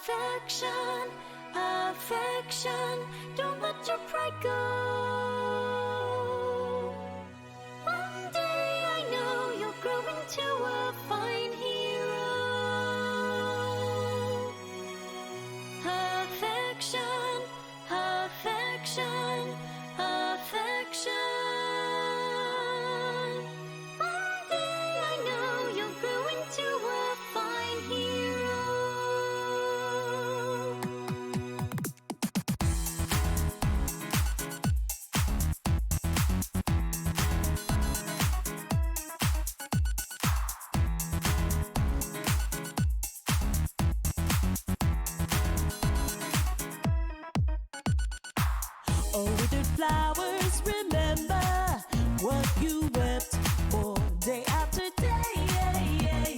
Affection, affection, don't let your pride go. One day I know you'll grow into a fine hero. Affection, affection, affection. One day I know you'll grow into a fine hero. Oh, withered flowers, remember what you wept for day after day.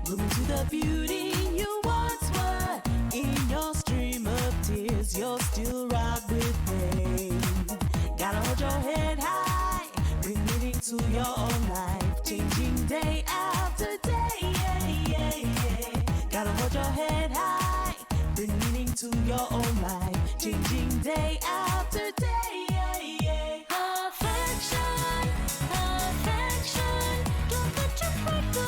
Blooming to the beauty you once were. In your stream of tears, you're still robbed with pain. Gotta hold your head high, bring it into your own life. Changing day after day. Gotta hold your head high, bring it into your own life. Changing day after day. Affection, affection, don't let your pride go.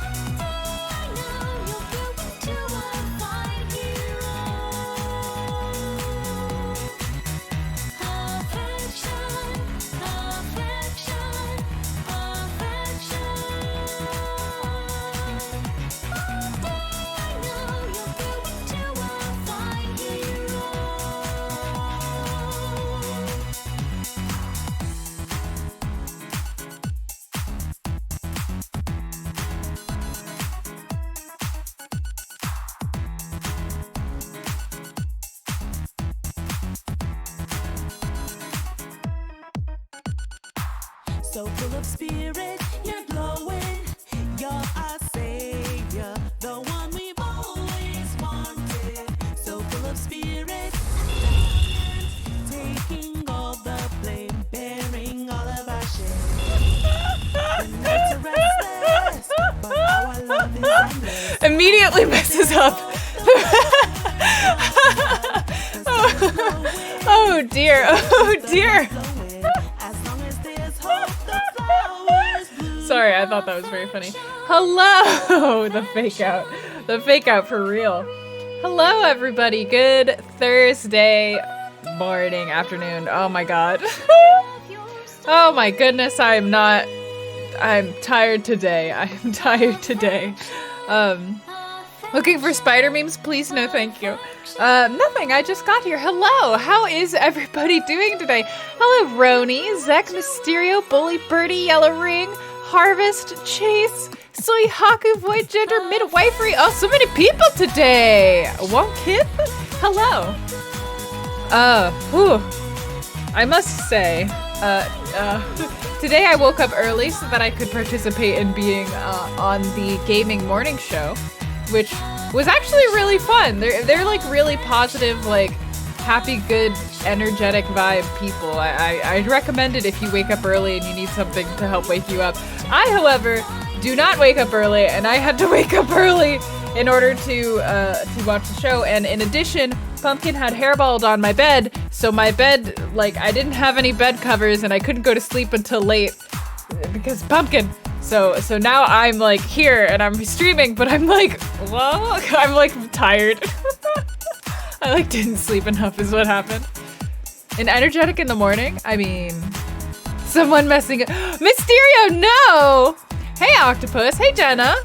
One day I know you'll grow into a fine hero. Affection, affection, affection. One day I know you'll grow into a fine hero. So full of spirit, you're glowing. You're our savior, the one we've always wanted. So full of spirit, taking all the blame, bearing all of our shame. The nights are restless, but our love is endless. Immediately messes up. Oh dear, oh dear. As long as there's hope, the flowers bloom. Sorry, I thought that was very funny. Hello, the fake out. The fake out for real. Hello, everybody. Good Thursday morning, afternoon. Oh my god. Oh my goodness, I'm tired today. I'm tired today. Looking for spider memes? Please, no thank you. Nothing, I just got here. Hello, how is everybody doing today? Hello, Roni, Zek, Mysterio, Bully, Birdie, Yellow Ring, Harvest, Chase, Soy, Haku, Void Gender, Midwifery. Oh, so many people today. Wonkith? Hello. I must say, today I woke up early so that I could participate in being on the gaming morning show, which was actually really fun. They're like really positive, like happy, good, energetic vibe people. I'd recommend it if you wake up early and you need something to help wake you up. I, however, do not wake up early, and I had to wake up early in order to watch the show. And in addition, Pumpkin had hairballed on my bed, so my bed, like, I didn't have any bed covers, and I couldn't go to sleep until late because Pumpkin. So now I'm like here and I'm streaming, but I'm like, well, I'm like tired. I like didn't sleep enough is what happened. And energetic in the morning? I mean, someone messing up. Mysterio, no! Hey, Octopus. Hey, Jenna.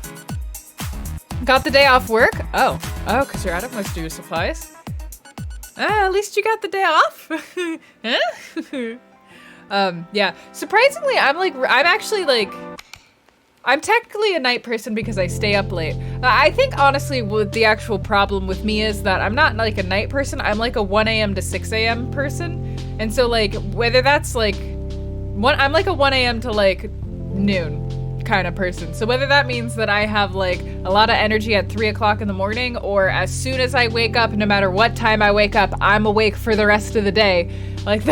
Got the day off work? Oh, because you're out of Mysterio supplies. At least you got the day off. Yeah. Surprisingly, I'm actually like, I'm technically a night person because I stay up late. I think honestly what the actual problem with me is that I'm not like a night person, I'm like a 1 a.m. to 6 a.m. person. And so like, whether that's like, I'm like a 1 a.m. to like noon kind of person. So whether that means that I have like a lot of energy at 3 o'clock in the morning, or as soon as I wake up, no matter what time I wake up, I'm awake for the rest of the day. Like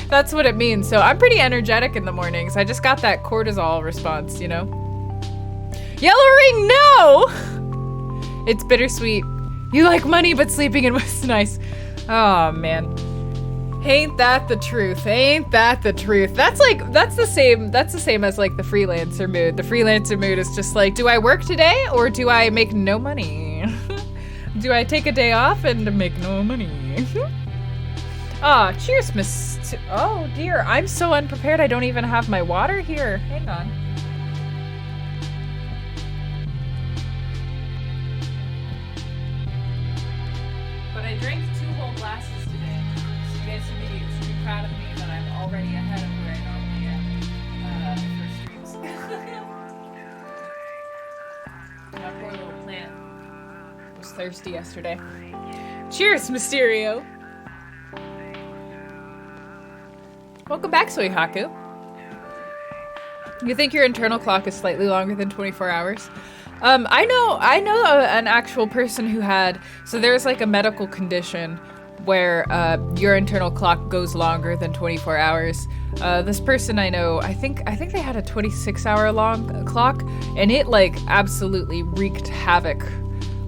that's what it means. So I'm pretty energetic in the mornings. I just got that cortisol response, you know? Yellow ring, no! It's bittersweet. You like money, but sleeping in was nice. Oh, man. Ain't that the truth? Ain't that the truth? That's the same as like the freelancer mood. The freelancer mood is just like, do I work today or do I make no money? Do I take a day off and make no money? Cheers, Miss. Oh dear, I'm so unprepared. I don't even have my water here. Hang on. But I drank 2 whole glasses today, so you guys should be proud of me that I'm already ahead of where I normally am for streams. My poor little plant was thirsty yesterday. Cheers, Mysterio! Welcome back, Soihaku. You think your internal clock is slightly longer than 24 hours? I know an actual person who had, so there's like a medical condition where your internal clock goes longer than 24 hours. This person I know, I think they had a 26-hour long clock, and it like absolutely wreaked havoc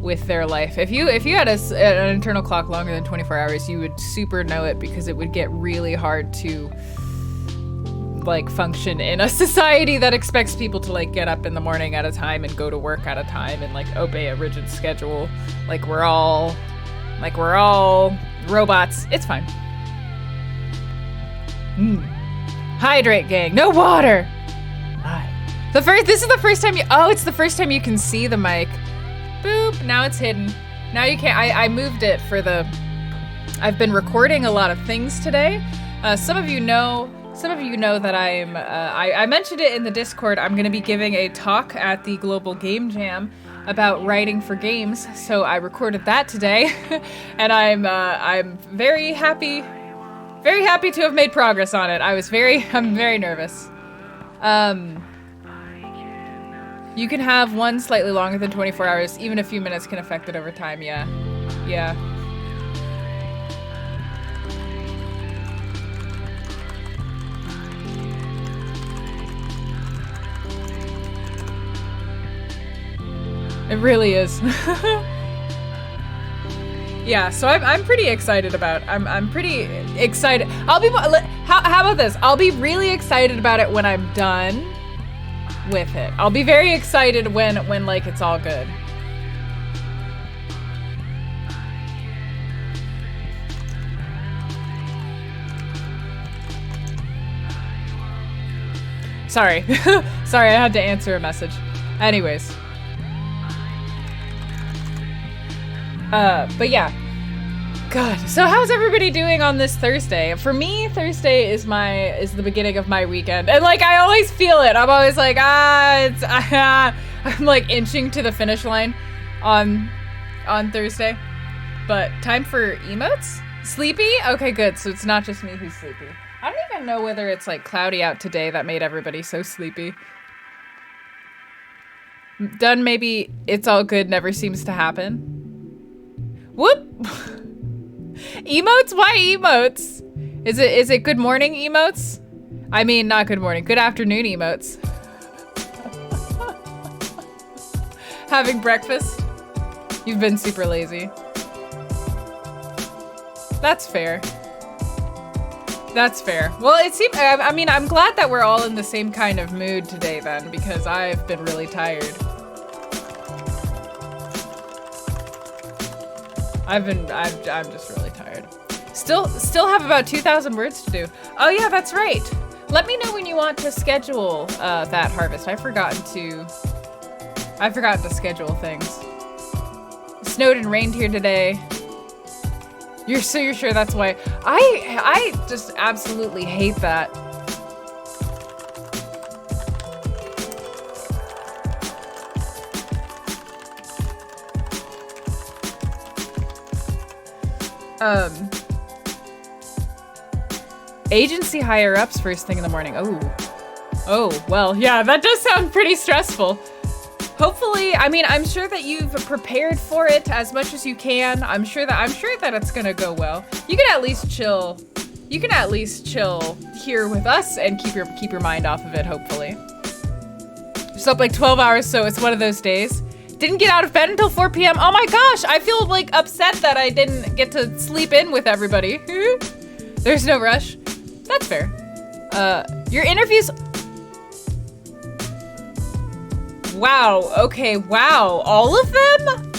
with their life. If you had an internal clock longer than 24 hours, you would super know it, because it would get really hard to like function in a society that expects people to like get up in the morning at a time and go to work at a time and like obey a rigid schedule. Like we're all robots. It's fine. Hydrate, gang. No water. Hi. This is the first time it's the first time you can see the mic. Boop. Now it's hidden. Now you can't. I moved it for the. I've been recording a lot of things today. Some of you know that I mentioned it in the Discord. I'm going to be giving a talk at the Global Game Jam about writing for games. So I recorded that today, and I'm very happy to have made progress on it. I'm very nervous. You can have one slightly longer than 24 hours. Even a few minutes can affect it over time. Yeah. It really is. Yeah, so I'm pretty excited about it. I'm pretty excited. How about this? I'll be really excited about it when I'm done with it. I'll be very excited when like it's all good. Sorry. Sorry, I had to answer a message. Anyways. But yeah. God. So how's everybody doing on this Thursday? For me, Thursday is the beginning of my weekend. And like I always feel it. I'm always like, I'm like inching to the finish line on Thursday. But time for emotes? Sleepy? Okay, good. So it's not just me who's sleepy. I don't even know whether it's like cloudy out today that made everybody so sleepy. Done maybe it's all good never seems to happen. Whoop! Emotes? Why emotes? Is it good morning emotes? I mean, not good morning. Good afternoon emotes. Having breakfast? You've been super lazy. That's fair. That's fair. Well, it seems, I mean, I'm glad that we're all in the same kind of mood today then, because I've been really tired. I'm just really tired. Still have about 2,000 words to do. Oh yeah, that's right. Let me know when you want to schedule that harvest. I've forgotten to schedule things. It snowed and rained here today. You're sure that's why? I just absolutely hate that. Agency higher ups first thing in the morning. Oh, well, yeah, that does sound pretty stressful. Hopefully, I mean, I'm sure that you've prepared for it as much as you can. I'm sure that it's gonna go well. You can at least chill. You can at least chill here with us and keep your mind off of it, hopefully. Slept like 12 hours, so it's one of those days. Didn't get out of bed until 4 p.m. Oh my gosh, I feel like upset that I didn't get to sleep in with everybody. There's no rush. That's fair. Your interviews... Wow, okay, wow. All of them?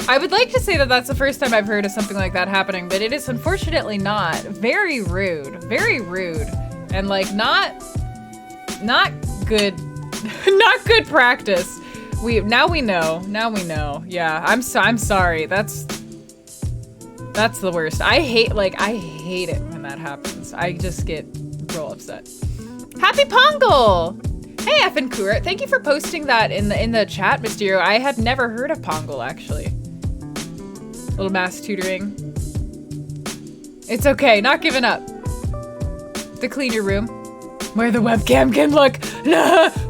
I would like to say that that's the first time I've heard of something like that happening, but it is unfortunately not. Very rude. Very rude. And like not good not good practice. Now we know. Yeah, I'm sorry. That's the worst. I hate it when that happens. I just get real upset. Happy Pongal! Hey Effin Kurat, thank you for posting that in the chat, Mysterio. I had never heard of Pongal actually. Little mass tutoring. It's okay, not giving up. To clean your room. Where the webcam can look.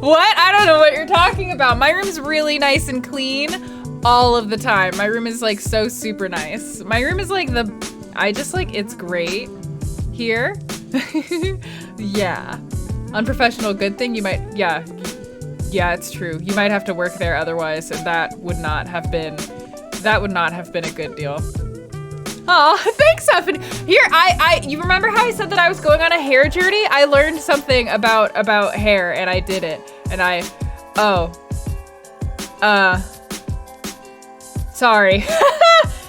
What? I don't know what you're talking about. My room's really nice and clean all of the time. My room is like so super nice. My room is like it's great. Here. Yeah. Unprofessional good thing, you might, yeah, it's true. You might have to work there otherwise, and that would not have been a good deal. Aw, thanks, Evan. Here, you remember how I said that I was going on a hair journey? I learned something about hair, and I did it. And sorry.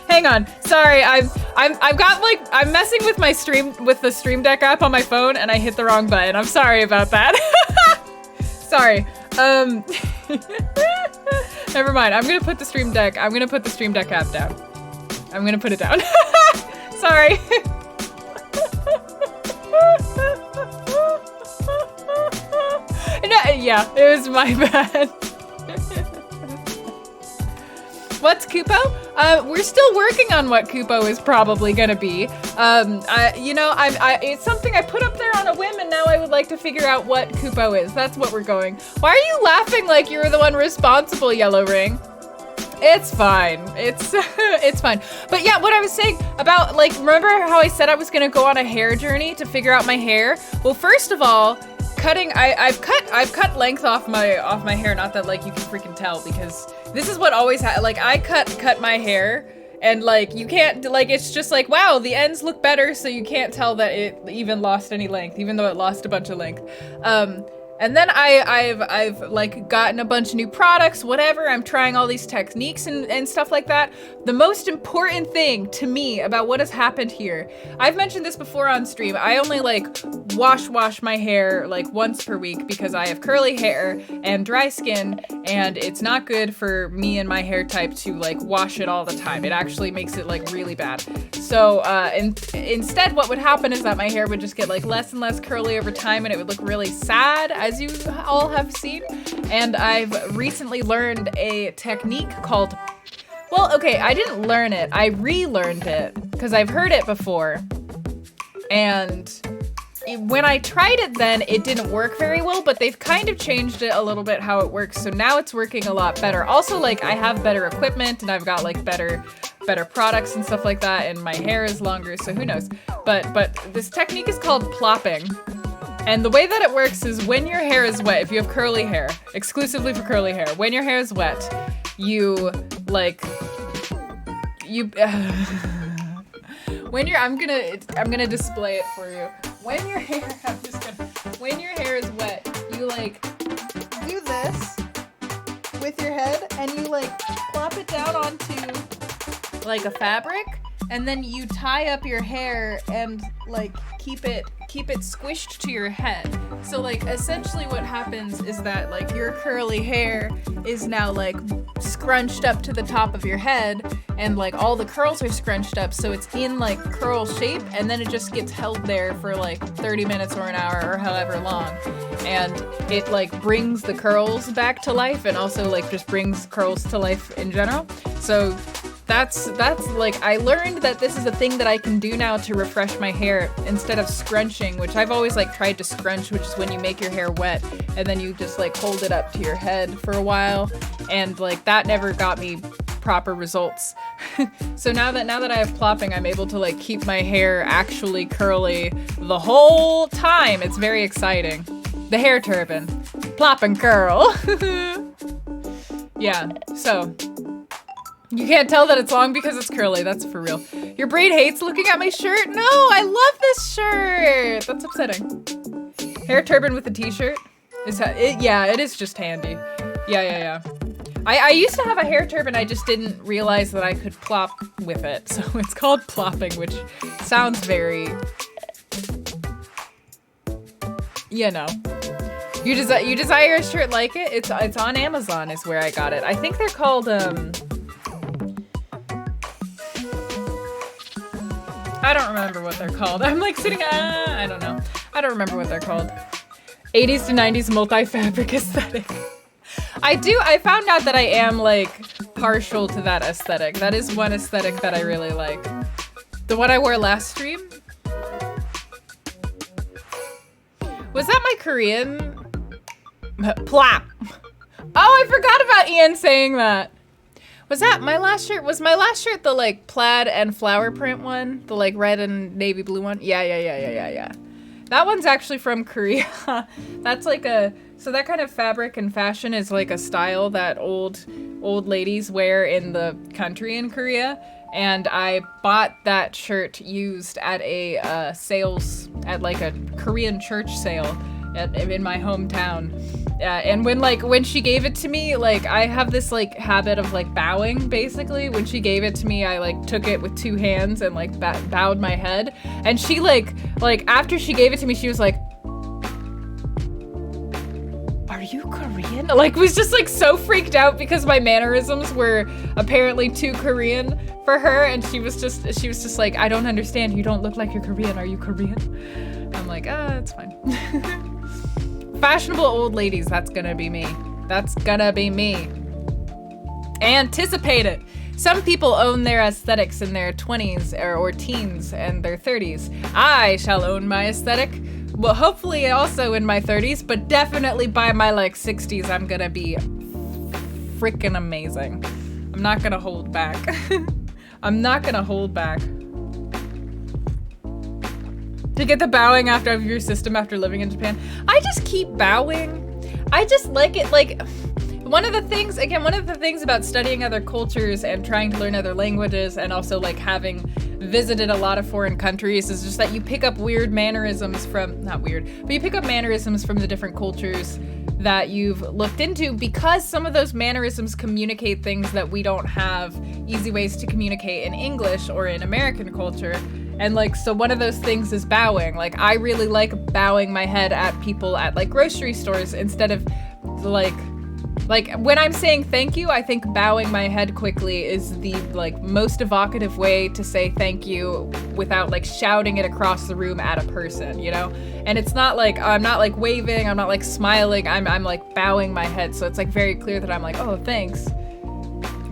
Hang on. Sorry, I'm messing with the Stream Deck app on my phone, and I hit the wrong button. I'm sorry about that. Sorry. Never mind. I'm gonna put the Stream Deck app down. I'm gonna put it down. Sorry. No, yeah, it was my bad. What's Kupo? We're still working on what Kupo is probably gonna be. It's something I put up there on a whim, and now I would like to figure out what Kupo is. That's what we're going. Why are you laughing like you're the one responsible, Yellow Ring? It's fine. It's it's fine. But yeah, what I was saying about, like, remember how I said I was gonna go on a hair journey to figure out my hair? Well, first of all, cutting. I've cut length off my hair. Not that like you can freaking tell, because this is what always like I cut my hair, and like you can't, like, it's just like, wow, the ends look better, so you can't tell that it even lost any length, even though it lost a bunch of length. And then I've like gotten a bunch of new products, whatever. I'm trying all these techniques and stuff like that. The most important thing to me about what has happened here, I've mentioned this before on stream, I only like wash my hair like once per week because I have curly hair and dry skin, and it's not good for me and my hair type to like wash it all the time. It actually makes it like really bad. So instead what would happen is that my hair would just get like less and less curly over time, and it would look really sad, as you all have seen. And I've recently learned a technique called, well, okay, I didn't learn it, I relearned it because I've heard it before. And when I tried it then, it didn't work very well, but they've kind of changed it a little bit how it works, so now it's working a lot better. Also, like, I have better equipment, and I've got like better products and stuff like that, and my hair is longer, so who knows. But this technique is called plopping. And the way that it works is when your hair is wet, if you have curly hair, exclusively for curly hair, when your hair is wet, I'm gonna display it for you. When your hair is wet, you like do this with your head, and you like plop it down onto like a fabric, and then you tie up your hair and like keep it squished to your head. So like essentially what happens is that like your curly hair is now like scrunched up to the top of your head, and like all the curls are scrunched up, so it's in like curl shape, and then it just gets held there for like 30 minutes or an hour or however long, and it like brings the curls back to life, and also like just brings curls to life in general. So that's like, I learned that this is a thing that I can do now to refresh my hair instead of scrunching, which I've always like tried to scrunch, which is when you make your hair wet and then you just like hold it up to your head for a while, and like that never got me proper results. So now that I have plopping, I'm able to like keep my hair actually curly the whole time. It's very exciting. The hair turban. plopping curl. Yeah, so you can't tell that it's long because it's curly. That's for real. Your braid hates looking at my shirt? No, I love this shirt. That's upsetting. Hair turban with a t-shirt? Yeah, it is just handy. Yeah. I used to have a hair turban, I just didn't realize that I could plop with it. So it's called plopping, which sounds very, you know. You desire a shirt like it? It's on Amazon is where I got it. I think they're called, I don't remember what they're called. I'm like sitting, I don't know. I don't remember what they're called. 80s to 90s multi-fabric aesthetic. I found out that I am like partial to that aesthetic. That is one aesthetic that I really like. The one I wore last stream? Was that my Korean? Plop. Oh, I forgot about Ian saying that. Was that my last shirt? Was my last shirt the like plaid and flower print one? The like red and navy blue one? Yeah. That one's actually from Korea. That's like so that kind of fabric and fashion is like a style that old ladies wear in the country in Korea. And I bought that shirt used at a sales, at like a Korean church sale in my hometown. And when she gave it to me, like I have this like habit of like bowing basically. When she gave it to me, I like took it with two hands and like bowed my head. And she like after she gave it to me, she was like, "Are you Korean?" Like was just like so freaked out because my mannerisms were apparently too Korean for her. And she was just like, "I don't understand. You don't look like you're Korean. Are you Korean?" I'm like, it's fine. Fashionable old ladies, that's gonna be me. That's gonna be me. Anticipate it. Some people own their aesthetics in their 20s or teens and their 30s. I shall own my aesthetic. Well, hopefully also in my 30s, but definitely by my like 60s, I'm gonna be freaking amazing. I'm not gonna hold back. I'm not gonna hold back. To get the bowing after your system after living in Japan. I just keep bowing. I just like it. Like one of the things about studying other cultures and trying to learn other languages and also like having visited a lot of foreign countries is just that you pick up weird mannerisms from, not weird, but you pick up mannerisms from the different cultures that you've looked into because some of those mannerisms communicate things that we don't have easy ways to communicate in English or in American culture. And like, so one of those things is bowing. Like, I really like bowing my head at people at like grocery stores instead of like when I'm saying thank you, I think bowing my head quickly is the like most evocative way to say thank you without like shouting it across the room at a person, you know? And it's not like, I'm not like waving, I'm not like smiling, I'm like bowing my head. So it's like very clear that I'm like, oh, thanks.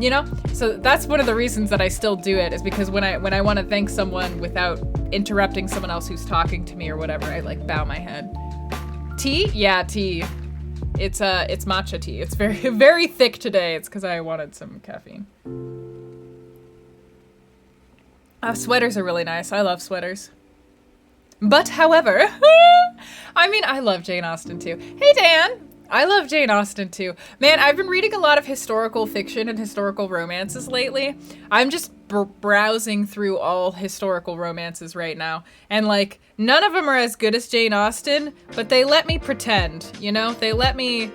You know? So that's one of the reasons that I still do it is because when I want to thank someone without interrupting someone else who's talking to me or whatever, I like bow my head. Tea? Yeah, tea. It's matcha tea. It's very, very thick today. It's because I wanted some caffeine. Sweaters are really nice. I love sweaters. But however, I mean, I love Jane Austen too. Hey, Dan! I love Jane Austen too. Man, I've been reading a lot of historical fiction and historical romances lately. I'm just browsing through all historical romances right now. And like, none of them are as good as Jane Austen, but they let me pretend, you know? They let me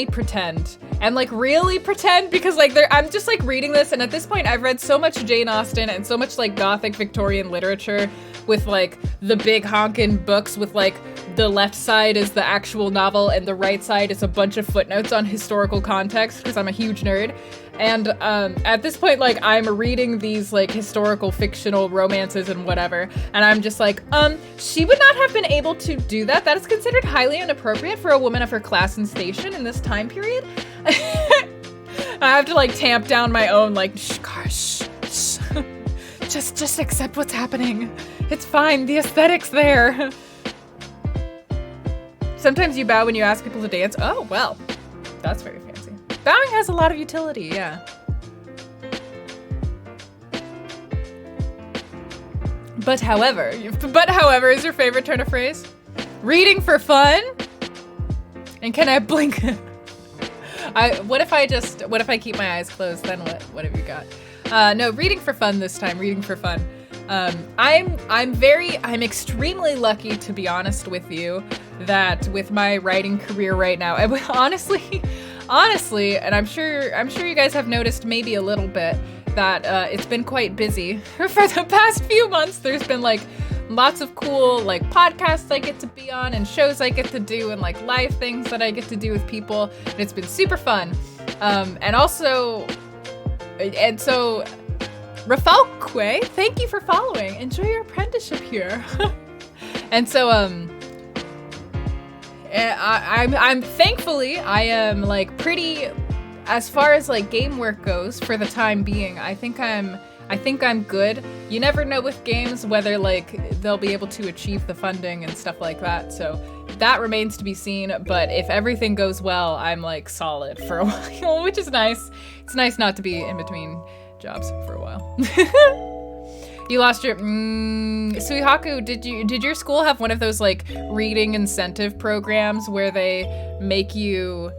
pretend. And like really pretend because like I'm just like reading this and at this point I've read so much Jane Austen and so much like Gothic Victorian literature with like the big honkin' books with like the left side is the actual novel and the right side is a bunch of footnotes on historical context because I'm a huge nerd. And at this point, like, I'm reading these, like, historical fictional romances and whatever, and I'm just like, she would not have been able to do that. That is considered highly inappropriate for a woman of her class and station in this time period. I have to, like, tamp down my own, like, shh. Just accept what's happening. It's fine. The aesthetic's there. Sometimes you bow when you ask people to dance. Oh, well, that's very fancy. Bowing has a lot of utility, yeah. But however is your favorite turn of phrase? Reading for fun? And can I blink? What if I keep my eyes closed? Then what have you got? No, reading for fun this time. Reading for fun. I'm extremely lucky, to be honest with you, that with my writing career right now, and honestly, and I'm sure you guys have noticed maybe a little bit that it's been quite busy for the past few months. There's been like lots of cool like podcasts I get to be on and shows I get to do and like live things that I get to do with people, and it's been super fun. And so Rafalque, thank you for following. Enjoy your apprenticeship here. And so I'm thankfully I am like pretty, as far as like game work goes for the time being. I think I'm good. You never know with games whether like they'll be able to achieve the funding and stuff like that. So that remains to be seen. But if everything goes well, I'm like solid for a while, which is nice. It's nice not to be in between jobs for a while. You lost your Suihaku, did your school have one of those like reading incentive programs where they make you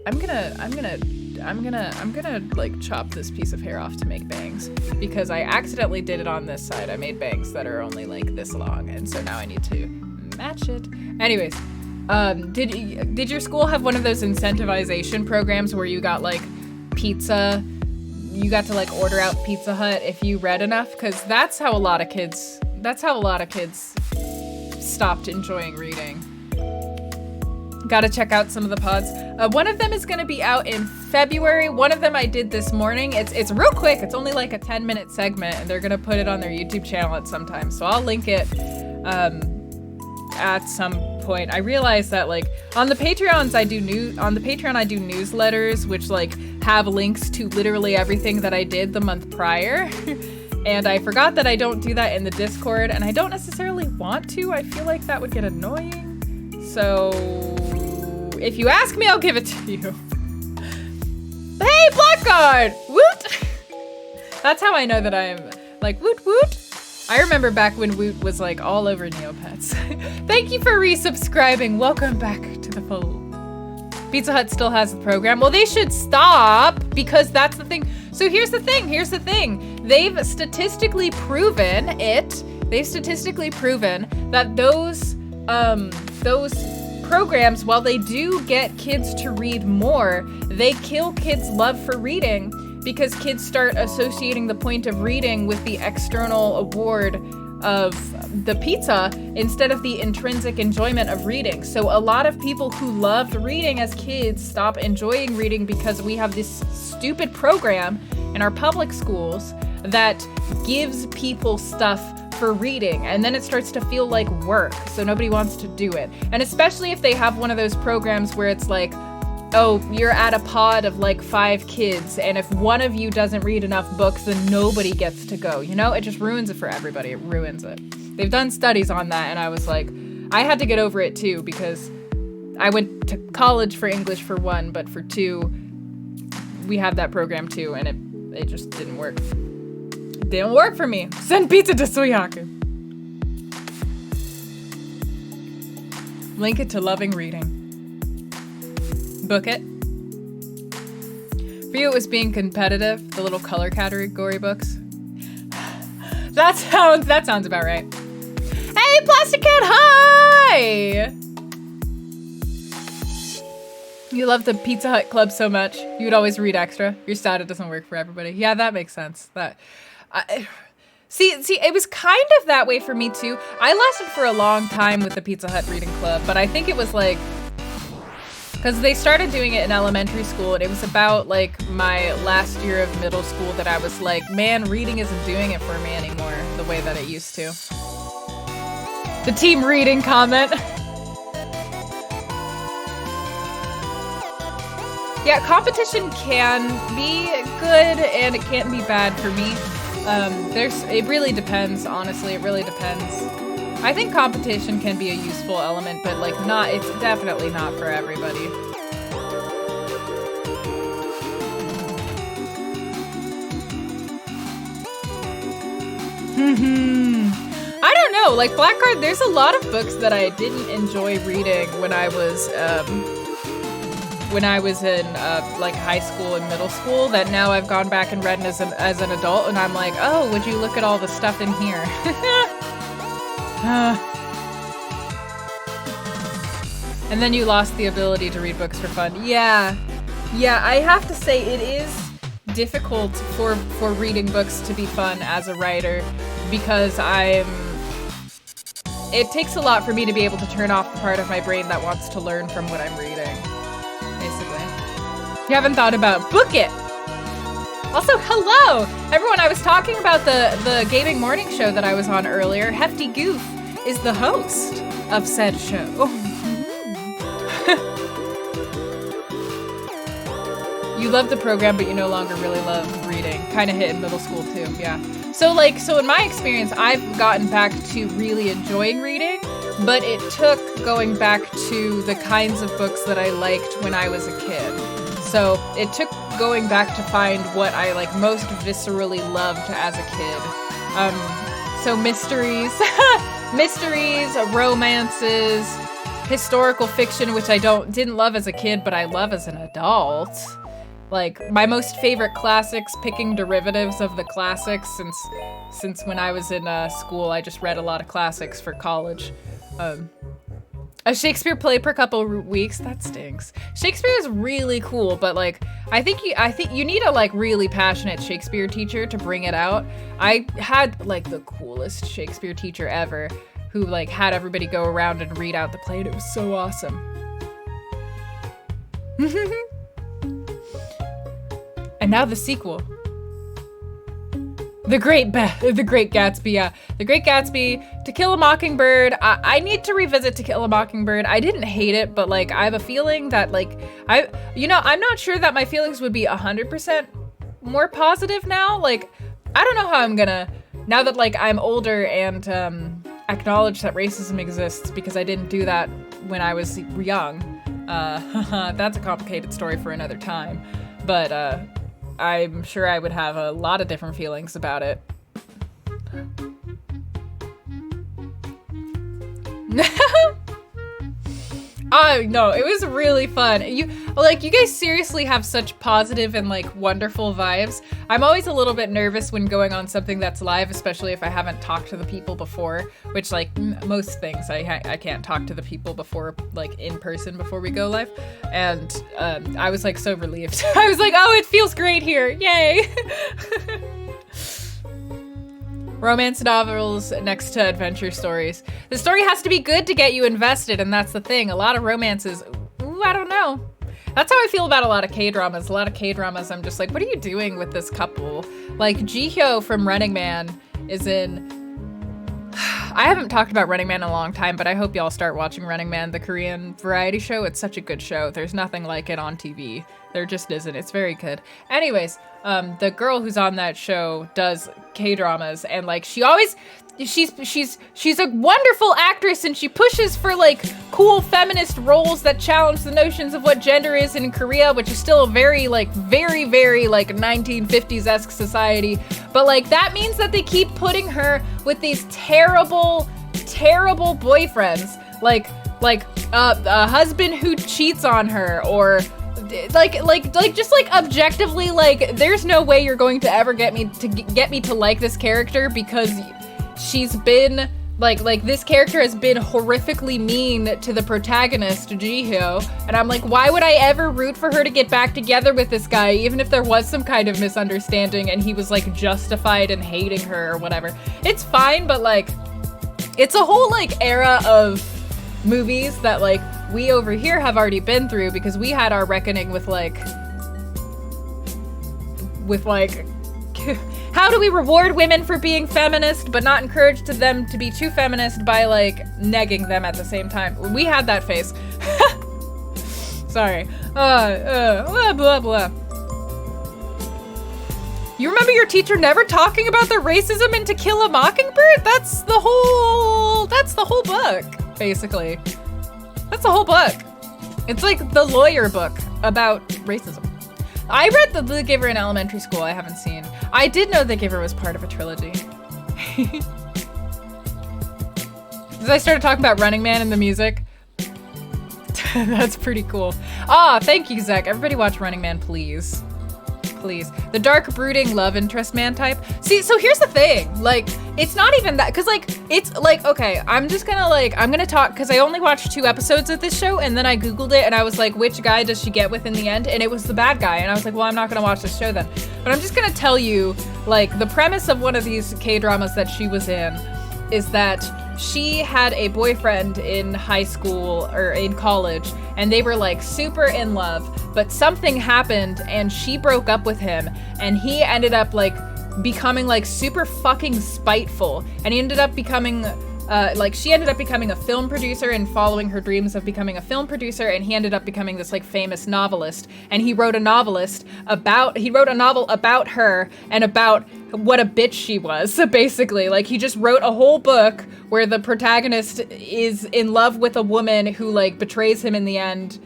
I'm gonna like chop this piece of hair off to make bangs because I accidentally did it on this side. I made bangs that are only like this long, and so now I need to match it. Anyways, did your school have one of those incentivization programs where you got like pizza? You got to like order out Pizza Hut if you read enough, because that's how a lot of kids stopped enjoying reading. Gotta check out some of the pods. One of them is gonna be out in February. One of them I did this morning. It's real quick. It's only like a 10-minute segment, and they're gonna put it on their YouTube channel at some time. So I'll link it at some point. I realize that like on the Patreon I do newsletters which like have links to literally everything that I did the month prior. And I forgot that I don't do that in the Discord, and I don't necessarily want to. I feel like that would get annoying. So if you ask me, I'll give it to you. Hey, Blackguard! Woot! That's how I know that I'm like woot woot. I remember back when Woot was like all over Neopets. Thank you for resubscribing. Welcome back to the fold. Pizza Hut still has the program. Well, they should stop, because that's the thing. So here's the thing. They've statistically proven that those programs, while they do get kids to read more, they kill kids' love for reading, because kids start associating the point of reading with the external award of the pizza instead of the intrinsic enjoyment of reading. So a lot of people who loved reading as kids stop enjoying reading because we have this stupid program in our public schools that gives people stuff for reading, and then it starts to feel like work, so nobody wants to do it. And especially if they have one of those programs where it's like, oh, you're at a pod of like 5 kids, and if one of you doesn't read enough books, then nobody gets to go. You know, it just ruins it for everybody. It ruins it. They've done studies on that, and I was like, I had to get over it too, because I went to college for English for 1, but for 2, we have that program too, and it just didn't work. It didn't work for me. Send pizza to Suihaku. Link it to loving reading. Book it. For you, it was being competitive, the little color category books. That sounds about right. Hey, Plastic Cat, hi! You love the Pizza Hut Club so much, you would always read extra. Your stat, it doesn't work for everybody. Yeah, that makes sense. See, it was kind of that way for me too. I lasted for a long time with the Pizza Hut Reading Club, but I think it was like, because they started doing it in elementary school, and it was about like my last year of middle school that I was like, man, reading isn't doing it for me anymore the way that it used to. The team reading comment. Yeah, competition can be good and it can be bad for me. It really depends, honestly, it really depends. I think competition can be a useful element, but like it's definitely not for everybody. I I don't know, like Blackguard, there's a lot of books that I didn't enjoy reading when I was in like high school and middle school that now I've gone back and read as an adult, and I'm like, oh, would you look at all the stuff in here? And then you lost the ability to read books for fun. Yeah, I have to say it is difficult for reading books to be fun as a writer because it takes a lot for me to be able to turn off the part of my brain that wants to learn from what I'm reading, basically. You haven't thought about book it. Also, hello, everyone. I was talking about the gaming morning show that I was on earlier. Hefty Goof is the host of said show. You love the program, but you no longer really love reading. Kind of hit in middle school too, yeah. So in my experience, I've gotten back to really enjoying reading, but it took going back to the kinds of books that I liked when I was a kid. So it took going back to find what I like most viscerally loved as a kid. So mysteries, romances, historical fiction, which I didn't love as a kid, but I love as an adult. Like, my most favorite classics, picking derivatives of the classics since when I was in school, I just read a lot of classics for college. A Shakespeare play per couple weeks, that stinks. Shakespeare is really cool, but like, I think you need a like really passionate Shakespeare teacher to bring it out. I had like the coolest Shakespeare teacher ever who like had everybody go around and read out the play, and it was so awesome. And now the sequel. The Great Gatsby, yeah. The Great Gatsby, To Kill a Mockingbird. I need to revisit To Kill a Mockingbird. I didn't hate it, but like I have a feeling that like I'm not sure that my feelings would be 100% more positive now. Like I don't know how I'm gonna, now that like I'm older and acknowledge that racism exists, because I didn't do that when I was young. That's a complicated story for another time. But I'm sure I would have a lot of different feelings about it. Oh, no, it was really fun. You guys seriously have such positive and like wonderful vibes. I'm always a little bit nervous when going on something that's live, especially if I haven't talked to the people before, which like most things I can't talk to the people before, like in person before we go live. And I was like so relieved. I was like, oh, it feels great here. Yay. Romance novels next to adventure stories. The story has to be good to get you invested, and that's the thing. A lot of romances, ooh, I don't know. That's how I feel about a lot of K-dramas. A lot of K-dramas, I'm just like, what are you doing with this couple? Like, Jihyo from Running Man is in... I haven't talked about Running Man in a long time, but I hope y'all start watching Running Man, the Korean variety show. It's such a good show. There's nothing like it on TV. There just isn't. It's very good. Anyways, the girl who's on that show does K-dramas, and like she's a wonderful actress, and she pushes for like cool feminist roles that challenge the notions of what gender is in Korea, which is still a very 1950s-esque society. But like that means that they keep putting her with these terrible boyfriends, like a husband who cheats on her, or just objectively, like there's no way you're going to ever get me to like this character, because she's been like this character has been horrifically mean to the protagonist, Jihyo, and I'm like, why would I ever root for her to get back together with this guy, even if there was some kind of misunderstanding and he was like justified in hating her or whatever. It's fine, but like it's a whole like era of movies that like we over here have already been through, because we had our reckoning with how do we reward women for being feminist but not encourage them to be too feminist by like negging them at the same time. We had that phase. Sorry. Blah blah blah. You remember your teacher never talking about the racism in To Kill a Mockingbird? That's the whole book, basically. That's the whole book. It's like the lawyer book about racism. I read The Giver in elementary school. I haven't seen. I did know The Giver was part of a trilogy. As I started talking about Running Man and the music. That's pretty cool. Ah, thank you, Zach. Everybody watch Running Man, please. Please. The dark, brooding love interest man type. See, so here's the thing. Like, it's not even that, because, like, it's, like, okay, I'm gonna talk, because I only watched 2 episodes of this show, and then I Googled it, and I was like, which guy does she get with in the end? And it was the bad guy, and I was like, well, I'm not gonna watch this show then. But I'm just gonna tell you, like, the premise of one of these K-dramas that she was in is that she had a boyfriend in high school or in college, and they were like super in love, but something happened and she broke up with him, and he ended up like becoming like super fucking spiteful, and he ended up becoming she ended up becoming a film producer and following her dreams of becoming a film producer, and he ended up becoming this like famous novelist, and he wrote a novel about her and about what a bitch she was. So basically, like, he just wrote a whole book where the protagonist is in love with a woman who like betrays him in the end.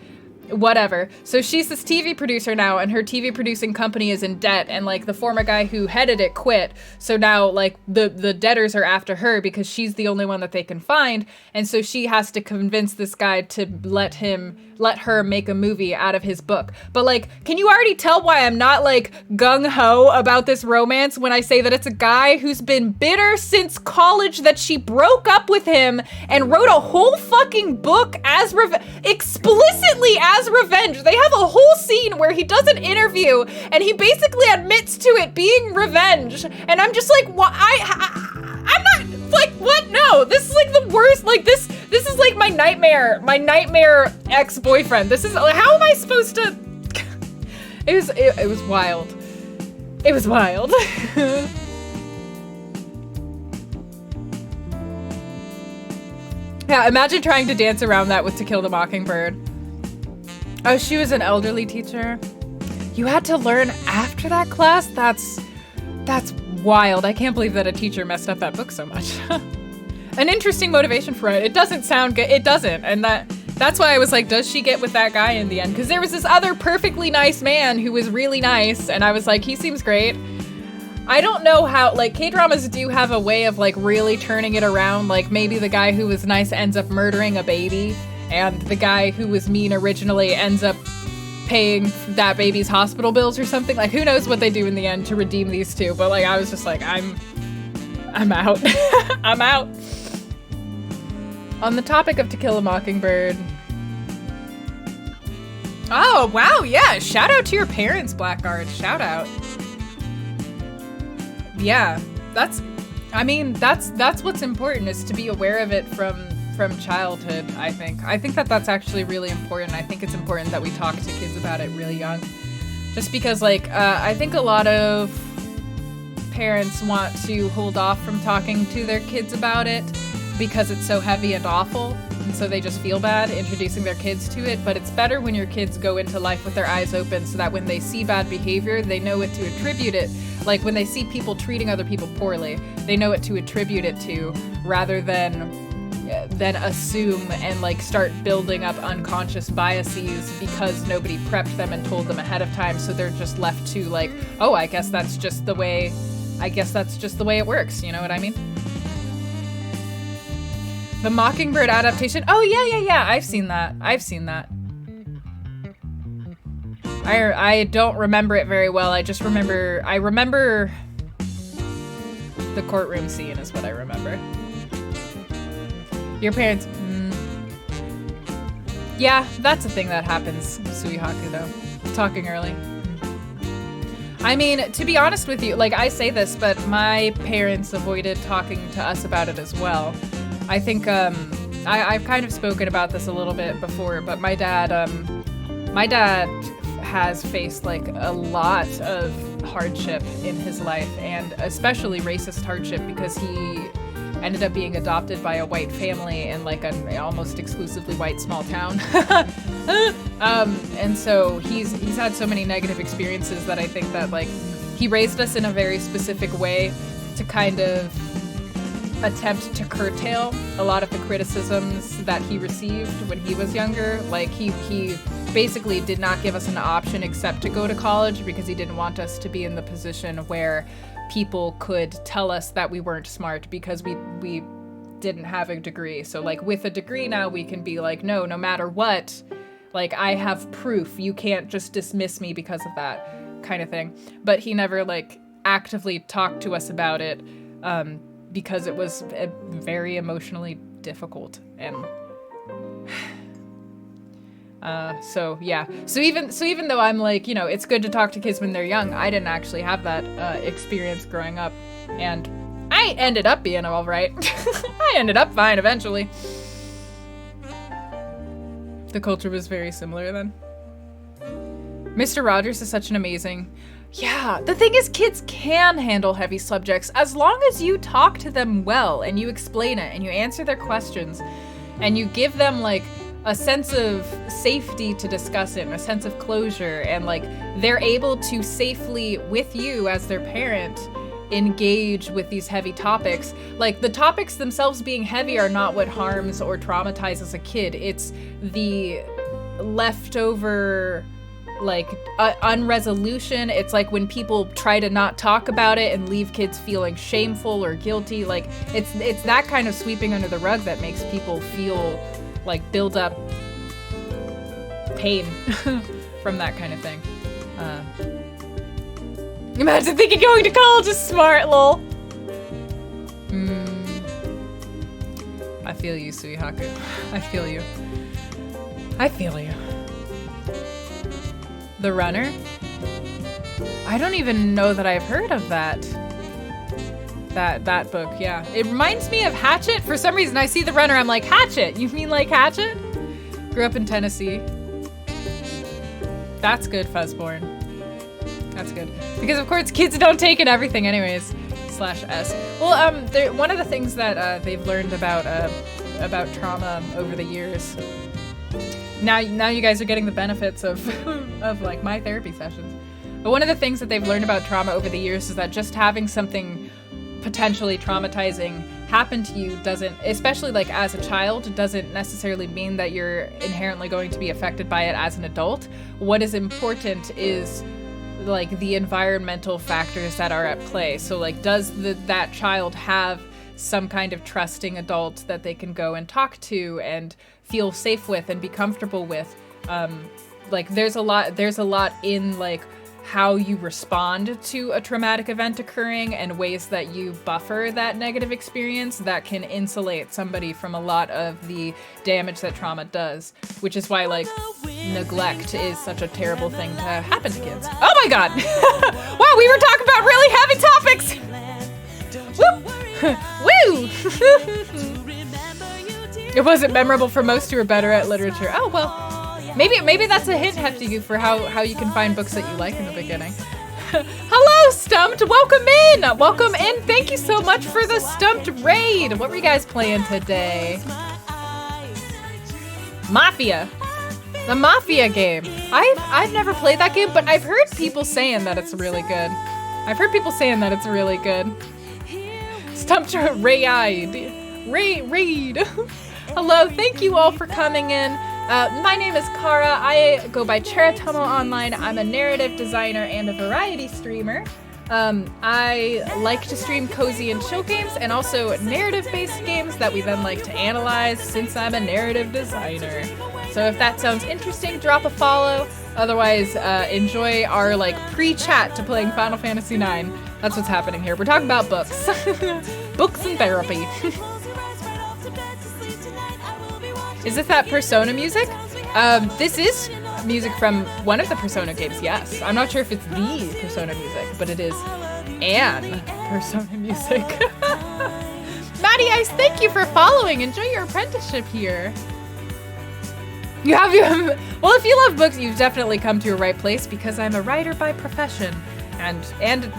Whatever. So she's this TV producer now, and her TV producing company is in debt, and like the former guy who headed it quit. So now like the debtors are after her because she's the only one that they can find, and so she has to convince this guy to let her make a movie out of his book. But like, can you already tell why I'm not like gung-ho about this romance when I say that it's a guy who's been bitter since college that she broke up with him and wrote a whole fucking book as explicitly as revenge. They have a whole scene where he does an interview and he basically admits to it being revenge, and I'm just like, what? I'm not like, what? No, this is like the worst. Like this is like my nightmare ex-boyfriend. This is, how am I supposed to? It was wild. It was wild. Yeah, imagine trying to dance around that with To Kill the Mockingbird. Oh, she was an elderly teacher. You had to learn after that class? That's wild. I can't believe that a teacher messed up that book so much. An interesting motivation for it. It doesn't sound good. It doesn't. And that's why I was like, does she get with that guy in the end? Because there was this other perfectly nice man who was really nice, and I was like, he seems great. I don't know how, like, K-dramas do have a way of like really turning it around. Like maybe the guy who was nice ends up murdering a baby, and the guy who was mean originally ends up paying that baby's hospital bills or something. Like, who knows what they do in the end to redeem these two, but like I was just like, I'm out. I'm out. On the topic of To Kill a Mockingbird. Oh, wow, yeah, shout out to your parents, Blackguard. Shout out. Yeah, that's what's important, is to be aware of it from childhood. I think that that's actually really important. I think it's important that we talk to kids about it really young, just because like I think a lot of parents want to hold off from talking to their kids about it because it's so heavy and awful, and so they just feel bad introducing their kids to it. But it's better when your kids go into life with their eyes open, so that when they see bad behavior, they know what to attribute it. Like when they see people treating other people poorly, they know what to attribute it to, rather than assume and like start building up unconscious biases because nobody prepped them and told them ahead of time. So they're just left to like, oh, I guess that's just the way it works. You know what I mean? The Mockingbird adaptation. Oh yeah. I've seen that. I don't remember it very well. I remember the courtroom scene is what I remember. Your parents, yeah, that's a thing that happens, Suihaku, though. Talking early. I mean, to be honest with you, like, I say this, but my parents avoided talking to us about it as well. I think, I've kind of spoken about this a little bit before, but my dad has faced, like, a lot of hardship in his life, and especially racist hardship, because he ended up being adopted by a white family in like an almost exclusively white small town. And so he's had so many negative experiences that I think that like he raised us in a very specific way to kind of attempt to curtail a lot of the criticisms that he received when he was younger. Like he basically did not give us an option except to go to college, because he didn't want us to be in the position where people could tell us that we weren't smart because we didn't have a degree. So like with a degree now we can be like, no matter what, like I have proof. You can't just dismiss me because of that kind of thing. But he never like actively talked to us about it because it was very emotionally difficult. And so yeah. So even though I'm like, you know, it's good to talk to kids when they're young, I didn't actually have that experience growing up. And I ended up being all right. I ended up fine eventually. The culture was very similar then. Mr. Rogers is such an amazing... Yeah, the thing is kids can handle heavy subjects as long as you talk to them well and you explain it and you answer their questions and you give them like a sense of safety to discuss it and a sense of closure, and like they're able to safely, with you as their parent, engage with these heavy topics. Like the topics themselves being heavy are not what harms or traumatizes a kid. It's the leftover like unresolution. It's like when people try to not talk about it and leave kids feeling shameful or guilty. Like it's that kind of sweeping under the rug that makes people feel like build up pain from that kind of thing. Imagine thinking going to college is smart, lol. I feel you, Suihaku. I feel you. I feel you. The Runner? I don't even know that I've heard of that book, yeah. It reminds me of Hatchet. For some reason, I see The Runner, I'm like, Hatchet! You mean like Hatchet? Grew up in Tennessee. That's good, Fuzzborn. That's good. Because of course, kids don't take in everything anyways. /S. Well, one of the things that they've learned about trauma over the years. Now you guys are getting the benefits of like my therapy sessions. But one of the things that they've learned about trauma over the years is that just having something potentially traumatizing happen to you doesn't, especially like as a child, doesn't necessarily mean that you're inherently going to be affected by it as an adult. What is important is like the environmental factors that are at play. So like, does that child have some kind of trusting adult that they can go and talk to and feel safe with and be comfortable with? Like there's a lot in like how you respond to a traumatic event occurring and ways that you buffer that negative experience that can insulate somebody from a lot of the damage that trauma does, which is why like neglect is such a terrible thing to happen to kids. Oh my god! Wow, we were talking about really heavy topics! Woo! It wasn't memorable for most who are better at literature. Oh well. Maybe that's a hint, Hefty, for how you can find books that you like in the beginning. Hello, Stumped! Welcome in! Welcome in! Thank you so much for the Stumped raid! What were you guys playing today? Mafia. The Mafia game. I've never played that game, but I've heard people saying that it's really good. Stumped raid. Hello, thank you all for coming in. My name is Kara. I go by Cheratomo online. I'm a narrative designer and a variety streamer. I like to stream cozy and chill games and also narrative-based games that we then like to analyze since I'm a narrative designer. So if that sounds interesting, drop a follow. Otherwise, enjoy our like pre-chat to playing Final Fantasy IX. That's what's happening here. We're talking about books. Books and therapy. Is this that Persona music? This is music from one of the Persona games, yes. I'm not sure if it's the Persona music, but it is an Persona music. Maddie Ice, thank you for following. Enjoy your apprenticeship here. Well, if you love books, you've definitely come to your right place because I'm a writer by profession and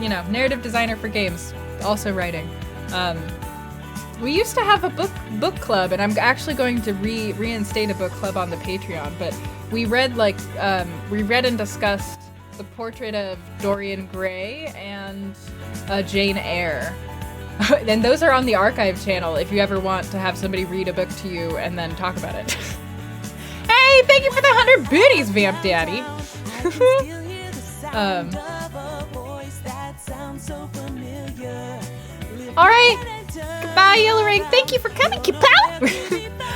you know, narrative designer for games, also writing. We used to have a book club, and I'm actually going to reinstate a book club on the Patreon, but we read and discussed The Portrait of Dorian Gray and Jane Eyre. And those are on the archive channel if you ever want to have somebody read a book to you and then talk about it. Hey, thank you for the 100 biddies, Vamp Daddy. All right. Goodbye, Yellow Ring. Thank you for coming, Kipow.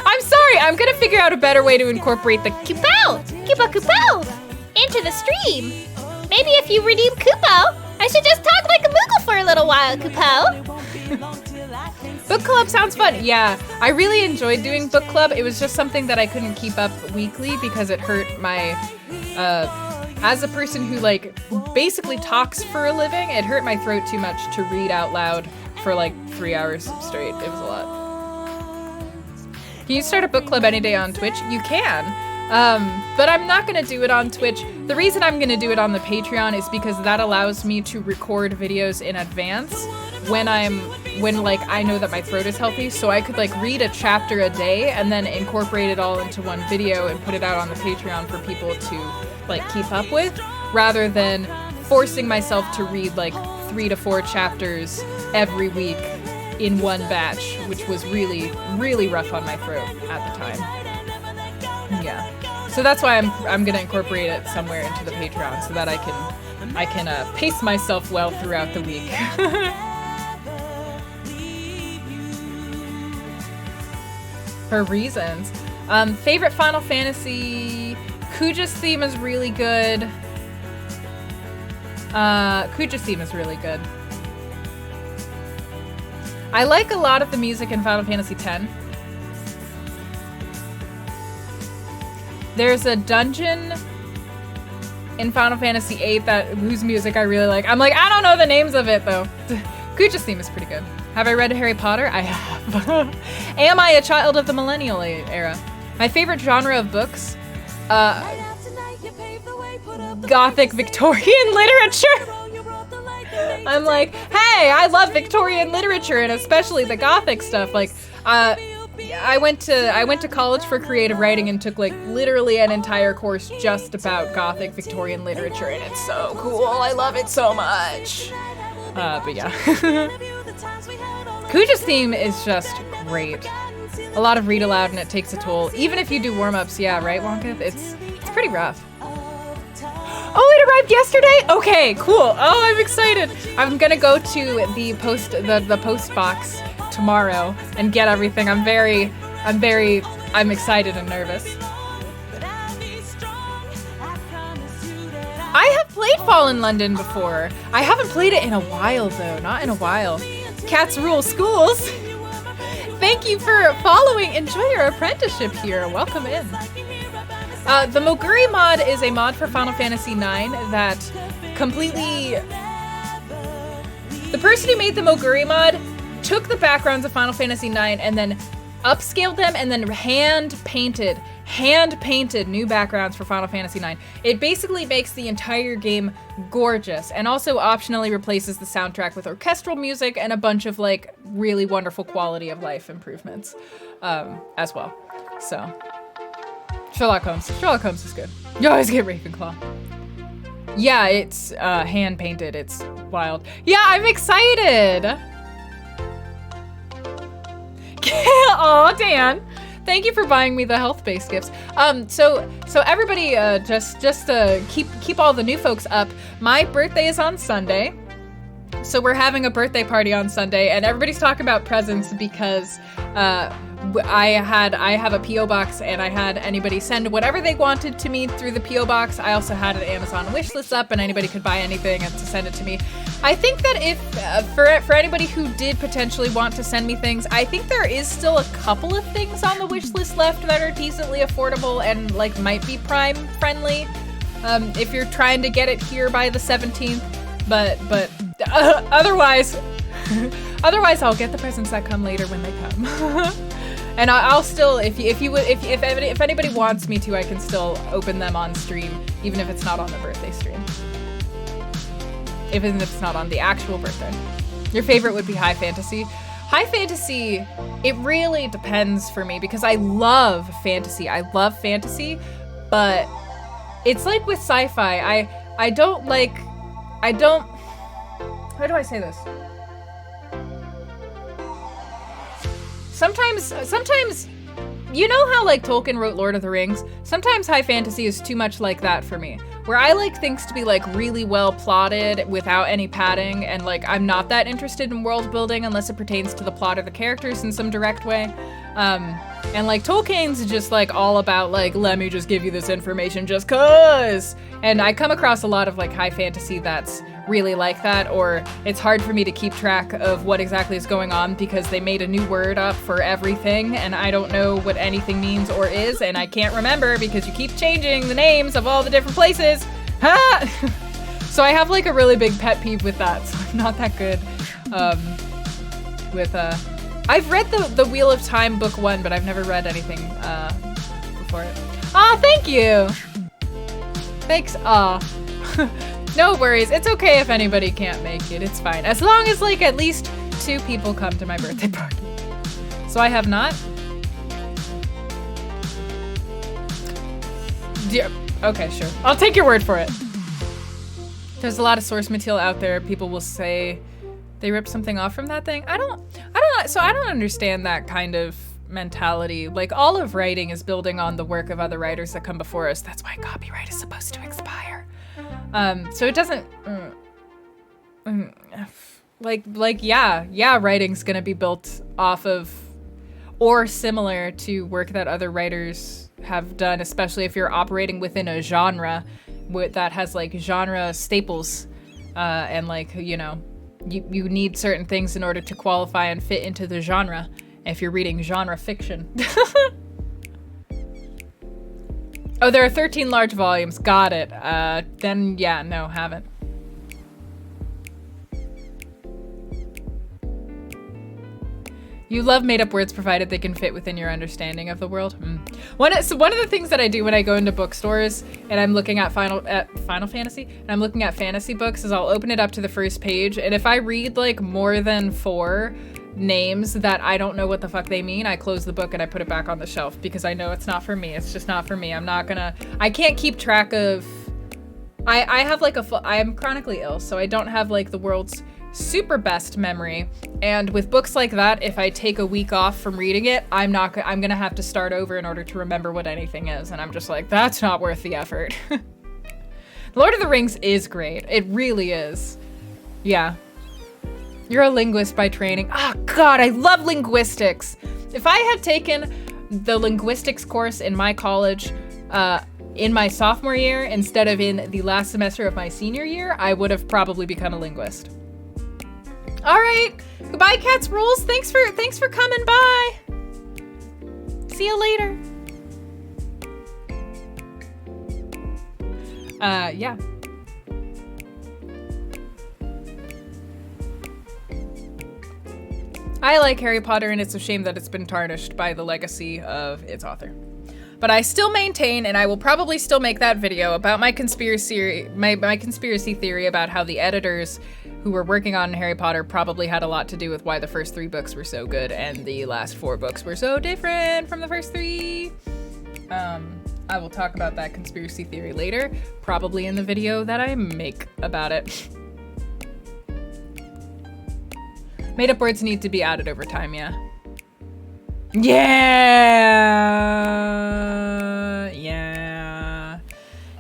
I'm sorry. I'm gonna figure out a better way to incorporate the Kupo! Kupo! Into the stream! Maybe if you redeem Kupo, I should just talk like a Moogle for a little while, Kupo! Book club sounds fun. Yeah, I really enjoyed doing book club. It was just something that I couldn't keep up weekly because it hurt my, as a person who like basically talks for a living, it hurt my throat too much to read out loud for like 3 hours straight. It was a lot. Can you start a book club any day on Twitch? You can, but I'm not gonna do it on Twitch. The reason I'm gonna do it on the Patreon is because that allows me to record videos in advance when like I know that my throat is healthy, so I could like read a chapter a day and then incorporate it all into one video and put it out on the Patreon for people to like keep up with, rather than forcing myself to read like 3 to 4 chapters every week in one batch, which was really, really rough on my throat at the time. Yeah. So that's why I'm gonna incorporate it somewhere into the Patreon so that I can pace myself well throughout the week. For reasons. Favorite Final Fantasy. Kuja's theme is really good. Kuja's theme is really good. I like a lot of the music in Final Fantasy X. There's a dungeon in Final Fantasy VIII whose music I really like. I'm like, I don't know the names of it though. Kuja's theme is pretty good. Have I read Harry Potter? I have. Am I a child of the millennial era? My favorite genre of books? Gothic Victorian literature. I'm like, hey, I love Victorian literature and especially the Gothic stuff. Like, I went to college for creative writing and took like literally an entire course just about Gothic Victorian literature, and it's so cool. I love it so much. But yeah. Kuja's theme is just great. A lot of read aloud and it takes a toll. Even if you do warm-ups, yeah, right, Wonka? It's pretty rough. Oh, it arrived yesterday? Okay, cool. Oh, I'm excited. I'm gonna go to the post box tomorrow and get everything. I'm excited and nervous. I have played Fallen London before. I haven't played it in a while though, not in a while. Cats rule schools. Thank you for following. Enjoy your apprenticeship here. Welcome in. The Moguri mod is a mod for Final Fantasy IX that completely... The person who made the Moguri mod took the backgrounds of Final Fantasy IX and then upscaled them and then hand painted new backgrounds for Final Fantasy IX. It basically makes the entire game gorgeous and also optionally replaces the soundtrack with orchestral music and a bunch of like really wonderful quality of life improvements as well. So... Sherlock Holmes is good. You always get Ravenclaw. Yeah, it's hand painted. It's wild. Yeah, I'm excited. Aw, Dan. Thank you for buying me the health-based gifts. So everybody, just keep all the new folks up. My birthday is on Sunday, so we're having a birthday party on Sunday, and everybody's talking about presents because I have a PO box, and I had anybody send whatever they wanted to me through the PO box. I also had an Amazon wish list up, and anybody could buy anything and to send it to me. I think that if for anybody who did potentially want to send me things, I think there is still a couple of things on the wish list left that are decently affordable and like might be Prime friendly. If you're trying to get it here by the 17th, but otherwise I'll get the presents that come later when they come. And I'll still, if anybody wants me to, I can still open them on stream, even if it's not on the birthday stream. Even if it's not on the actual birthday. Your favorite would be High Fantasy. High Fantasy, it really depends for me because I love fantasy. But it's like with sci-fi. How do I say this? Sometimes, you know how like Tolkien wrote Lord of the Rings? Sometimes high fantasy is too much like that for me. where I like things to be like really well plotted without any padding, and like I'm not that interested in world building unless it pertains to the plot or the characters in some direct way. And like Tolkien's just like all about like, let me just give you this information just cause. And I come across a lot of like high fantasy that's really like that, or it's hard for me to keep track of what exactly is going on because they made a new word up for everything and I don't know what anything means or is, and I can't remember because you keep changing the names of all the different places. Ha! So I have like a really big pet peeve with that, so I'm not that good with I've read the Wheel of Time book 1, but I've never read anything before it. Aw, thank you! Thanks, aw. No worries, it's okay if anybody can't make it, it's fine. As long as like at least 2 people come to my birthday party. So I have not? Okay, sure. I'll take your word for it. There's a lot of source material out there. People will say they ripped something off from that thing. I don't understand that kind of mentality. Like, all of writing is building on the work of other writers that come before us. That's why copyright is supposed to expire. So it doesn't, yeah, writing's gonna be built off of or similar to work that other writers have done, especially if you're operating within a genre that has like genre staples, and like, you know, you need certain things in order to qualify and fit into the genre if you're reading genre fiction. Oh, there are 13 large volumes. Got it. Then yeah, no, haven't. You love made-up words provided they can fit within your understanding of the world. One of the things that I do when I go into bookstores and I'm looking at Final Fantasy and I'm looking at fantasy books is I'll open it up to the first page, and if I read like more than 4 names that I don't know what the fuck they mean, I close the book and I put it back on the shelf because I know it's not for me. It's just not for me. I can't keep track of. I have like I am chronically ill, so I don't have like the world's super best memory, and with books like that, if I take a week off from reading it, I'm gonna have to start over in order to remember what anything is, and I'm just like, that's not worth the effort. Lord of the Rings is great. It really is. Yeah. You're a linguist by training. Oh God, I love linguistics. If I had taken the linguistics course in my college in my sophomore year instead of in the last semester of my senior year, I would have probably become a linguist. All right, goodbye, Cats Rules. Thanks for coming by. See you later. Yeah. I like Harry Potter, and it's a shame that it's been tarnished by the legacy of its author. But I still maintain, and I will probably still make that video about my conspiracy theory about how the editors who were working on Harry Potter probably had a lot to do with why the first 3 books were so good and the last 4 books were so different from the first 3. I will talk about that conspiracy theory later, probably in the video that I make about it. Made-up words need to be added over time, yeah.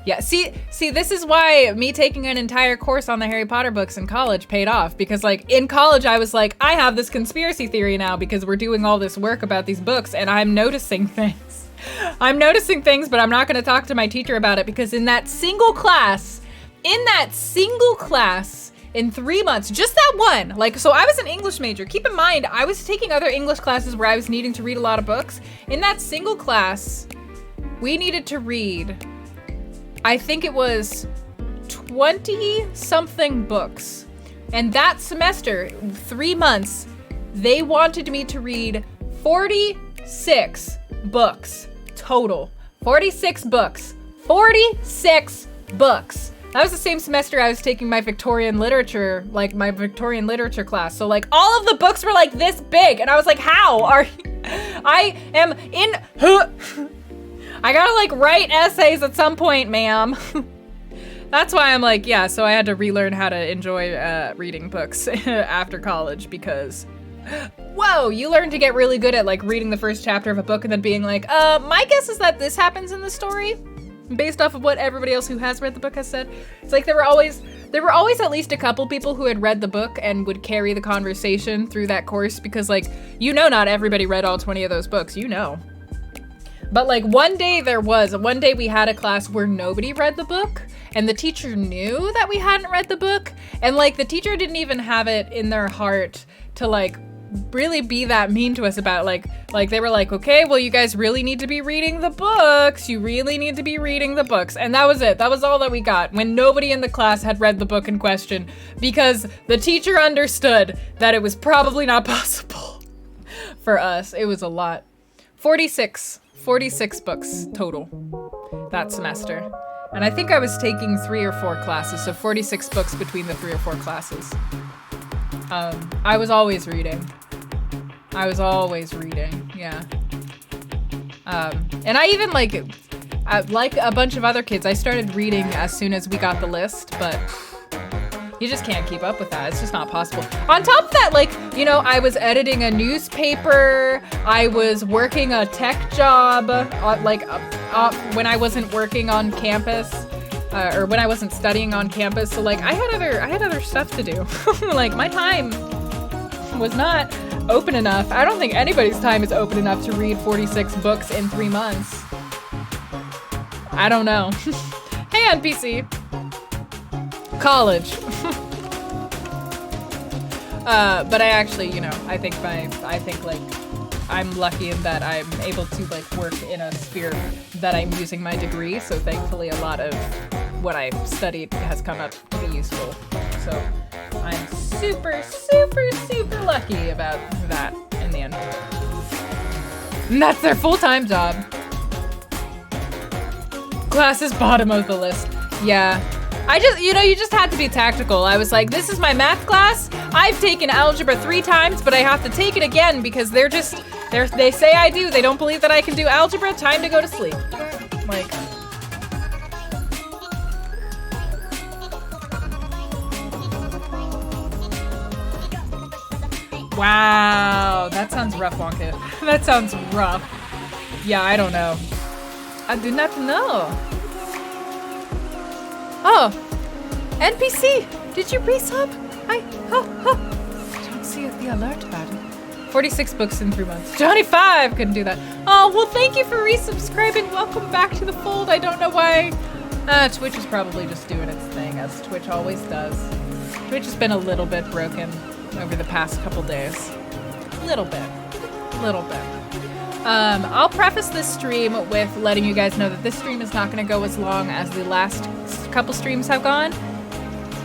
Yeah, see, this is why me taking an entire course on the Harry Potter books in college paid off, because like in college I was like, I have this conspiracy theory now because we're doing all this work about these books and I'm noticing things. But I'm not going to talk to my teacher about it because in that single class, in 3 months, just that one, like, so I was an English major. Keep in mind, I was taking other English classes where I was needing to read a lot of books. In that single class, we needed to read, I think it was 20-something books. And that semester, 3 months, they wanted me to read 46 books total. 46 books. 46 books. That was the same semester I was taking my Victorian literature, like my Victorian literature class. So like all of the books were like this big. And I was like, how are you? I am in, I gotta like write essays at some point, ma'am. That's why I'm like, yeah, so I had to relearn how to enjoy reading books after college because, whoa, you learn to get really good at like reading the first chapter of a book and then being like, my guess is that this happens in the story. based off of what everybody else who has read the book has said. It's like there were always at least a couple people who had read the book and would carry the conversation through that course because, like, you know, not everybody read all 20 of those books, you know. But like one day we had a class where nobody read the book and the teacher knew that we hadn't read the book, and like the teacher didn't even have it in their heart to like really be that mean to us about it. Like they were like, okay, well, you guys really need to be reading the books. You really need to be reading the books. And that was it. That was all that we got when nobody in the class had read the book in question because the teacher understood that it was probably not possible for us. It was a lot. 46 books total that semester. And I think I was taking 3 or 4 classes, so 46 books between the 3 or 4 classes. I was always reading, yeah. And I even like a bunch of other kids, I started reading as soon as we got the list, but you just can't keep up with that. It's just not possible. On top of that, like, you know, I was editing a newspaper. I was working a tech job, when I wasn't working on campus, or when I wasn't studying on campus. So like, I had other stuff to do. Like, my time was not open enough. I don't think anybody's time is open enough to read 46 books in 3 months. I don't know. Hey, NPC. College. But I actually, you know, I think like I'm lucky in that I'm able to like work in a sphere that I'm using my degree. So thankfully a lot of what I've studied has come up to be useful. So I'm super, super, super lucky about that in the end. And that's their full-time job. Class is bottom of the list. Yeah. You just had to be tactical. I was like, this is my math class. I've taken algebra 3 times, but I have to take it again because they say I do. They don't believe that I can do algebra. Time to go to sleep. Like, wow, that sounds rough, Wonka. That sounds rough. Yeah, I don't know. I do not know. Oh, NPC, did you resub? I don't see the alert button. 46 books in 3 months. 25 couldn't do that. Oh, well, thank you for resubscribing. Welcome back to the fold. I don't know why. Twitch is probably just doing its thing, as Twitch always does. Twitch has been a little bit broken over the past couple days. Little bit. I'll preface this stream with letting you guys know that this stream is not going to go as long as the last couple streams have gone.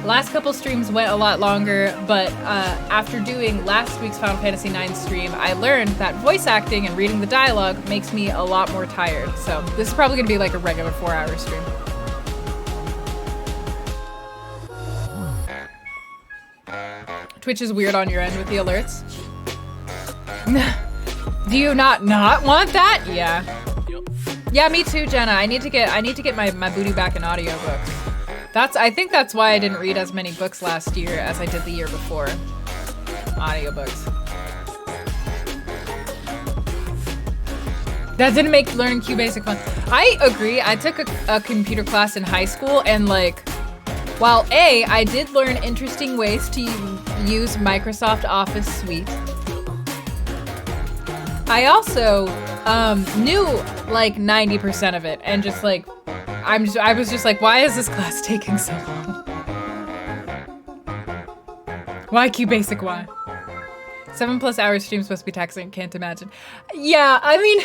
The last couple streams went a lot longer, but after doing last week's Final Fantasy IX stream, I learned that voice acting and reading the dialogue makes me a lot more tired. So this is probably going to be like a regular 4-hour stream. Twitch is weird on your end with the alerts. Do you not want that? Yeah. Yeah, me too, Jenna. I need to get my booty back in audiobooks. I think that's why I didn't read as many books last year as I did the year before. Audiobooks. That didn't make learning QBasic fun. I agree. I took a computer class in high school, and like, while I did learn interesting ways to use Microsoft Office Suite, I also knew like 90% of it, and just like, I was just like, why is this class taking so long? Why QBasic, why? 7+ hour stream supposed to be taxing, can't imagine. Yeah, I mean,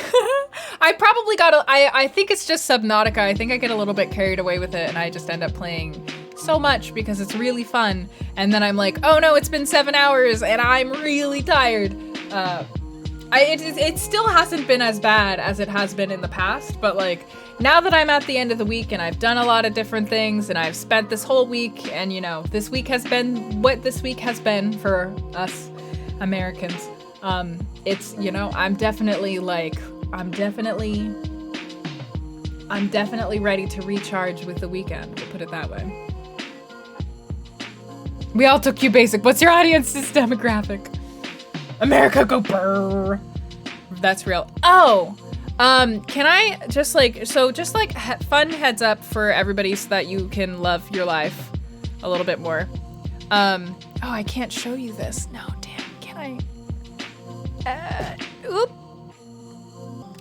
I probably I think it's just Subnautica. I think I get a little bit carried away with it, and I just end up playing so much because it's really fun. And then I'm like, oh no, it's been 7 hours and I'm really tired. It still hasn't been as bad as it has been in the past, but like, now that I'm at the end of the week and I've done a lot of different things and I've spent this whole week, and you know, this week has been what this week has been for us Americans. It's, you know, I'm definitely ready to recharge with the weekend, to put it that way. We all took QBasic. What's your audience's demographic? America, go brrr. That's real. Oh, Can I just fun heads up for everybody so that you can love your life a little bit more. Oh, I can't show you this. No, damn. Can I? Oop.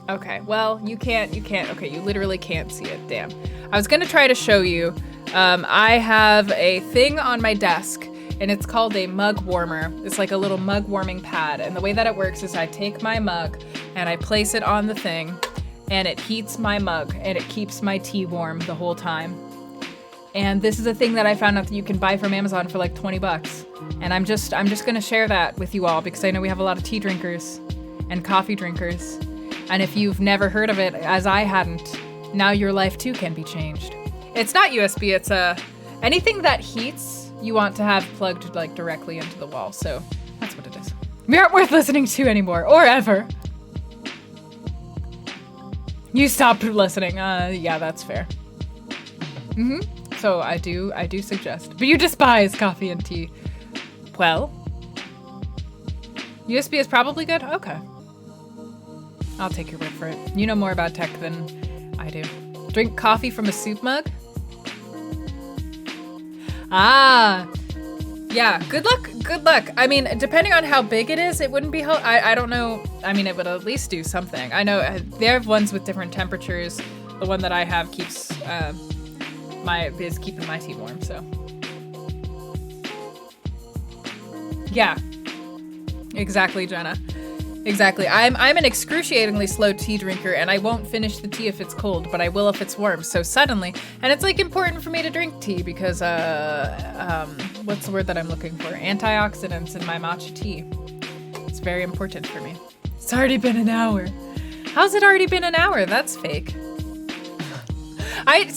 Okay, well, you can't. Okay, you literally can't see it. Damn. I was gonna try to show you. I have a thing on my desk, and it's called a mug warmer. It's like a little mug warming pad, and the way that it works is I take my mug and I place it on the thing, and it heats my mug, and it keeps my tea warm the whole time. And this is a thing that I found out that you can buy from Amazon for like 20 bucks. And I'm just gonna share that with you all because I know we have a lot of tea drinkers and coffee drinkers. And if you've never heard of it, as I hadn't, now your life too can be changed. It's not USB, it's anything that heats you want to have plugged like directly into the wall. So that's what it is. We aren't worth listening to anymore, or ever. You stopped listening. Yeah, that's fair. So I do suggest. But you despise coffee and tea. Well, USB is probably good? Okay. I'll take your word for it. You know more about tech than I do. Drink coffee from a soup mug? Ah. Yeah, good luck. I mean, depending on how big it is, it wouldn't be I don't know. I mean, it would at least do something. I know they have ones with different temperatures. The one that I have keeps is keeping my tea warm, so. Yeah. Exactly, Jenna. Exactly. I'm an excruciatingly slow tea drinker, and I won't finish the tea if it's cold, but I will if it's warm. So suddenly, and it's like important for me to drink tea because what's the word that I'm looking for? Antioxidants in my matcha tea. It's very important for me. It's already been an hour. How's it already been an hour? That's fake.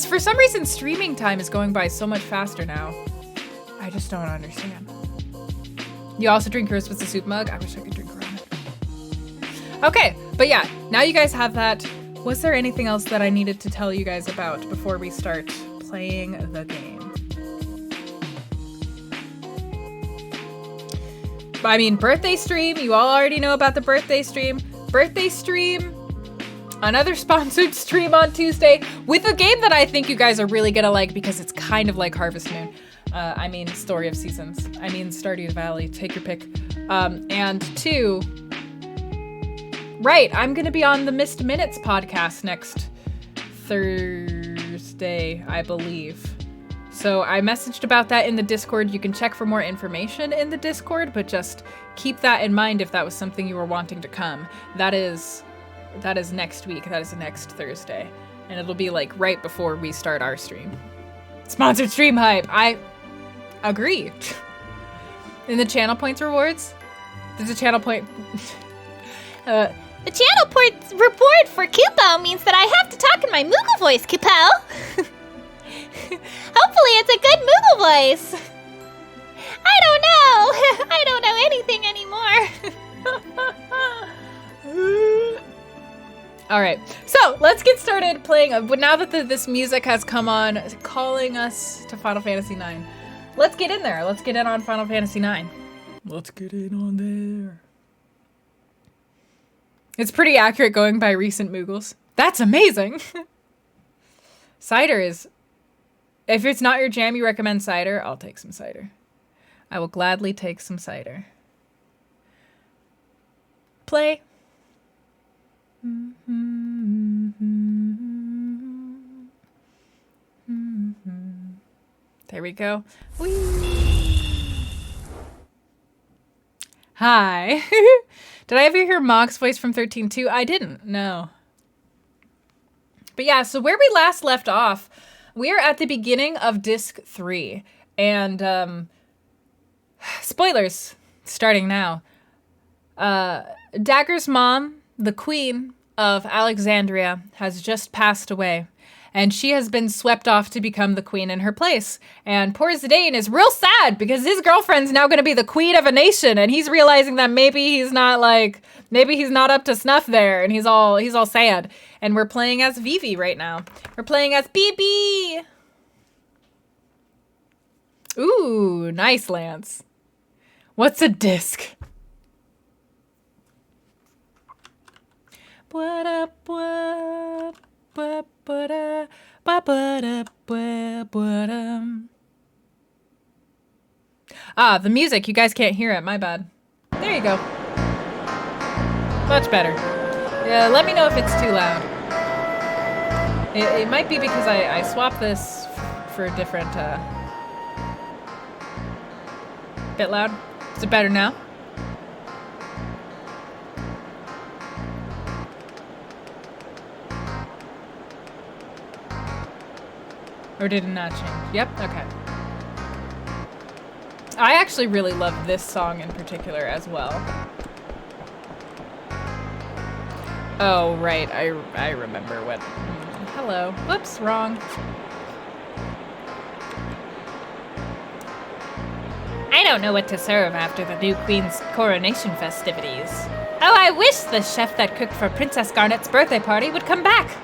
For some reason, streaming time is going by so much faster now. I just don't understand. You also drink yours with the soup mug? I wish I could drink ramen. Okay, but yeah, now you guys have that. Was there anything else that I needed to tell you guys about before we start playing the game? I mean, birthday stream. You all already know about the birthday stream. Birthday stream. Another sponsored stream on Tuesday with a game that I think you guys are really gonna like because it's kind of like Harvest Moon. I mean, Story of Seasons. I mean, Stardew Valley. Take your pick. And 2, right, I'm gonna be on the Missed Minutes podcast next Thursday, I believe. So I messaged about that in the Discord. You can check for more information in the Discord, but just keep that in mind if that was something you were wanting to come. That is next week. That is next Thursday. And it'll be like right before we start our stream. Sponsored stream hype. I agree. In the channel points rewards, there's a channel point. The channel points reward for Kupo means that I have to talk in my Moogle voice, Kupo. Hopefully it's a good Moogle voice. I don't know. I don't know anything anymore. All right, so let's get started playing. Now that this music has come on, calling us to Final Fantasy IX, let's get in there. Let's get in on Final Fantasy IX. Let's get in on there. It's pretty accurate going by recent Moogles. That's amazing. Cider is... If it's not your jam, you recommend cider? I'll take some cider. I will gladly take some cider. Play. There we go. Whee! Hi. Did I ever hear Mog's voice from 13.2? I didn't, no. But yeah, so where we last left off, we are at the beginning of Disc 3. And, spoilers, starting now. Dagger's mom, the queen of Alexandria, has just passed away. And she has been swept off to become the queen in her place. And poor Zidane is real sad because his girlfriend's now going to be the queen of a nation. And he's realizing that maybe he's not up to snuff there. And he's all sad. And we're playing as Vivi right now. We're playing as BB. Ooh, nice, Lance. What's a disc? Ah, the music. You guys can't hear it. My bad. There you go. Much better. Yeah, let me know if it's too loud. It might be because I swapped this for a different, bit loud. Is it better now? Or did it not change? Yep, okay. I actually really love this song in particular as well. Oh, right, I remember what... hello. Whoops, wrong. I don't know what to serve after the new queen's coronation festivities. Oh, I wish the chef that cooked for Princess Garnet's birthday party would come back.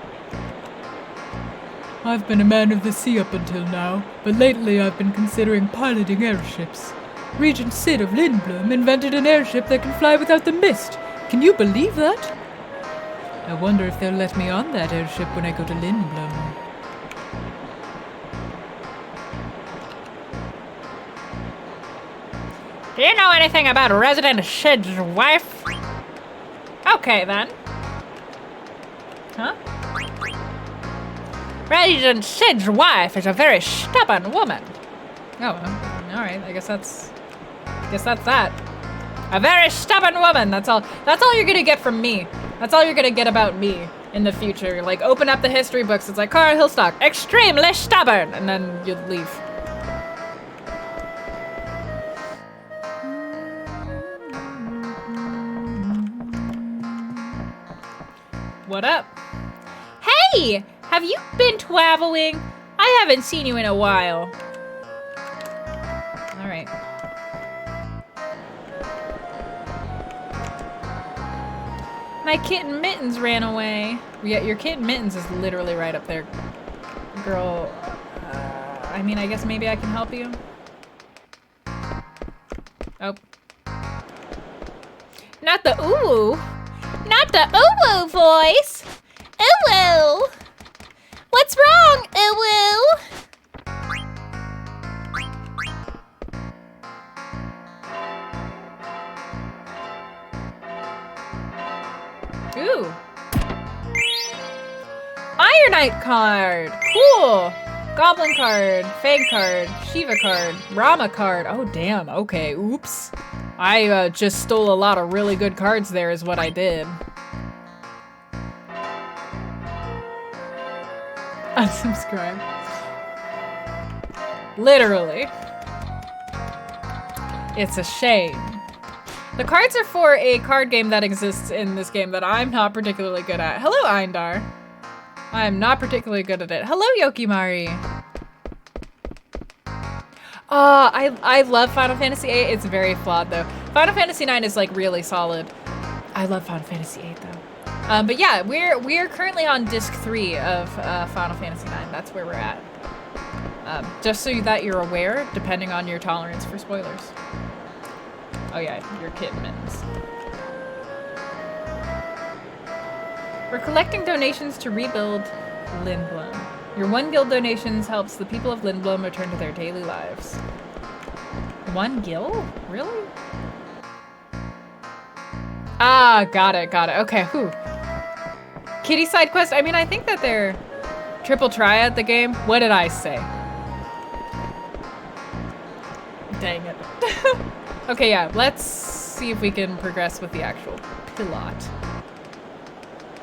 I've been a man of the sea up until now, but lately I've been considering piloting airships. Regent Sid of Lindblom invented an airship that can fly without the mist. Can you believe that? I wonder if they'll let me on that airship when I go to Lindblom. Do you know anything about Resident Sid's wife? Okay, then. Huh? Resident Sid's wife is a very stubborn woman. Oh, alright, I guess that's that. A very stubborn woman. That's all you're gonna get from me. That's all you're gonna get about me in the future. Like, open up the history books, it's like, Cara Hillstock, extremely stubborn, and then you'd leave. What up? Hey! Have you been traveling? I haven't seen you in a while. Alright. My kitten Mittens ran away. Yeah, your kitten Mittens is literally right up there. Girl, I mean, I guess maybe I can help you? Oh. Not the ooh. Not the ooh voice. Ooh. What's wrong, ooh? Ooh. Ironite card. Cool. Goblin card. Fang card. Shiva card. Rama card. Oh, damn. Okay. Oops. I just stole a lot of really good cards there is what I did. Unsubscribe. Literally. It's a shame. The cards are for a card game that exists in this game that I'm not particularly good at. Hello, Eindar. I'm not particularly good at it. Hello, Yokimari. I love Final Fantasy VIII. It's very flawed, though. Final Fantasy IX is, like, really solid. I love Final Fantasy VIII, though. But yeah, we're currently on disc 3 of Final Fantasy IX. That's where we're at. Just so that you're aware, depending on your tolerance for spoilers. Oh yeah, your kitten Mittens. We're collecting donations to rebuild Lindblom. Your 1 guild donations helps the people of Lindblom return to their daily lives. 1 guild? Really? Ah, got it. Okay, whew. Kitty side quest? I mean, I think that they're triple triad the game. What did I say? Dang it. Okay, yeah, let's see if we can progress with the actual plot.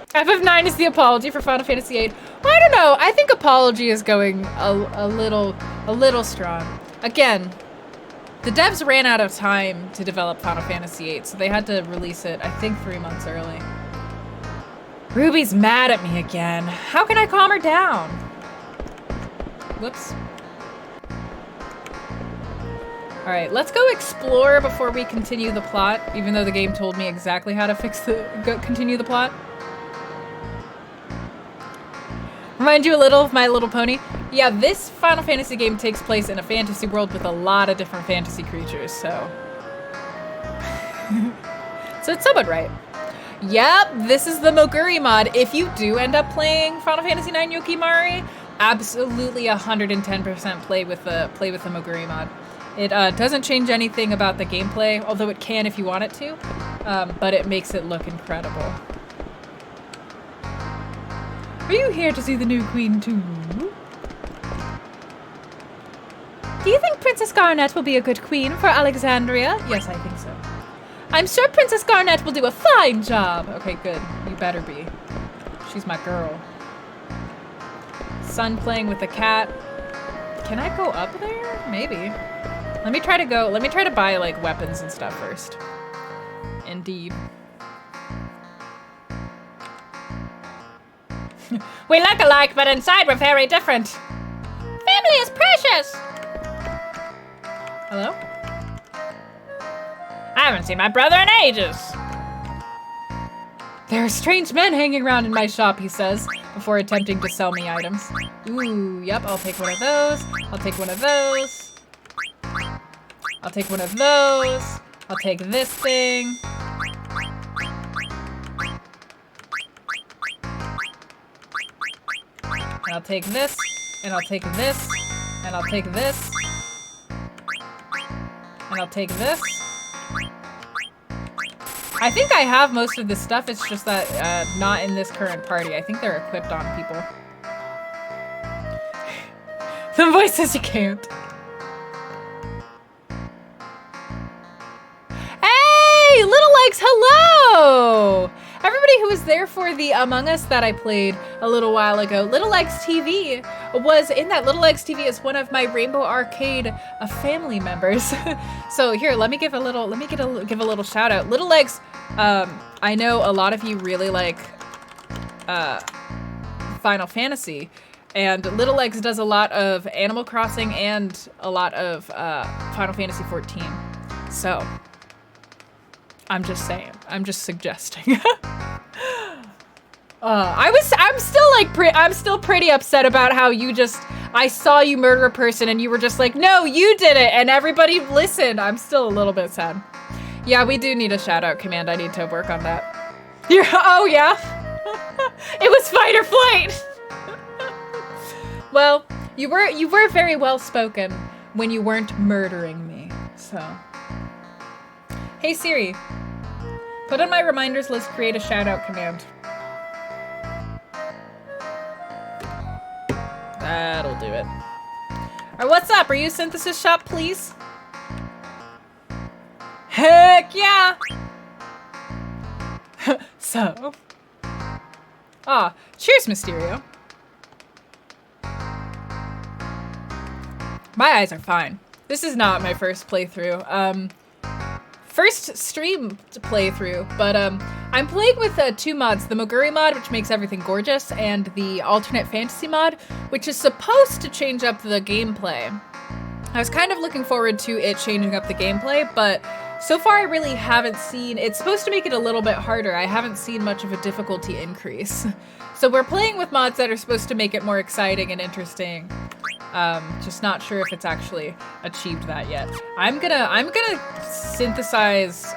FF9 is the apology for Final Fantasy VIII. Well, I don't know. I think apology is going a little strong. Again, the devs ran out of time to develop Final Fantasy VIII, so they had to release it, I think, 3 months early. Ruby's mad at me again. How can I calm her down? Whoops. All right, let's go explore before we continue the plot, even though the game told me exactly how to continue the plot. Remind you a little of My Little Pony? Yeah, this Final Fantasy game takes place in a fantasy world with a lot of different fantasy creatures, so... So it's somewhat right. Yep, this is the Moguri mod. If you do end up playing Final Fantasy IX Yokimari, absolutely 110% play with the Moguri mod. It doesn't change anything about the gameplay, although it can if you want it to, but it makes it look incredible. Are you here to see the new queen too? Do you think Princess Garnet will be a good queen for Alexandria? Yes, I think so. I'm sure Princess Garnet will do a fine job. Okay, good. You better be. She's my girl. Son playing with the cat. Can I go up there? Maybe. Let me try to buy like weapons and stuff first. Indeed. We look alike, but inside we're very different. Family is precious! Hello? I haven't seen my brother in ages. There are strange men hanging around in my shop, he says, before attempting to sell me items. Ooh, yep, I'll take one of those. I'll take one of those. I'll take one of those. I'll take this thing. And I'll take this, and I'll take this, and I'll take this, and I'll take this. I think I have most of this stuff, it's just that not in this current party. I think they're equipped on people. The voice says you can't. Hey, Little Legs, hello! Everybody who was there for the Among Us that I played a little while ago, Little Legs TV was in that. Little Legs TV is one of my Rainbow Arcade family members. So here, let me give a little shout out. Little Legs, I know a lot of you really like Final Fantasy, and Little Legs does a lot of Animal Crossing and a lot of Final Fantasy 14. So I'm just saying. I'm just suggesting. I'm still pretty upset about how I saw you murder a person and you were just like, no, you did it, and everybody listened. I'm still a little bit sad. Yeah, we do need a shout out command. I need to work on that. Oh yeah? It was fight or flight. Well, you were very well spoken when you weren't murdering me, so. Hey Siri, put on my reminders list, create a shout out command. That'll do it. Alright, what's up? Are you Synthesis Shop, please? Heck yeah! So. Cheers, Mysterio. My eyes are fine. This is not my first playthrough. First stream playthrough, but I'm playing with two mods, the Moguri mod, which makes everything gorgeous, and the Alternate Fantasy mod, which is supposed to change up the gameplay. I was kind of looking forward to it changing up the gameplay, but so far I really haven't seen, it's supposed to make it a little bit harder. I haven't seen much of a difficulty increase. So we're playing with mods that are supposed to make it more exciting and interesting. Just not sure if it's actually achieved that yet. I'm gonna synthesize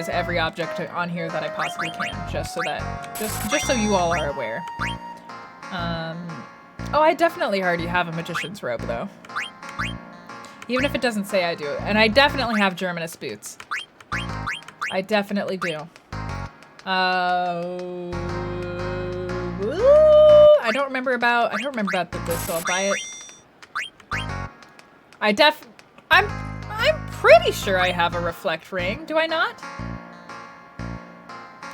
every object on here that I possibly can, just so you all are aware. Oh, I definitely already have a magician's robe though. Even if it doesn't say I do. And I definitely have Germanus boots. I definitely do. I don't remember about this, so I'll buy it. I'm pretty sure I have a reflect ring. Do I not?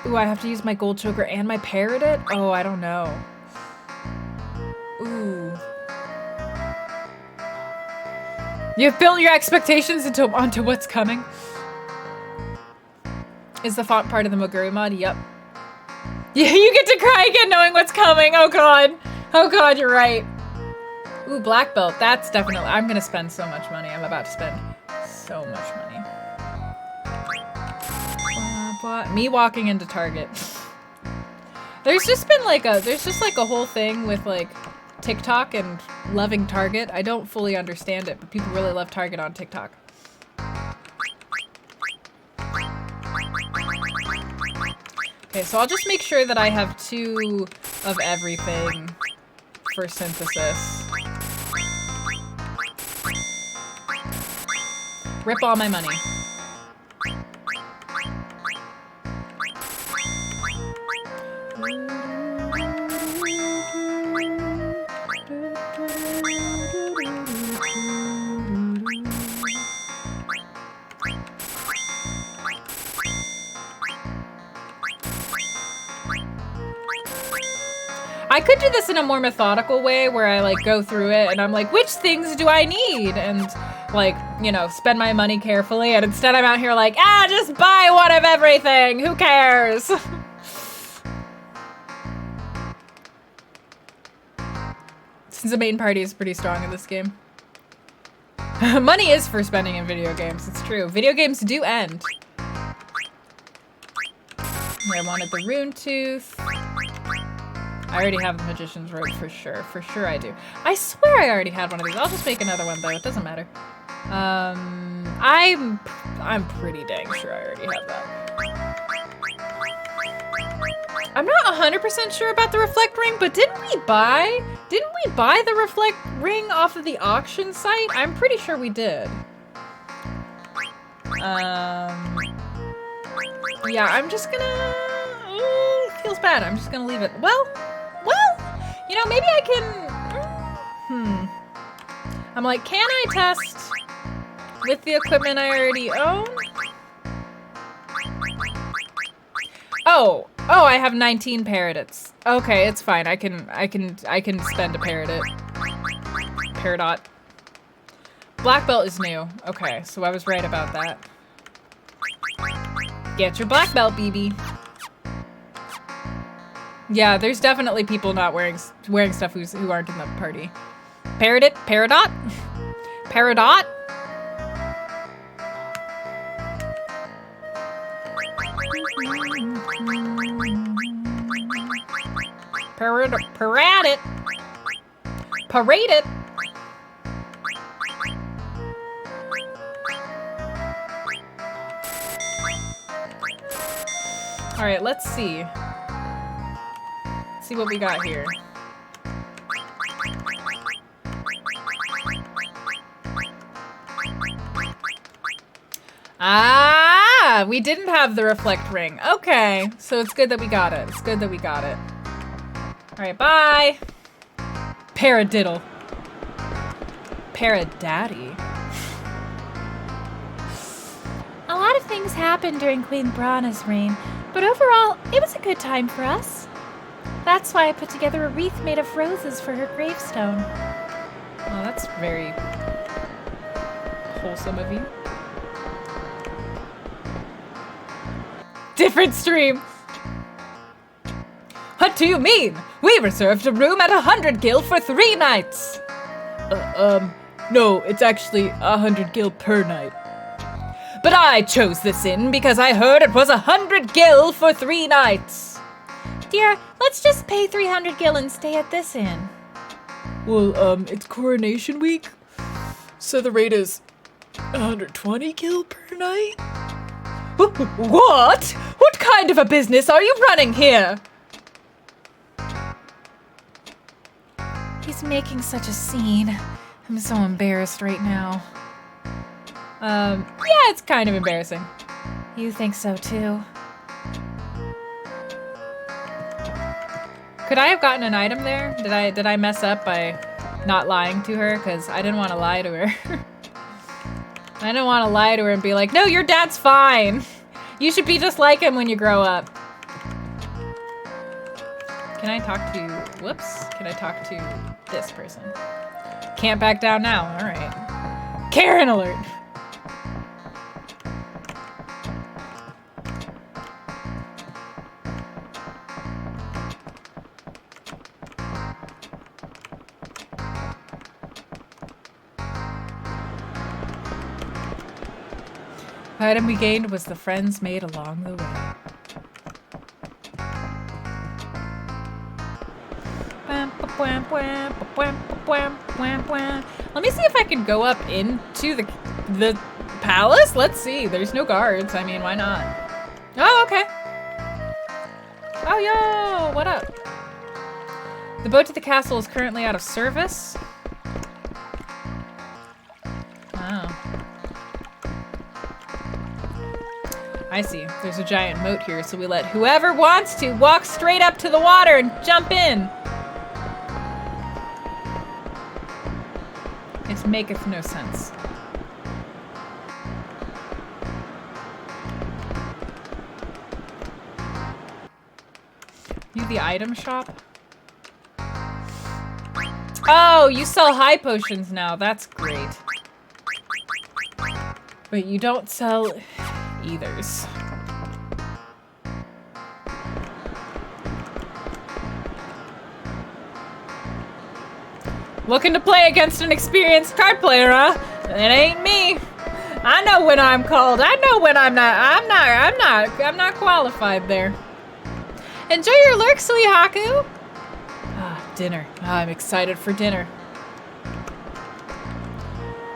Ooh, I have to use my gold choker and my parrot. Oh, I don't know. Ooh. You've built your expectations onto what's coming. Is the font part of the Moguri mod? Yep. Yeah, you get to cry again knowing what's coming. Oh god. Oh god, you're right. Ooh, black belt. That's definitely... I'm gonna spend so much money. I'm about to spend so much money. Me walking into Target. There's just like a whole thing with like TikTok and loving Target. I don't fully understand it, but people really love Target on TikTok. Okay, so I'll just make sure that I have 2 of everything for synthesis. Rip all my money. I could do this in a more methodical way where I like go through it and I'm like, which things do I need? And like, you know, spend my money carefully. And instead I'm out here like, just buy one of everything. Who cares? Since the main party is pretty strong in this game. Money is for spending in video games. It's true. Video games do end. I wanted the rune tooth. I already have the magician's robe for sure. For sure I do. I swear I already had one of these. I'll just make another one though. It doesn't matter. I'm pretty dang sure I already have that. I'm not 100% sure about the reflect ring, but didn't we buy the reflect ring off of the auction site? I'm pretty sure we did. Yeah, I'm just gonna, it feels bad. I'm just gonna leave it. Well, you know, maybe I can, I'm like, can I test with the equipment I already own? Oh, I have 19 paradits. Okay, it's fine. I can spend a paradit. Paradot. Black belt is new. Okay, so I was right about that. Get your black belt, BB. Yeah, there's definitely people not wearing stuff who aren't in the party. Paradot? Paradot? Parade it. Parade it. All right, let's see. See what we got here. Ah, we didn't have the reflect ring. Okay, so it's good that we got it. It's good that we got it. All right, bye. Paradiddle. Paradaddy. A lot of things happened during Queen Brana's reign, but overall, it was a good time for us. That's why I put together a wreath made of roses for her gravestone. Oh, that's very wholesome of you. Different stream. What do you mean? We reserved a room at 100 gil for 3 nights. No, it's actually 100 gil per night. But I chose this inn because I heard it was 100 gil for 3 nights. Dear, let's just pay 300 gil and stay at this inn. Well, it's coronation week, so the rate is 120 gil per night. What? What kind of a business are you running here? He's making such a scene. I'm so embarrassed right now. Yeah, it's kind of embarrassing. You think so too? Could I have gotten an item there? Did I mess up by not lying to her? Because I didn't want to lie to her. I didn't want to lie to her and be like, no, your dad's fine. You should be just like him when you grow up. Can I talk to, whoops. Can I talk to this person? Can't back down now, all right. Karen alert. The item we gained was the friends made along the way. Let me see if I can go up into the palace. Let's see. There's no guards. I mean, why not? Oh, okay. Oh, yo! What up? The boat to the castle is currently out of service. Oh. I see. There's a giant moat here, so we let whoever wants to walk straight up to the water and jump in. It maketh no sense. You the item shop? Oh, you sell high potions now. That's great. But you don't sell ethers. Looking to play against an experienced card player, huh? It ain't me. I know when I'm called. I know when I'm not. I'm not qualified there. Enjoy your lurk, Suihaku. Ah, dinner. Ah, I'm excited for dinner.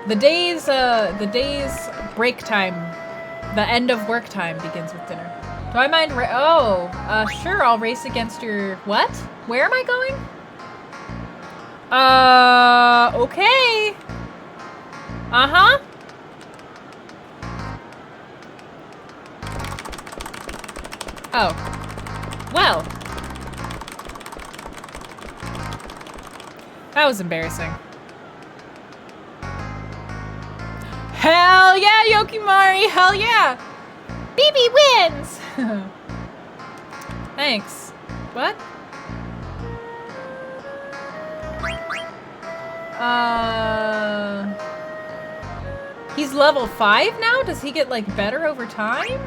The day's break time, the end of work time begins with dinner. Do I mind sure, I'll race against your, what? Where am I going? Okay. Uh-huh. Oh. Well. That was embarrassing. Hell yeah, Yokimari! Hell yeah! BB wins! Thanks. What? He's level 5 now? Does he get, like, better over time?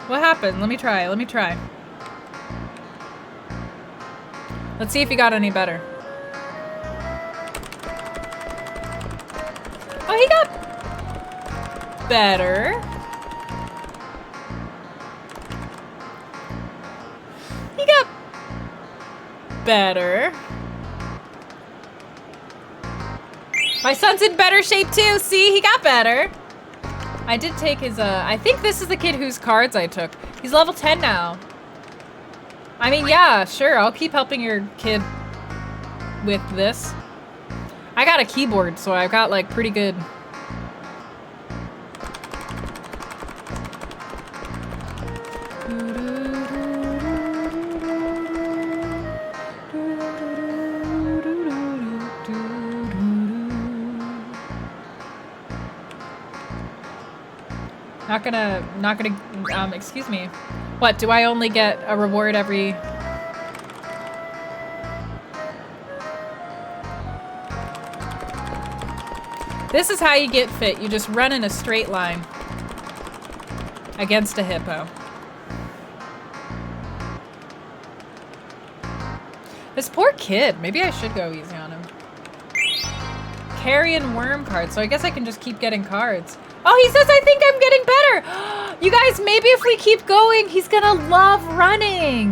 What happened? Let me try. Let's see if he got any better. Oh, he got better. He got better. My son's in better shape too. See, he got better. I did take his, I think this is the kid whose cards I took. He's level 10 now. I mean, yeah, sure. I'll keep helping your kid with this. I got a keyboard, so I've got, like, pretty good. Not gonna, excuse me. What, do I only get a reward every... This is how you get fit. You just run in a straight line against a hippo. This poor kid. Maybe I should go easy on him. Carrion worm cards. So I guess I can just keep getting cards. Oh, he says I think I'm getting better. You guys, maybe if we keep going, he's gonna love running.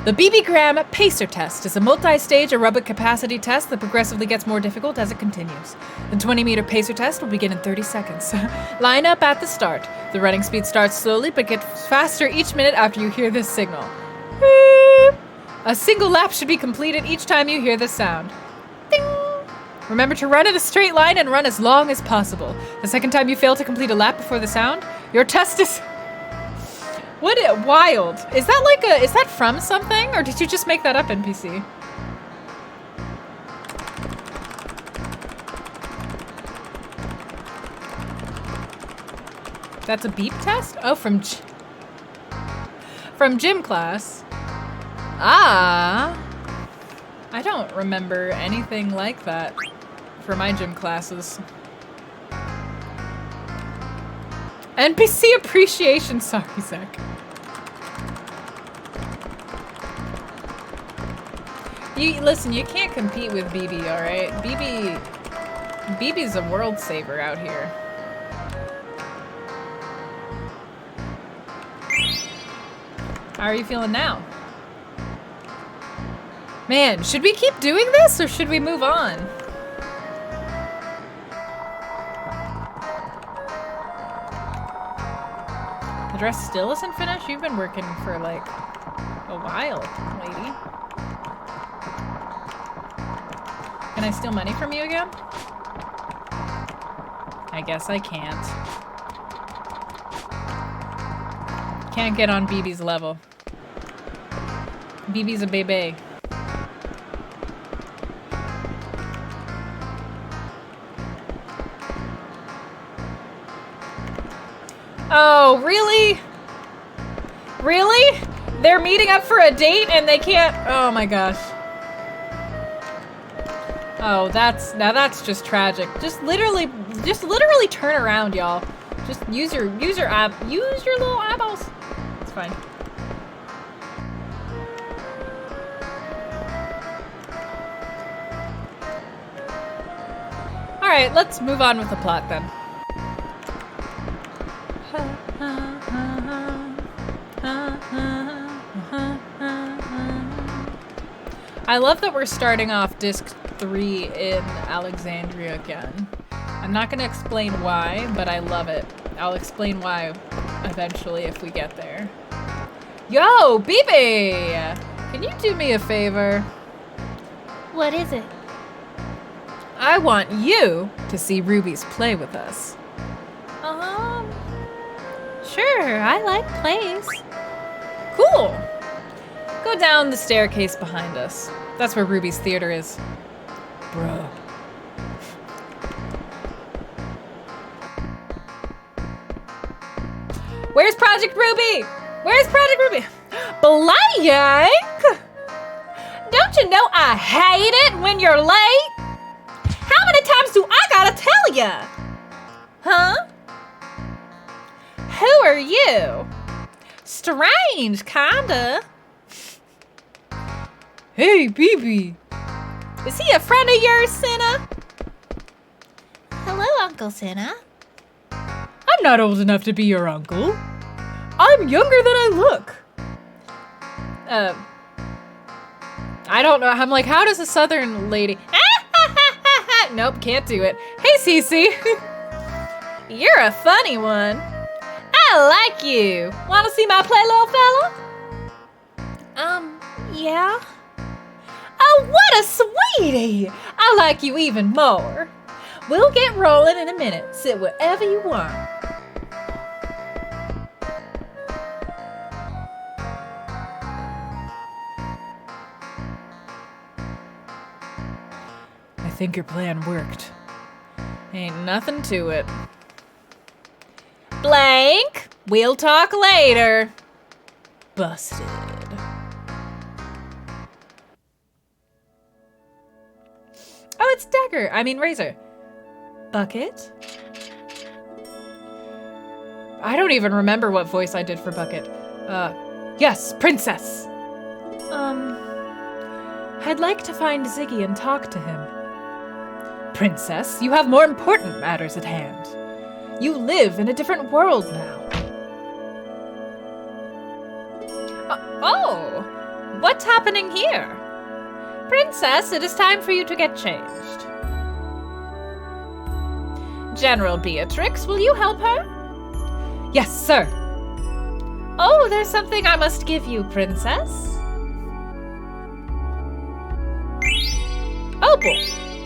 The BB Gram Pacer Test is a multi-stage aerobic capacity test that progressively gets more difficult as it continues. The 20-meter pacer test will begin in 30 seconds. Line up at the start. The running speed starts slowly but gets faster each minute after you hear this signal. Beep. A single lap should be completed each time you hear this sound. Ding. Remember to run in a straight line and run as long as possible. The second time you fail to complete a lap before the sound, your test is... What? Wild. Is that like a... Is that from something? Or did you just make that up, NPC? That's a beep test? Oh, from gym class. Ah. I don't remember anything like that for my gym classes. NPC appreciation. Sorry, Zach. Listen, you can't compete with BB, alright? BB's a world saver out here. How are you feeling now? Man, should we keep doing this or should we move on? The dress still isn't finished? You've been working for like a while, lady. Can I steal money from you again? I guess I can't. Can't get on BB's level. BB's a baby. Oh, really? Really? They're meeting up for a date and they can't. Oh my gosh. Oh, that's just tragic. Just literally turn around, y'all. Just use your little eyeballs. It's fine. All right, let's move on with the plot then. I love that we're starting off disc 3 in Alexandria again. I'm not gonna explain why, but I love it. I'll explain why eventually if we get there. Yo, BB! Can you do me a favor? What is it? I want you to see Ruby's play with us. Sure, I like plays. Cool. Go down the staircase behind us. That's where Ruby's theater is. Bruh. Where's Project Ruby? Where's Project Ruby? Blank! Don't you know I hate it when you're late? How many times do I gotta tell ya? Huh? Who are you? Strange, kinda. Hey, BB. Is he a friend of yours, Senna? Hello, Uncle Senna. I'm not old enough to be your uncle. I'm younger than I look. I don't know. I'm like, how does a southern lady... Nope, can't do it. Hey, Cece. You're a funny one. I like you. Want to see my play, little fella? Yeah? Oh, what a sweetie. I like you even more. We'll get rolling in a minute. Sit wherever you want. I think your plan worked. Ain't nothing to it. Blank, we'll talk later. Busted. Oh, it's Dagger. I mean Razor. Bucket? I don't even remember what voice I did for Bucket. Yes, Princess. I'd like to find Ziggy and talk to him. Princess, you have more important matters at hand. You live in a different world now. Oh, what's happening here? Princess, it is time for you to get changed. General Beatrix, will you help her? Yes, sir. Oh, there's something I must give you, Princess. Opal,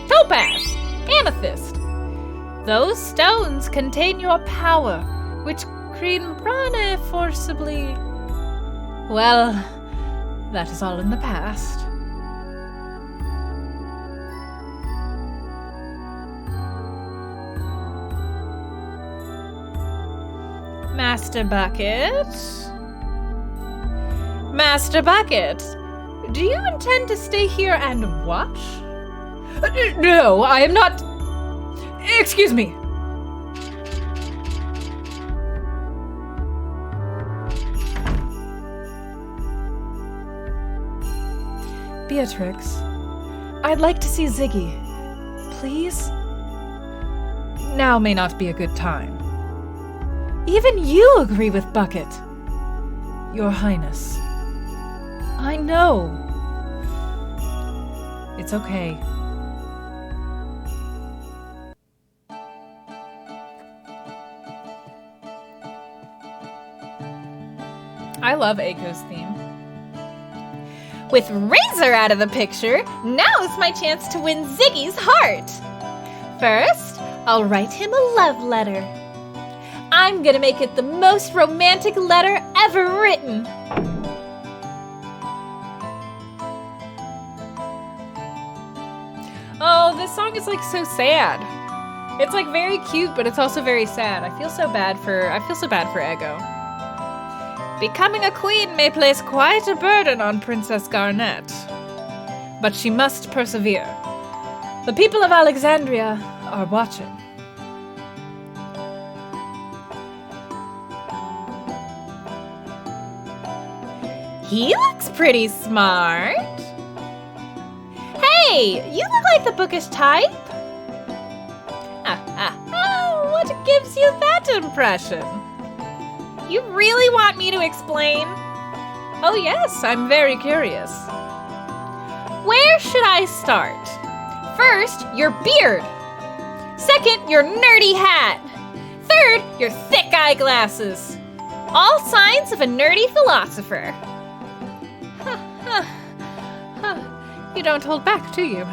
topaz, amethyst. Those stones contain your power, which Queen Brane forcibly... Well, that is all in the past. Master Bucket? Master Bucket, do you intend to stay here and watch? No, I am not... Excuse me. Beatrix, I'd like to see Ziggy. Please? Now may not be a good time. Even you agree with Bucket. Your Highness. I know. It's okay. I love Aiko's theme. With Razor out of the picture, now's my chance to win Ziggy's heart. First, I'll write him a love letter. I'm gonna make it the most romantic letter ever written. Oh, this song is like so sad. It's like very cute, but it's also very sad. I feel so bad for Ego. Becoming a queen may place quite a burden on Princess Garnet, but she must persevere. The people of Alexandria are watching. He looks pretty smart. Hey, you look like the bookish type. What gives you that impression? You really want me to explain? Oh yes, I'm very curious. Where should I start? First, your beard. Second, your nerdy hat. Third, your thick eyeglasses. All signs of a nerdy philosopher. You don't hold back, do you?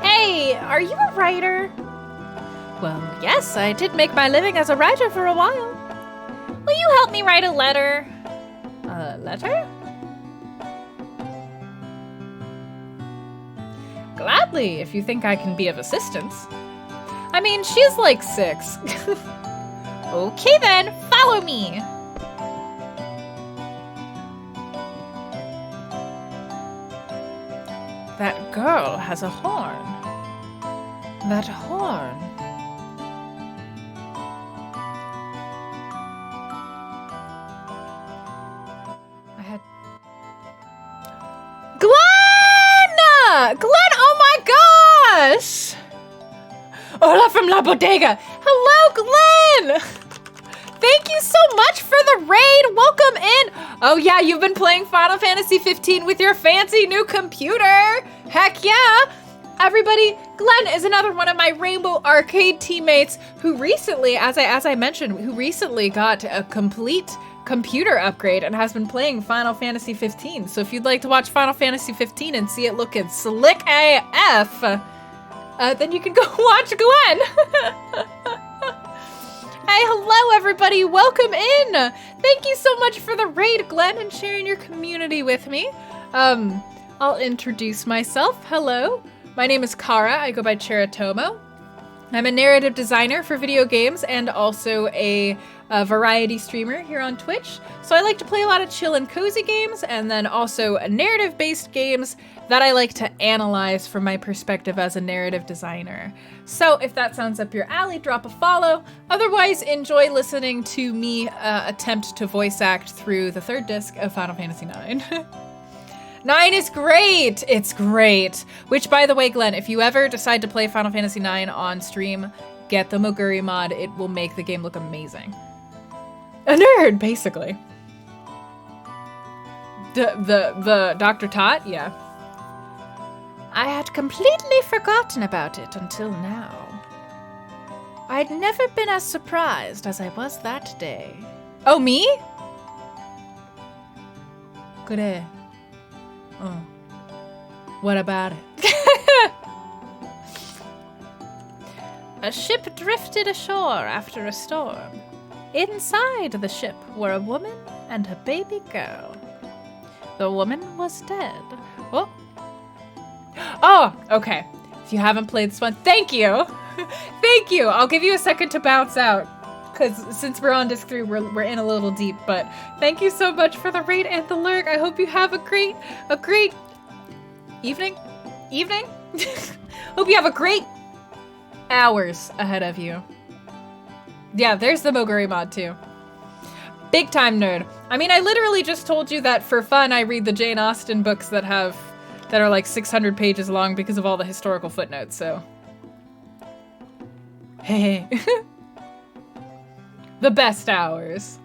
Hey, are you a writer? Well, yes, I did make my living as a writer for a while. Will you help me write a letter? A letter? Gladly, if you think I can be of assistance. I mean, she's like 6. Okay then, follow me. That girl has a horn. That horn. Glenn, oh my gosh! Hola from La Bodega. Hello, Glenn! Thank you so much for the raid. Welcome in. Oh yeah, you've been playing Final Fantasy 15 with your fancy new computer. Heck yeah. Everybody, Glenn is another one of my Rainbow Arcade teammates who recently, as I mentioned, who recently got a complete computer upgrade and has been playing Final Fantasy 15. So if you'd like to watch Final Fantasy 15 and see it looking slick AF, then you can go watch Glenn. Hey, hello everybody, welcome in. Thank you so much for the raid, Glenn, and sharing your community with me. I'll introduce myself. Hello, my name is Kara. I go by Cheratomo. I'm a narrative designer for video games and also a variety streamer here on Twitch. So I like to play a lot of chill and cozy games and then also narrative-based games that I like to analyze from my perspective as a narrative designer. So if that sounds up your alley, drop a follow. Otherwise, enjoy listening to me attempt to voice act through the 3rd disc of Final Fantasy IX. 9 is great! It's great! Which, by the way, Glenn, if you ever decide to play Final Fantasy IX on stream, get the Moguri mod. It will make the game look amazing. A nerd, basically. The Dr. Tot? Yeah. I had completely forgotten about it until now. I'd never been as surprised as I was that day. Oh, me? 그래. What about it? A ship drifted ashore after a storm. Inside the ship were a woman and a baby girl. The woman was dead. Oh, okay. If you haven't played this one, thank you. Thank you. I'll give you a second to bounce out. Because since we're on disc 3, we're in a little deep. But thank you so much for the raid and the lurk. I hope you have a great evening. Hope you have a great hours ahead of you. Yeah, there's the Moguri mod too. Big time nerd. I mean, I literally just told you that for fun I read the Jane Austen books that are like 600 pages long because of all the historical footnotes, so. Hey. The best hours.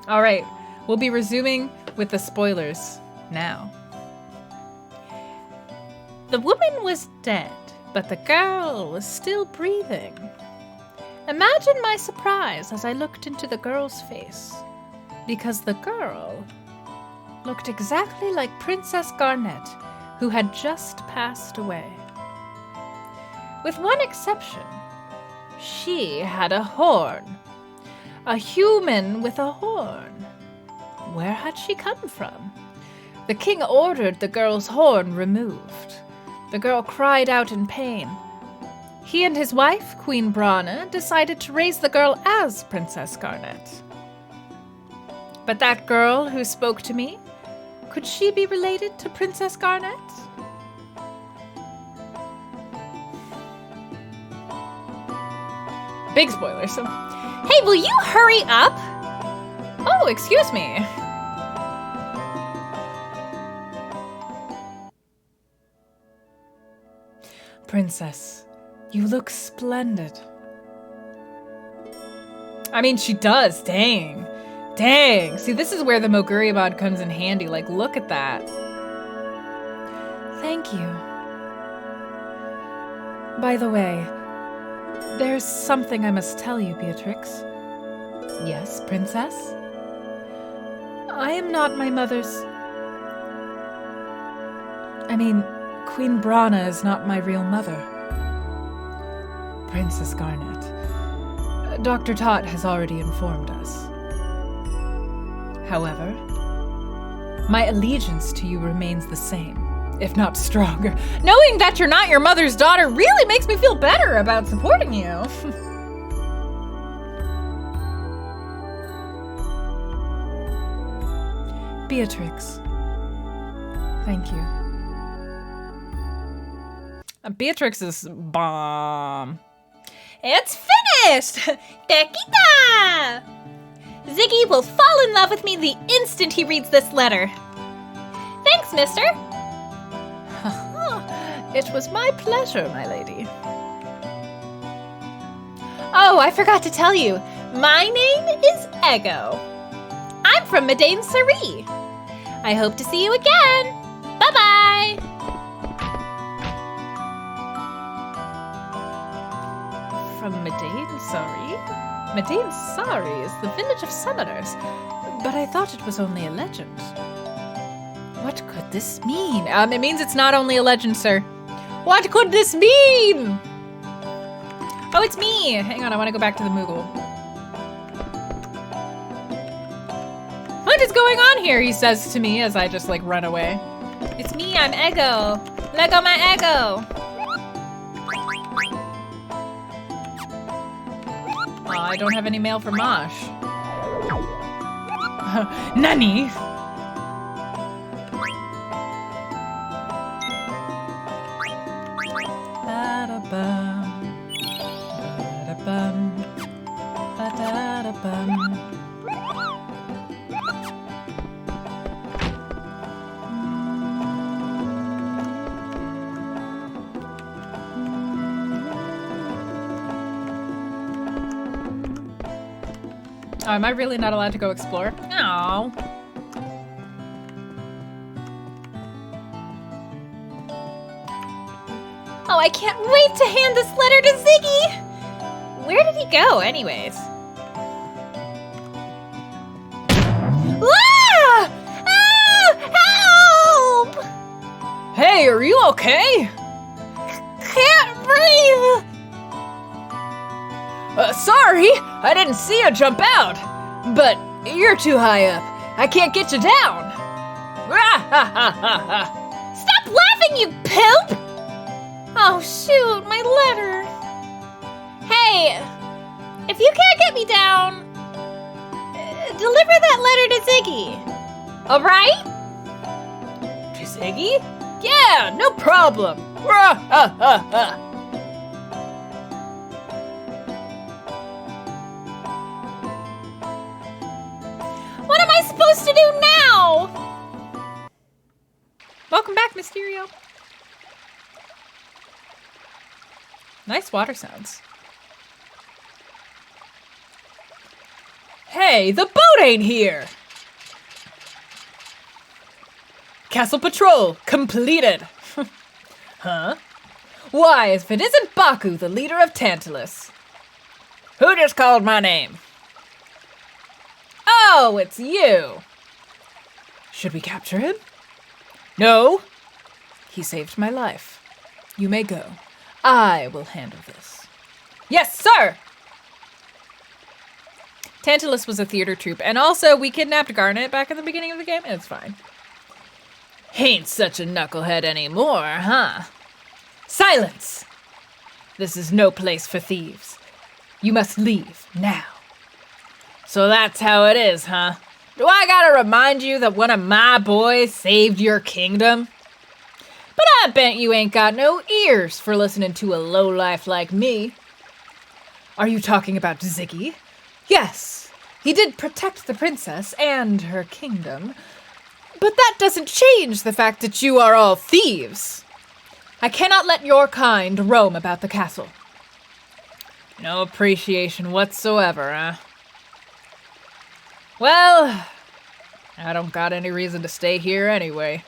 All right, we'll be resuming with the spoilers now. The woman was dead, but the girl was still breathing. Imagine my surprise as I looked into the girl's face, because the girl looked exactly like Princess Garnet, who had just passed away. With one exception, she had a horn. A human with a horn. Where had she come from? The king ordered the girl's horn removed. The girl cried out in pain. He and his wife, Queen Brana, decided to raise the girl as Princess Garnet. But that girl who spoke to me, could she be related to Princess Garnet? Big spoilers. Hey, will you hurry up? Oh, excuse me. Princess, you look splendid. I mean, she does. Dang. Dang. See, this is where the Moguri bod comes in handy. Like, look at that. Thank you. By the way, there's something I must tell you, Beatrix. Yes, Princess? I am not my mother's... I mean, Queen Brana is not my real mother. Princess Garnet. Dr. Tot has already informed us. However, my allegiance to you remains the same, if not stronger. Knowing that you're not your mother's daughter really makes me feel better about supporting you. Beatrix. Thank you. Beatrix is bomb. It's finished! Tequita! Ziggy will fall in love with me the instant he reads this letter. Thanks, mister. It was my pleasure, my lady. Oh, I forgot to tell you. My name is Ego. I'm from Medain Sari. I hope to see you again. Bye-bye. From Medain Sari? Medain Sari is the village of summoners, but I thought it was only a legend. What could this mean? It means it's not only a legend, sir. What could this mean? Oh, it's me. Hang on, I want to go back to the Moogle. What is going on here? He says to me as I just like run away. It's me, I'm Ego. Lego my Ego. I don't have any mail for Mosh. Nani? Ba-da-bum. Ba-da-bum. Ba-da-da-bum. Oh, am I really not allowed to go explore? No. Oh, I can't wait to hand this letter to Ziggy! Where did he go, anyways? Ah! Ah! Help! Hey, are you okay? Can't breathe! Sorry, I didn't see you jump out. But you're too high up. I can't get you down. Stop laughing, you poop! Oh, shoot, my letter. Hey, if you can't get me down, deliver that letter to Ziggy. All right? To Ziggy? Yeah, no problem. What am I supposed to do now? Welcome back, Mysterio. Nice water sounds. Hey, the boat ain't here! Castle patrol completed. Huh? Why, if it isn't Baku, the leader of Tantalus. Who just called my name? Oh, it's you. Should we capture him? No. He saved my life. You may go. I will handle this. Yes, sir! Tantalus was a theater troupe, and also we kidnapped Garnet back at the beginning of the game, and it's fine. Ain't such a knucklehead anymore, huh? Silence! This is no place for thieves. You must leave now. So that's how it is, huh? Do I gotta remind you that one of my boys saved your kingdom? But I bet you ain't got no ears for listening to a lowlife like me. Are you talking about Ziggy? Yes, he did protect the princess and her kingdom. But that doesn't change the fact that you are all thieves. I cannot let your kind roam about the castle. No appreciation whatsoever, huh? Well, I don't got any reason to stay here anyway.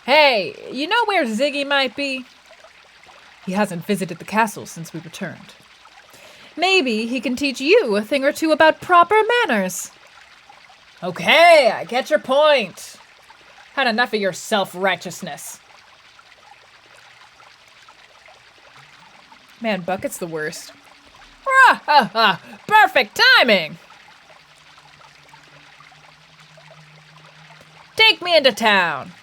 Hey, you know where Ziggy might be? He hasn't visited the castle since we returned. Maybe he can teach you a thing or two about proper manners. Okay, I get your point. Had enough of your self-righteousness. Man, Bucket's the worst. Perfect timing! Take me into town.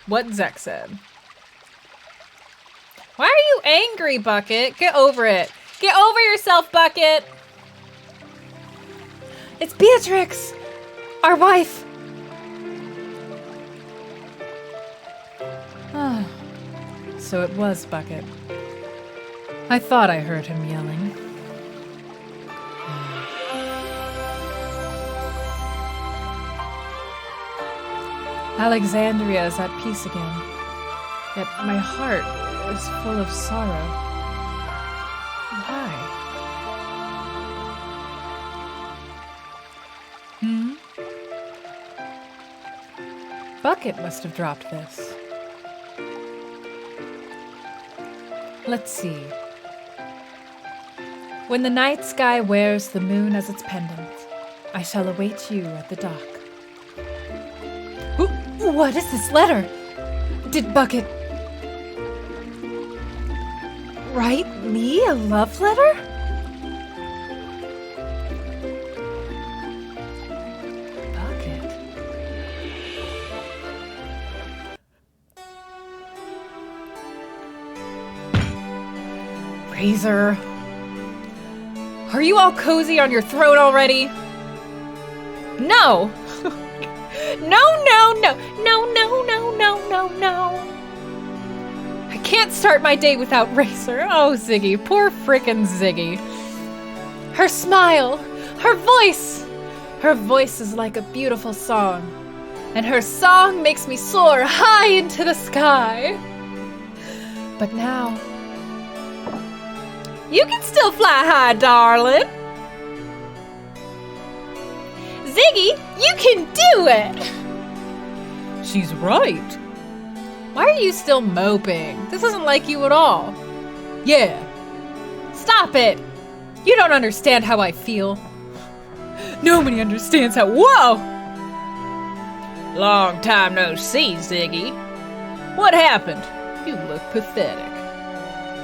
What Zek said. Why are you angry, Bucket? Get over it. Get over yourself, Bucket. It's Beatrix, our wife. So it was Bucket. I thought I heard him yelling. Alexandria is at peace again, yet my heart is full of sorrow. Why? Bucket must have dropped this. Let's see. When the night sky wears the moon as its pendant, I shall await you at the dock. What is this letter? Did Bucket write me a love letter? Bucket. Razor. Are you all cozy on your throne already? No! No. I can't start my day without Racer. Oh, Ziggy. Poor frickin' Ziggy. Her smile. Her voice. Her voice is like a beautiful song. And her song makes me soar high into the sky. But now, you can still fly high, darling. Ziggy, you can do it! She's right. Why are you still moping? This isn't like you at all. Yeah. Stop it! You don't understand how I feel. Nobody understands how— Whoa! Long time no see, Ziggy. What happened? You look pathetic.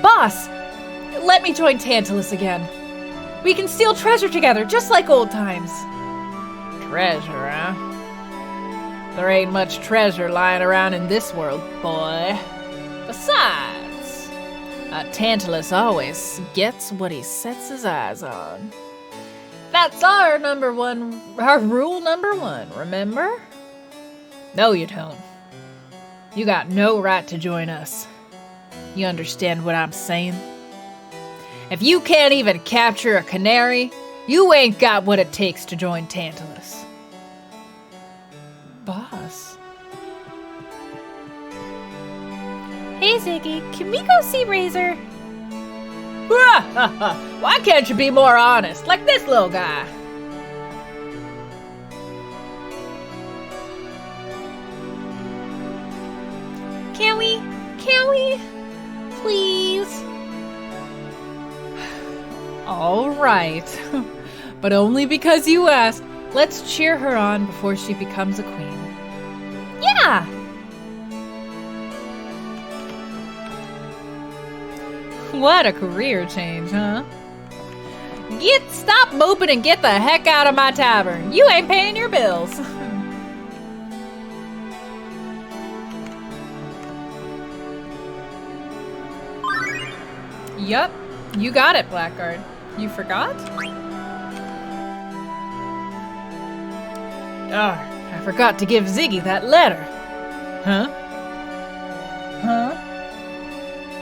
Boss! Let me join Tantalus again. We can steal treasure together, just like old times. Treasure, huh? There ain't much treasure lying around in this world, boy. Besides, Tantalus always gets what he sets his eyes on. That's our rule number one, remember? No, you don't. You got no right to join us. You understand what I'm saying? If you can't even capture a canary, you ain't got what it takes to join Tantalus. Boss. Hey, Ziggy, can we go see Razor? Why can't you be more honest, like this little guy? Can we? Please? All right. But only because you asked. Let's cheer her on before she becomes a queen. Yeah! What a career change, huh? Stop moping and get the heck out of my tavern. You ain't paying your bills. Yup, you got it, Blackguard. You forgot? I forgot to give Ziggy that letter. Huh? Huh?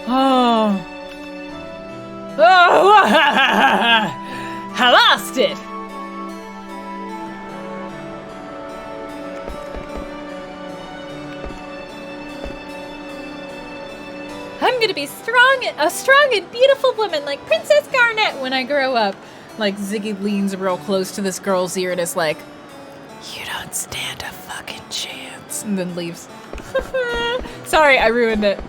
Oh. Oh, I lost it. I'm gonna be a strong and beautiful woman like Princess Garnet when I grow up. Like, Ziggy leans real close to this girl's ear and is like, "You don't stand a fucking chance," and then leaves. Sorry, I ruined it.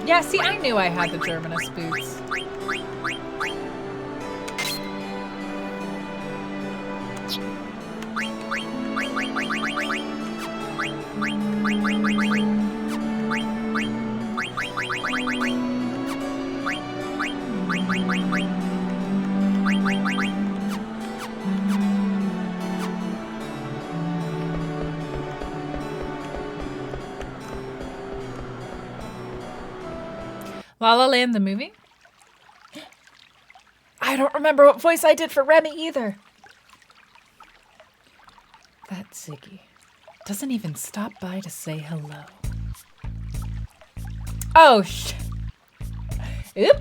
Yeah, see, I knew I had the Germanist boots. La La Land the movie? I don't remember what voice I did for Remy either. That Ziggy doesn't even stop by to say hello. Oh, Oop.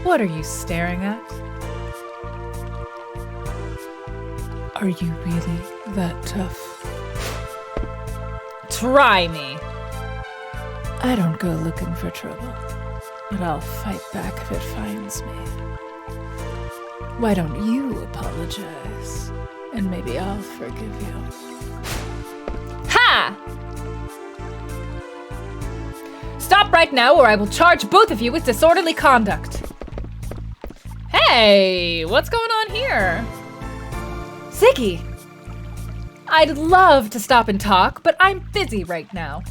What are you staring at? Are you really that tough? Try me. I don't go looking for trouble, but I'll fight back if it finds me. Why don't you apologize? And maybe I'll forgive you. Ha! Stop right now or I will charge both of you with disorderly conduct. Hey, what's going on here? Ziggy! I'd love to stop and talk, but I'm busy right now.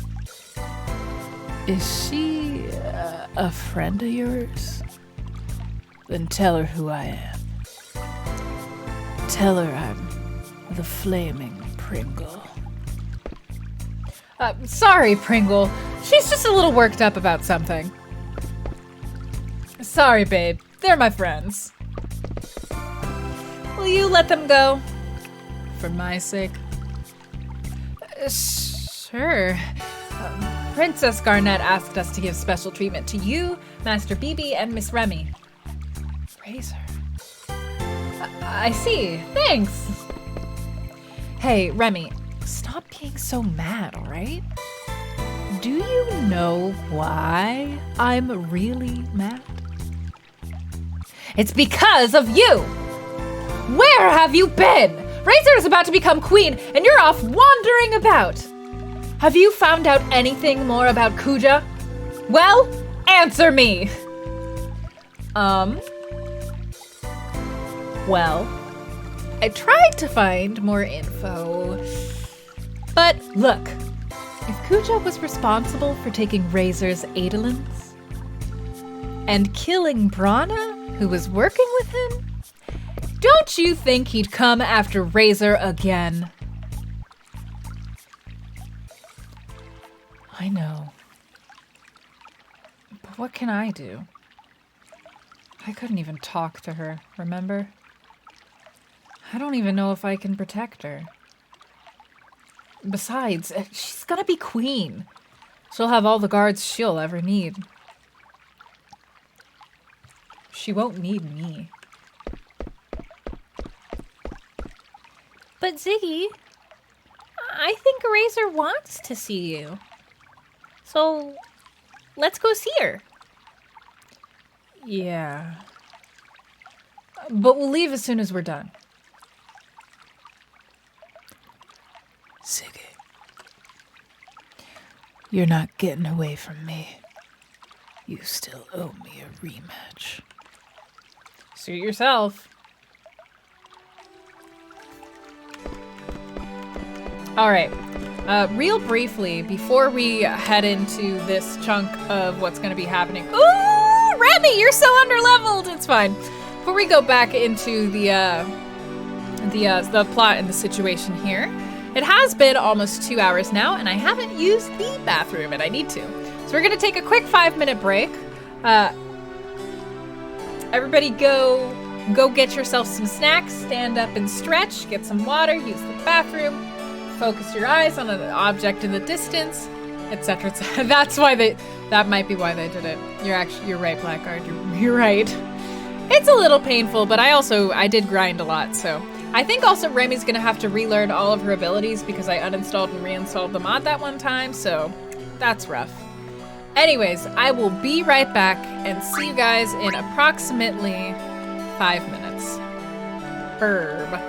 Is she a friend of yours? Then tell her who I am. Tell her I'm the Flaming Pringle. Sorry, Pringle. She's just a little worked up about something. Sorry, babe. They're my friends. Will you let them go? For my sake? Sure. Princess Garnet asked us to give special treatment to you, Master BB, and Miss Remy. Razor. I see. Thanks. Hey, Remy, stop being so mad, all right? Do you know why I'm really mad? It's because of you! Where have you been? Razor is about to become queen, and you're off wandering about. Have you found out anything more about Kuja? Well, answer me! Well, I tried to find more info. But look, if Kuja was responsible for taking Razor's Edelins and killing Brana, who was working with him, don't you think he'd come after Razor again? I know. But what can I do? I couldn't even talk to her, remember? I don't even know if I can protect her. Besides, she's gonna be queen. She'll have all the guards she'll ever need. She won't need me. But Ziggy, I think Razor wants to see you. So, let's go see her. Yeah. But we'll leave as soon as we're done. Ziggy, you're not getting away from me. You still owe me a rematch. Suit yourself. All right. Real briefly, before we head into this chunk of what's going to be happening. Ooh, Remy, you're so underleveled. It's fine. Before we go back into the plot and the situation here, it has been almost 2 hours now, and I haven't used the bathroom, and I need to. So we're going to take a quick 5-minute break. Everybody go get yourself some snacks, stand up and stretch, get some water, use the bathroom, focus your eyes on an object in the distance, etc. etc. That might be why they did it. You're right, Blackguard. You're right. It's a little painful, but I did grind a lot, so I think also Remy's gonna have to relearn all of her abilities because I uninstalled and reinstalled the mod that one time, so that's rough. Anyways, I will be right back and see you guys in approximately 5 minutes. Herb.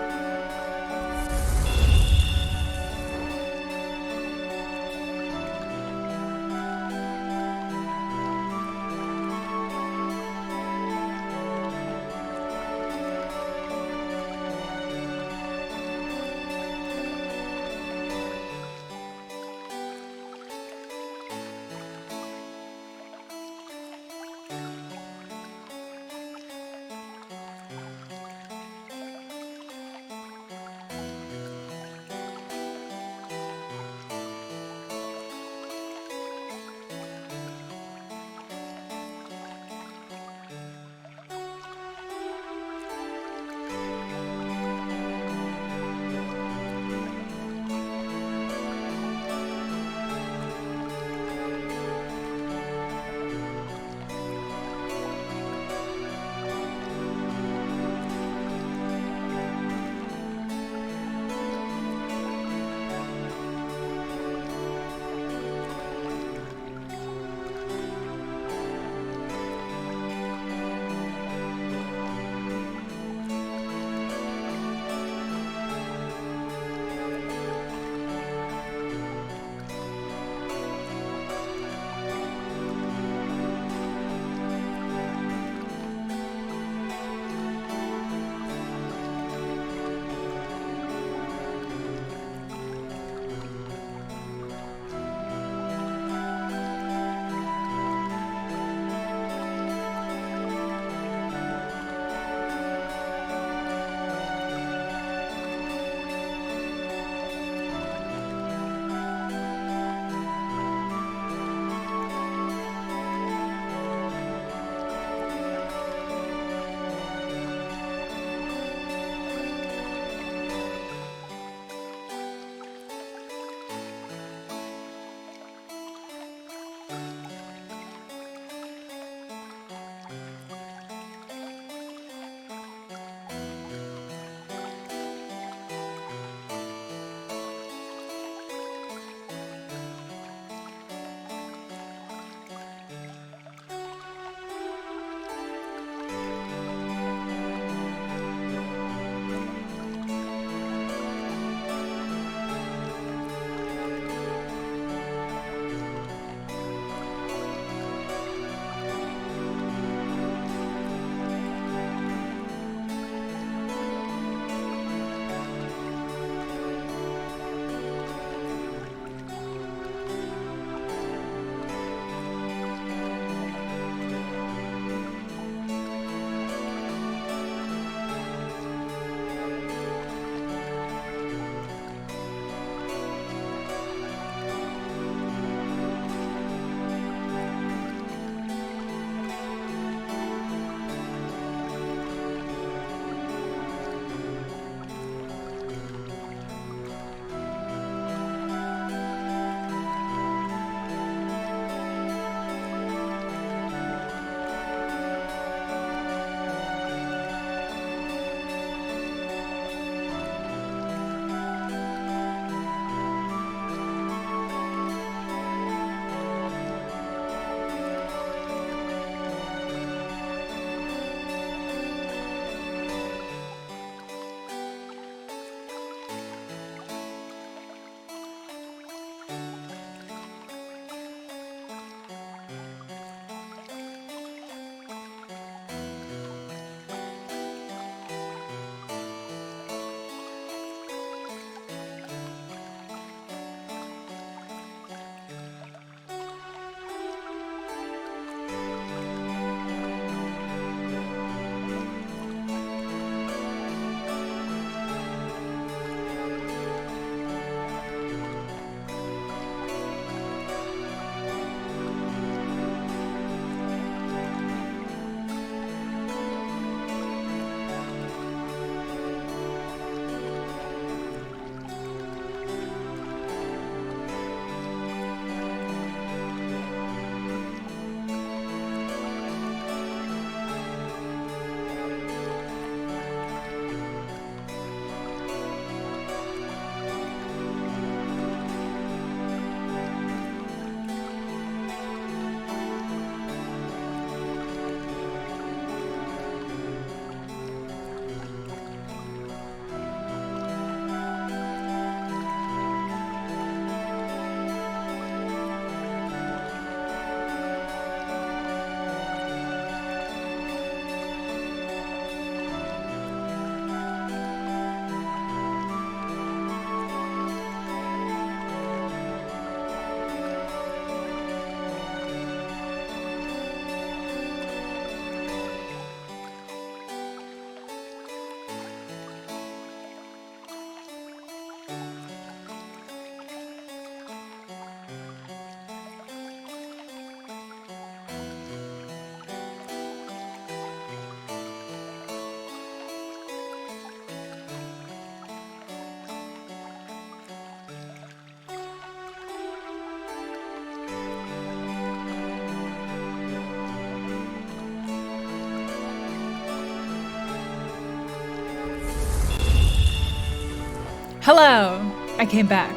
Hello! I came back.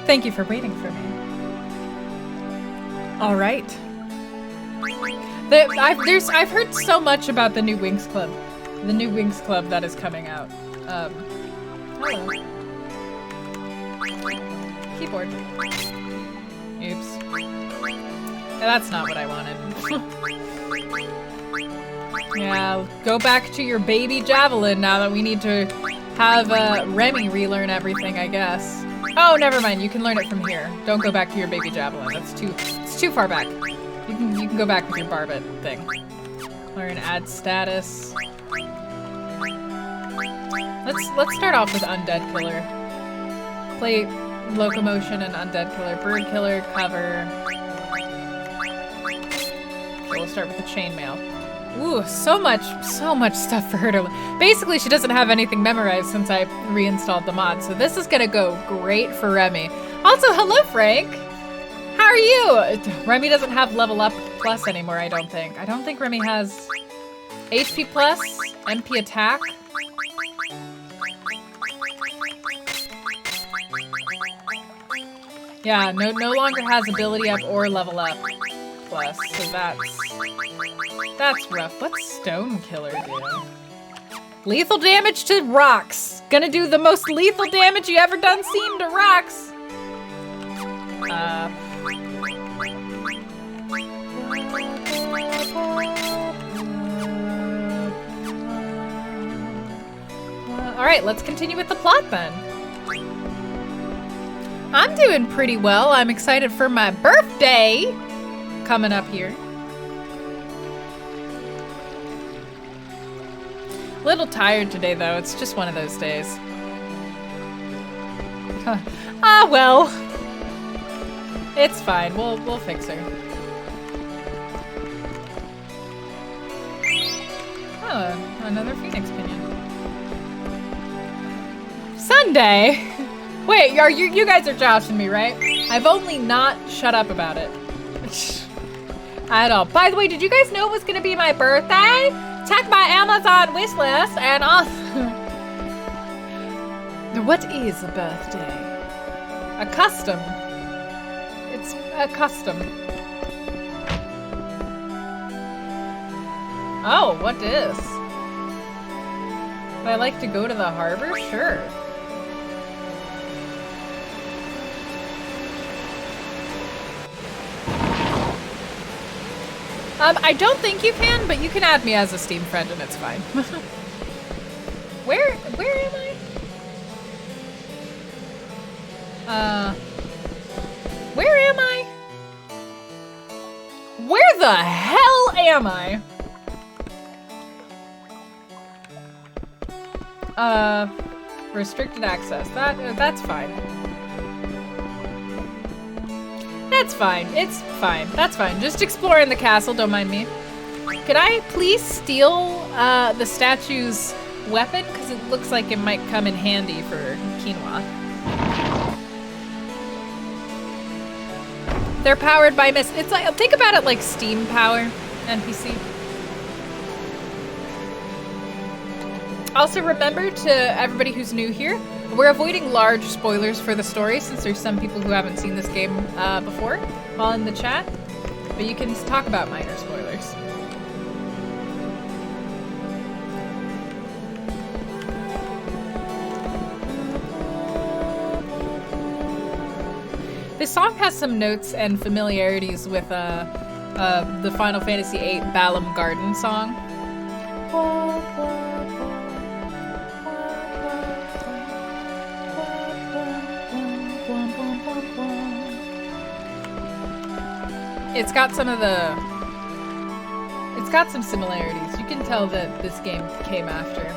Thank you for waiting for me. All right. I've heard so much about the new Winx Club. The new Winx Club that is coming out. Hello. Keyboard. Oops. That's not what I wanted. Yeah, go back to your baby javelin now that we need to have Remy relearn everything, I guess. Oh, never mind. You can learn it from here. Don't go back to your baby javelin. It's too far back. You can go back with your Barbet thing. Learn add status. Let's start off with Undead Killer. Play Locomotion and Undead Killer. Bird Killer, cover. So we'll start with the Chainmail. Ooh, so much stuff for her to... Basically, she doesn't have anything memorized since I reinstalled the mod, so this is gonna go great for Remy. Also, hello, Frank! How are you? Remy doesn't have level up plus anymore, I don't think. I don't think Remy has HP plus, MP attack. Yeah, no longer has ability up or level up plus, so that's rough. What's Stone Killer do? Lethal damage to rocks. Gonna do the most lethal damage you ever done seen to rocks. Alright, let's continue with the plot then. I'm doing pretty well. I'm excited for my birthday coming up here. A little tired today, though. It's just one of those days. Ah, well. It's fine. We'll fix her. Oh, another Phoenix Pinion. Sunday? Wait, you guys are joshing me, right? I've only not shut up about it. At all. By the way, did you guys know it was gonna be my birthday? Check my Amazon wishlist and also... What is a birthday? A custom. It's a custom. Oh, what is? Would I like to go to the harbor? Sure. I don't think you can, but you can add me as a Steam friend and it's fine. Where am I? Where am I? Where the hell am I? Restricted access. That's fine. That's fine. It's fine. That's fine. Just exploring the castle, don't mind me. Could I please steal the statue's weapon? Because it looks like it might come in handy for quinoa. They're powered by mist. It's like, think about it like Steam power NPC. Also remember to everybody who's new here, we're avoiding large spoilers for the story since there's some people who haven't seen this game before while in the chat, but you can talk about minor spoilers. This song has some notes and familiarities with the Final Fantasy VIII Balam Garden song. It's got some similarities. You can tell that this game came after.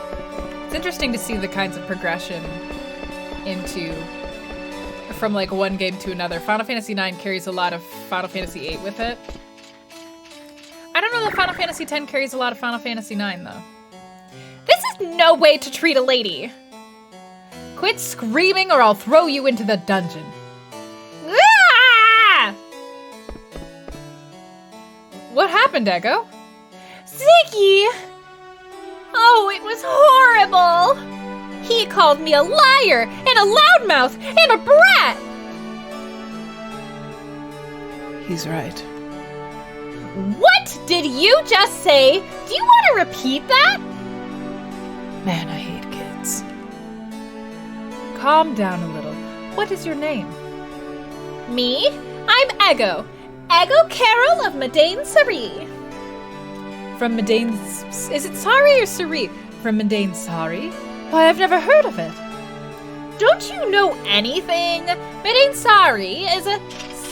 It's interesting to see the kinds of progression from like one game to another. Final Fantasy IX carries a lot of Final Fantasy VIII with it. I don't know that Final Fantasy X carries a lot of Final Fantasy IX though. This is no way to treat a lady. Quit screaming or I'll throw you into the dungeon. Ah! What happened, Echo? Ziggy! Oh, it was horrible! He He called me a liar and a loudmouth and a brat! He's right. What did you just say? Do you want to repeat that? Man, I hate kids. Calm down a little. What is your name? Me? I'm Ego. Ego Carol of Medane Sari. From Medane's... Is it Sari or Sari? From Medane Sari? Why, I've never heard of it. Don't you know anything? Medane Sari is a...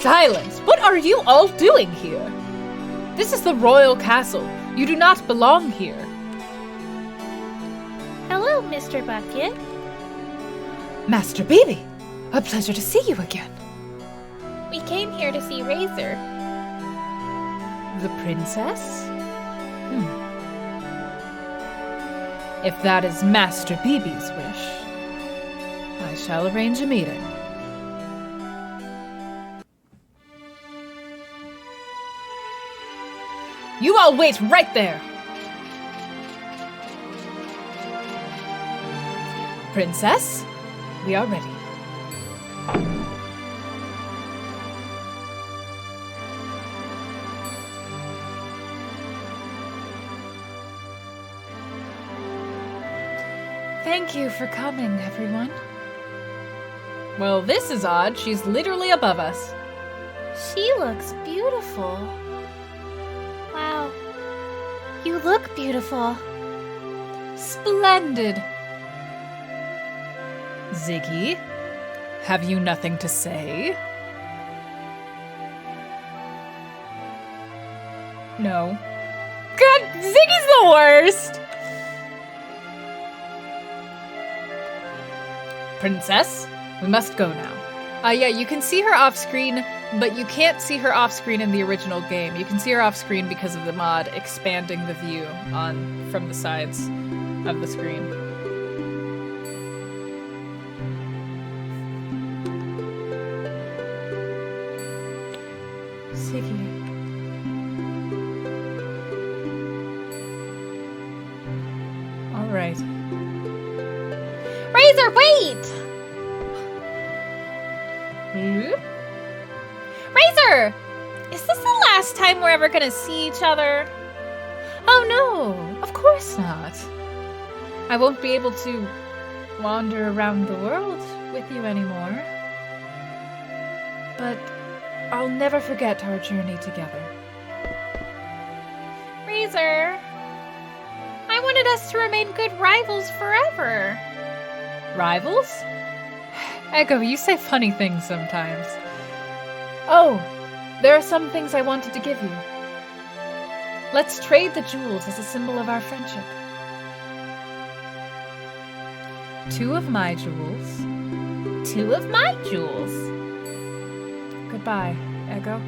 Silence! What are you all doing here? This is the royal castle. You do not belong here. Hello, Mr. Bucket. Master Baby, a pleasure to see you again. We came here to see Razor. The princess? If that is Master Beebe's wish, I shall arrange a meeting. You all wait right there! Princess, we are ready. Thank you for coming, everyone. Well, this is odd. She's literally above us. She looks beautiful. Wow. You look beautiful. Splendid. Ziggy, have you nothing to say? No. God, Ziggy's the worst! Princess, we must go now. Yeah, you can see her off screen, but you can't see her off screen in the original game. You can see her off screen because of the mod expanding the view from the sides of the screen. Ziggy. All right. Razor, wait! Razor! Is this the last time we're ever gonna see each other? Oh no, of course not. I won't be able to wander around the world with you anymore. But I'll never forget our journey together. Razor, I wanted us to remain good rivals forever. Rivals? Echo, you say funny things sometimes. Oh, there are some things I wanted to give you. Let's trade the jewels as a symbol of our friendship. 2 of my jewels. 2 of my jewels. Goodbye, Echo.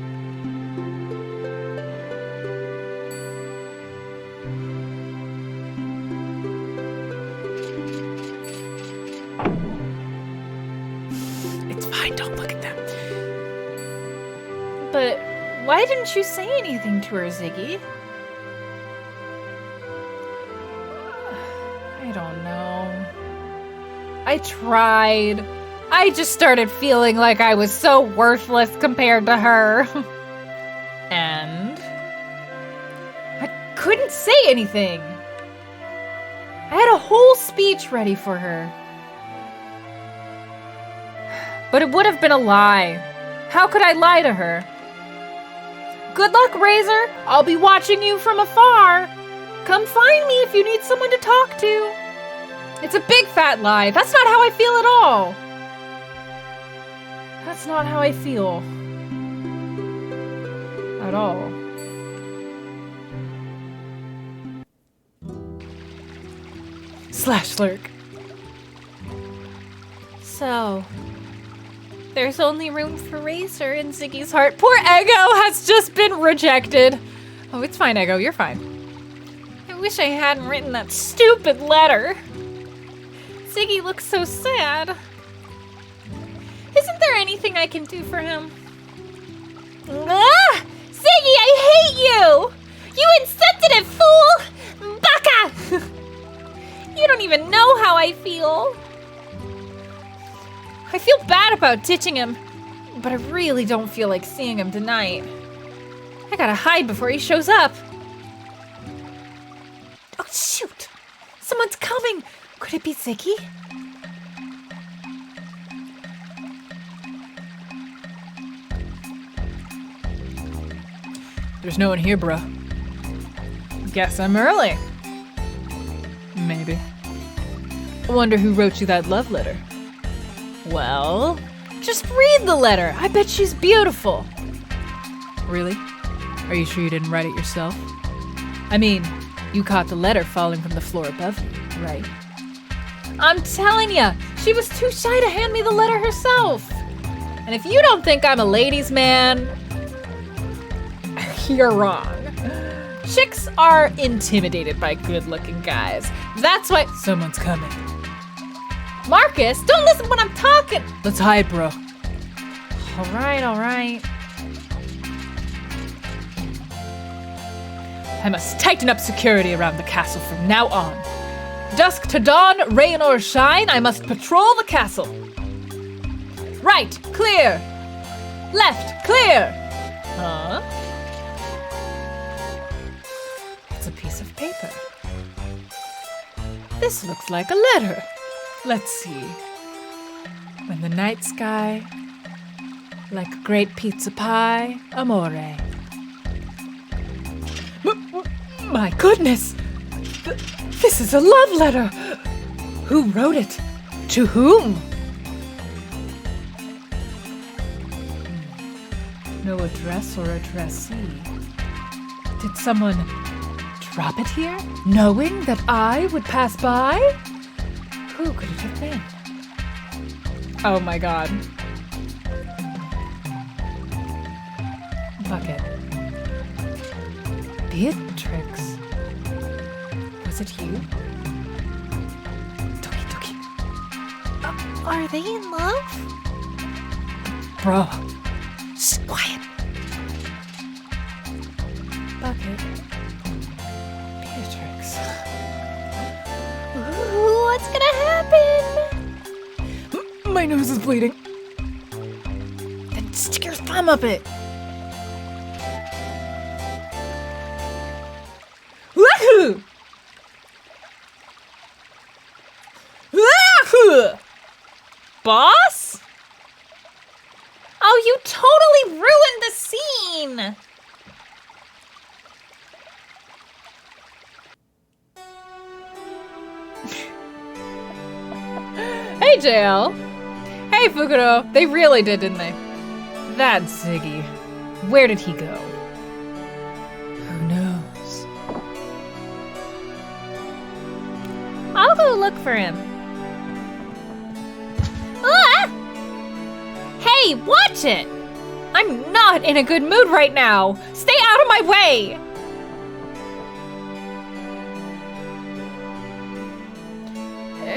It's fine, don't look at them. But why didn't you say anything to her, Ziggy? I don't know. I tried. I just started feeling like I was so worthless compared to her. And I couldn't say anything. I had a whole speech ready for her. But it would have been a lie. How could I lie to her? Good luck, Razor. I'll be watching you from afar. Come find me if you need someone to talk to. It's a big fat lie. That's not how I feel at all. That's not how I feel. At all. Slash lurk. So, there's only room for Razor in Ziggy's heart. Poor Ego has just been rejected. Oh, it's fine, Ego. You're fine. I wish I hadn't written that stupid letter. Ziggy looks so sad. Isn't there anything I can do for him? Ah! Ziggy, I hate you! You insensitive fool! Baka! You don't even know how I feel. I feel bad about ditching him, but I really don't feel like seeing him tonight. I gotta hide before he shows up. Oh, shoot! Someone's coming! Could it be Ziggy? There's no one here, bro. Guess I'm early. Maybe. I wonder who wrote you that love letter. Well, just read the letter. I bet she's beautiful. Really? Are you sure you didn't write it yourself? I mean, you caught the letter falling from the floor above you, right? I'm telling ya, she was too shy to hand me the letter herself. And if you don't think I'm a ladies' man, you're wrong. Chicks are intimidated by good-looking guys. That's why— Someone's coming. Marcus, don't listen when I'm talking. Let's hide, bro. All right. I must tighten up security around the castle from now on. Dusk to dawn, rain or shine, I must patrol the castle. Right, clear. Left, clear. Huh? It's a piece of paper. This looks like a letter. Let's see. When the night sky, like a great pizza pie, amore. My goodness! This is a love letter! Who wrote it? To whom? No address or addressee. Did someone drop it here, knowing that I would pass by? Who could it have been? Oh my god. Bucket. Beatrix. Was it you? Toki. Are they in love? Bro. Shh, quiet. Bucket. Beatrix. Ooh, what's gonna happen? My nose is bleeding. Then stick your thumb up it. Wahoo! Wahoo! Boss? Oh, you totally ruined the scene! Hey, JL. Hey, Fukuro. They really did, didn't they? That Ziggy. Where did he go? Who knows? I'll go look for him. Ah! Hey, watch it! I'm not in a good mood right now. Stay out of my way!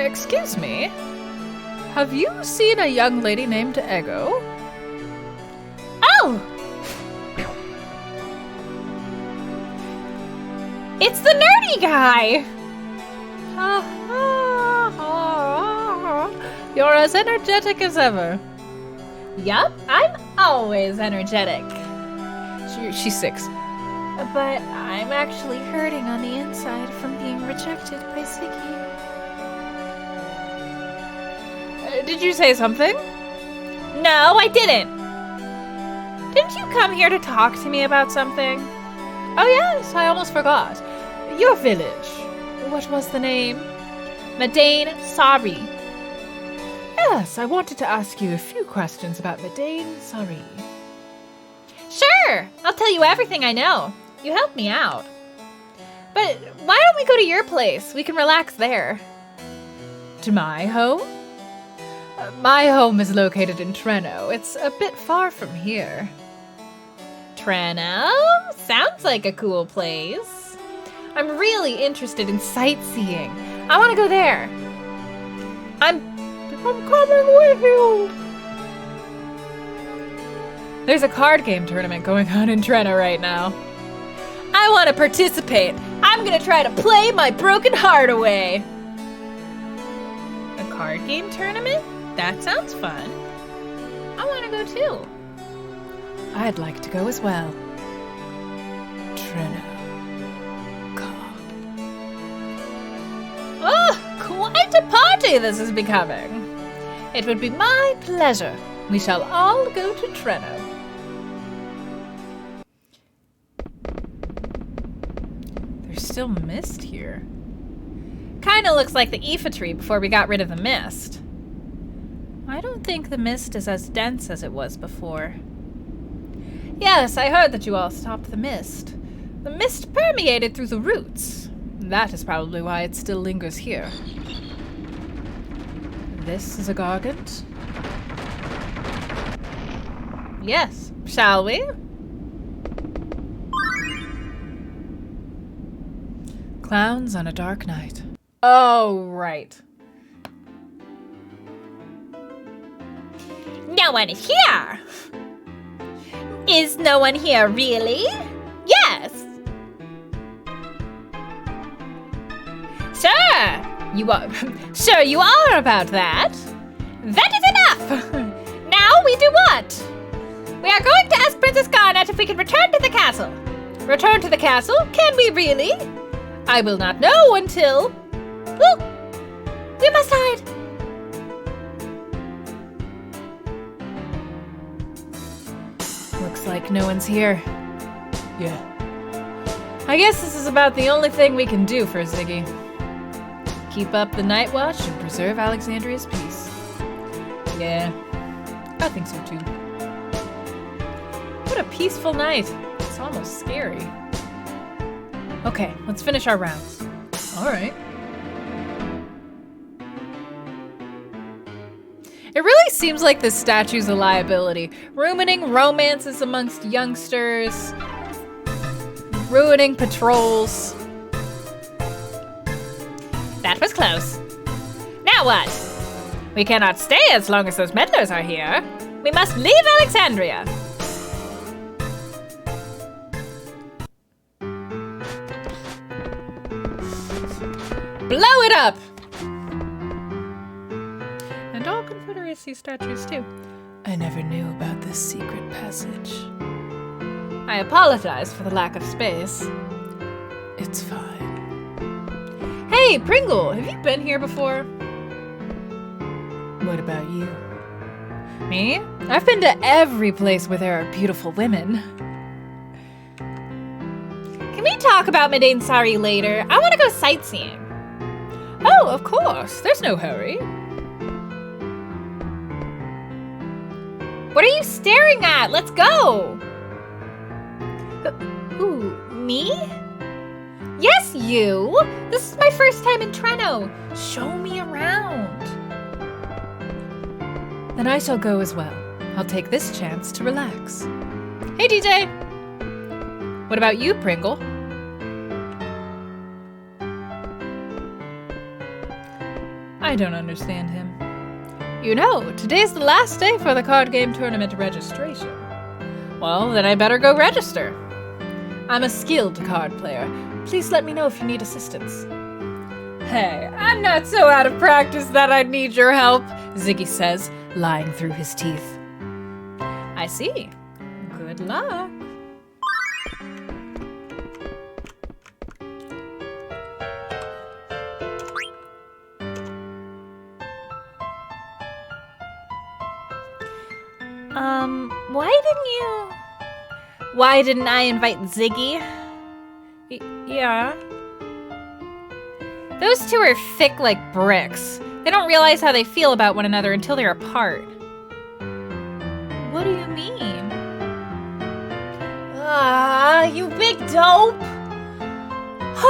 Excuse me. Have you seen a young lady named Ego? Oh! It's the nerdy guy! You're as energetic as ever. Yup, I'm always energetic. She's 6. But I'm actually hurting on the inside from being rejected by Ziggy. Did you say something? No, I didn't. Didn't you come here to talk to me about something? Oh yes, I almost forgot. Your village. What was the name? Medane, sorry. Yes, I wanted to ask you a few questions about Medane, sorry. Sure, I'll tell you everything I know. You helped me out. But why don't we go to your place? We can relax there. To my home? My home is located in Treno. It's a bit far from here. Treno? Sounds like a cool place. I'm really interested in sightseeing. I want to go there. I'm coming with you. There's a card game tournament going on in Treno right now. I want to participate. I'm going to try to play my broken heart away. card game tournament? That sounds fun. I want to go too. I'd like to go as well. Treno. Oh, quite a party this is becoming. It would be my pleasure. We shall all go to Treno. There's still mist here. Kinda looks like the Aoife tree before we got rid of the mist. I don't think the mist is as dense as it was before. Yes, I heard that you all stopped the mist. The mist permeated through the roots. That is probably why it still lingers here. This is a gargant? Yes, shall we? Clowns on a dark night. Oh, right. No one is here! Is no one here, really? Yes! Sure! You are... sure you are about that. That is enough! Now we do what? We are going to ask Princess Garnet if we can return to the castle. Return to the castle? Can we really? I will not know until... Well, we must hide. Looks like no one's here. Yeah. I guess this is about the only thing we can do for Ziggy. Keep up the night watch and preserve Alexandria's peace. Yeah. I think so too. What a peaceful night. It's almost scary. Okay, let's finish our rounds. Alright. It really seems like this statue's a liability. Ruining romances amongst youngsters. Ruining patrols. That was close. Now what? We cannot stay as long as those meddlers are here. We must leave Alexandria. Blow it up! And all Confederacy statues too. I never knew about this secret passage. I apologize for the lack of space. It's fine. Hey, Pringle, have you been here before? What about you? Me? I've been to every place where there are beautiful women. Can we talk about Madain Sari later? I want to go sightseeing. Oh, of course. There's no hurry. What are you staring at? Let's go. Who, me? Yes, you. This is my first time in Treno. Show me around. Then I shall go as well. I'll take this chance to relax. Hey, DJ. What about you, Pringle? I don't understand him. You know, today's the last day for the card game tournament registration. Well, then I better go register. I'm a skilled card player. Please let me know if you need assistance. Hey, I'm not so out of practice that I'd need your help, Ziggy says, lying through his teeth. I see. Good luck. Why didn't I invite Ziggy? Yeah. Those two are thick like bricks. They don't realize how they feel about one another until they're apart. What do you mean? Ah, you big dope!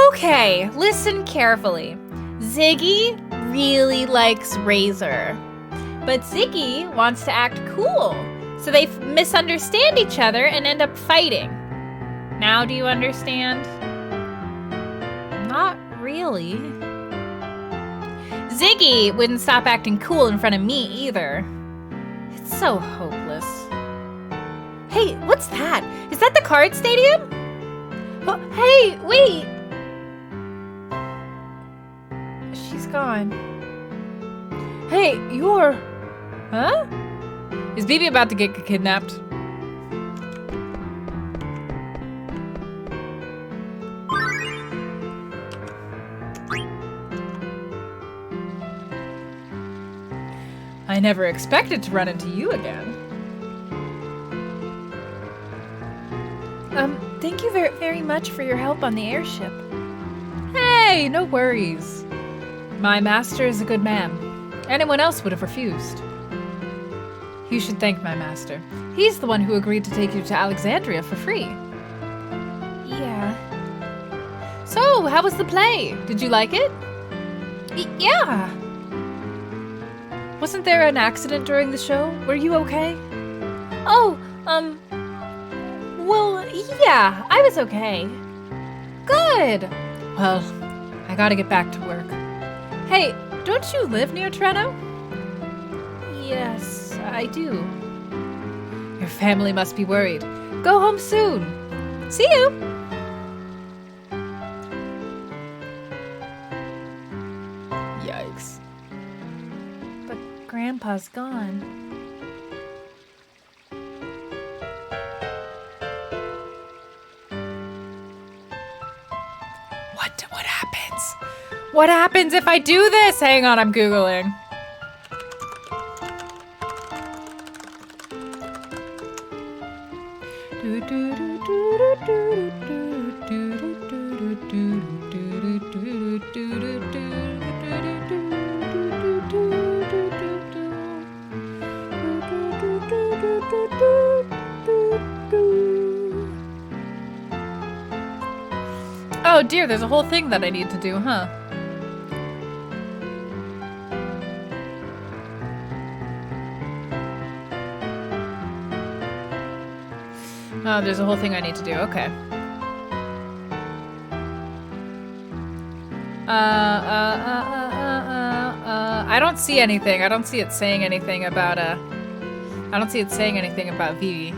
Okay, listen carefully. Ziggy really likes Razor. But Ziggy wants to act cool. So they misunderstand each other and end up fighting. Now do you understand? Not really. Ziggy wouldn't stop acting cool in front of me either. It's so hopeless. Hey, what's that? Is that the card stadium? Oh, hey, wait! She's gone. Hey, you're... Huh? Is Vivi about to get kidnapped? I never expected to run into you again. Thank you very, very much for your help on the airship. Hey, no worries. My master is a good man. Anyone else would have refused. You should thank my master. He's the one who agreed to take you to Alexandria for free. Yeah. So, how was the play? Did you like it? Yeah. Wasn't there an accident during the show? Were you okay? Oh, well, yeah, I was okay. Good. Well, I gotta get back to work. Hey, don't you live near Treno? Yes, I do. Your family must be worried. Go home soon. See you. Yikes. But Grandpa's gone. What happens? What happens if I do this? Hang on, I'm Googling. Oh dear, there's a whole thing that I need to do, huh? Oh, there's a whole thing I need to do, okay. I don't see anything. I don't see it saying anything about, I don't see it saying anything about Vivi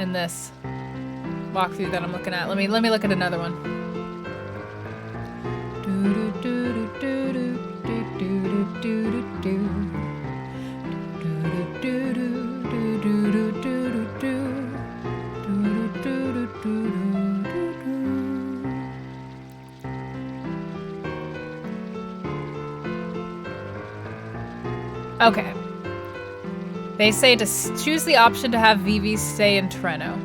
in this walkthrough that I'm looking at. Let me look at another one. Okay. They say to choose the option to have Vivi stay in Treno.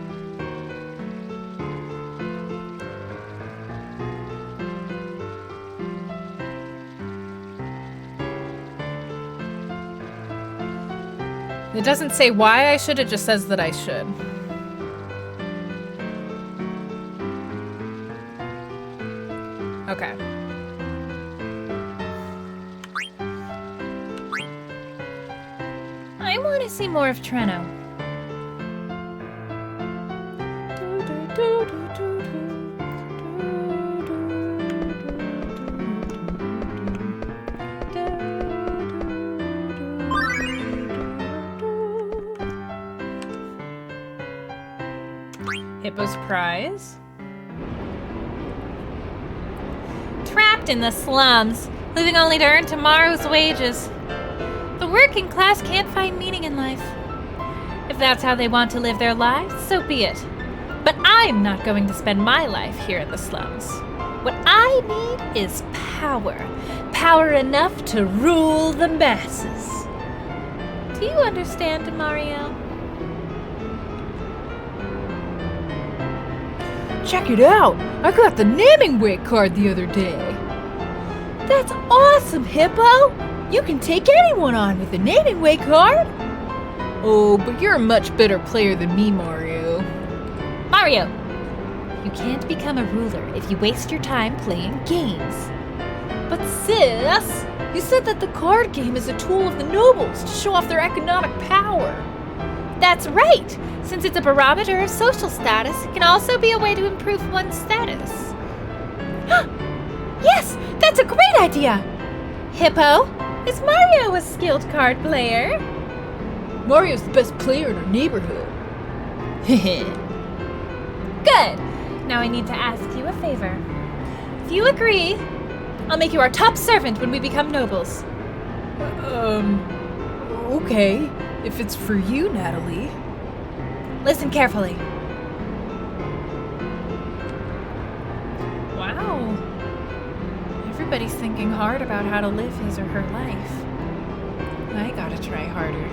It doesn't say why I should, it just says that I should. Okay. I want to see more of Treno. Hippo's prize. Trapped in the slums, living only to earn tomorrow's wages. The working class can't find meaning in life. If that's how they want to live their lives, so be it. But I'm not going to spend my life here in the slums. What I need is power. Power enough to rule the masses. Do you understand, Mario? Check it out! I got the naming weight card the other day. That's awesome, Hippo! You can take anyone on with a naming weight card. Oh, but you're a much better player than me, Mario. Mario! You can't become a ruler if you waste your time playing games. But sis, you said that the card game is a tool of the nobles to show off their economic power. That's right! Since it's a barometer of social status, it can also be a way to improve one's status. Yes! That's a great idea! Hippo, is Mario a skilled card player? Mario's the best player in our neighborhood. Good! Now I need to ask you a favor. If you agree, I'll make you our top servant when we become nobles. Okay. If it's for you, Natalie. Listen carefully. Wow. Everybody's thinking hard about how to live his or her life. I gotta try harder.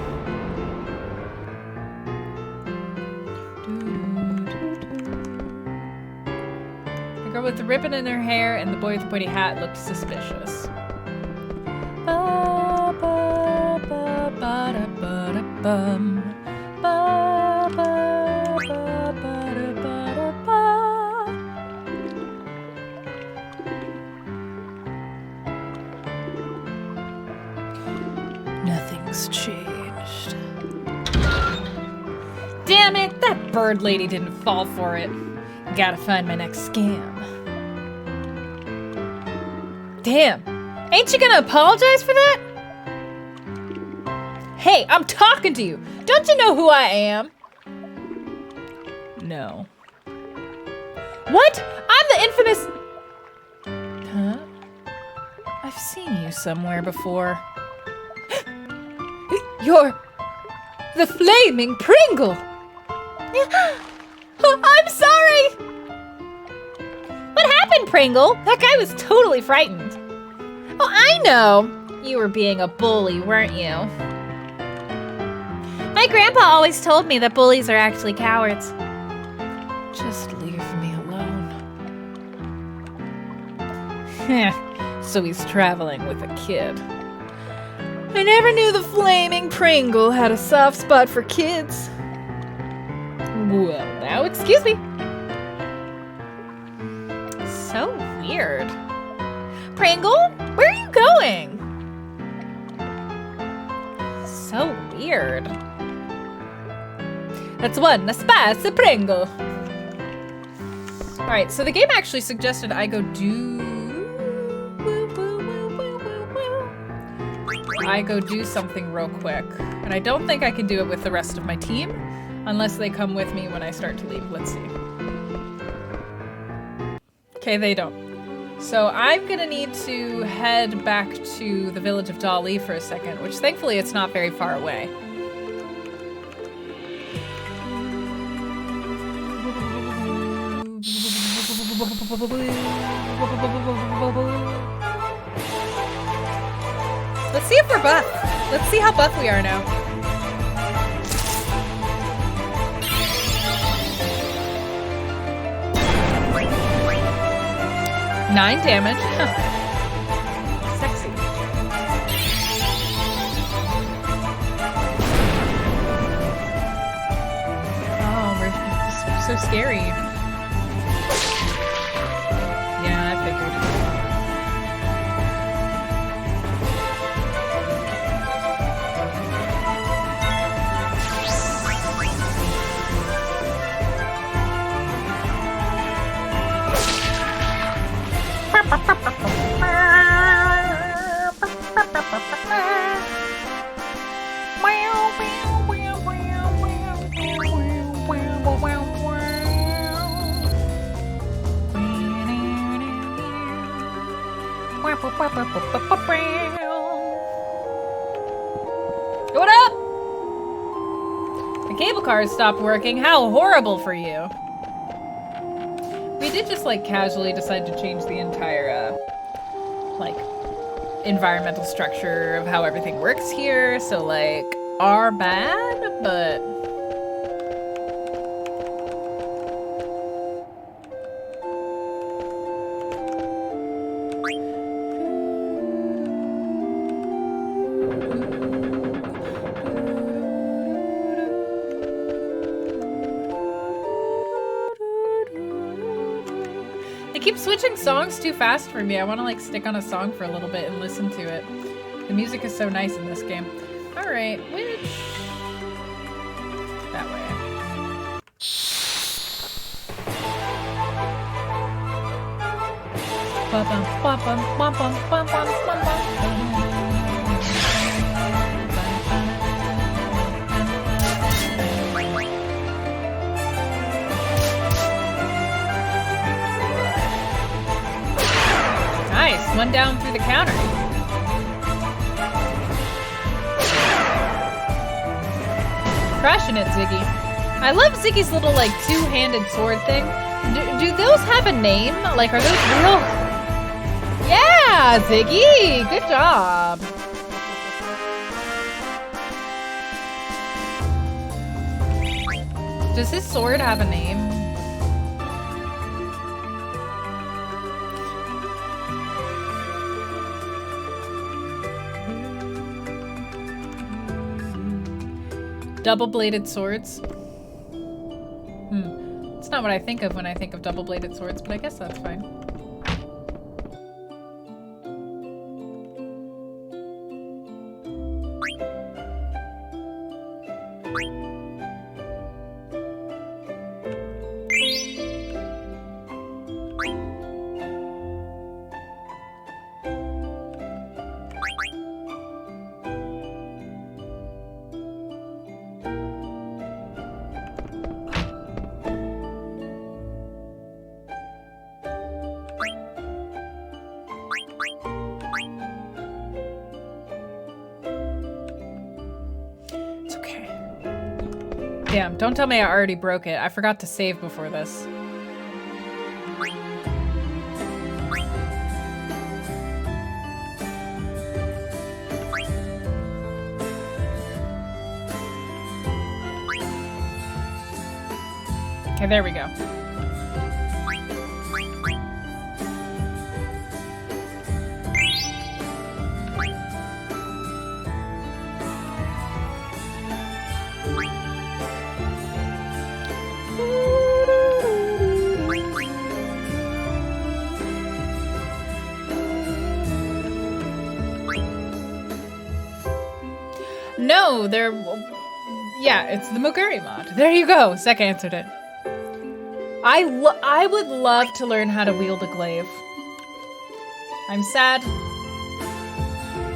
The girl with the ribbon in her hair and the boy with the pointy hat looked suspicious. Nothing's changed. Damn it! That bird lady didn't fall for it. Gotta find my next scam. Damn! Ain't you gonna apologize for that? Hey, I'm talking to you! Don't you know who I am? No. What? I'm the infamous... Huh? I've seen you somewhere before. You're... the Flaming Pringle! I'm sorry! What happened, Pringle? That guy was totally frightened. Oh, I know! You were being a bully, weren't you? My grandpa always told me that bullies are actually cowards. Just leave me alone. So he's traveling with a kid. I never knew the Flaming Pringle had a soft spot for kids. Well, now excuse me. So weird. Pringle, where are you going? So weird. That's one, a spicy Pringle. Alright, so the game actually suggested I go do something real quick. And I don't think I can do it with the rest of my team unless they come with me when I start to leave. Let's see. Okay, they don't. So I'm gonna need to head back to the village of Dali for a second, which thankfully it's not very far away. Let's see if we're buff. Let's see how buff we are now. 9 damage. Huh. Sexy. Oh, we're so scary. Yeah, I figured. What up? The cable cars stopped working. How horrible for you. We did just like casually decide to change the entire like environmental structure of how everything works here. So like our bad, but keep switching songs too fast for me. I want to like stick on a song for a little bit and listen to it. The music is so nice in this game. All right, which that way. Nice, one down through the counter. Crushing it, Ziggy. I love Ziggy's little, like, two-handed sword thing. Do those have a name? Like, are those real? Yeah, Ziggy! Good job. Does his sword have a name? Double-bladed swords? It's not what I think of when I think of double-bladed swords, but I guess that's fine. Damn, don't tell me I already broke it. I forgot to save before this. Okay, there we go. No, they're... Yeah, it's the Moguri mod. There you go. Zek answered it. I would love to learn how to wield a glaive. I'm sad.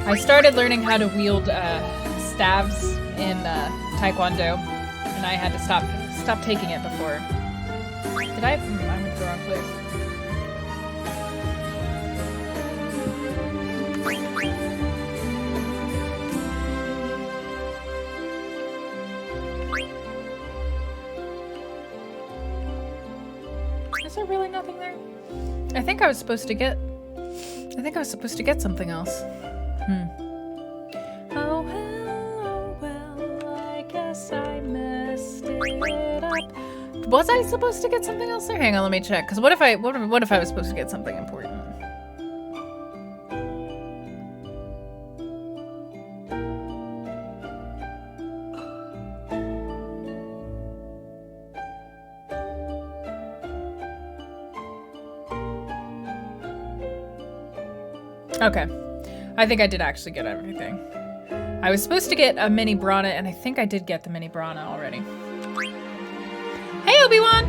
I started learning how to wield staves in Taekwondo, and I had to stop taking it before. Did I? I went to the wrong place. Is there really nothing there? I think I was supposed to get something else. Oh well, I guess I messed it up. Was I supposed to get something else there? Hang on, let me check. Because what if I was supposed to get something important? Okay. I think I did actually get everything. I was supposed to get a mini Brana, and I think I did get the mini Brana already. Hey, Obi-Wan!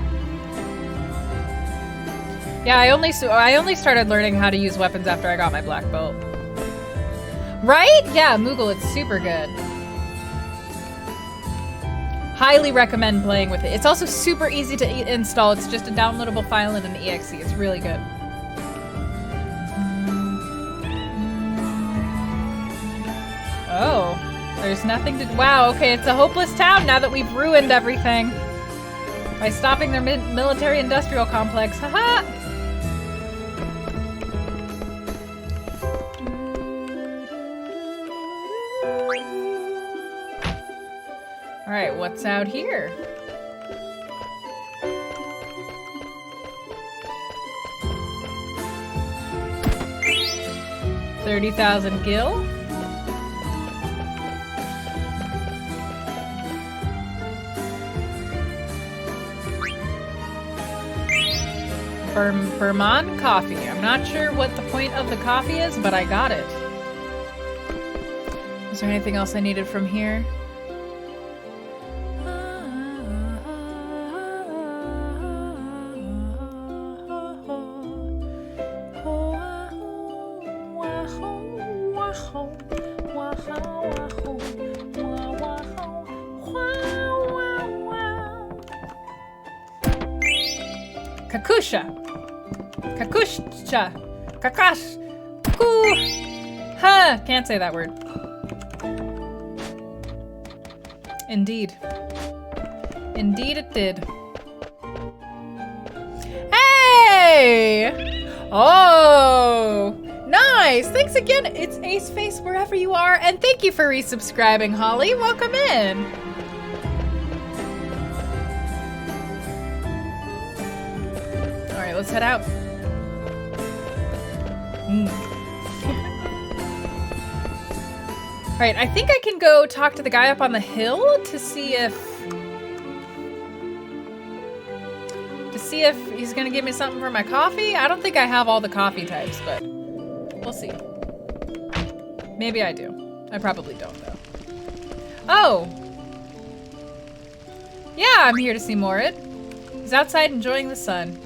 Yeah, I only started learning how to use weapons after I got my black belt. Right? Yeah, Moogle, it's super good. Highly recommend playing with it. It's also super easy to install. It's just a downloadable file and an exe. It's really good. Oh, there's nothing to... Wow, okay, it's a hopeless town now that we've ruined everything. By stopping their military-industrial complex. Haha! Alright, what's out here? $30,000 gil? Vermont coffee. I'm not sure what the point of the coffee is, but I got it. Is there anything else I needed from here? Kakusha. Kakushcha. Kakash. Kaku. Huh. Can't say that word. Indeed. Indeed it did. Hey! Oh! Nice! Thanks again. It's Ace Face wherever you are, and thank you for resubscribing, Holly. Welcome in. Alright, let's head out. Alright, I think I can go talk to the guy up on the hill to see if he's gonna give me something for my coffee. I don't think I have all the coffee types, but we'll see. Maybe I do. I probably don't, though. Oh! Yeah, I'm here to see Morid. He's outside enjoying the sun.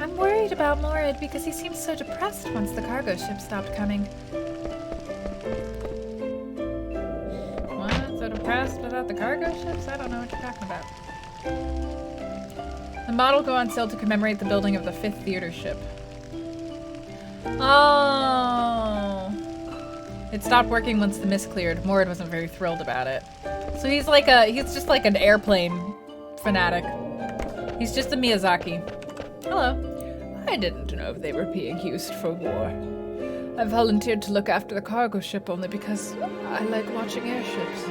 I'm worried about Morid because he seemed so depressed once the cargo ship stopped coming. What? So depressed without the cargo ships? I don't know what you're talking about. The model go on sale to commemorate the building of the 5th theater ship. Oh. It stopped working once the mist cleared. Morid wasn't very thrilled about it. So he's just like an airplane fanatic. He's just a Miyazaki. Hello. I didn't know they were being used for war. I volunteered to look after the cargo ship only because I like watching airships.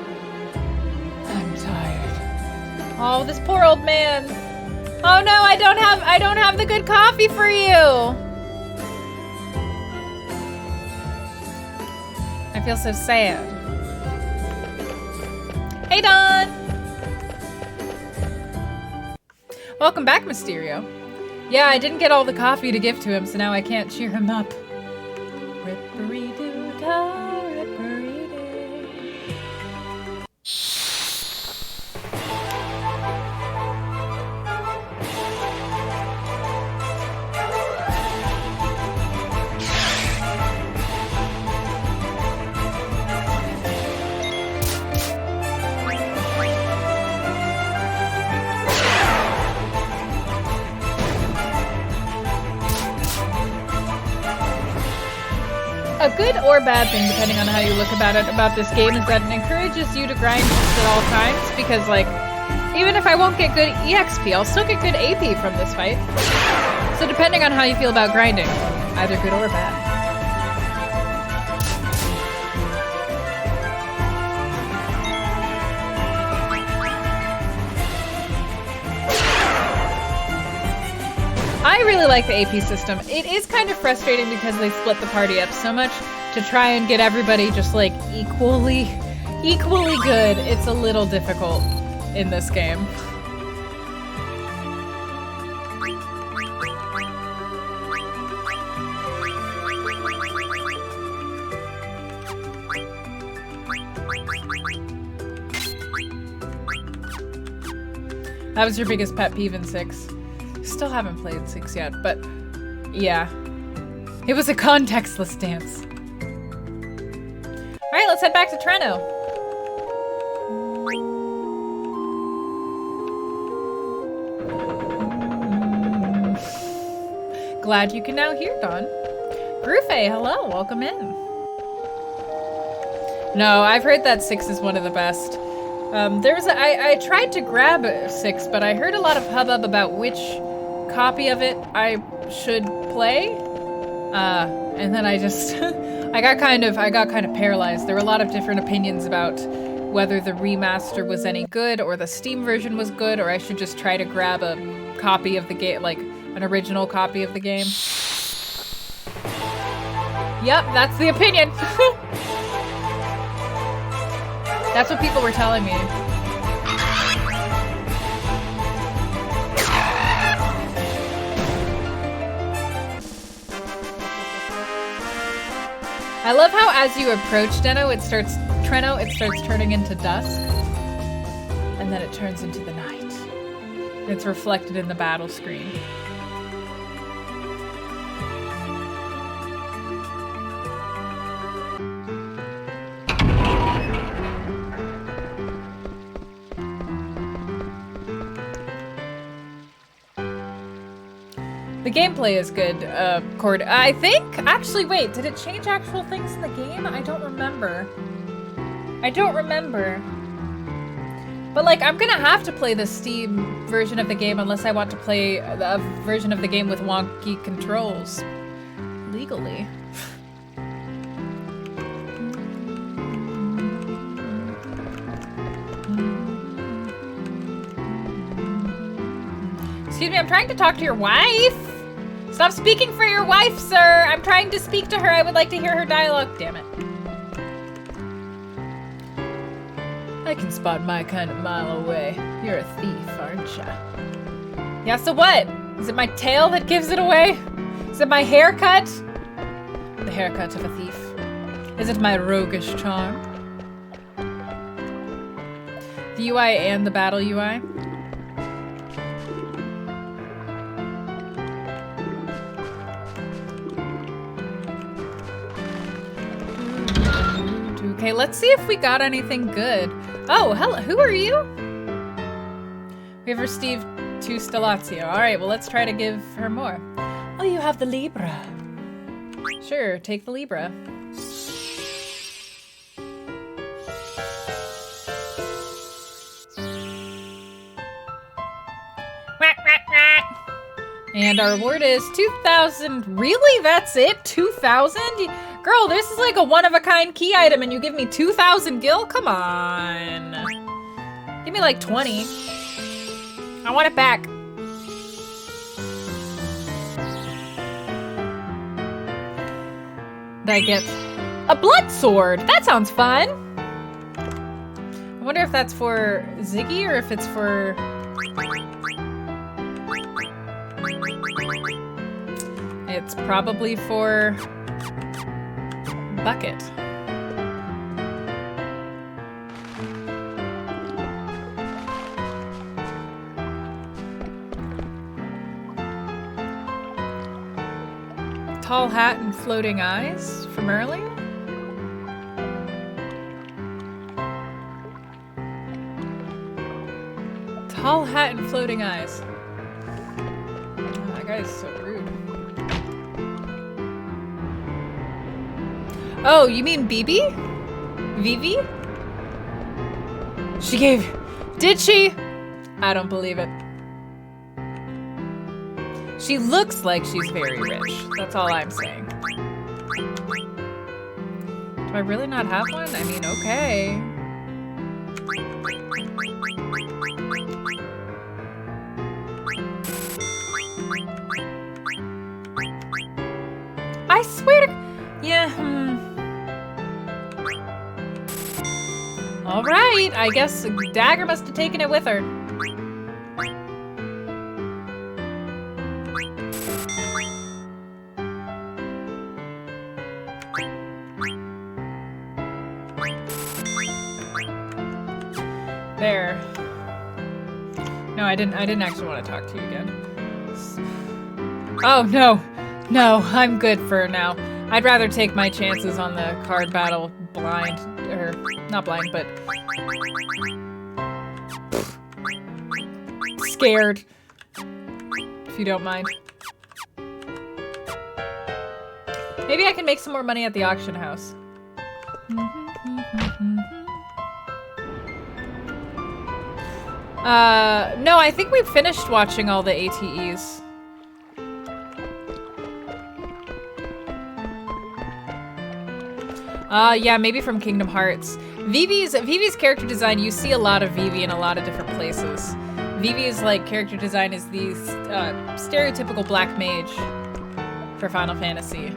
I'm tired. Oh, this poor old man. Oh no, I don't have the good coffee for you. I feel so sad. Hey, Don. Welcome back, Mysterio. Yeah, I didn't get all the coffee to give to him, so now I can't cheer him up. Rippery-doo-dah, rippery-doo. A good or bad thing, depending on how you look about it, about this game is that it encourages you to grind just at all times, because, like, even if I won't get good EXP, I'll still get good AP from this fight. So depending on how you feel about grinding, either good or bad. I really like the AP system. It is kind of frustrating because they split the party up so much to try and get everybody just like equally good. It's a little difficult in this game. That was your biggest pet peeve in 6. Still haven't played 6 yet, but yeah. It was a contextless dance. Alright, let's head back to Treno. Glad you can now hear, Dawn. Groofay, hello, welcome in. No, I've heard that 6 is one of the best. I tried to grab 6, but I heard a lot of hubbub about which copy of it I should play, and then I just I got kind of paralyzed. There were a lot of different opinions about whether the remaster was any good or the Steam version was good, or I should just try to grab a copy of the game, like an original copy of the game. Yep, that's the opinion. That's what people were telling me. I love how as you approach Treno, it starts turning into dusk, and then it turns into the night. And it's reflected in the battle screen. The gameplay is good, Cord. I think, actually, wait, did it change actual things in the game? I don't remember. But like, I'm gonna have to play the Steam version of the game unless I want to play a version of the game with wonky controls. Legally. Excuse me, I'm trying to talk to your wife. Stop speaking for your wife, sir. I'm trying to speak to her. I would like to hear her dialogue. Damn it. I can spot my kind a mile away. You're a thief, aren't ya? Yeah, so what? Is it my tail that gives it away? Is it my haircut? The haircut of a thief. Is it my roguish charm? The UI and the battle UI? Okay, let's see if we got anything good. Oh, hello. Who are you? We have received 2 Stellatio. All right, well, let's try to give her more. Oh, you have the Libra. Sure, take the Libra. And our reward is 2,000. Really? That's it? 2,000? Girl, this is like a one-of-a-kind key item and you give me 2,000 gil? Come on. Give me like 20. I want it back. Did I get a blood sword? That sounds fun. I wonder if that's for Ziggy or if it's for... It's probably for Bucket. Tall hat and floating eyes from earlier? Tall hat and floating eyes. Oh, that guy is so rude. Oh, you mean Bibi? Vivi? She gave... Did she? I don't believe it. She looks like she's very rich. That's all I'm saying. Do I really not have one? I mean, okay. I swear to... Yeah, All right, I guess Dagger must have taken it with her. There. No, I didn't actually want to talk to you again. Oh, no. No, I'm good for now. I'd rather take my chances on the card battle blind, or not blind, but scared, if you don't mind. Maybe I can make some more money at the auction house. No, I think we've finished watching all the ATEs. Yeah, maybe from Kingdom Hearts. Vivi's character design, you see a lot of Vivi in a lot of different places. Vivi's like character design is the stereotypical black mage for Final Fantasy.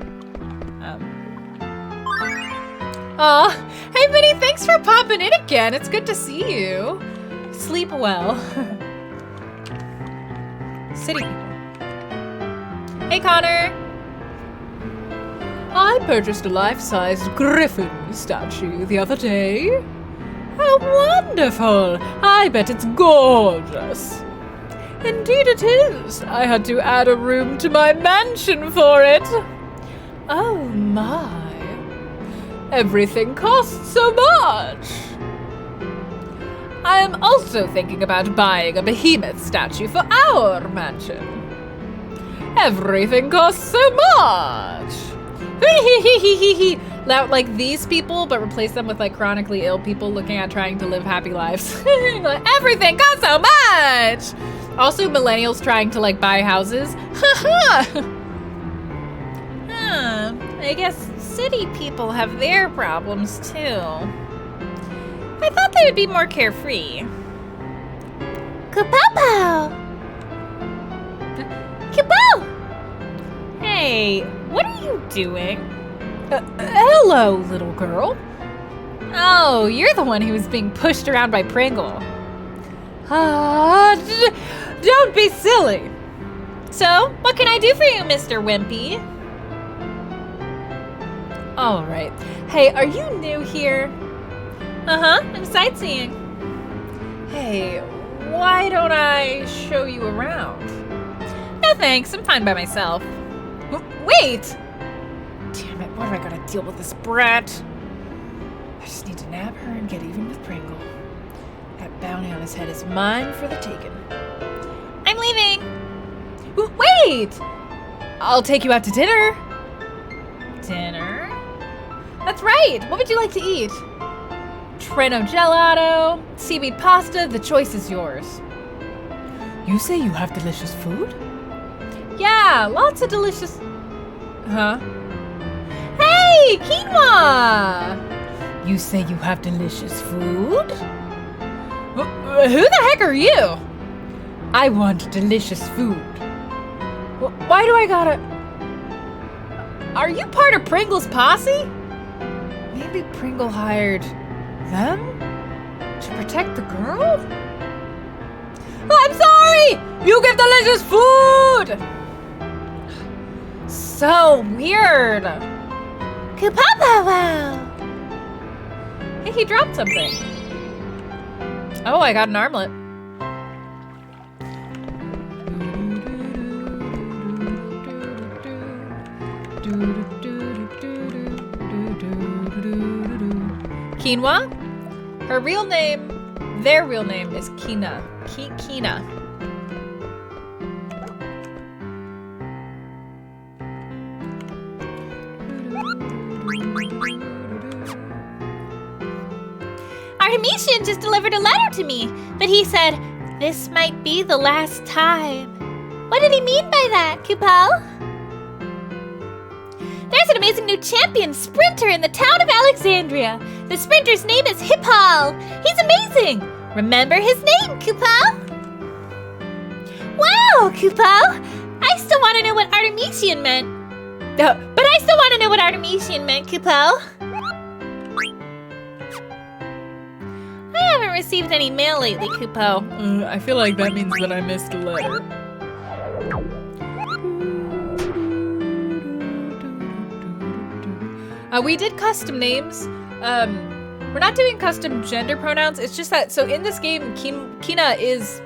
Aw, hey Minnie, thanks for popping in again. It's good to see you. Sleep well. City people. Hey Connor. I purchased a life-sized griffin statue the other day. How wonderful! I bet it's gorgeous. Indeed it is. I had to add a room to my mansion for it. Oh my. Everything costs so much. I am also thinking about buying a behemoth statue for our mansion. Everything costs so much. Like these people, but replace them with like chronically ill people looking at trying to live happy lives. Like, everything costs so much. Also, millennials trying to like buy houses. I guess city people have their problems too. I thought they would be more carefree. Kupow! Kupow! Hey, what are you doing? Hello, little girl. Oh, you're the one who was being pushed around by Pringle. Don't be silly. So, what can I do for you, Mr. Wimpy? All right. Hey, are you new here? Uh-huh, I'm sightseeing. Hey, why don't I show you around? No thanks, I'm fine by myself. Wait! Damn it, why do I gotta deal with this brat? I just need to nab her and get even with Pringle. That bounty on his head is mine for the taking. I'm leaving. Wait! I'll take you out to dinner. Dinner? That's right! What would you like to eat? Treno gelato, seaweed pasta, the choice is yours. You say you have delicious food? Yeah, lots of delicious... Huh? Hey, quinoa! You say you have delicious food? Who the heck are you? I want delicious food. Why do I gotta... Are you part of Pringle's posse? Maybe Pringle hired them to protect the girl? I'm sorry! You give delicious food! So weird. Kupow! Hey, he dropped something. Oh, I got an armlet. Quinoa? Her real name, their real name is Kina. Kina. Artemisian just delivered a letter to me, but he said, this might be the last time. What did he mean by that, Kupo? There's an amazing new champion sprinter in the town of Alexandria. The sprinter's name is Hippal. He's amazing. Remember his name, Kupo? Wow, Kupo. I still want to know what Artemisian meant. But I still want to know what Artemisian meant, Kupo. I haven't received any mail lately, Kupo. I feel like that means that I missed a letter. We did custom names. We're not doing custom gender pronouns. It's just that, so in this game, Kina's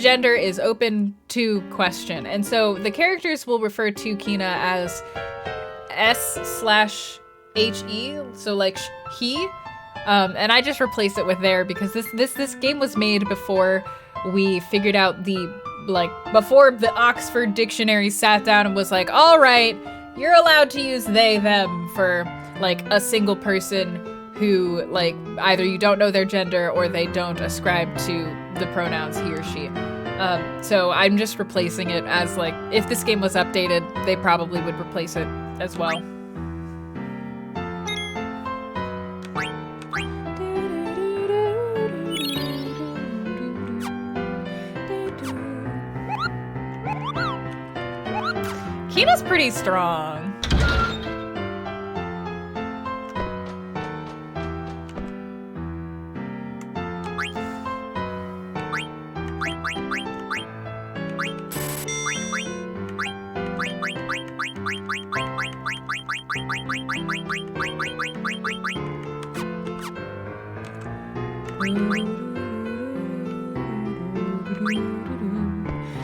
gender is open to question. And so the characters will refer to Kina as S/HE, so like he. And I just replaced it with there because this game was made before we figured out before the Oxford Dictionary sat down and was like, all right, you're allowed to use they, them for like a single person who like either you don't know their gender or they don't ascribe to the pronouns he or she. So I'm just replacing it as like, if this game was updated, they probably would replace it as well. Kina's pretty strong.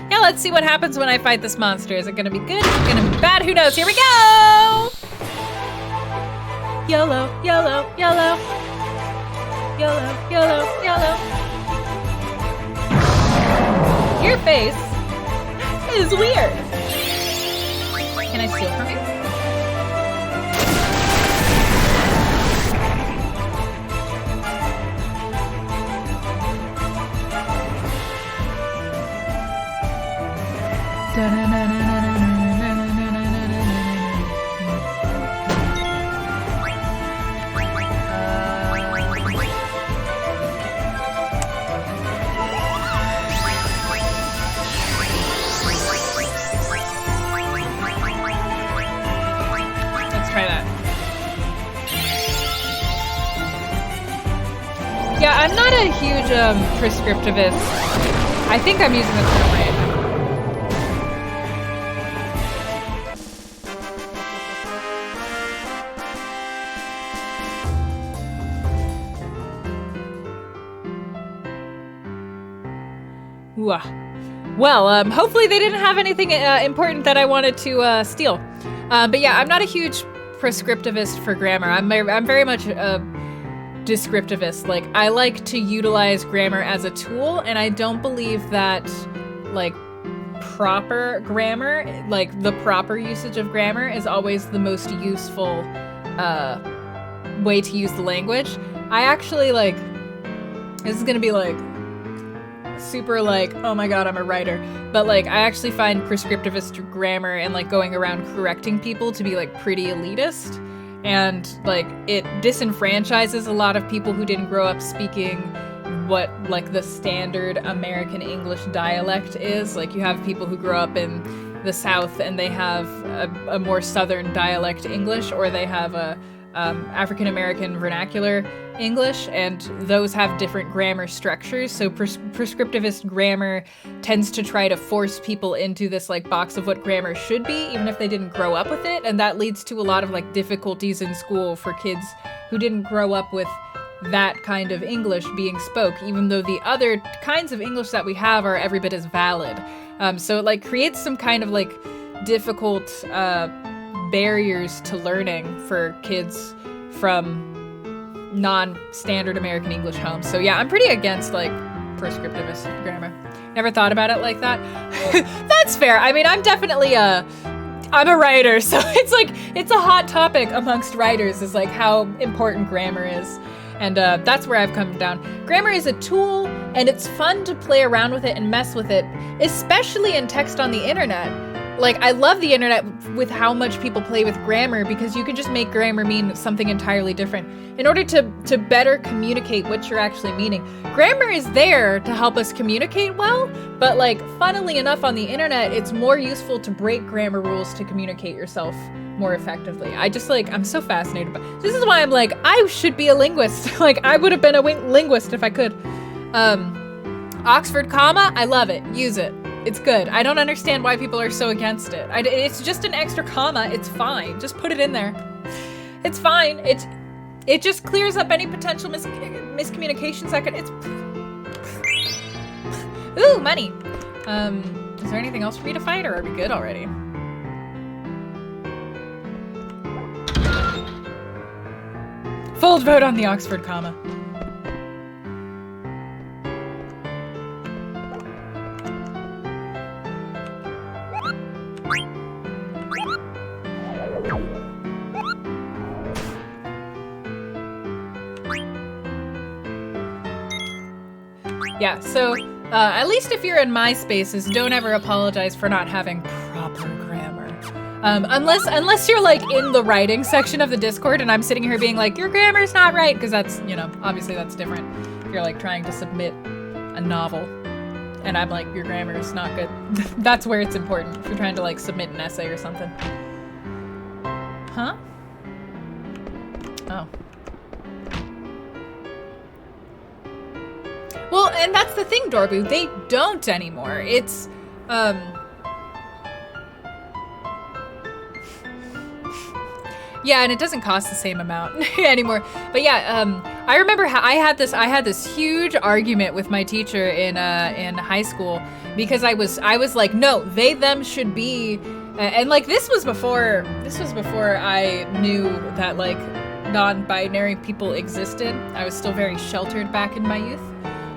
Yeah, let's see what happens when I fight this monster. Is it gonna be good? Is it gonna be bad? Who knows? Here we go! YOLO, YOLO, YOLO. YOLO, YOLO, YOLO. Your face is weird. Can I steal from you? Let's try that. Yeah, I'm not a huge prescriptivist. I think I'm using the term right. Well, hopefully they didn't have anything important that I wanted to steal. But yeah, I'm not a huge prescriptivist for grammar. I'm very much a descriptivist. Like, I like to utilize grammar as a tool, and I don't believe that, like, proper grammar, like the proper usage of grammar, is always the most useful way to use the language. I actually, like, this is gonna be like super like, oh my god, I'm a writer, but like I actually find prescriptivist grammar and like going around correcting people to be like pretty elitist, and like it disenfranchises a lot of people who didn't grow up speaking what like the standard American English dialect is. Like, you have people who grow up in the South and they have a more Southern dialect English, or they have a African American vernacular English, and those have different grammar structures. So prescriptivist grammar tends to try to force people into this like box of what grammar should be, even if they didn't grow up with it, and that leads to a lot of like difficulties in school for kids who didn't grow up with that kind of English being spoke, even though the other kinds of English that we have are every bit as valid. So it like creates some kind of like difficult barriers to learning for kids from non-standard American English homes. So yeah, I'm pretty against like prescriptivist grammar. Never thought about it like that. That's fair. I mean, I'm definitely I'm a writer, so it's like it's a hot topic amongst writers, is like how important grammar is. And that's where I've come down. Grammar is a tool, and it's fun to play around with it and mess with it, especially in text on the internet. Like, I love the internet with how much people play with grammar, because you can just make grammar mean something entirely different in order to better communicate what you're actually meaning. Grammar is there to help us communicate well, but like, funnily enough, on the internet, it's more useful to break grammar rules to communicate yourself more effectively. I just like, I'm so fascinated by this. Is why I'm like, I should be a linguist. Like, I would have been a linguist if I could. Oxford comma, I love it. Use it. It's good. I don't understand why people are so against it. It's just an extra comma. It's fine. Just put it in there. It's fine. It just clears up any potential miscommunications that could. It's ooh, money. Is there anything else for me to fight, or are we good already? Fold vote on the Oxford comma. Yeah, so at least if you're in my spaces, don't ever apologize for not having proper grammar. Unless you're like in the writing section of the Discord and I'm sitting here being like, your grammar's not right, because that's, you know, obviously that's different. If you're like trying to submit a novel and I'm like, your grammar is not good. That's where it's important. If you're trying to like submit an essay or something. Huh? Oh. Well, and that's the thing, Dorbu. They don't anymore. It's, yeah, and it doesn't cost the same amount anymore. But yeah, I remember how I had this huge argument with my teacher in high school, because I was like, no, they them should be, and like this was before I knew that like non-binary people existed. I was still very sheltered back in my youth.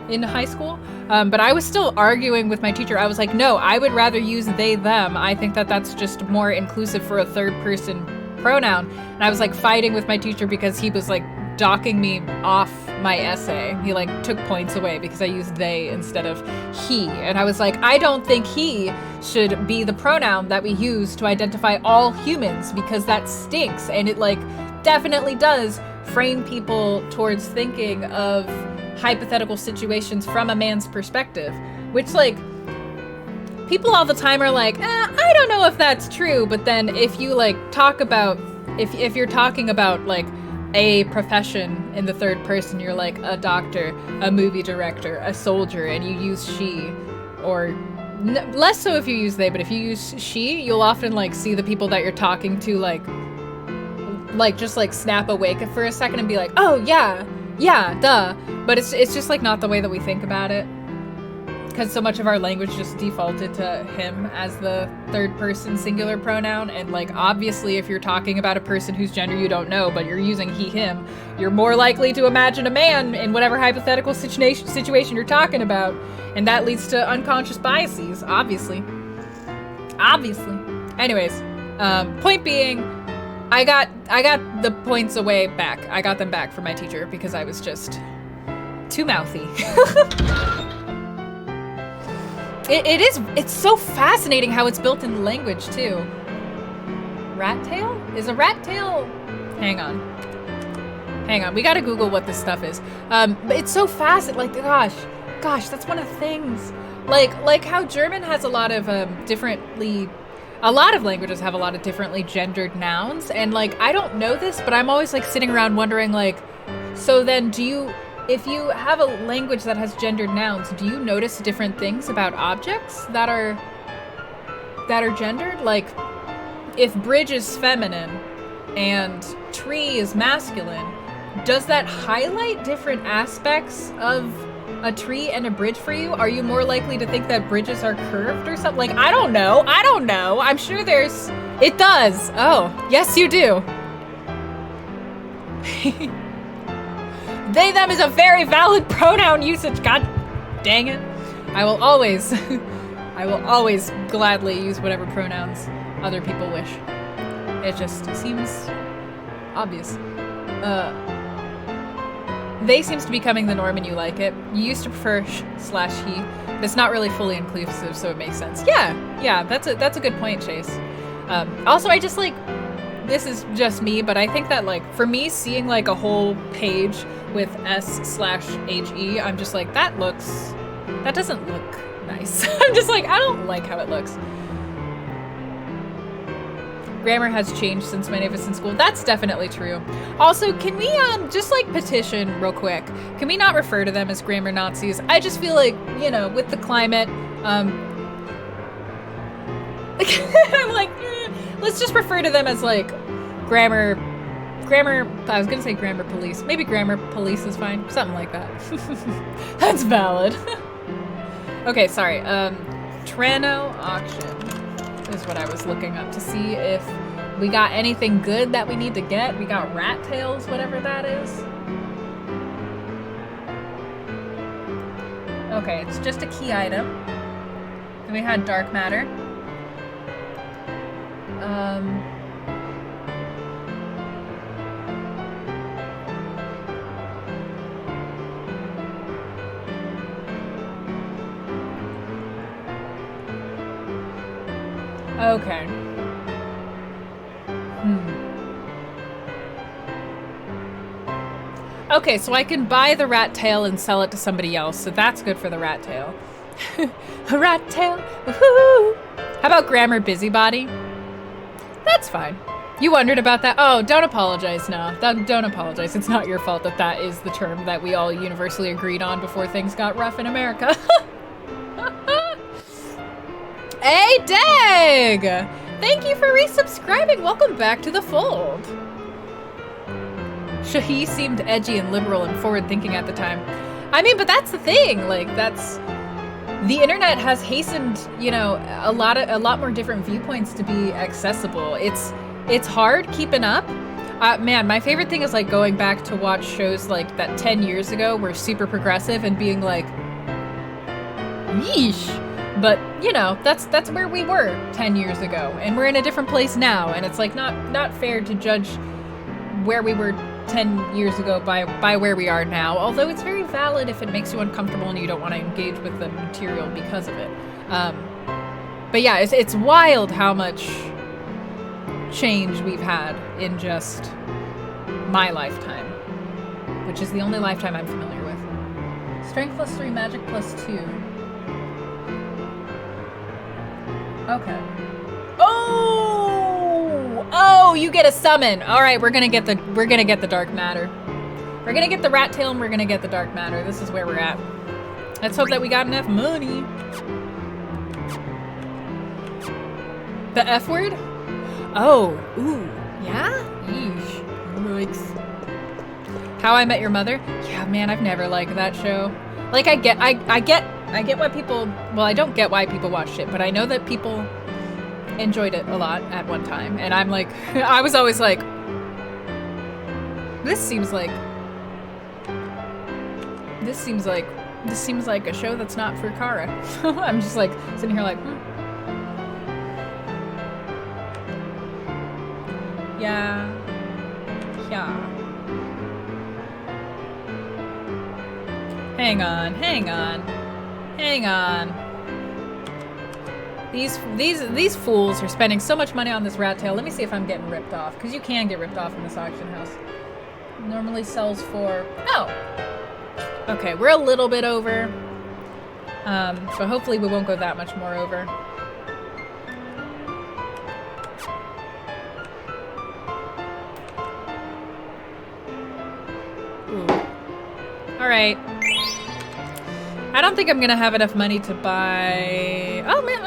in high school. But I was still arguing with my teacher. I was like, no, I would rather use they, them. I think that that's just more inclusive for a third person pronoun. And I was like fighting with my teacher because he was like docking me off my essay. He like took points away because I used they instead of he. And I was like, I don't think he should be the pronoun that we use to identify all humans because that stinks. And it like definitely does frame people towards thinking of hypothetical situations from a man's perspective, which like people all the time are like, I don't know if that's true. But then if you like talk about, if you're talking about like a profession in the third person, you're like a doctor, a movie director, a soldier, and you use she, or less so if you use they, but if you use she, you'll often like see the people that you're talking to like just like snap awake for a second and be like, oh yeah, duh. But it's just like not the way that we think about it. Because so much of our language just defaulted to him as the third person singular pronoun. And like, obviously, if you're talking about a person whose gender you don't know, but you're using he, him, you're more likely to imagine a man in whatever hypothetical situation you're talking about. And that leads to unconscious biases, obviously. Anyways, point being, I got the points away back. I got them back from my teacher because I was just too mouthy. It's so fascinating how it's built in the language too. Rat tail? Is a rat tail? Hang on. We gotta Google what this stuff is. But it's so fascinating, like, gosh, that's one of the things. Like how German has a lot of a lot of languages have a lot of differently gendered nouns, and like, I don't know this, but I'm always like sitting around wondering like, so then if you have a language that has gendered nouns, do you notice different things about objects that are gendered? Like, if bridge is feminine and tree is masculine, does that highlight different aspects of a tree and a bridge for you? Are you more likely to think that bridges are curved or something? Like, I don't know. I'm sure it does. Oh, yes you do. They, them is a very valid pronoun usage. God dang it. I will always gladly use whatever pronouns other people wish. It just seems obvious. They seems to be becoming the norm and you like it. You used to prefer /he. It's not really fully inclusive, so it makes sense. Yeah, that's a good point, Chase. Also, I just like, this is just me, but I think that like, for me, seeing like a whole page with S/HE, I'm just like, that doesn't look nice. I'm just like, I don't like how it looks. Grammar has changed since many of us in school. That's definitely true. Also, can we just like petition real quick? Can we not refer to them as grammar Nazis? I just feel like, you know, with the climate, I'm like, let's just refer to them as like grammar, I was gonna say grammar police. Maybe grammar police is fine. Something like that. That's valid. Okay, sorry. Treno auction is what I was looking up to see if we got anything good that we need to get. We got rat tails, whatever that is. Okay, it's just a key item. Then we had dark matter. Okay. Okay, so I can buy the rat tail and sell it to somebody else, so that's good for the rat tail. A rat tail, woohoo! How about grammar busybody? That's fine. You wondered about that? Oh, don't apologize, no. Don't apologize. It's not your fault that that is the term that we all universally agreed on before things got rough in America. Hey, Dag! Thank you for resubscribing. Welcome back to the fold. Shahi seemed edgy and liberal and forward-thinking at the time. I mean, but that's the thing. Like, the internet has hastened, you know, a lot more different viewpoints to be accessible. It's hard keeping up. Man, my favorite thing is like going back to watch shows like that 10 years ago were super progressive and being like, yeesh. But, you know, that's where we were 10 years ago, and we're in a different place now, and it's like not fair to judge where we were 10 years ago by where we are now, although it's very valid if it makes you uncomfortable and you don't want to engage with the material because of it. But yeah, it's wild how much change we've had in just my lifetime, which is the only lifetime I'm familiar with. Strength +3, magic +2. Okay. Oh, you get a summon. All right, we're gonna get the dark matter. We're gonna get the rat tail, and we're gonna get the dark matter. This is where we're at. Let's hope that we got enough money. The F word? Oh, ooh, yeah? Yeesh. Yikes. How I Met Your Mother? Yeah, man, I've never liked that show. Like, I get why people, well, I don't get why people watched it, but I know that people enjoyed it a lot at one time, and I'm like, I was always like, this seems like a show that's not for Kara. I'm just like, sitting here like, Yeah. Hang on. These fools are spending so much money on this rat tail. Let me see if I'm getting ripped off, because you can get ripped off in this auction house. Normally sells for, oh. Okay, we're a little bit over. But hopefully we won't go that much more over. Ooh. All right. I don't think I'm gonna have enough money to buy. Oh, maybe.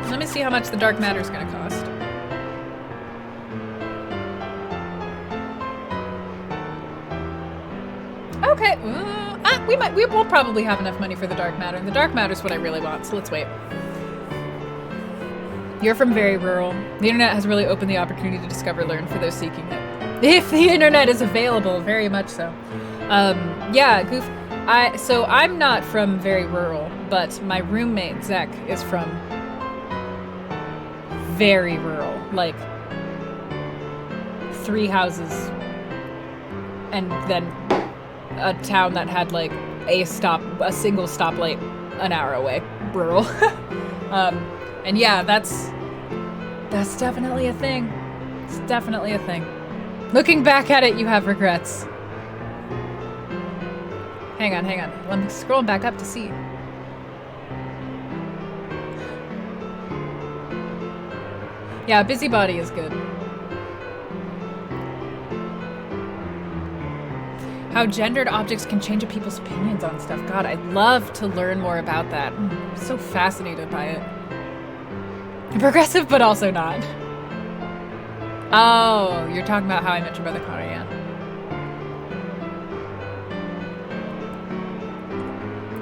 Let me see how much the dark matter's gonna cost. Okay. We will probably have enough money for the dark matter, and the dark matter's what I really want. So let's wait. You're from very rural. The internet has really opened the opportunity to discover, learn for those seeking it. If the internet is available, very much so. Yeah, Goof. So I'm not from very rural, but my roommate, Zek, is from very rural. Like, 3 houses, and then a town that had, like, a single stoplight an hour away. Rural. And yeah, that's definitely a thing. It's definitely a thing. Looking back at it, you have regrets. Hang on. Let me scroll back up to see. Yeah, busybody is good. How gendered objects can change a people's opinions on stuff. God, I'd love to learn more about that. I'm so fascinated by it. Progressive, but also not. Oh, you're talking about How I Met Your Mother, Connor, yeah.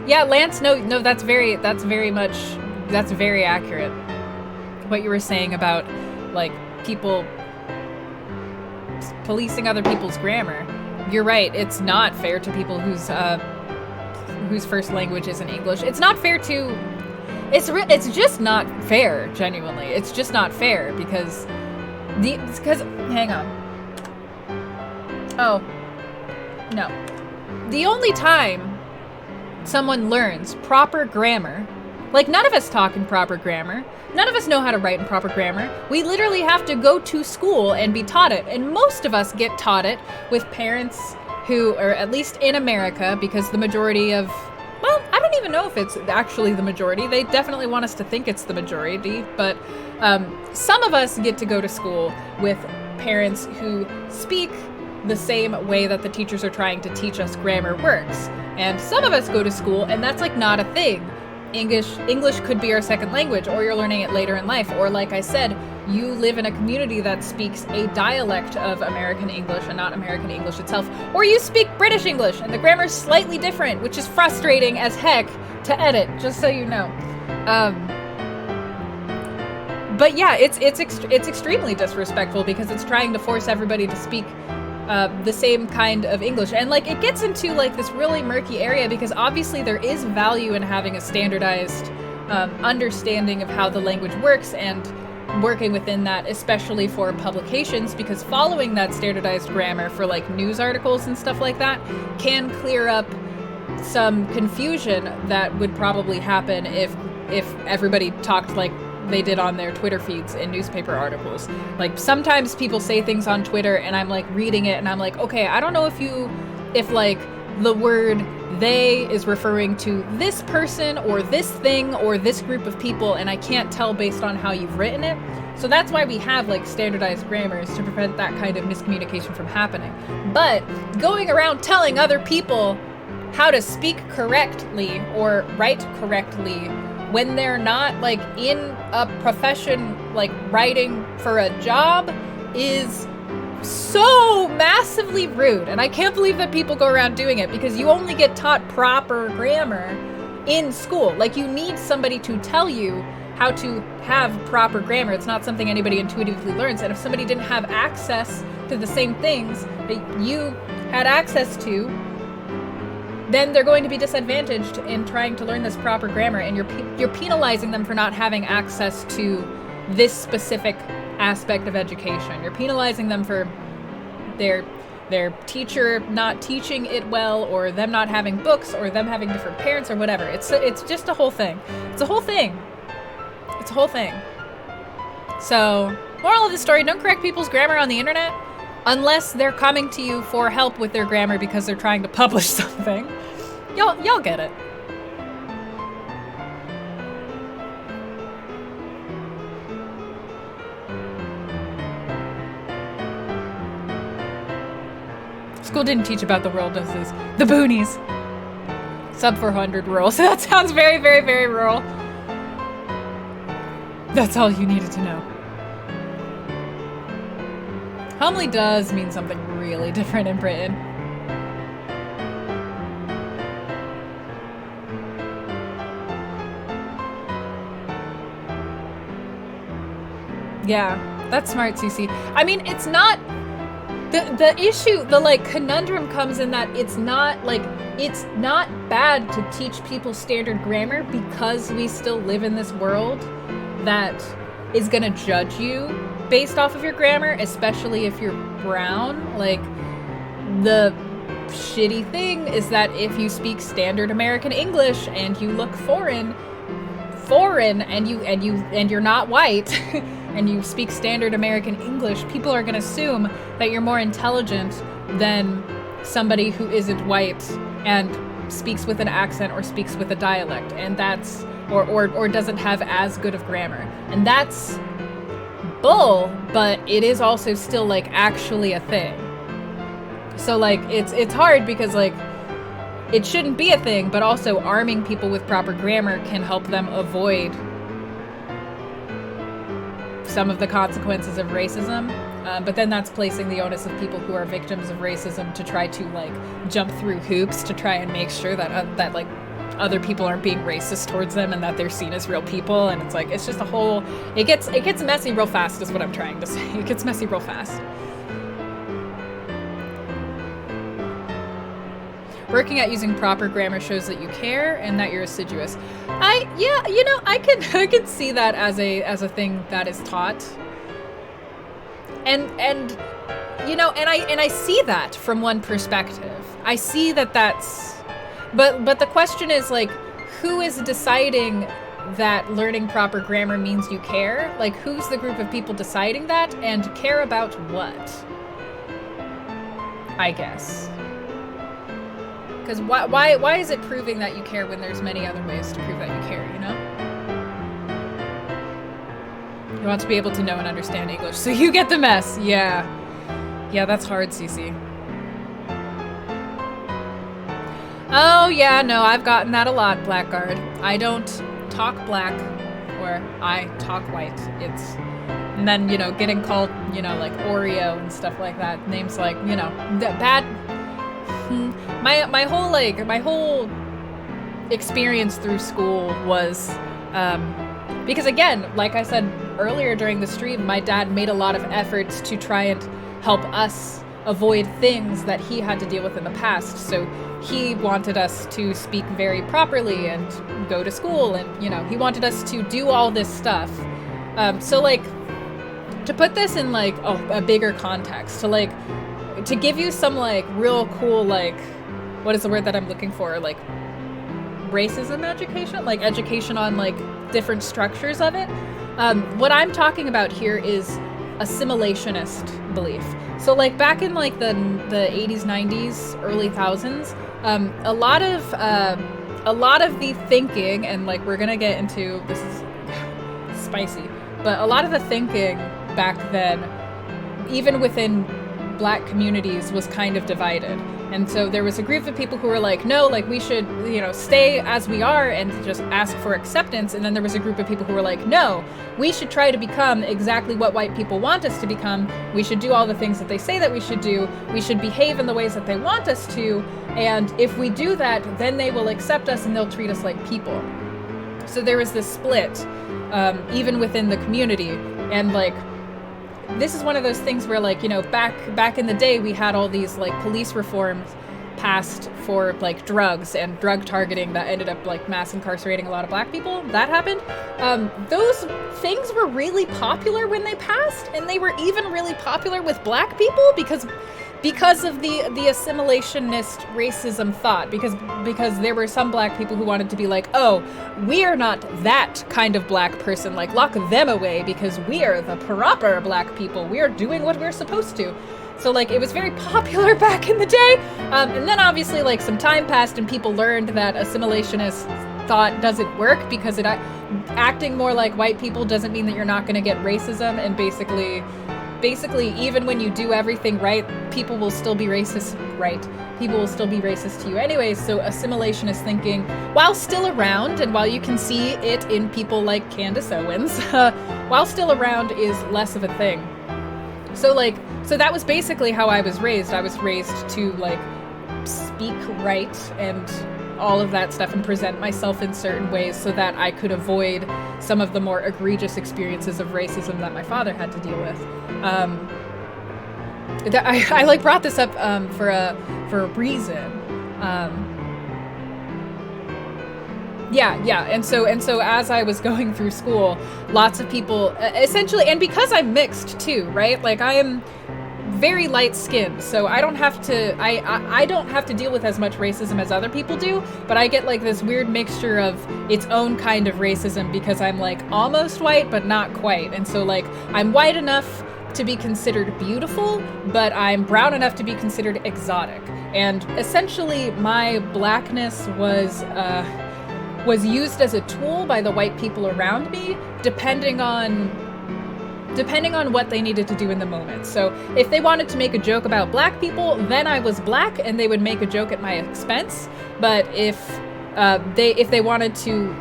Yeah, Lance, no, that's very accurate. What you were saying about, like, people policing other people's grammar. You're right, it's not fair to people whose first language isn't English. It's not fair to... It's just not fair, genuinely. It's just not fair, because... hang on. Oh. No. The only time someone learns proper grammar... Like, none of us talk in proper grammar. None of us know how to write in proper grammar. We literally have to go to school and be taught it. And most of us get taught it with parents who, or at least in America, because the majority of... Well, I don't even know if it's actually the majority. They definitely want us to think it's the majority. But some of us get to go to school with parents who speak the same way that the teachers are trying to teach us grammar works. And some of us go to school, and that's, like, not a thing. English could be our second language, or you're learning it later in life, or like I said, you live in a community that speaks a dialect of American English and not American English itself, or you speak British English and the grammar's slightly different, which is frustrating as heck to edit, just so you know. But yeah, it's extremely disrespectful because it's trying to force everybody to speak the same kind of English. And like it gets into like this really murky area because obviously there is value in having a standardized understanding of how the language works and working within that, especially for publications, because following that standardized grammar for like news articles and stuff like that can clear up some confusion that would probably happen if everybody talked like they did on their Twitter feeds in newspaper articles. Like sometimes people say things on Twitter and I'm like reading it and I'm like, okay, I don't know if like the word they is referring to this person or this thing or this group of people, and I can't tell based on how you've written it. So that's why we have like standardized grammars to prevent that kind of miscommunication from happening. But going around telling other people how to speak correctly or write correctly when they're not like in a profession like writing for a job is so massively rude. And I can't believe that people go around doing it because you only get taught proper grammar in school. Like you need somebody to tell you how to have proper grammar. It's not something anybody intuitively learns. And if somebody didn't have access to the same things that you had access to, then they're going to be disadvantaged in trying to learn this proper grammar, and you're penalizing them for not having access to this specific aspect of education. You're penalizing them for their teacher not teaching it well, or them not having books, or them having different parents, or whatever. It's just a whole thing. It's a whole thing. It's a whole thing. So, moral of the story, don't correct people's grammar on the internet unless they're coming to you for help with their grammar because they're trying to publish something. Y'all get it. School didn't teach about the rural doses. The boonies. Sub 400 rural. So that sounds very, very, very rural. That's all you needed to know. Homely does mean something really different in Britain. Yeah, that's smart, CC. I mean, it's not... The issue, the, like, conundrum comes in that it's not bad to teach people standard grammar because we still live in this world that is gonna judge you based off of your grammar, especially if you're brown. Like, the shitty thing is that if you speak standard American English and you look foreign and you're not white and you speak standard American English, people are going to assume that you're more intelligent than somebody who isn't white and speaks with an accent or speaks with a dialect, and that's or doesn't have as good of grammar. And that's bull, but it is also still like actually a thing. So like it's hard because like it shouldn't be a thing, but also arming people with proper grammar can help them avoid some of the consequences of racism. But then that's placing the onus of people who are victims of racism to try to like jump through hoops to try and make sure that that like other people aren't being racist towards them and that they're seen as real people. And it's like it's just a whole it gets messy real fast is what I'm trying to say. It gets messy real fast. Working at using proper grammar shows that you care and that you're assiduous. I can see that as a thing that is taught. And I see that from one perspective. I see that's but the question is like, who is deciding that learning proper grammar means you care? Like, who's the group of people deciding that, and care about what? I guess. Because why is it proving that you care when there's many other ways to prove that you care, you know? You want to be able to know and understand English, so you get the mess. Yeah. Yeah, that's hard, Cece. Oh, yeah, no, I've gotten that a lot, Blackguard. I don't talk black, or I talk white. And then, getting called, like Oreo and stuff like that. Names like, bad... My whole experience through school was, because again, like I said earlier during the stream, my dad made a lot of efforts to try and help us avoid things that he had to deal with in the past. So he wanted us to speak very properly and go to school, and, you know, he wanted us to do all this stuff. So, like, to put this in, like, a bigger context, to give you some, like, real cool, like, what is the word that I'm looking for? Like, racism education? Like, education on, like, different structures of it. What I'm talking about here is assimilationist belief. So, like, back in, like, the 80s, 90s, early thousands, a lot of the thinking, and, like, we're gonna get into, this is spicy, but a lot of the thinking back then, even within Black communities, was kind of divided. And so there was a group of people who were like, no, like, we should, you know, stay as we are and just ask for acceptance. And then there was a group of people who were like, no, we should try to become exactly what white people want us to become. We should do all the things that they say that we should do. We should behave in the ways that they want us to. And if we do that, then they will accept us and they'll treat us like people. So there was this split, even within the community. And, like, this is one of those things where, like, you know, back in the day, we had all these, like, police reforms passed for, like, drugs and drug targeting that ended up, like, mass incarcerating a lot of Black people. That happened. Those things were really popular when they passed, and they were even really popular with Black people because of the assimilationist racism thought, because there were some Black people who wanted to be like, oh, we are not that kind of Black person, like, lock them away because we are the proper Black people, we are doing what we're supposed to. So, like, it was very popular back in the day, and then obviously, like, some time passed and people learned that assimilationist thought doesn't work because acting more like white people doesn't mean that you're not going to get racism, and basically, even when you do everything right, people will still be racist, right? People will still be racist to you anyways, so assimilationist thinking, while still around, and while you can see it in people like Candace Owens, while still around, is less of a thing. So that was basically how I was raised. I was raised to, like, speak right and all of that stuff and present myself in certain ways so that I could avoid some of the more egregious experiences of racism that my father had to deal with. I like brought this up for a reason. Yeah, and so as I was going through school, lots of people essentially, and because I'm mixed too, right? Like, I am very light-skinned, so I don't have to I don't have to deal with as much racism as other people do, but I get, like, this weird mixture of its own kind of racism because I'm, like, almost white but not quite. And so, like, I'm white enough to be considered beautiful, but I'm brown enough to be considered exotic. And essentially my Blackness was used as a tool by the white people around me, depending on what they needed to do in the moment. So if they wanted to make a joke about Black people, then I was Black and they would make a joke at my expense. But if they wanted to,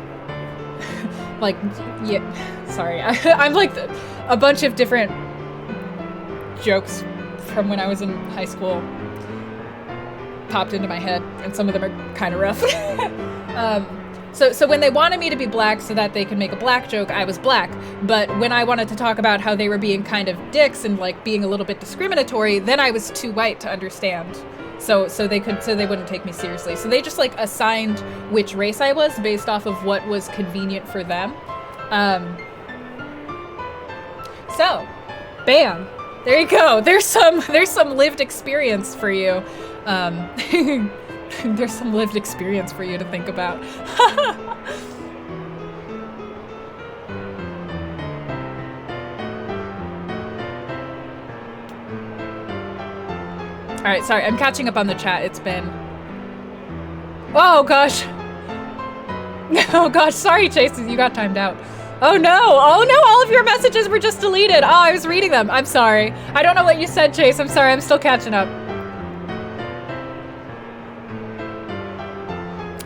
like, yeah, sorry, I'm like a bunch of different jokes from when I was in high school popped into my head, and some of them are kind of rough. So when they wanted me to be Black so that they could make a Black joke, I was Black. But when I wanted to talk about how they were being kind of dicks and, like, being a little bit discriminatory, then I was too white to understand. So they wouldn't take me seriously. So they just, like, assigned which race I was based off of what was convenient for them. So, bam. There you go. There's some lived experience for you. There's some lived experience for you to think about. All right, sorry, I'm catching up on the chat. It's been... Oh, gosh. Oh, gosh, sorry, Chase, you got timed out. Oh, no, all of your messages were just deleted. Oh, I was reading them. I'm sorry. I don't know what you said, Chase. I'm sorry, I'm still catching up.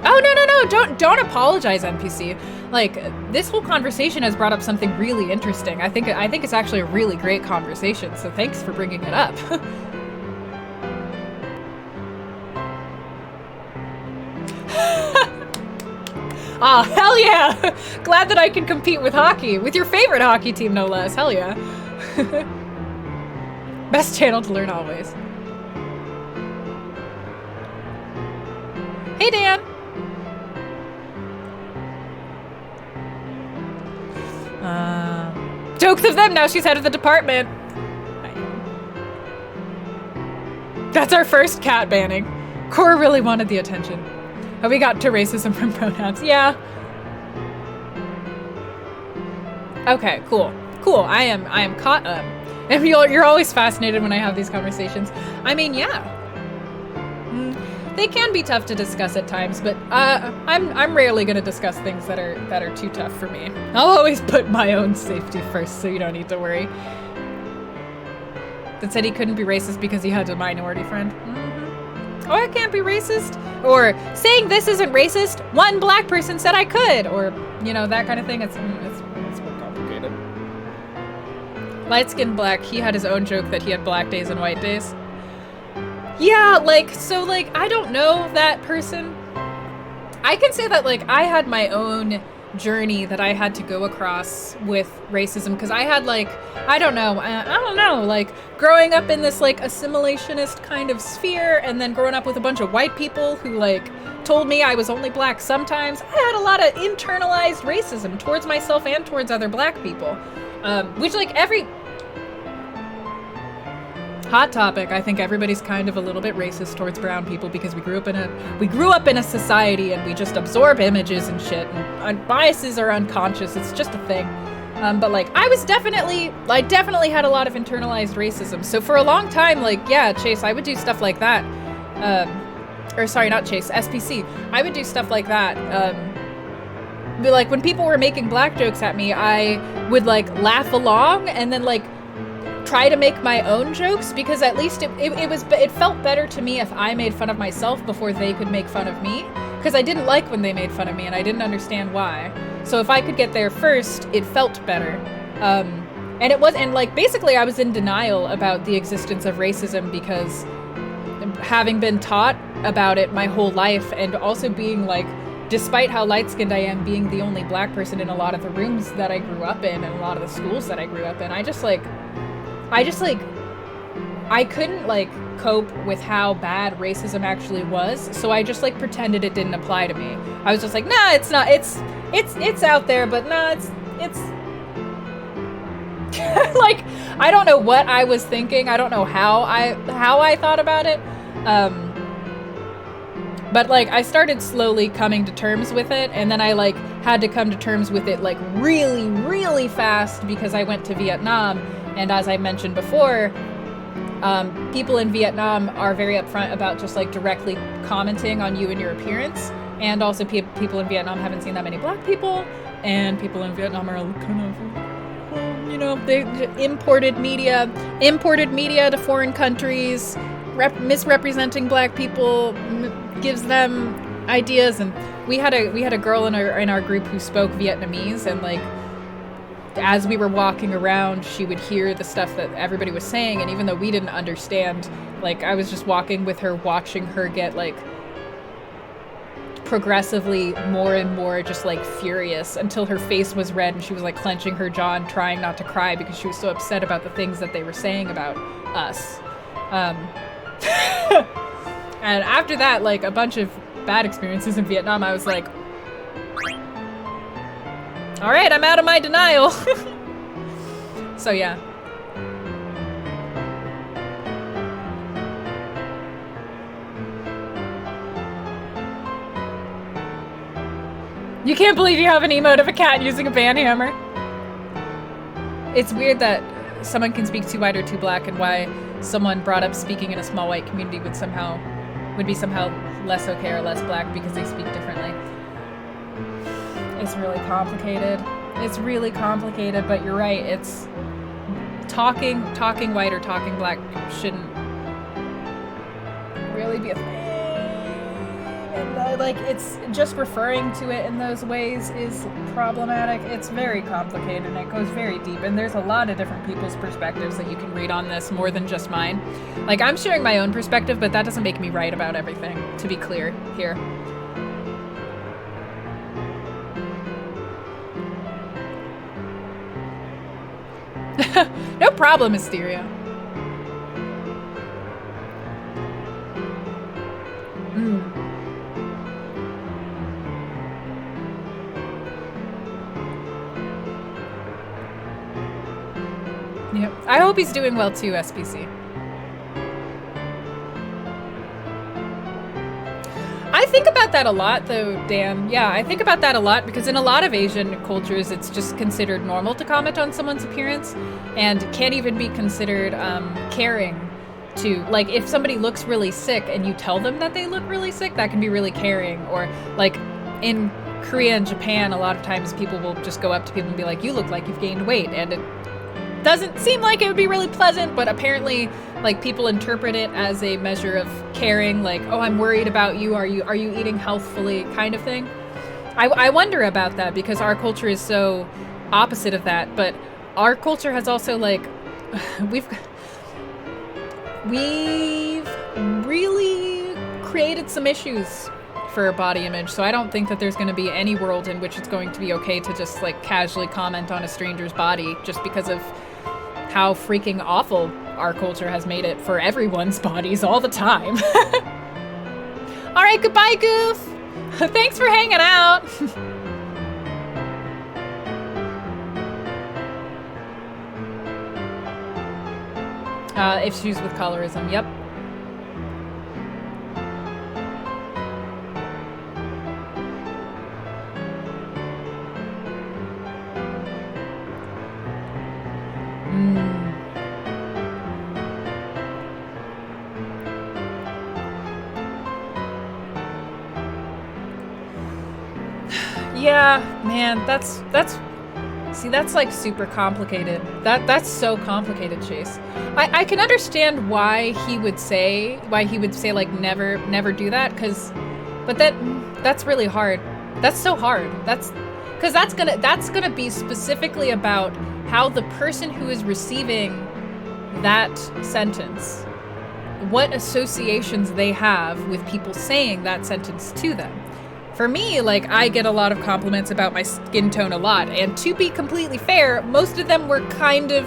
Oh, no, don't apologize, NPC. Like, this whole conversation has brought up something really interesting. I think it's actually a really great conversation, so thanks for bringing it up. Ah, hell yeah! Glad that I can compete with hockey. With your favorite hockey team, no less. Hell yeah. Best channel to learn always. Hey, Dan! Jokes of them, now she's head of the department. That's our first cat banning. Cora really wanted the attention. Oh, we got to racism from pronouns. Yeah. Okay, cool. Cool, I am caught up. And you're always fascinated when I have these conversations. I mean, yeah. They can be tough to discuss at times, but I'm rarely gonna discuss things that are too tough for me. I'll always put my own safety first, so you don't need to worry. That said he couldn't be racist because he had a minority friend. Oh, I can't be racist? Or saying this isn't racist, one black person said I could, or, you know, that kind of thing. It's more complicated. Light-skinned black, he had his own joke that he had black days and white days. Yeah, like, so, like, I don't know that person. I can say that, like, I had my own journey that I had to go across with racism, because I had, like, I don't know, like, growing up in this, like, assimilationist kind of sphere, and then growing up with a bunch of white people who, like, told me I was only black sometimes, I had a lot of internalized racism towards myself and towards other black people, which, like, every... Hot topic. I think everybody's kind of a little bit racist towards brown people because we grew up in a society and we just absorb images and shit, and biases are unconscious. It's just a thing. But like I definitely had a lot of internalized racism. So for a long time, like, yeah, Chase, I would do stuff like that. Or sorry, not Chase, SPC. I would do stuff like that. But like when people were making black jokes at me, I would like laugh along and then like try to make my own jokes, because at least it felt better to me if I made fun of myself before they could make fun of me, because I didn't like when they made fun of me and I didn't understand why. So if I could get there first, it felt better. And like basically I was in denial about the existence of racism because having been taught about it my whole life, and also being like, despite how light-skinned I am, being the only black person in a lot of the rooms that I grew up in and a lot of the schools that I grew up in, I couldn't like cope with how bad racism actually was, so I just like pretended it didn't apply to me. I was just like, nah, it's not, it's out there, but nah, it's like, I don't know what I was thinking, I don't know how I thought about it, but like I started slowly coming to terms with it, and then I like had to come to terms with it like really, really fast because I went to Vietnam. And as I mentioned before, people in Vietnam are very upfront about just like directly commenting on you and your appearance. And also people in Vietnam haven't seen that many black people. And people in Vietnam are kind of, you know, they imported media to foreign countries, misrepresenting black people, gives them ideas. And we had a girl in our group who spoke Vietnamese, and like, as we were walking around, she would hear the stuff that everybody was saying, and even though we didn't understand, like, I was just walking with her, watching her get, like, progressively more and more just, like, furious until her face was red and she was, like, clenching her jaw and trying not to cry because she was so upset about the things that they were saying about us. And after that, like, a bunch of bad experiences in Vietnam, I was like, all right, I'm out of my denial. So yeah. You can't believe you have an emote of a cat using a band hammer. It's weird that someone can speak too white or too black, and why someone brought up speaking in a small white community would be somehow less okay or less black because they speak differently. It's really complicated. It's really complicated, but you're right. It's talking white or talking black shouldn't really be a thing. And like, it's just referring to it in those ways is problematic. It's very complicated and it goes very deep, and there's a lot of different people's perspectives that you can read on this, more than just mine. Like, I'm sharing my own perspective, but that doesn't make me right about everything, to be clear here. No problem, Mysterio. Yep. I hope he's doing well too, SPC. I think about that a lot though, Dan. Yeah, I think about that a lot because in a lot of Asian cultures, it's just considered normal to comment on someone's appearance and can't even be considered caring to, like, if somebody looks really sick and you tell them that they look really sick, that can be really caring. Or like in Korea and Japan, a lot of times people will just go up to people and be like, you look like you've gained weight. And it doesn't seem like it would be really pleasant, but apparently like people interpret it as a measure of caring, like, oh, I'm worried about you. Are you eating healthfully, kind of thing. I wonder about that because our culture is so opposite of that, but our culture has also like, we've really created some issues for body image, so I don't think that there's going to be any world in which it's going to be okay to just like casually comment on a stranger's body just because of how freaking awful our culture has made it for everyone's bodies all the time. All right, goodbye, Goof. Thanks for hanging out. Issues with colorism, yep. Yeah, man, that's like super complicated. That's so complicated, Chase. I can understand why he would say like never do that, but that's really hard. That's so hard. Because that's gonna be specifically about how the person who is receiving that sentence, what associations they have with people saying that sentence to them. For me, like, I get a lot of compliments about my skin tone a lot, and to be completely fair, most of them were kind of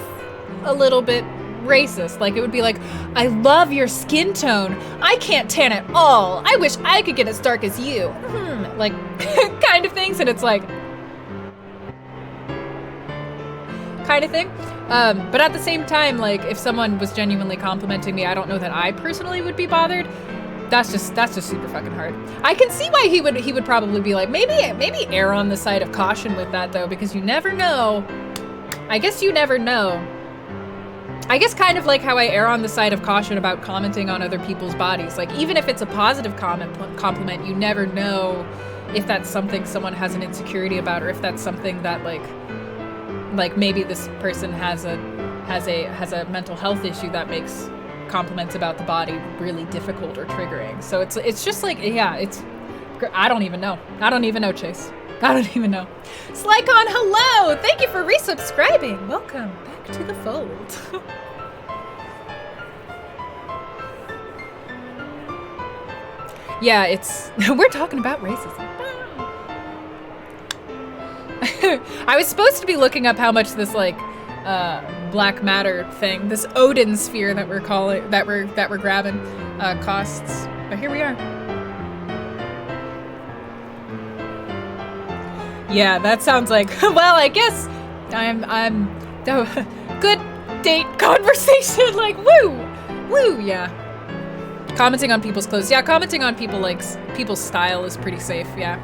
a little bit racist. Like, it would be like, I love your skin tone. I can't tan at all. I wish I could get as dark as you. Like, kind of things, and it's like, kind of thing. But at the same time, like, if someone was genuinely complimenting me, I don't know that I personally would be bothered. That's just super fucking hard. I can see why he would probably be like, maybe err on the side of caution with that though, because you never know. I guess you never know. I guess kind of like how I err on the side of caution about commenting on other people's bodies. Like, even if it's a positive compliment, you never know if that's something someone has an insecurity about, or if that's something that like maybe this person has a mental health issue that makes compliments about the body really difficult or triggering. So it's just like, yeah, I don't even know, Chase. I don't even know. Slycon, hello! Thank you for resubscribing. Welcome back to the fold. Yeah, we're talking about racism. I was supposed to be looking up how much this like black matter thing, this Odin sphere that we're grabbing, costs. But here we are. Yeah, that sounds like, well, I guess I'm good date conversation, like woo, yeah. Commenting on people's clothes. Yeah, commenting on people's style is pretty safe, yeah.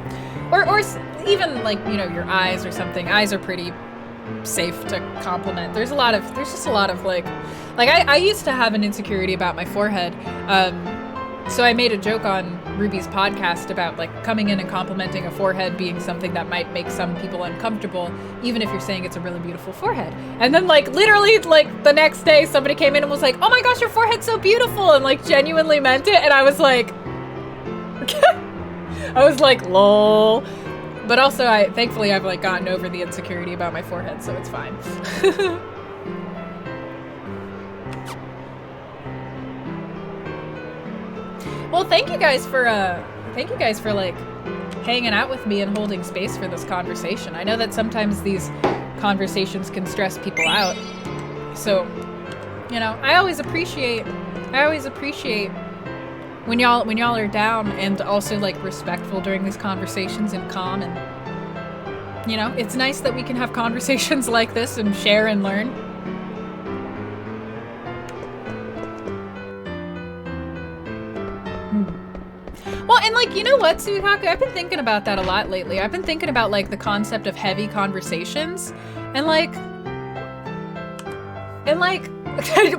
Or even like, you know, your eyes or something. Eyes are pretty safe to compliment. There's just a lot of like I used to have an insecurity about my forehead. So I made a joke on Ruby's podcast about like coming in and complimenting a forehead being something that might make some people uncomfortable, even if you're saying it's a really beautiful forehead. And then like literally like the next day somebody came in and was like, oh my gosh, your forehead's so beautiful, and like genuinely meant it. And I was like, lol. But also thankfully I've like gotten over the insecurity about my forehead, so it's fine. Well, thank you guys for like hanging out with me and holding space for this conversation. I know that sometimes these conversations can stress people out. So, you know, I always appreciate when y'all are down and also like respectful during these conversations and calm, and you know, it's nice that we can have conversations like this and share and learn. Well, and like, you know what, Suhaku, I've been thinking about that a lot lately. I've been thinking about like the concept of heavy conversations and like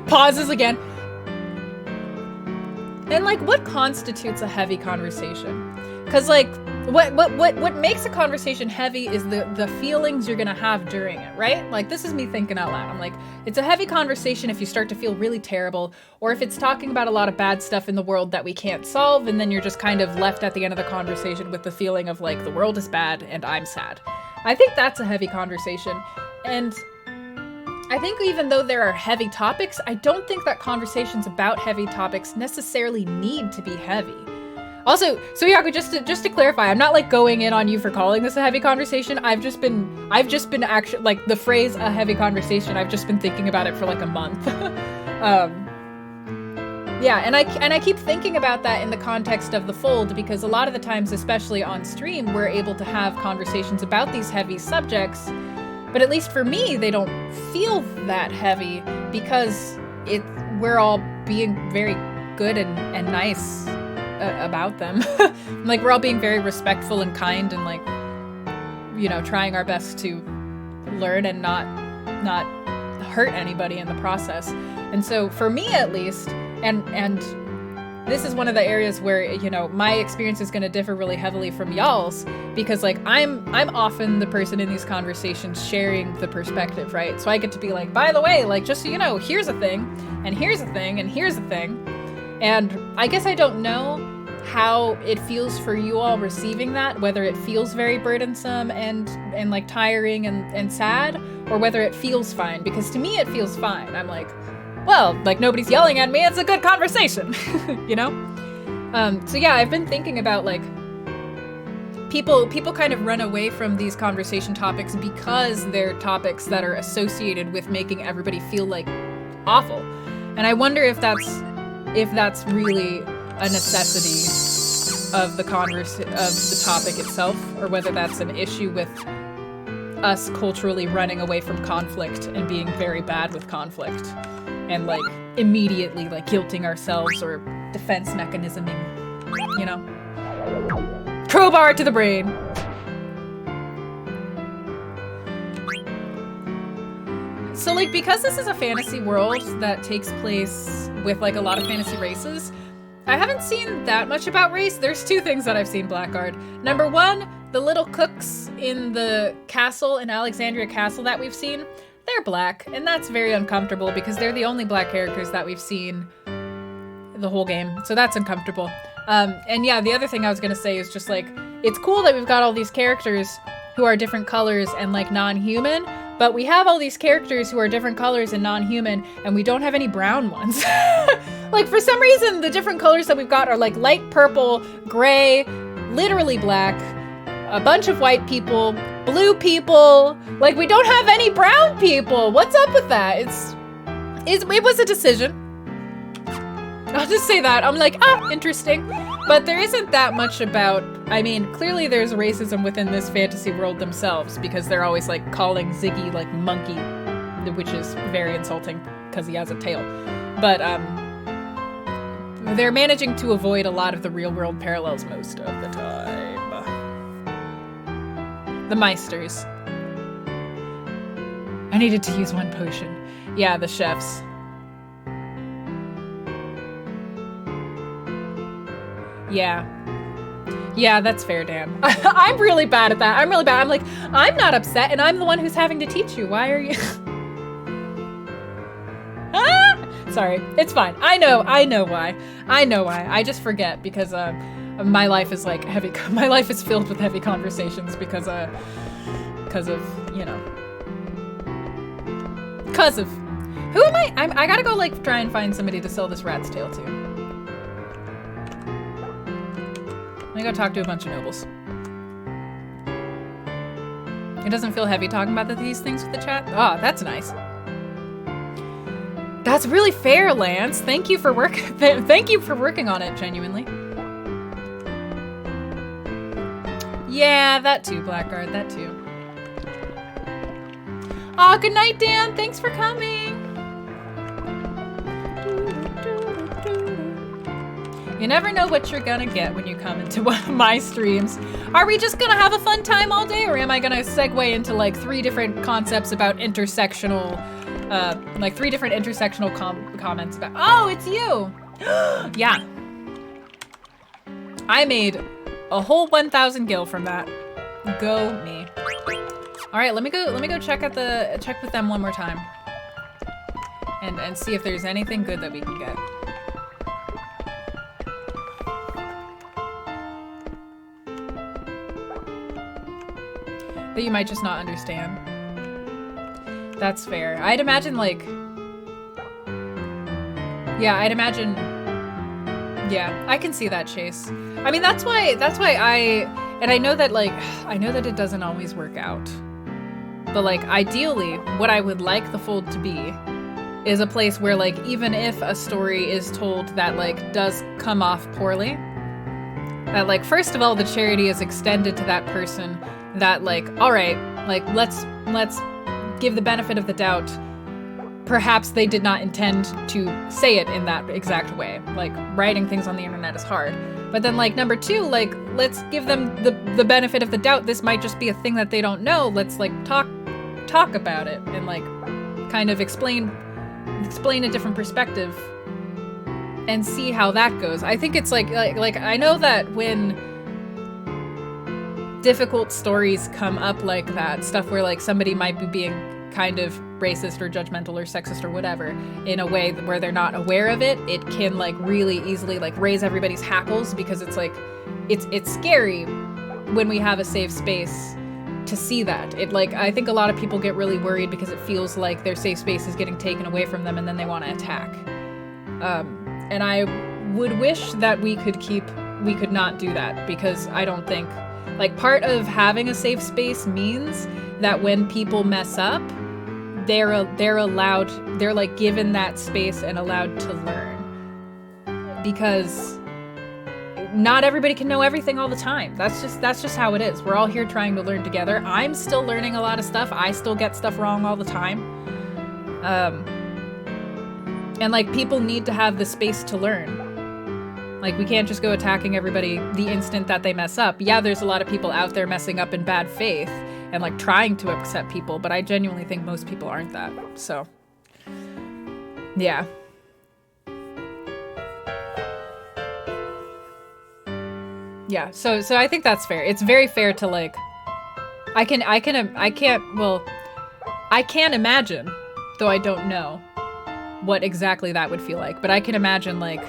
pauses again. And like, what constitutes a heavy conversation? Because like, what makes a conversation heavy is the feelings you're gonna have during it, right? Like, this is me thinking out loud. I'm like, it's a heavy conversation if you start to feel really terrible, or if it's talking about a lot of bad stuff in the world that we can't solve, and then you're just kind of left at the end of the conversation with the feeling of like, the world is bad and I'm sad. I think that's a heavy conversation. And I think even though there are heavy topics, I don't think that conversations about heavy topics necessarily need to be heavy. Also, Suyaku, just to clarify, I'm not like going in on you for calling this a heavy conversation. I've just been actually, like, the phrase a heavy conversation, I've just been thinking about it for like a month. Yeah, and I keep thinking about that in the context of the fold, because a lot of the times, especially on stream, we're able to have conversations about these heavy subjects. But at least for me, they don't feel that heavy because we're all being very good and nice about them. Like, we're all being very respectful and kind and, like, you know, trying our best to learn and not hurt anybody in the process. And so for me, at least, and this is one of the areas where, you know, my experience is going to differ really heavily from y'all's, because like I'm often the person in these conversations sharing the perspective, right? So I get to be like, by the way, like, just so you know, here's a thing, and here's a thing, and here's a thing. And I guess I don't know how it feels for you all receiving that, whether it feels very burdensome and like tiring and sad, or whether it feels fine, because to me it feels fine. I'm like, well, like, nobody's yelling at me, it's a good conversation, you know? So yeah, I've been thinking about, like, people kind of run away from these conversation topics because they're topics that are associated with making everybody feel, like, awful. And I wonder if that's really a necessity of the topic itself, or whether that's an issue with us culturally running away from conflict and being very bad with conflict. And, like, immediately, like, guilting ourselves or defense mechanisming, you know? Crowbar to the brain! So, like, because this is a fantasy world that takes place with, like, a lot of fantasy races, I haven't seen that much about race. There's two things that I've seen, Blackguard. Number one, the little cooks in the castle, in Alexandria Castle that we've seen, they're black, and that's very uncomfortable because they're the only black characters that we've seen the whole game, so that's uncomfortable. And yeah, the other thing I was gonna say is just, like, it's cool that we've got all these characters who are different colors and, like, non-human, but we have all these characters who are different colors and non-human, and we don't have any brown ones. Like, for some reason, the different colors that we've got are, like, light purple, gray, literally black, a bunch of white people, blue people. Like, we don't have any brown people. What's up with that? It was a decision. I'll just say that. I'm like, interesting. But there isn't that much about, I mean, clearly there's racism within this fantasy world themselves, because they're always, like, calling Ziggy, like, monkey, which is very insulting because he has a tail. But they're managing to avoid a lot of the real world parallels most of the time. The Meisters. I needed to use one potion. Yeah, the chefs. Yeah. Yeah, that's fair, Dan. I'm really bad at that. I'm really bad. I'm like, I'm not upset, and I'm the one who's having to teach you. Why are you... Sorry. It's fine. I know why. I just forget because, my life is like heavy. My life is filled with heavy conversations because of, you know, because of, who am I? I gotta go, like, try and find somebody to sell this rat's tail to. Let me go talk to a bunch of nobles. It doesn't feel heavy talking about these things with the chat. Oh, that's nice. That's really fair, Lance. Thank you for thank you for working on it, genuinely. Yeah, that too, Blackguard, that too. Aw, good night, Dan. Thanks for coming. You never know what you're gonna get when you come into one of my streams. Are we just gonna have a fun time all day, or am I gonna segue into like 3 different concepts about intersectional, like 3 different intersectional comments about, oh, it's you. Yeah. I made a whole 1,000 gil from that. Go me. All right, let me go check with them one more time. And see if there's anything good that we can get. That you might just not understand. That's fair. I'd imagine like, yeah, I can see that, Chase. I mean, that's why I know that like, I know that it doesn't always work out. But like, ideally, what I would like the Fold to be is a place where like, even if a story is told that like does come off poorly, that like, first of all, the charity is extended to that person that like, all right, like let's give the benefit of the doubt. Perhaps they did not intend to say it in that exact way. Like, writing things on the internet is hard. But then like, number 2, like, let's give them the benefit of the doubt. This might just be a thing that they don't know. Let's like talk about it and like kind of explain a different perspective and see how that goes. I think it's like I know that when difficult stories come up like that, stuff where like somebody might be being kind of racist or judgmental or sexist or whatever in a way where they're not aware of it, it can like really easily like raise everybody's hackles, because it's like it's scary when we have a safe space to see that. It like, I think a lot of people get really worried because it feels like their safe space is getting taken away from them and then they want to attack. And I would wish that we could not do that, because I don't think, like, part of having a safe space means that when people mess up, they're allowed, they're like given that space and allowed to learn, because not everybody can know everything all the time. That's just how it is. We're all here trying to learn together. I'm still learning a lot of stuff. I still get stuff wrong all the time. And like, people need to have the space to learn. Like, we can't just go attacking everybody the instant that they mess up. Yeah, there's a lot of people out there messing up in bad faith and like trying to upset people, but I genuinely think most people aren't that. So, yeah. Yeah, so I think that's fair. It's very fair to like, I can't imagine, though I don't know what exactly that would feel like, but I can imagine like,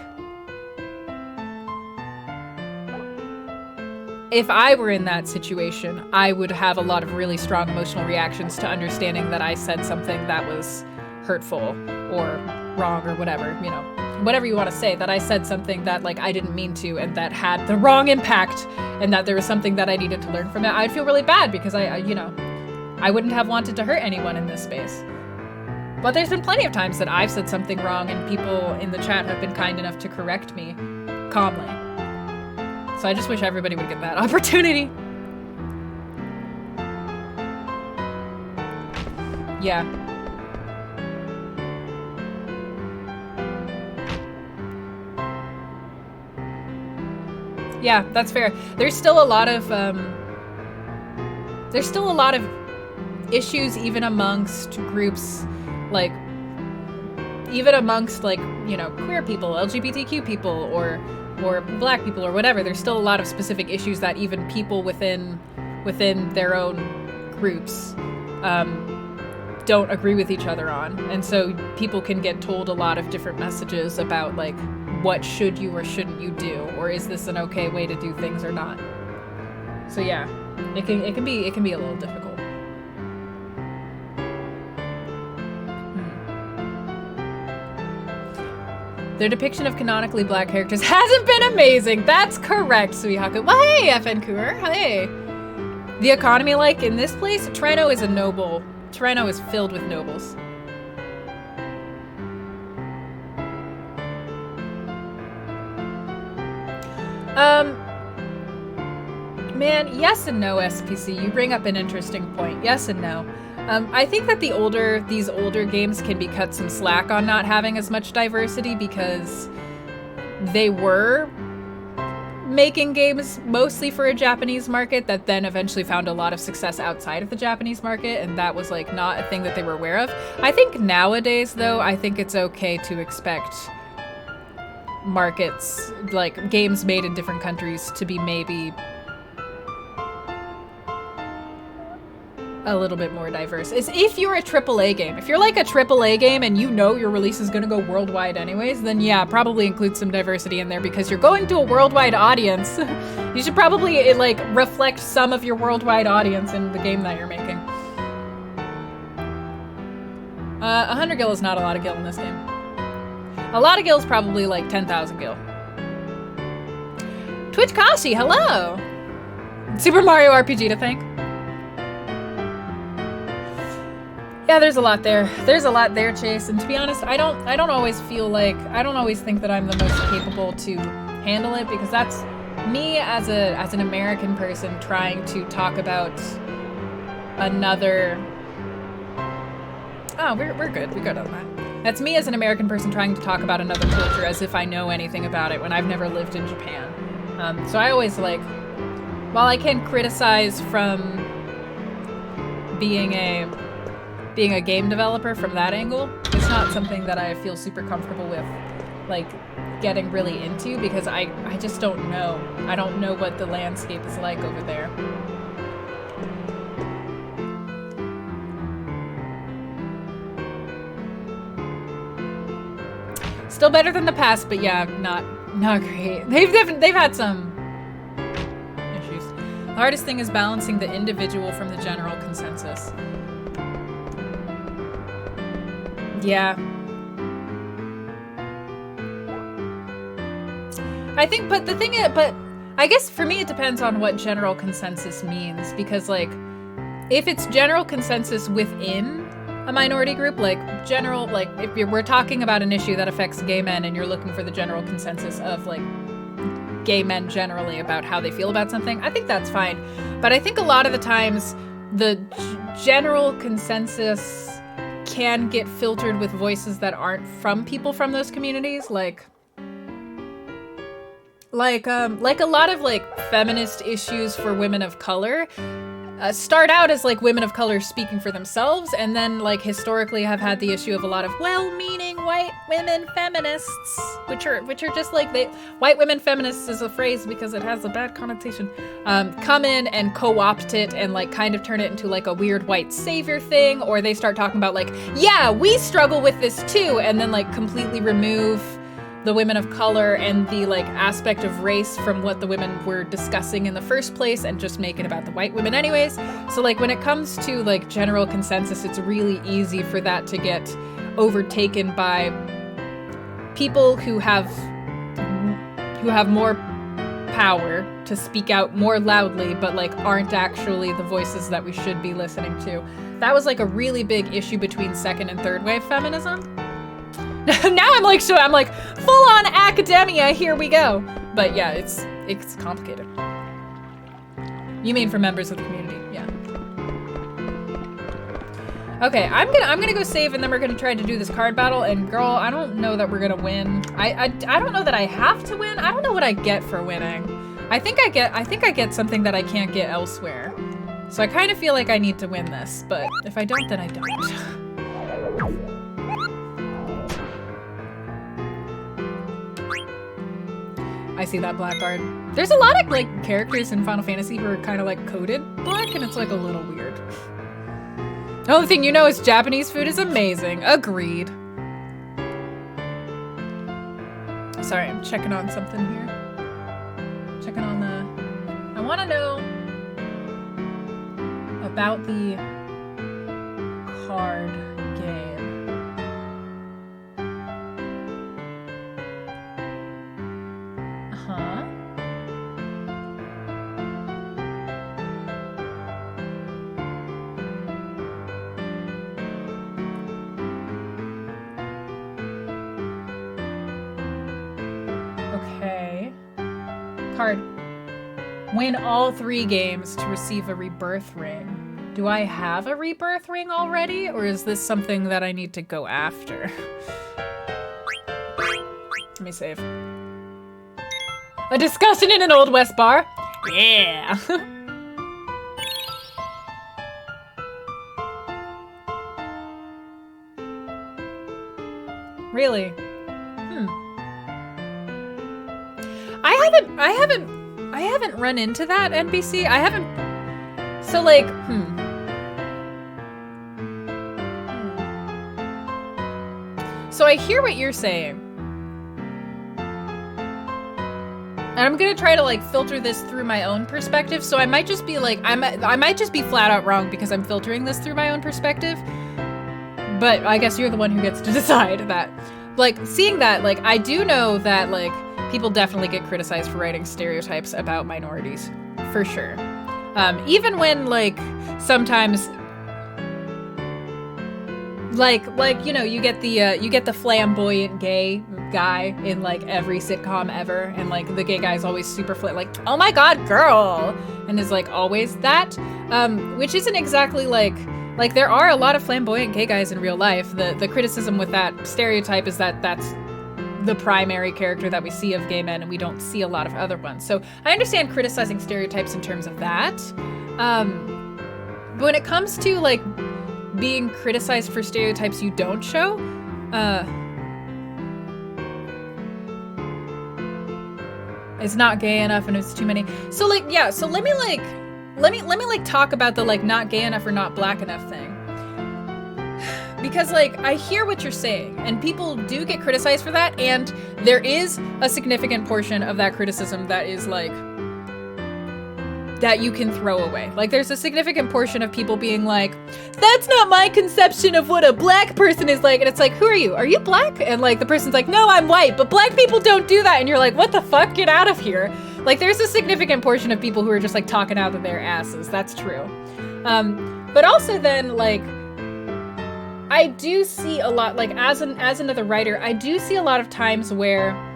if I were in that situation, I would have a lot of really strong emotional reactions to understanding that I said something that was hurtful or wrong or whatever, you know. Whatever you want to say, that I said something that like I didn't mean to and that had the wrong impact, and that there was something that I needed to learn from it. I'd feel really bad because I wouldn't have wanted to hurt anyone in this space. But there's been plenty of times that I've said something wrong and people in the chat have been kind enough to correct me calmly. So I just wish everybody would get that opportunity. Yeah. Yeah, that's fair. There's still a lot of issues even amongst groups, like even amongst like, you know, queer people, LGBTQ people, or black people or whatever. There's still a lot of specific issues that even people within their own groups don't agree with each other on. And so people can get told a lot of different messages about like, what should you or shouldn't you do, or is this an okay way to do things or not? So yeah, it can be a little difficult. Their depiction of canonically black characters hasn't been amazing. That's correct, Suihaku. Well, hey, FN Kur, hey. The economy, like in this place, Treno is filled with nobles. Man, yes and no, SPC. You bring up an interesting point. Yes and no. I think that these older games can be cut some slack on not having as much diversity because they were making games mostly for a Japanese market that then eventually found a lot of success outside of the Japanese market, and that was like not a thing that they were aware of. I think nowadays, though, I think it's okay to expect markets, like games made in different countries, to be maybe a little bit more diverse. Is if you're a AAA game. If you're like a AAA game and you know your release is going to go worldwide anyways, then yeah, probably include some diversity in there because you're going to a worldwide audience. You should probably like reflect some of your worldwide audience in the game that you're making. 100 gil is not a lot of gil in this game. A lot of gil is probably like 10,000 gil. Twitch Kashi, hello! Super Mario RPG to thank. Yeah, there's a lot there. There's a lot there, Chase. And to be honest, I don't always think that I'm the most capable to handle it because that's me as an American person trying to talk about another. Oh, we're good. We're good on that. That's me as an American person trying to talk about another culture as if I know anything about it when I've never lived in Japan. So I always like, while I can criticize from being a game developer from that angle, it's not something that I feel super comfortable with, like, getting really into because I just don't know. I don't know what the landscape is like over there. Still better than the past, but yeah, not great. They've had some issues. The hardest thing is balancing the individual from the general consensus. Yeah. I think, but the thing is, but I guess for me it depends on what general consensus means because like, if it's general consensus within a minority group, like general, like if we're talking about an issue that affects gay men and you're looking for the general consensus of like gay men generally about how they feel about something, I think that's fine. But I think a lot of the times the general consensus can get filtered with voices that aren't from people from those communities, like a lot of like feminist issues for women of color start out as like women of color speaking for themselves, and then like historically have had the issue of a lot of well-meaning white women feminists, which are just like white women feminists is a phrase because it has a bad connotation, come in and co-opt it and like kind of turn it into like a weird white savior thing, or they start talking about like, yeah, we struggle with this too, and then like completely remove the women of color and the like aspect of race from what the women were discussing in the first place and just make it about the white women anyways. So like when it comes to like general consensus, it's really easy for that to get overtaken by people who have more power to speak out more loudly, but like aren't actually the voices that we should be listening to. That was like a really big issue between second and third wave feminism. Now I'm like full on academia, here we go. But yeah, it's complicated. You mean for members of the community, yeah. Okay, I'm gonna go save and then we're gonna try to do this card battle, and girl, I don't know that we're gonna win. I don't know that I have to win. I don't know what I get for winning. I think I get something that I can't get elsewhere. So I kind of feel like I need to win this, but if I don't, then I don't. I see that black card. There's a lot of like characters in Final Fantasy who are kind of like coded black, and it's like a little weird. The only thing you know is Japanese food is amazing. Agreed. Sorry, I'm checking on something here. Checking on the... I want to know about the card game. Card. Win all 3 games to receive a rebirth ring. Do I have a rebirth ring already, or is this something that I need to go after? Let me save. A discussion in an Old West bar? Yeah! Really? I haven't run into that NPC. I haven't. So like, So I hear what you're saying. And I'm gonna try to like filter this through my own perspective. So I might just be like, I might just be flat out wrong because I'm filtering this through my own perspective. But I guess you're the one who gets to decide that. Like, seeing that, like, I do know that, like, people definitely get criticized for writing stereotypes about minorities. For sure. Even when, like, sometimes... Like, you know, you get the flamboyant gay guy in, like, every sitcom ever. And, like, the gay guy's always super like, oh my god, girl! And is, like, always that. Which isn't exactly, like, there are a lot of flamboyant gay guys in real life. The criticism with that stereotype is that that's the primary character that we see of gay men, and we don't see a lot of other ones. So I understand criticizing stereotypes in terms of that. But when it comes to, like, being criticized for stereotypes you don't show, it's not gay enough and it's too many. So, like, yeah, so let me talk about the, like, not gay enough or not black enough thing. Because, like, I hear what you're saying, and people do get criticized for that, and there is a significant portion of that criticism that is, like, that you can throw away. Like, there's a significant portion of people being like, that's not my conception of what a black person is like, and it's like, who are you? Are you black? And, like, the person's like, no, I'm white, but black people don't do that, and you're like, what the fuck? Get out of here. Like, there's a significant portion of people who are just, like, talking out of their asses. That's true. But also then, like, I do see a lot, like, as another writer, I do see a lot of times where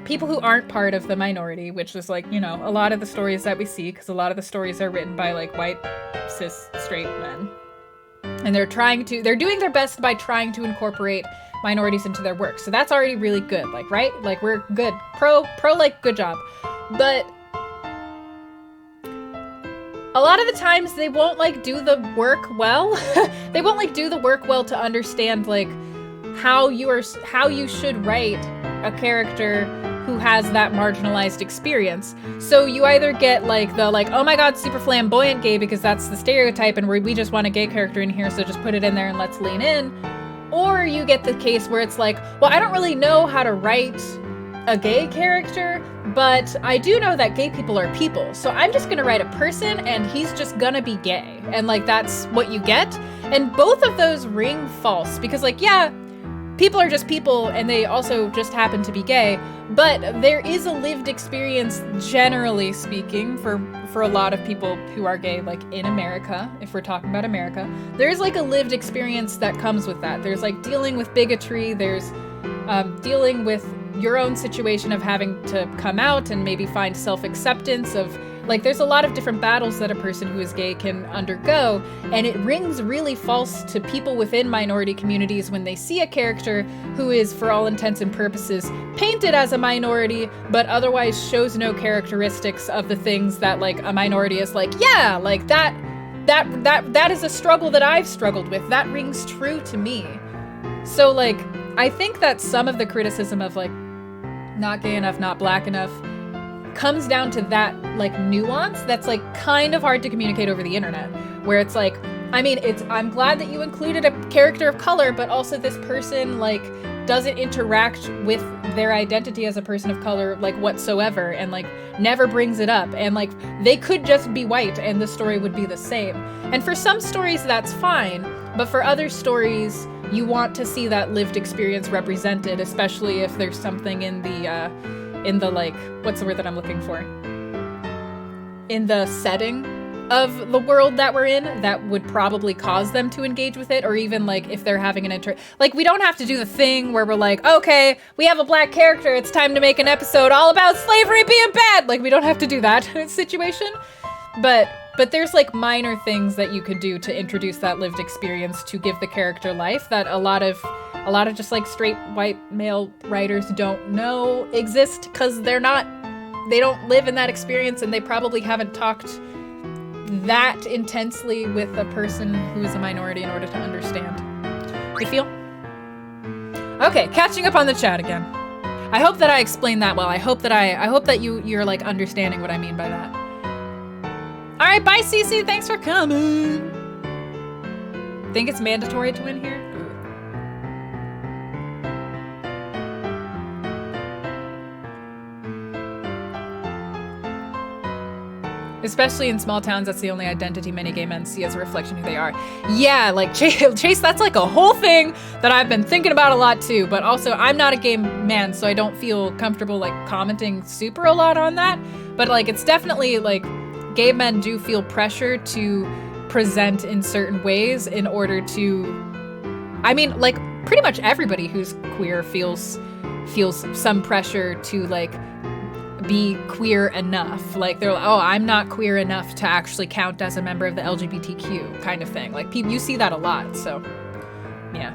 people who aren't part of the minority, which is, like, you know, a lot of the stories that we see, because a lot of the stories are written by, like, white, cis, straight men. And they're doing their best by trying to incorporate minorities into their work. So that's already really good, like, right? Like, we're good. Pro, like, good job. But a lot of the times they won't, like, do the work well. They won't, like, do the work well to understand, like, how you should write a character who has that marginalized experience. So you either get, like, the, like, oh my god, super flamboyant gay because that's the stereotype and we just want a gay character in here, so just put it in there and let's lean in. Or you get the case where it's like, well, I don't really know how to write a gay character, but I do know that gay people are people. So I'm just gonna write a person and he's just gonna be gay. And, like, that's what you get. And both of those ring false because, like, yeah, people are just people and they also just happen to be gay, but there is a lived experience, generally speaking, for a lot of people who are gay, like, in America, if we're talking about America, there's, like, a lived experience that comes with that. There's, like, dealing with bigotry, there's dealing with your own situation of having to come out and maybe find self-acceptance of, like, there's a lot of different battles that a person who is gay can undergo, and it rings really false to people within minority communities when they see a character who is, for all intents and purposes, painted as a minority, but otherwise shows no characteristics of the things that, like, a minority is like, yeah, like, that is a struggle that I've struggled with. That rings true to me. So, like, I think that some of the criticism of, like, not gay enough, not black enough, comes down to that, like, nuance that's, like, kind of hard to communicate over the internet, where it's like, I mean, I'm glad that you included a character of color, but also this person, like, doesn't interact with their identity as a person of color, like, whatsoever, and, like, never brings it up, and, like, they could just be white and the story would be the same. And for some stories that's fine, but for other stories you want to see that lived experience represented, especially if there's something in the like, what's the word that I'm looking for? In the setting of the world that we're in that would probably cause them to engage with it, or even like if they're having an like we don't have to do the thing where we're like, okay, we have a black character, it's time to make an episode all about slavery being bad. Like we don't have to do that situation, but there's like minor things that you could do to introduce that lived experience to give the character life that a lot of just like straight white male writers don't know exist because they don't live in that experience, and they probably haven't talked that intensely with a person who is a minority in order to understand. You feel? Okay, catching up on the chat again. I hope that I explained that well. I hope that you're like understanding what I mean by that. All right, bye Cece, thanks for coming. Think it's mandatory to win here? Especially in small towns, that's the only identity many gay men see as a reflection of who they are. Yeah, like Chase, that's like a whole thing that I've been thinking about a lot too, but also I'm not a gay man, so I don't feel comfortable like commenting super a lot on that. But like, it's definitely like gay men do feel pressure to present in certain ways in order to, I mean, like pretty much everybody who's queer feels some pressure to like be queer enough. Like they're like, oh, I'm not queer enough to actually count as a member of the LGBTQ kind of thing. Like you see that a lot. So yeah.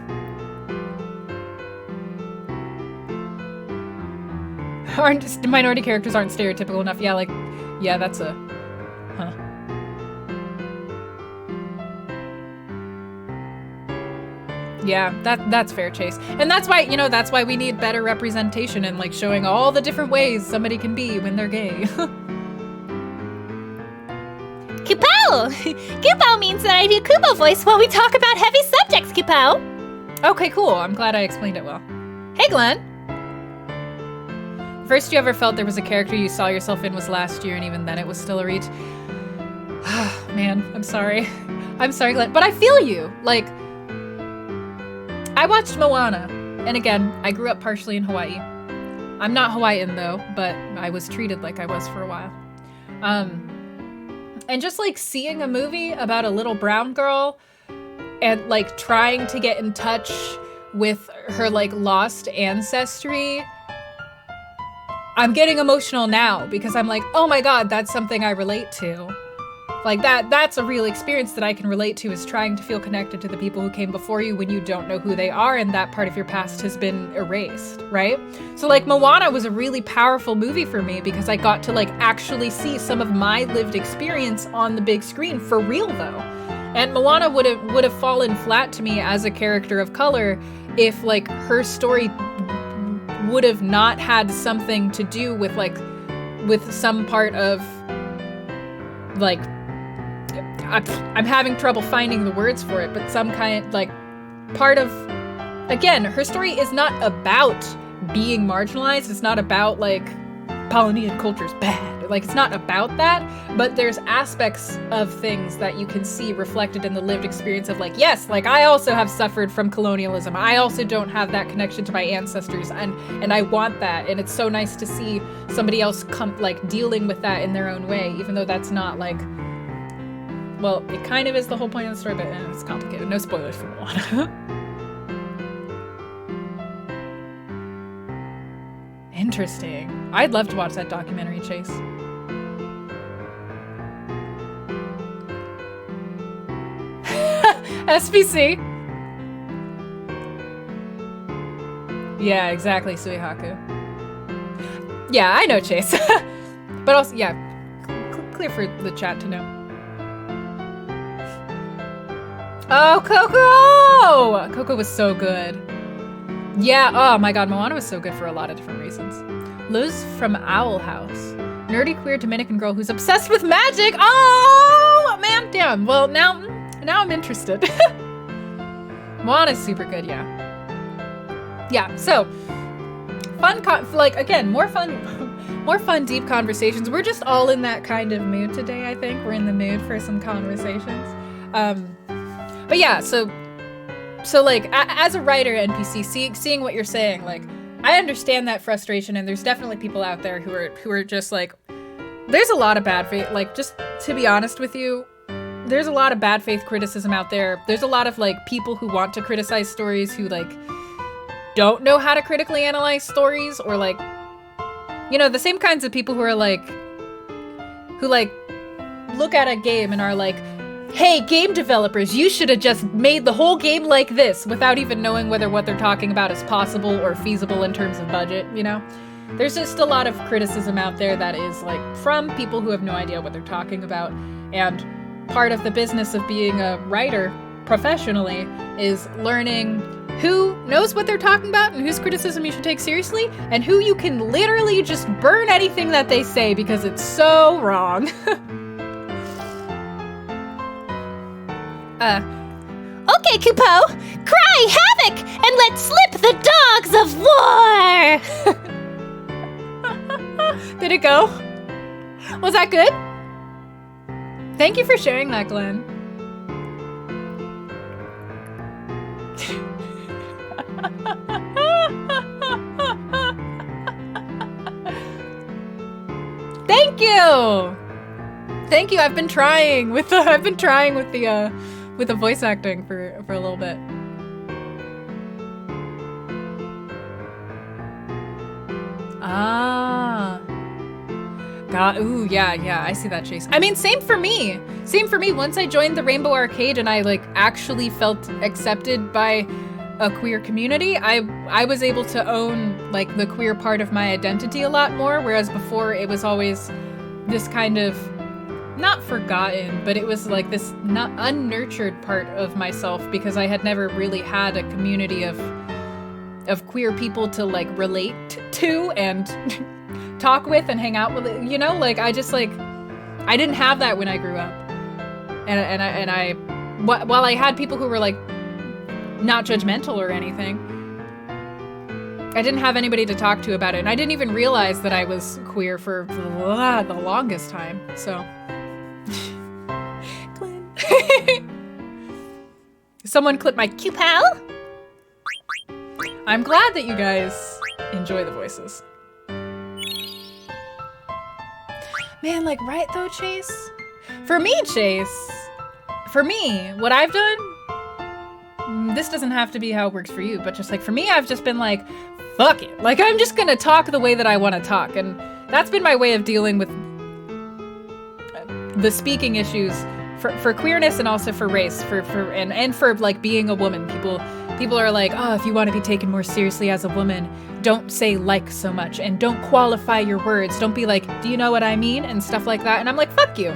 Minority characters aren't stereotypical enough. Yeah, like, yeah, that's a, huh. Yeah, that's fair, Chase. And that's why, that's why we need better representation and like showing all the different ways somebody can be when they're gay. Kupao! Kupao means that I do Kupo voice while we talk about heavy subjects, Kupao. Okay, cool. I'm glad I explained it well. Hey, Glenn. First you ever felt there was a character you saw yourself in was last year, and even then it was still a reach. Man, I'm sorry. I'm sorry, Glenn. But I feel you. Like, I watched Moana, and again, I grew up partially in Hawaii. I'm not Hawaiian though, but I was treated like I was for a while. And just like seeing a movie about a little brown girl and like trying to get in touch with her like lost ancestry, I'm getting emotional now because I'm like, oh my God, that's something I relate to. Like that's a real experience that I can relate to, is trying to feel connected to the people who came before you when you don't know who they are and that part of your past has been erased, right? So like Moana was a really powerful movie for me because I got to like actually see some of my lived experience on the big screen for real though. And Moana would have fallen flat to me as a character of color if like her story would have not had something to do with like with some part of like, I'm having trouble finding the words for it, but some kind, like, part of, again, her story is not about being marginalized. It's not about, like, Polynesian culture's bad. Like, it's not about that, but there's aspects of things that you can see reflected in the lived experience of, like, yes, like, I also have suffered from colonialism. I also don't have that connection to my ancestors, and I want that, and it's so nice to see somebody else come, like, dealing with that in their own way, even though that's not, like, well, it kind of is the whole point of the story, but it's complicated. No spoilers for Moana. Interesting. I'd love to watch that documentary, Chase. SPC. Yeah, exactly, Suihaku. Yeah, I know, Chase. But also, yeah, clear for the chat to know. Oh, Coco! Coco was so good. Yeah, oh my God, Moana was so good for a lot of different reasons. Liz from Owl House. Nerdy queer Dominican girl who's obsessed with magic. Oh, man, damn. Well, now I'm interested. Moana's super good, yeah. Yeah, so, again, more fun, deep conversations. We're just all in that kind of mood today, I think. We're in the mood for some conversations. But yeah, so like, as a writer NPC, seeing what you're saying, like, I understand that frustration, and there's definitely people out there who are just like, there's a lot of bad faith, like, just to be honest with you, there's a lot of bad faith criticism out there. There's a lot of, like, people who want to criticize stories who, like, don't know how to critically analyze stories, or, like, you know, the same kinds of people who are, like, who, like, look at a game and are like, hey, game developers, you should have just made the whole game like this, without even knowing whether what they're talking about is possible or feasible in terms of budget, you know? There's just a lot of criticism out there that is, like, from people who have no idea what they're talking about, and part of the business of being a writer professionally is learning who knows what they're talking about and whose criticism you should take seriously, and who you can literally just burn anything that they say because it's so wrong. Okay, Kupo, cry havoc and let slip the dogs of war! Did it go? Was that good? Thank you for sharing that, Glenn. Thank you. Thank you. I've been trying with the voice acting for a little bit. Ah. God, ooh, yeah, I see that, Chase. I mean, same for me. Once I joined the Rainbow Arcade and I, like, actually felt accepted by a queer community, I was able to own, like, the queer part of my identity a lot more, whereas before it was always this kind of, not forgotten, but it was like this not unnurtured part of myself, because I had never really had a community of queer people to, like, relate to and talk with and hang out with, you know, like, I just, like, I didn't have that when I grew up, and while I had people who were, like, not judgmental or anything, I didn't have anybody to talk to about it, and I didn't even realize that I was queer for the longest time, so. Someone clip my Kupo. I'm glad that you guys enjoy the voices. Man, like, right though, Chase? For me, what I've done, this doesn't have to be how it works for you, but just, like, for me, I've just been like, fuck it. Like, I'm just gonna talk the way that I want to talk, and that's been my way of dealing with the speaking issues for queerness, and also for race, and for, like, being a woman. People are like, oh, if you want to be taken more seriously as a woman, don't say like so much, and don't qualify your words. Don't be like, do you know what I mean? And stuff like that. And I'm like, fuck you.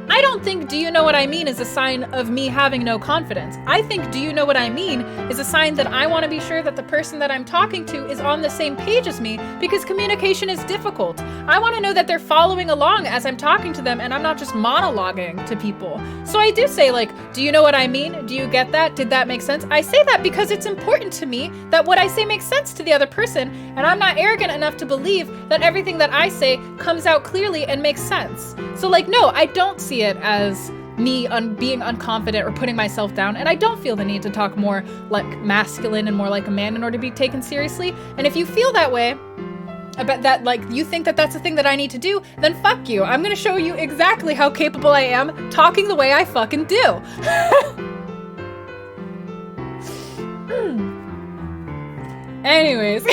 I don't think do you know what I mean is a sign of me having no confidence. I think do you know what I mean is a sign that I want to be sure that the person that I'm talking to is on the same page as me, because communication is difficult. I want to know that they're following along as I'm talking to them, and I'm not just monologuing to people. So I do say, like, do you know what I mean? Do you get that? Did that make sense? I say that because it's important to me that what I say makes sense to the other person, and I'm not arrogant enough to believe that everything that I say comes out clearly and makes sense. So, like, no, I don't see it as me being unconfident or putting myself down, and I don't feel the need to talk more like masculine and more like a man in order to be taken seriously. And if you feel that way, about that, like, you think that that's a thing that I need to do, then fuck you. I'm gonna show you exactly how capable I am talking the way I fucking do. Anyways.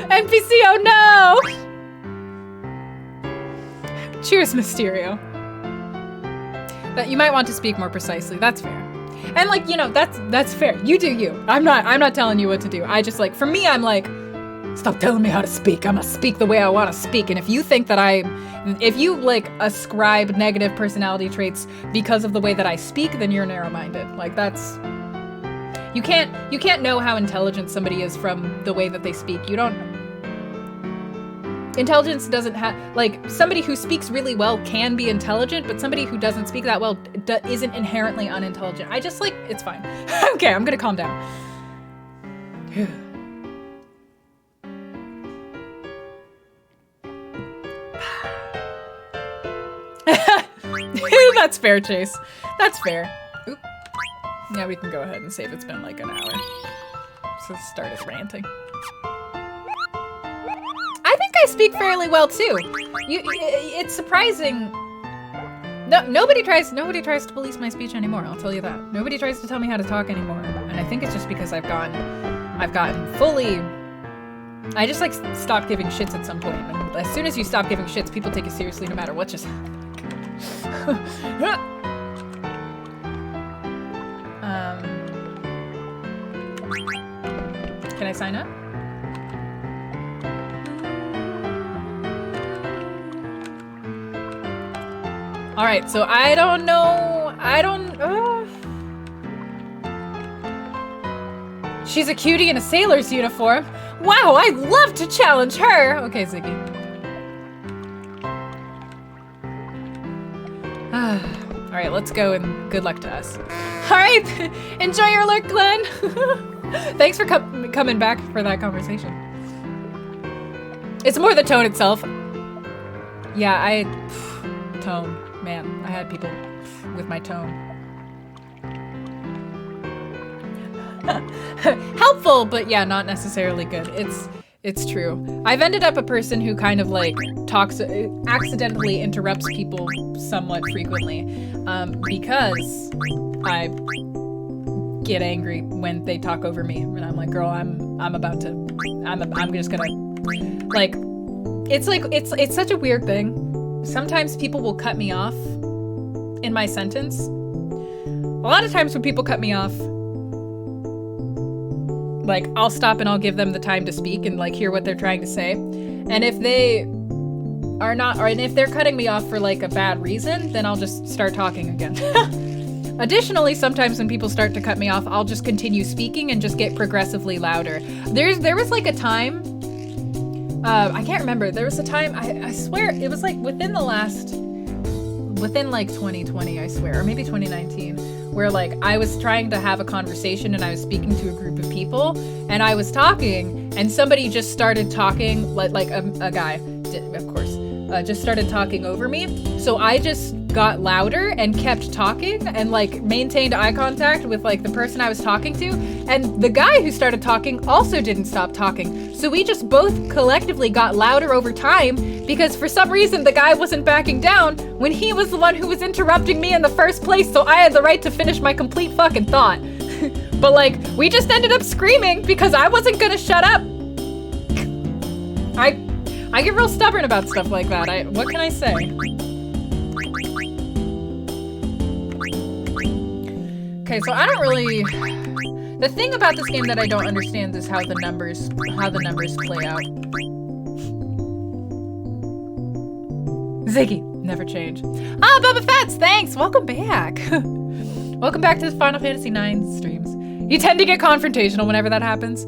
NPC, oh no! Cheers, Mysterio. That you might want to speak more precisely. That's fair. And, like, you know, that's fair. You do you. I'm not telling you what to do. I just, like, for me, I'm like, stop telling me how to speak. I'm gonna speak the way I want to speak. And if you think that if you, like, ascribe negative personality traits because of the way that I speak, then you're narrow-minded. Like, that's, you can't know how intelligent somebody is from the way that they speak. You don't. Intelligence doesn't have, like, somebody who speaks really well can be intelligent, but somebody who doesn't speak that well isn't inherently unintelligent. I just, like, it's fine. Okay, I'm gonna calm down. That's fair, Chase. That's fair. Oop. Yeah, we can go ahead and save it's been like an hour. So let's start us ranting. speak fairly well too. It's surprising. No, nobody tries to police my speech anymore. I'll tell you that. Nobody tries to tell me how to talk anymore, and I think it's just because I've gotten fully. I just like stopped giving shits at some point. And as soon as you stop giving shits, people take you seriously no matter what just happened. Can I sign up? All right, so I don't know. She's a cutie in a sailor's uniform. Wow, I'd love to challenge her. Okay, Ziggy. All right, let's go and good luck to us. All right, enjoy your lurk, Glenn. Thanks for coming back for that conversation. It's more the tone itself. Yeah, tone. Man, I had people with my tone. Helpful, but yeah, not necessarily good. It's true. I've ended up a person who kind of like accidentally interrupts people somewhat frequently, because I get angry when they talk over me, and I'm like, girl, I'm just gonna like. It's such a weird thing. Sometimes people will cut me off in my sentence. A lot of times when people cut me off, like, I'll stop and I'll give them the time to speak and like hear what they're trying to say. And if they are not, and if they're cutting me off for like a bad reason, then I'll just start talking again. Additionally, sometimes when people start to cut me off, I'll just continue speaking and just get progressively louder. There was like a time, I can't remember. There was a time, I swear, it was like within like 2020, I swear, or maybe 2019, where like I was trying to have a conversation and I was speaking to a group of people and I was talking and somebody just started talking, like a guy, of course, just started talking over me. So I just got louder and kept talking and like maintained eye contact with like the person I was talking to. And the guy who started talking also didn't stop talking. So we just both collectively got louder over time because for some reason the guy wasn't backing down when he was the one who was interrupting me in the first place. So I had the right to finish my complete fucking thought. But like, we just ended up screaming because I wasn't gonna shut up. I get real stubborn about stuff like that. What can I say? Okay, so I don't really... The thing about this game that I don't understand is how the numbers play out. Ziggy, never change. Ah, Bubba Fats, thanks! Welcome back! Welcome back to the Final Fantasy IX streams. You tend to get confrontational whenever that happens.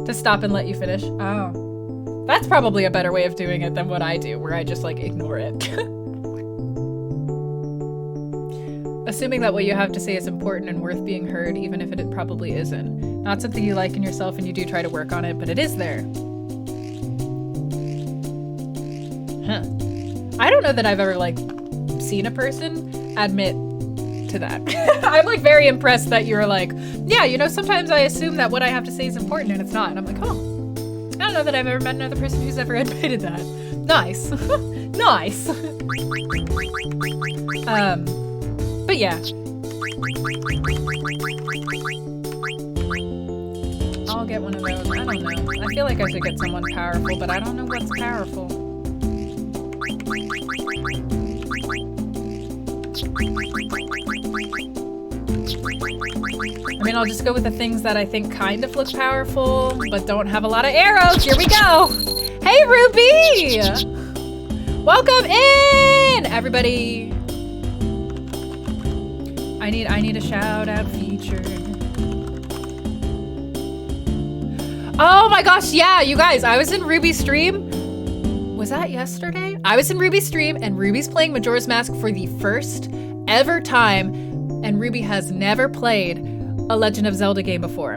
To stop and let you finish. Oh. That's probably a better way of doing it than what I do, where I just like ignore it. Assuming that what you have to say is important and worth being heard, even if it probably isn't. Not something you like in yourself and you do try to work on it, but it is there. Huh. I don't know that I've ever like seen a person admit to that. I'm like very impressed that you're like, yeah, you know, sometimes I assume that what I have to say is important and it's not. And I'm like, oh, I don't know that I've ever met another person who's ever admitted that. Nice. Nice. But yeah. I'll get one of those. I don't know. I feel like I should get someone powerful, but I don't know what's powerful. I mean, I'll just go with the things that I think kind of look powerful, but don't have a lot of arrows. Here we go. Hey, Ruby! Welcome in, everybody. I need a shout out feature. Oh my gosh, yeah, you guys, I was in Ruby's stream. Was that yesterday? I was in Ruby's stream and Ruby's playing Majora's Mask for the first ever time, and Ruby has never played a Legend of Zelda game before.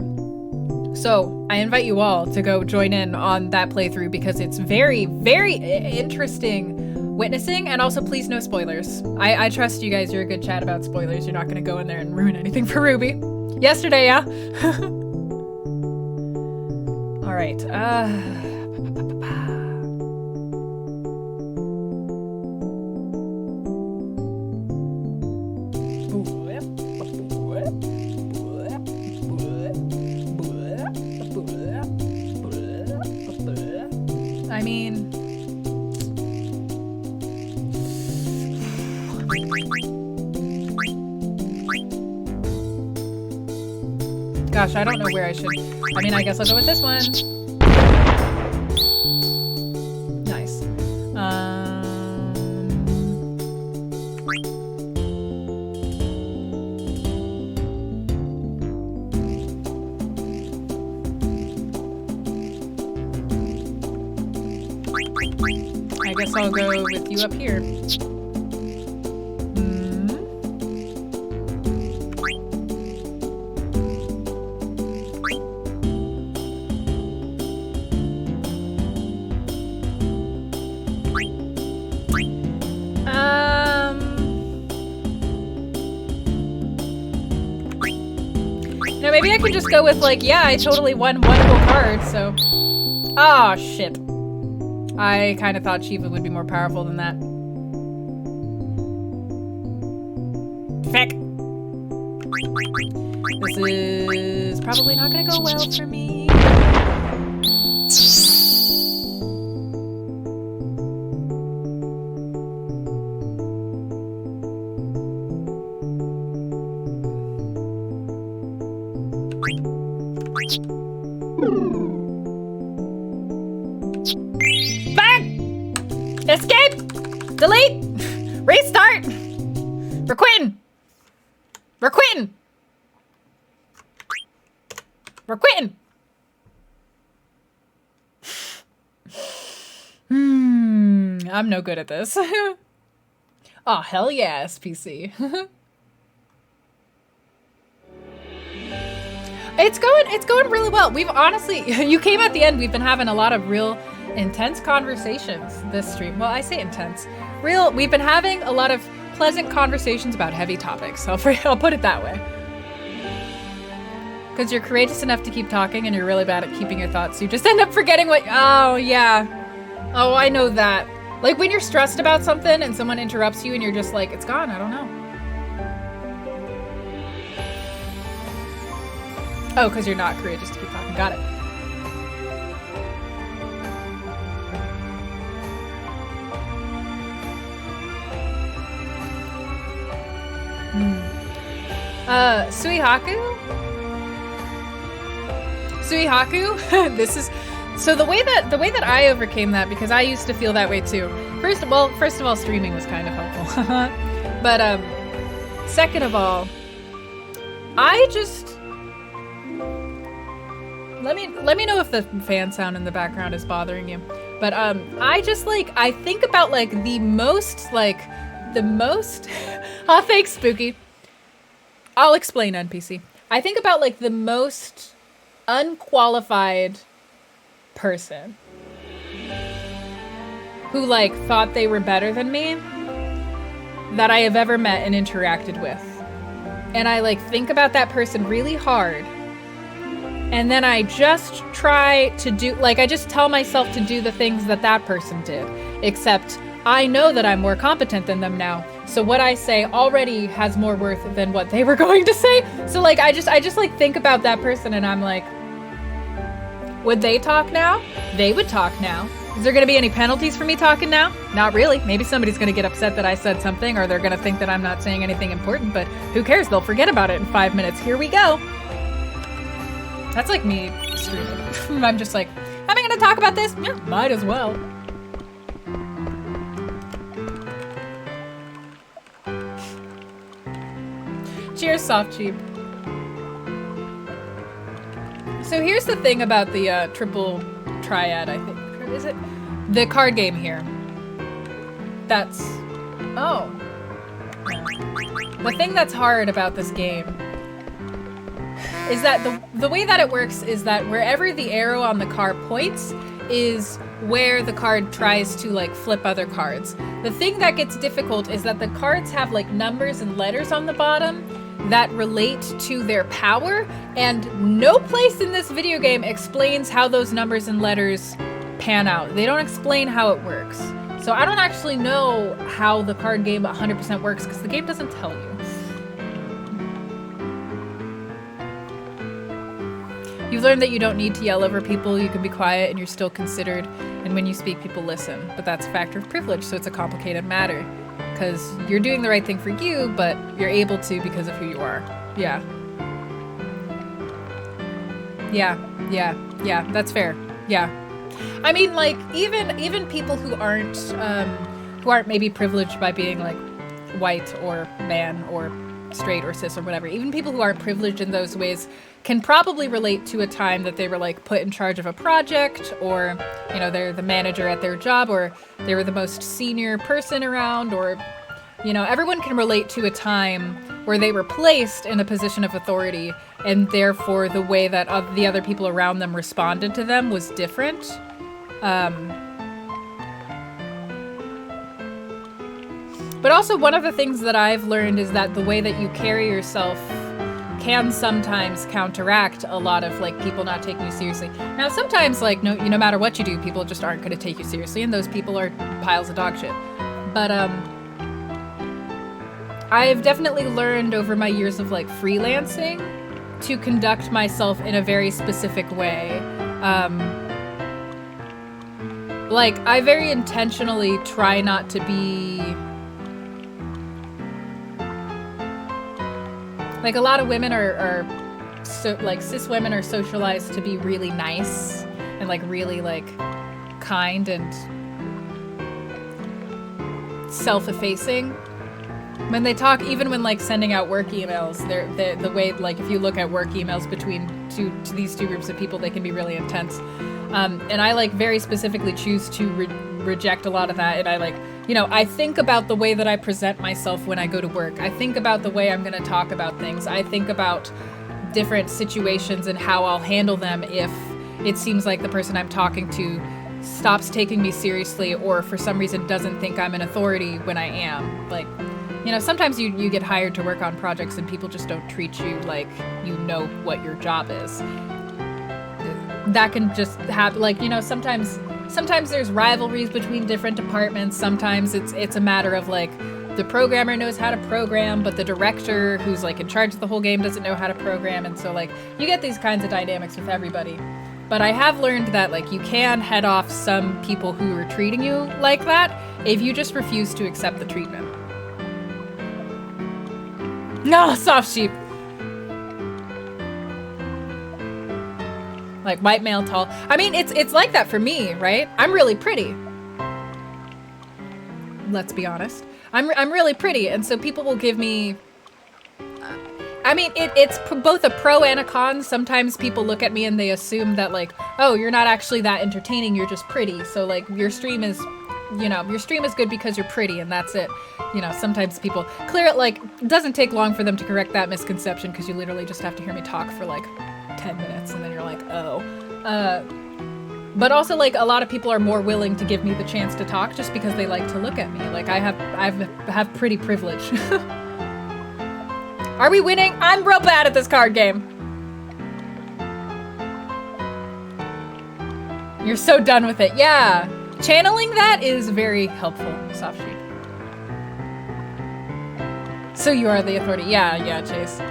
So I invite you all to go join in on that playthrough because it's very, very interesting witnessing, and also please no spoilers. I trust you guys. You're a good chat about spoilers. You're not going to go in there and ruin anything for Ruby. Yesterday, yeah. All right. I mean, gosh, I don't know where I should. I mean, I guess I'll go with this one. Nice. I guess I'll go with you up here. No, maybe I can just go with like, yeah, I totally won one whole card, so. Oh, shit. I kind of thought Shiva would be more powerful than that. Feck. This is probably not gonna go well for me. Escape! Delete! Restart! We're quitting! We're quitting! We're quitting! I'm no good at this. Oh, hell yeah, SPC. It's going really well. We've honestly, you came at the end, we've been having a lot of real intense conversations this stream. Well, I say intense. We've been having a lot of pleasant conversations about heavy topics. I'll put it that way. Because you're courageous enough to keep talking and you're really bad at keeping your thoughts. You just end up forgetting what, oh yeah. Oh, I know that. Like when you're stressed about something and someone interrupts you and you're just like, it's gone, I don't know. Oh, because you're not courageous to keep talking. Got it. Suihaku? This is so the way that I overcame that, because I used to feel that way too. First of all, streaming was kind of helpful. But second of all, I just let me know if the fan sound in the background is bothering you. But I just I think about the most oh, thanks, Spooky. I'll explain, NPC. I think about the most unqualified person who thought they were better than me that I have ever met and interacted with. And I think about that person really hard. And then I just try to do, I just tell myself to do the things that that person did. Except I know that I'm more competent than them now. So what I say already has more worth than what they were going to say. So I just think about that person and I'm like, would they talk now? They would talk now. Is there gonna be any penalties for me talking now? Not really. Maybe somebody's gonna get upset that I said something, or they're gonna think that I'm not saying anything important, but who cares? They'll forget about it in 5 minutes. Here we go. That's me streaming. I'm just am I gonna talk about this? Yeah, might as well. Cheers, Soft Cheap. So here's the thing about the triple triad, I think. Is it? The card game here. That's... Oh. The thing that's hard about this game is that the way that it works is that wherever the arrow on the card points is where the card tries to flip other cards. The thing that gets difficult is that the cards have numbers and letters on the bottom that relate to their power, and no place in this video game explains how those numbers and letters pan out. They don't explain how it works. So I don't actually know how the card game 100% works because the game doesn't tell you. You've learned that you don't need to yell over people, you can be quiet and you're still considered, and when you speak, people listen. But that's a factor of privilege, so it's a complicated matter. Because you're doing the right thing for you, but you're able to because of who you are. Yeah. Yeah, that's fair. Yeah. I mean, like, even people who aren't maybe privileged by being, like, white or man or straight or cis or whatever, even people who aren't privileged in those ways can probably relate to a time that they were like put in charge of a project, or you know, they're the manager at their job, or they were the most senior person around, or you know, everyone can relate to a time where they were placed in a position of authority and therefore the way that the other people around them responded to them was different. But also one of the things that I've learned is that the way that you carry yourself can sometimes counteract a lot of like people not taking you seriously. Now sometimes like no matter what you do, people just aren't going to take you seriously, and those people are piles of dog shit. But I've definitely learned over my years of like freelancing to conduct myself in a very specific way. Like I very intentionally try not to be like, a lot of women are so like cis women are socialized to be really nice and like really like kind and self-effacing. When they talk, even when like sending out work emails, they're the way like if you look at work emails between these two groups of people, they can be really intense. And I like very specifically choose to reject a lot of that, and I like, you know, I think about the way that I present myself when I go to work. I think about the way I'm going to talk about things. I think about different situations and how I'll handle them if it seems like the person I'm talking to stops taking me seriously or for some reason doesn't think I'm an authority when I am. Like, you know, sometimes you get hired to work on projects and people just don't treat you like you know what your job is. That can just happen. Like, you know, sometimes there's rivalries between different departments. Sometimes it's a matter of like the programmer knows how to program, but the director who's like in charge of the whole game doesn't know how to program. And so like you get these kinds of dynamics with everybody. But I have learned that like you can head off some people who are treating you like that if you just refuse to accept the treatment. No, soft sheep. Like white male, tall. I mean, it's like that for me, right? I'm really pretty. Let's be honest. I'm really pretty, and so people will give me. I mean, it's both a pro and a con. Sometimes people look at me and they assume that like, oh, you're not actually that entertaining. You're just pretty. So like, your stream is good because you're pretty, and that's it. You know, sometimes people clear it. Like, it doesn't take long for them to correct that misconception because you literally just have to hear me talk for like 10 minutes and then you're like, oh. But also like a lot of people are more willing to give me the chance to talk just because they like to look at me. Like I have pretty privilege. Are we winning? I'm real bad at this card game. You're so done with it. Yeah. Channeling that is very helpful, soft sheep. So you are the authority. Yeah, Chase.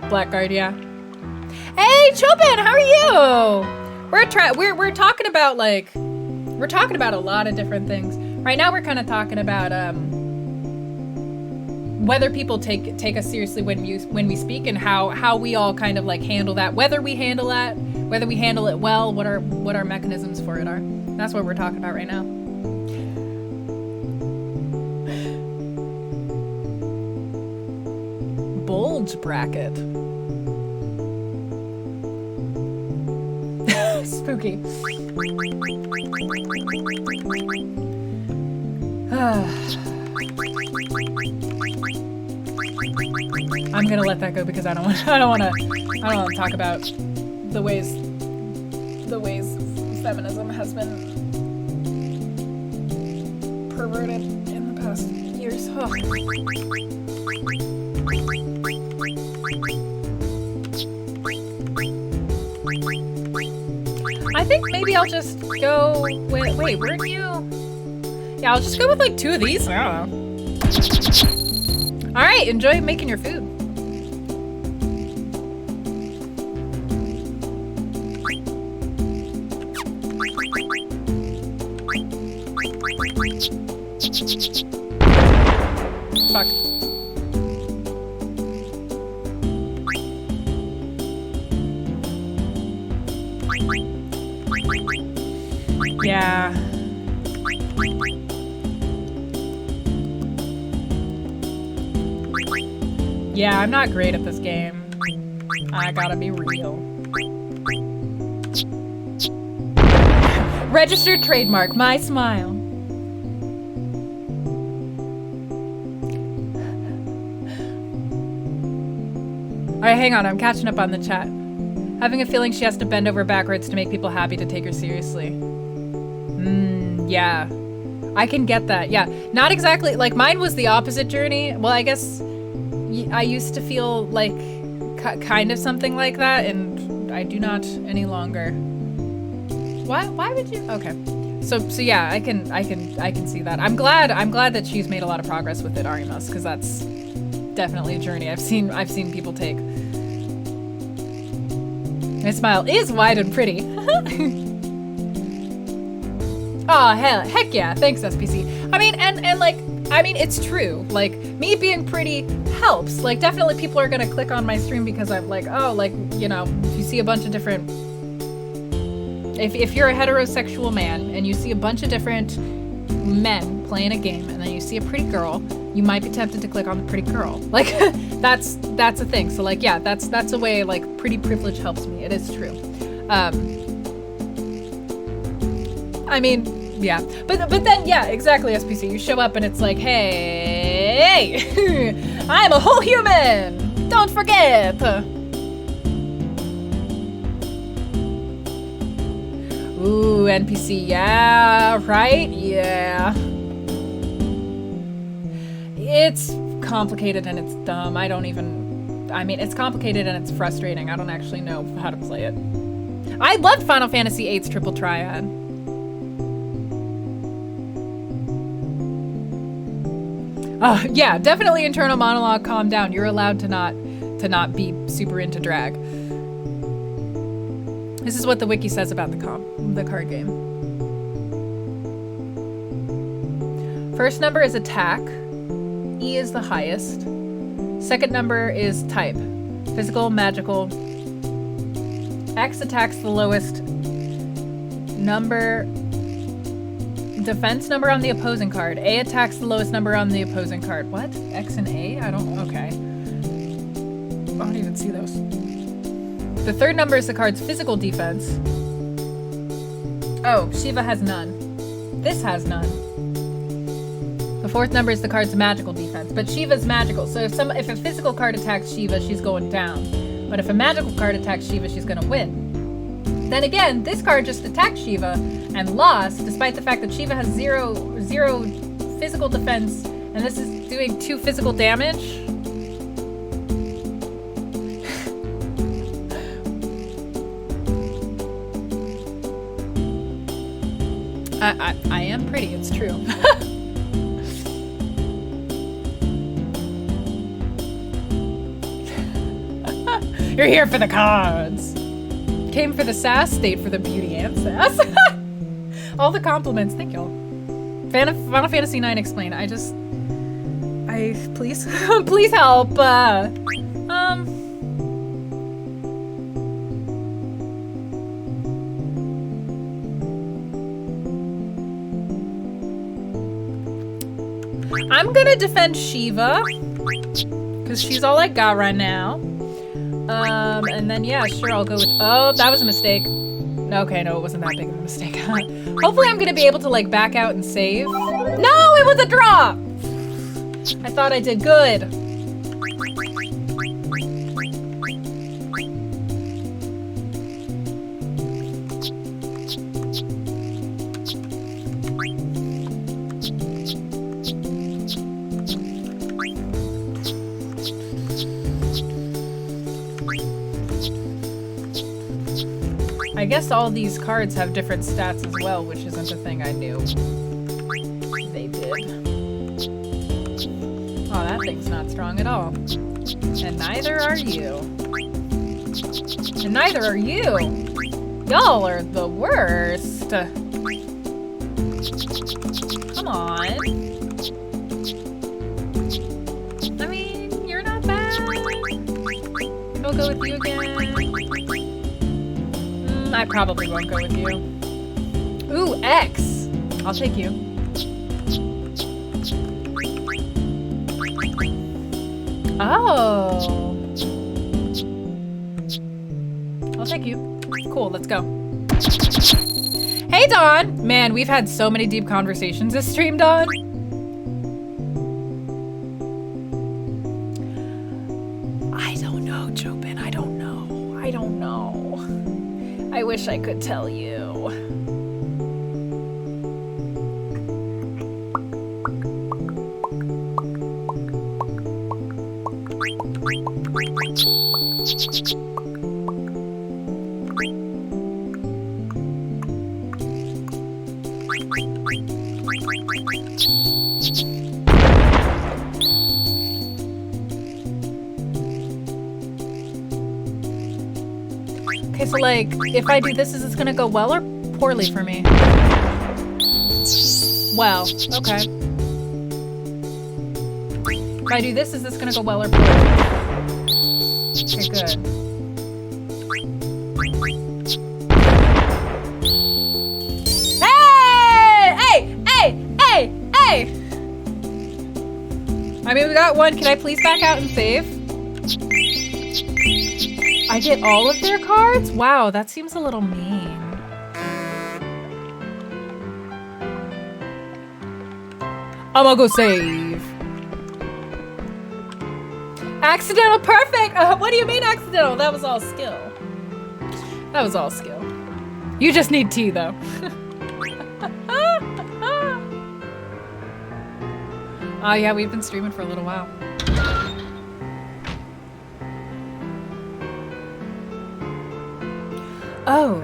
Blackguard, yeah. Hey, Chopin, how are you? We're talking about like, we're talking about a lot of different things. Right now we're kind of talking about whether people take us seriously when we speak, and how we all kind of like handle that, whether we handle it well, what our mechanisms for it are. That's what we're talking about right now. Bulge bracket. Spooky. I'm gonna let that go because I don't want to talk about the ways feminism has been perverted in the past years. think maybe I'll just go with, wait, weren't you? Yeah, I'll just go with like 2 of these. I don't know. All right, enjoy making your food. Fuck. Yeah. Yeah, I'm not great at this game. I gotta be real. Registered trademark, my smile. Alright, hang on, I'm catching up on the chat. Having a feeling she has to bend over backwards to make people happy to take her seriously. Yeah. I can get that, yeah. Not exactly, like mine was the opposite journey. Well, I guess I used to feel like kind of something like that, and I do not any longer. Why would you? Okay. So yeah, I can see that. I'm glad that she's made a lot of progress with it, Arimas, because that's definitely a journey I've seen people take. My smile is wide and pretty. Oh, heck yeah. Thanks, SPC. I mean, and like, I mean, it's true. Like, me being pretty helps. Like, definitely people are gonna click on my stream because I'm like, oh, like, you know, if you see a bunch of different... If you're a heterosexual man and you see a bunch of different men playing a game and then you see a pretty girl, you might be tempted to click on the pretty girl. Like, that's a thing. So, like, yeah, that's a way, like, pretty privilege helps me. It is true. I mean, yeah. But then, yeah, exactly, SPC. You show up and it's like, hey, I'm a whole human! Don't forget! Ooh, NPC, yeah, right? Yeah. It's complicated and it's dumb. I mean, it's complicated and it's frustrating. I don't actually know how to play it. I loved Final Fantasy VIII's Triple Triad. Yeah, definitely internal monologue, calm down. You're allowed to not be super into drag. This is what the wiki says about the card game. First number is attack. E is the highest. Second number is type. Physical, magical. X attacks the lowest number. Defense number on the opposing card. A attacks the lowest number on the opposing card. What? X and A? I don't... Okay. I don't even see those. The third number is the card's physical defense. Oh, Shiva has none. This has none. The fourth number is the card's magical defense, but Shiva's magical. So if a physical card attacks Shiva, she's going down. But if a magical card attacks Shiva, she's gonna win. Then again, this card just attacked Shiva and lost, despite the fact that Shiva has zero physical defense, and this is doing 2 physical damage. I am pretty, it's true. You're here for the cards. Came for the sass, stayed for the beauty and sass. All the compliments, thank y'all. Final Fantasy IX explain. Please, please help. I'm gonna defend Shiva, because she's all I got right now. And then, yeah, sure, I'll go with... Oh, that was a mistake. Okay, no, it wasn't that big of a mistake. Hopefully I'm gonna be able to, like, back out and save. No, it was a drop! I thought I did good. I guess all these cards have different stats as well, which isn't a thing I knew they did. Oh, that thing's not strong at all. And neither are you. And neither are you! Y'all are the worst! Come on. I mean, you're not bad. I'll go with you again. I probably won't go with you. Ooh, X! I'll take you. Oh. I'll take you. Cool, let's go. Hey, Dawn! Man, we've had so many deep conversations this stream, Dawn. I don't know, Jobin. I don't know. I don't know. I wish I could tell you. Okay, so like, if I do this, is this gonna go well or poorly for me? Well, okay. If I do this, is this gonna go well or poorly? Okay, good. Hey! I mean, we got one. Can I please back out and save? I get all of their cards? Wow, that seems a little mean. I'm gonna go save. Accidental, perfect! What do you mean accidental? That was all skill. That was all skill. You just need tea, though. Oh yeah, we've been streaming for a little while. Oh,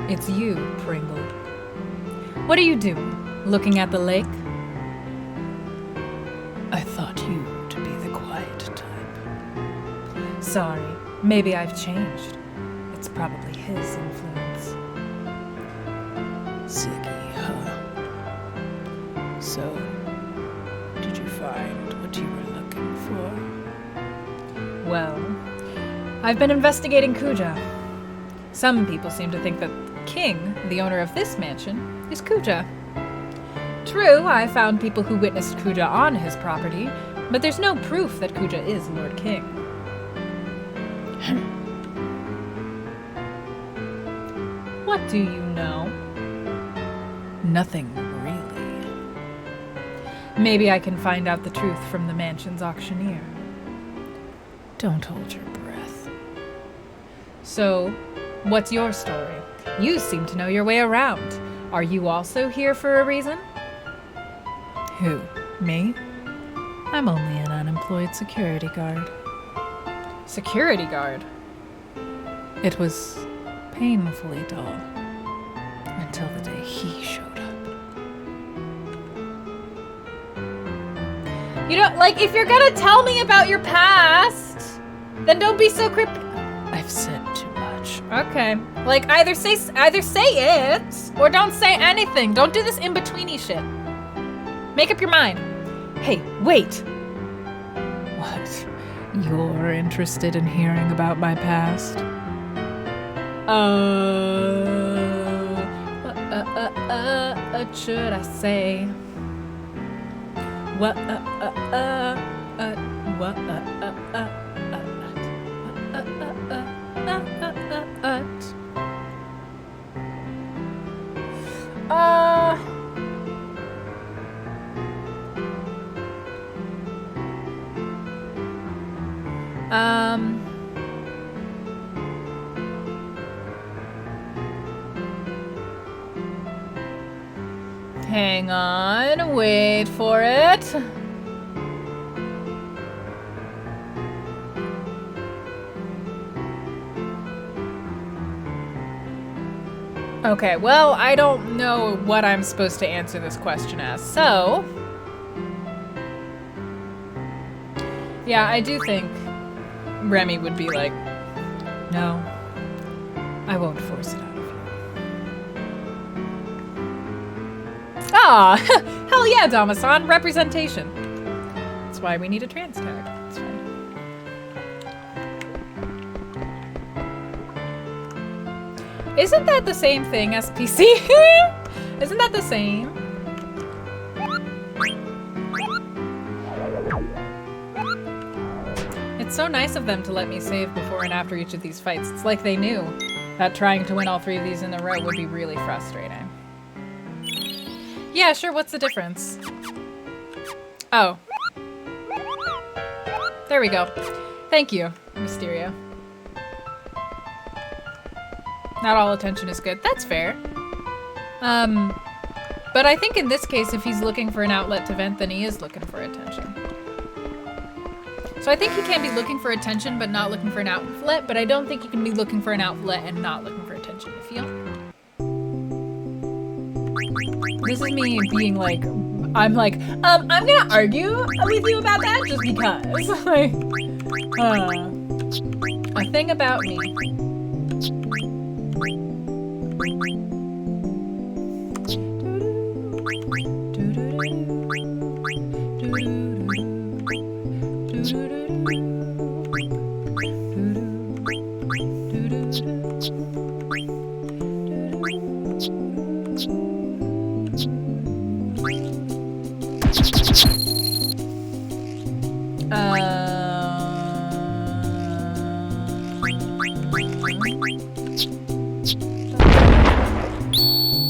it's you, Pringle. What are you doing? Looking at the lake? I thought you to be the quiet type. Sorry, maybe I've changed. It's probably his influence. Ziggy, huh? So, did you find what you were looking for? Well, I've been investigating Kuja. Some people seem to think that King, the owner of this mansion, is Kuja. True, I found people who witnessed Kuja on his property, but there's no proof that Kuja is Lord King. What do you know? Nothing, really. Maybe I can find out the truth from the mansion's auctioneer. Don't hold your breath. So, what's your story? You seem to know your way around. Are you also here for a reason? Who? Me? I'm only an unemployed security guard. Security guard? It was painfully dull until the day he showed up. You know, like, if you're gonna tell me about your past, then don't be so cryptic. I've said too much. Okay. Like, either say it, or don't say anything. Don't do this in-betweeny shit. Make up your mind. Hey, wait. What? You're interested in hearing about my past? What should I say? What? Hang on, wait for it. Okay, well, I don't know what I'm supposed to answer this question as, so... Yeah, I do think Remy would be like, no, I won't force it out of you. Ah, hell yeah, Damasan, representation. That's why we need a trans tag. That's fine. Isn't that the same thing as PC? Isn't that the same? It's so nice of them to let me save before and after each of these fights. It's like they knew that trying to win all 3 of these in a row would be really frustrating. Yeah, sure, what's the difference? Oh. There we go. Thank you, Mysterio. Not all attention is good. That's fair. But I think in this case, if he's looking for an outlet to vent, then he is looking for attention. So I think he can be looking for attention, but not looking for an outlet, but I don't think he can be looking for an outlet and not looking for attention, you feel? This is me being like, I'm like, I'm gonna argue with you about that just because. Like, a thing about me.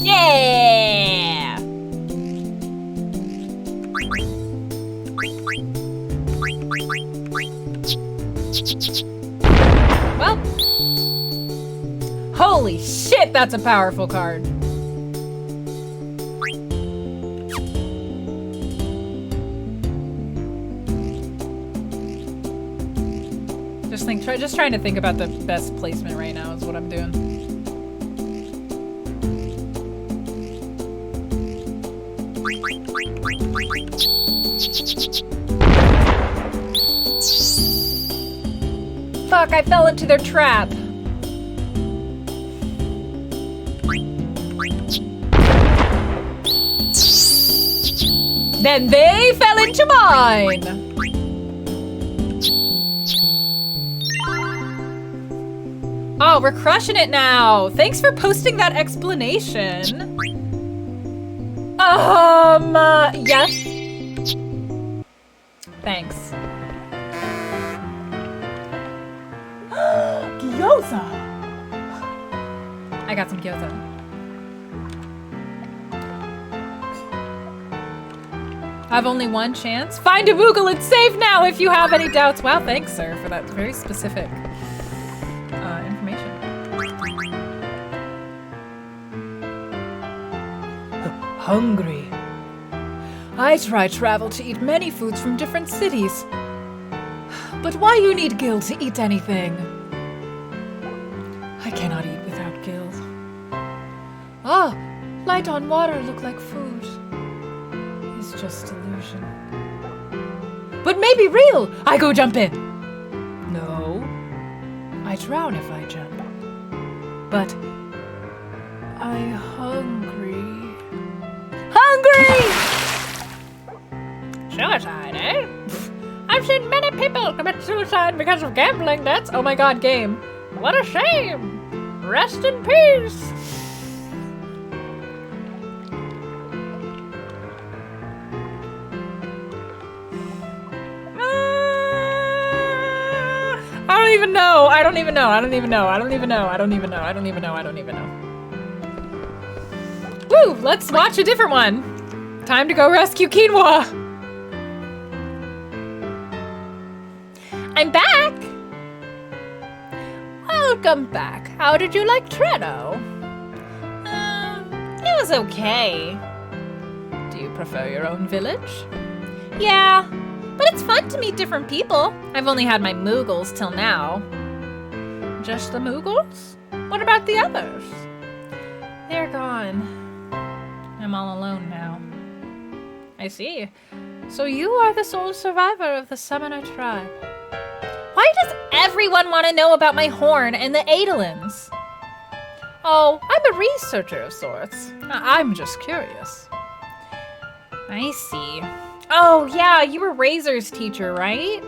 Yeah! Well, holy shit, that's a powerful card. Just trying to think about the best placement right now is what I'm doing. Fuck, I fell into their trap. Then they fell into mine. Oh, we're crushing it now. Thanks for posting that explanation. Yes. Thanks. Gyoza! I got some gyoza. I've only one chance. Find a Moogle and save now if you have any doubts. Wow, thanks, sir, for that very specific information. Hungry. I travel to eat many foods from different cities. But why you need Gil to eat anything? I cannot eat without Gil. Ah, light on water look like food. It's just illusion. But maybe real! I go jump in. No. I drown if I jump. But I hungry. Hungry! Suicide, eh? I've seen many people commit suicide because of gambling debts. Oh my god, game. What a shame. Rest in peace. I don't even know. I don't even know. I don't even know. I don't even know. I don't even know. I don't even know. I don't even know. Woo! Let's watch a different one. Time to go rescue Quinoa. I'm back! Welcome back. How did you like Treno? It was okay. Do you prefer your own village? Yeah, but it's fun to meet different people. I've only had my Moogles till now. Just the Moogles? What about the others? They're gone. I'm all alone now. I see. So you are the sole survivor of the Summoner tribe. Why does everyone want to know about my horn and the Adolins? Oh, I'm a researcher of sorts. I'm just curious. I see. Oh, yeah, you were Razor's teacher, right?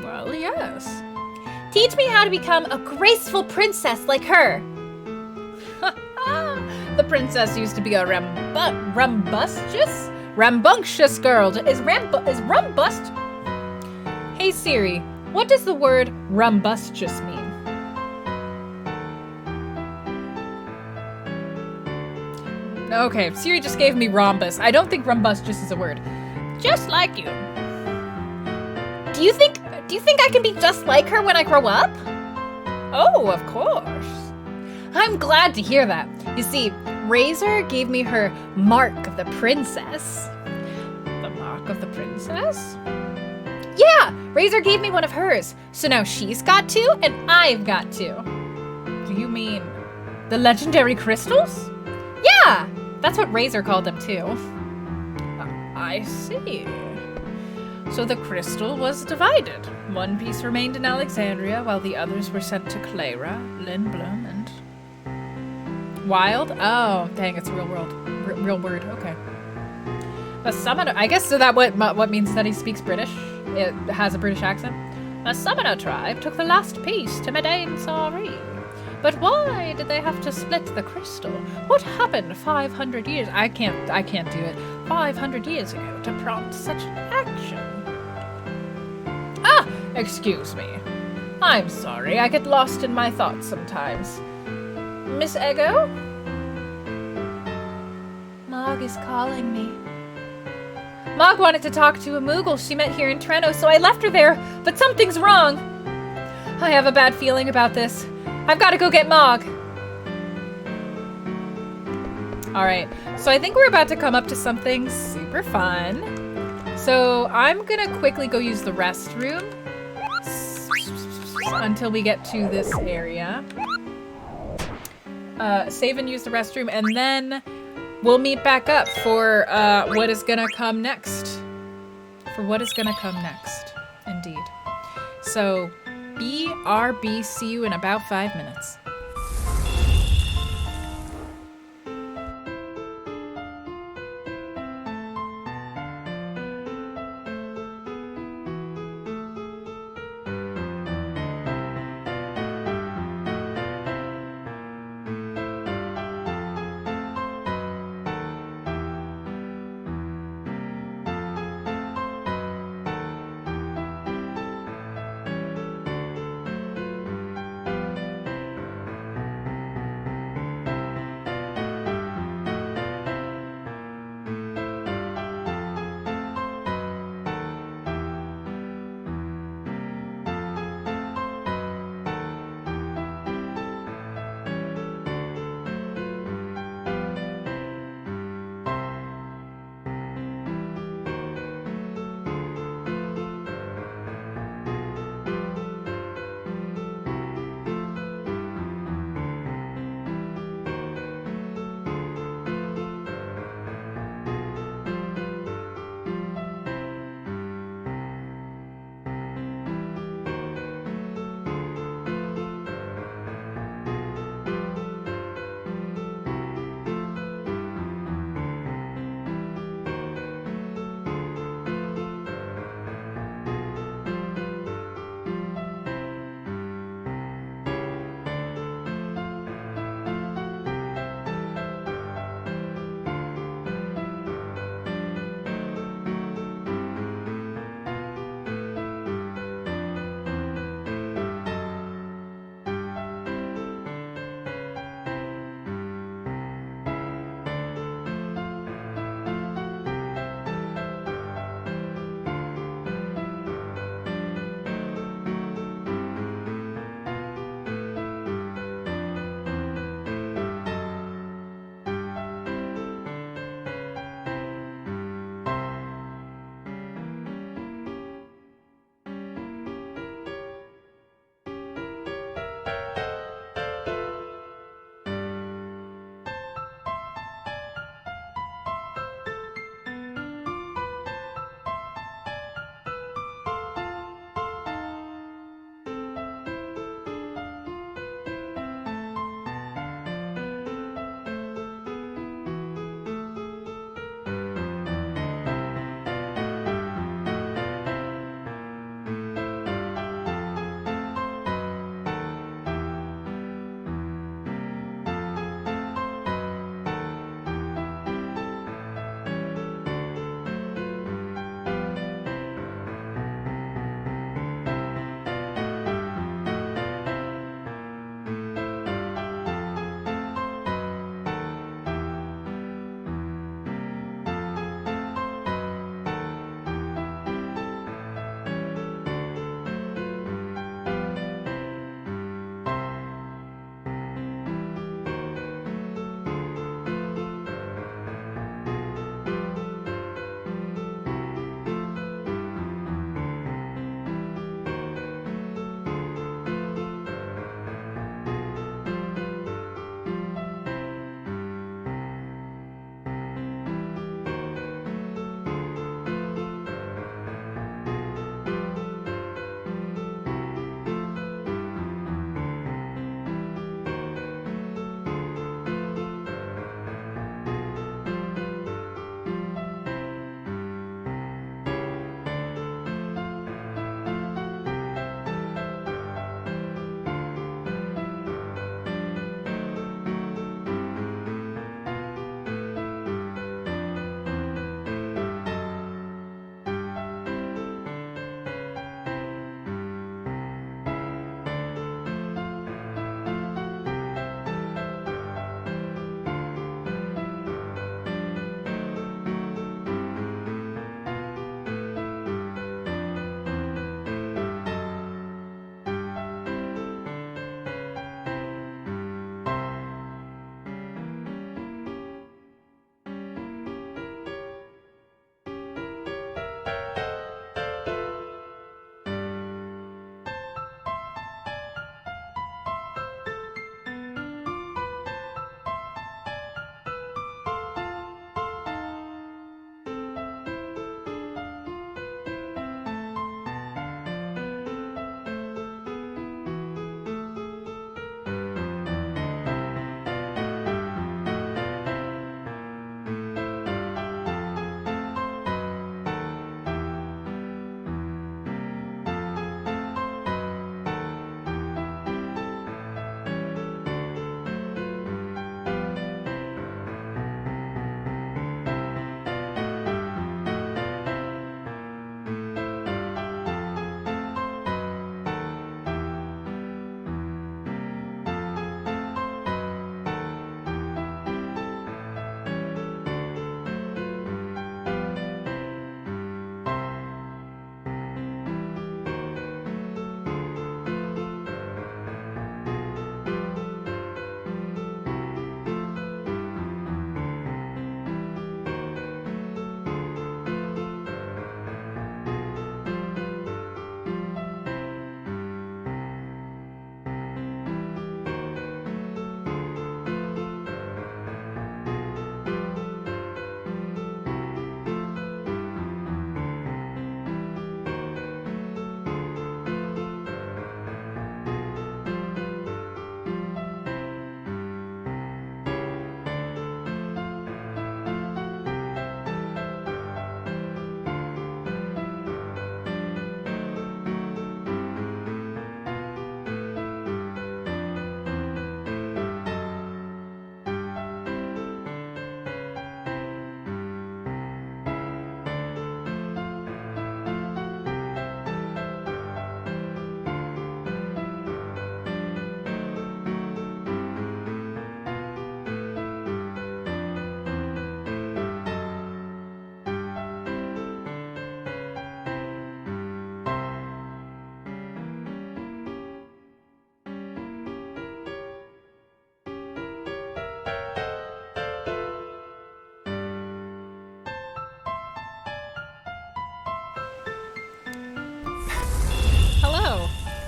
Well, yes. Teach me how to become a graceful princess like her. The princess used to be a rambunctious girl. Is rambust? Hey Siri, what does the word rambunctious mean? Okay, Siri just gave me rhombus. I don't think rambunctious is a word. Just like you. Do you think I can be just like her when I grow up? Oh, of course. I'm glad to hear that. You see, Razor gave me her mark of the princess. The mark of the princess? Yeah, Razor gave me one of hers. So now she's got two and I've got two. Do you mean the legendary crystals? Yeah, that's what Razor called them too. I see. So the crystal was divided. One piece remained in Alexandria, while the others were sent to Clara, Lindblom, and Wild. Oh, dang! It's real word. Okay. A summoner. I guess so. That what means that he speaks British. It has a British accent. A summoner tribe took the last piece to Medain Sari. But why did they have to split the crystal? What happened 500 years? I can't do it. 500 years ago to prompt such action. Ah, excuse me. I'm sorry, I get lost in my thoughts sometimes. Miss Ego? Mog is calling me. Mog wanted to talk to a Moogle she met here in Treno, so I left her there, but something's wrong. I have a bad feeling about this. I've got to go get Mog. Alright, so I think we're about to come up to something super fun. So I'm gonna quickly go use the restroom until we get to this area. Save and use the restroom, and then we'll meet back up for what is gonna come next. Indeed. So, BRB, see you in about 5 minutes.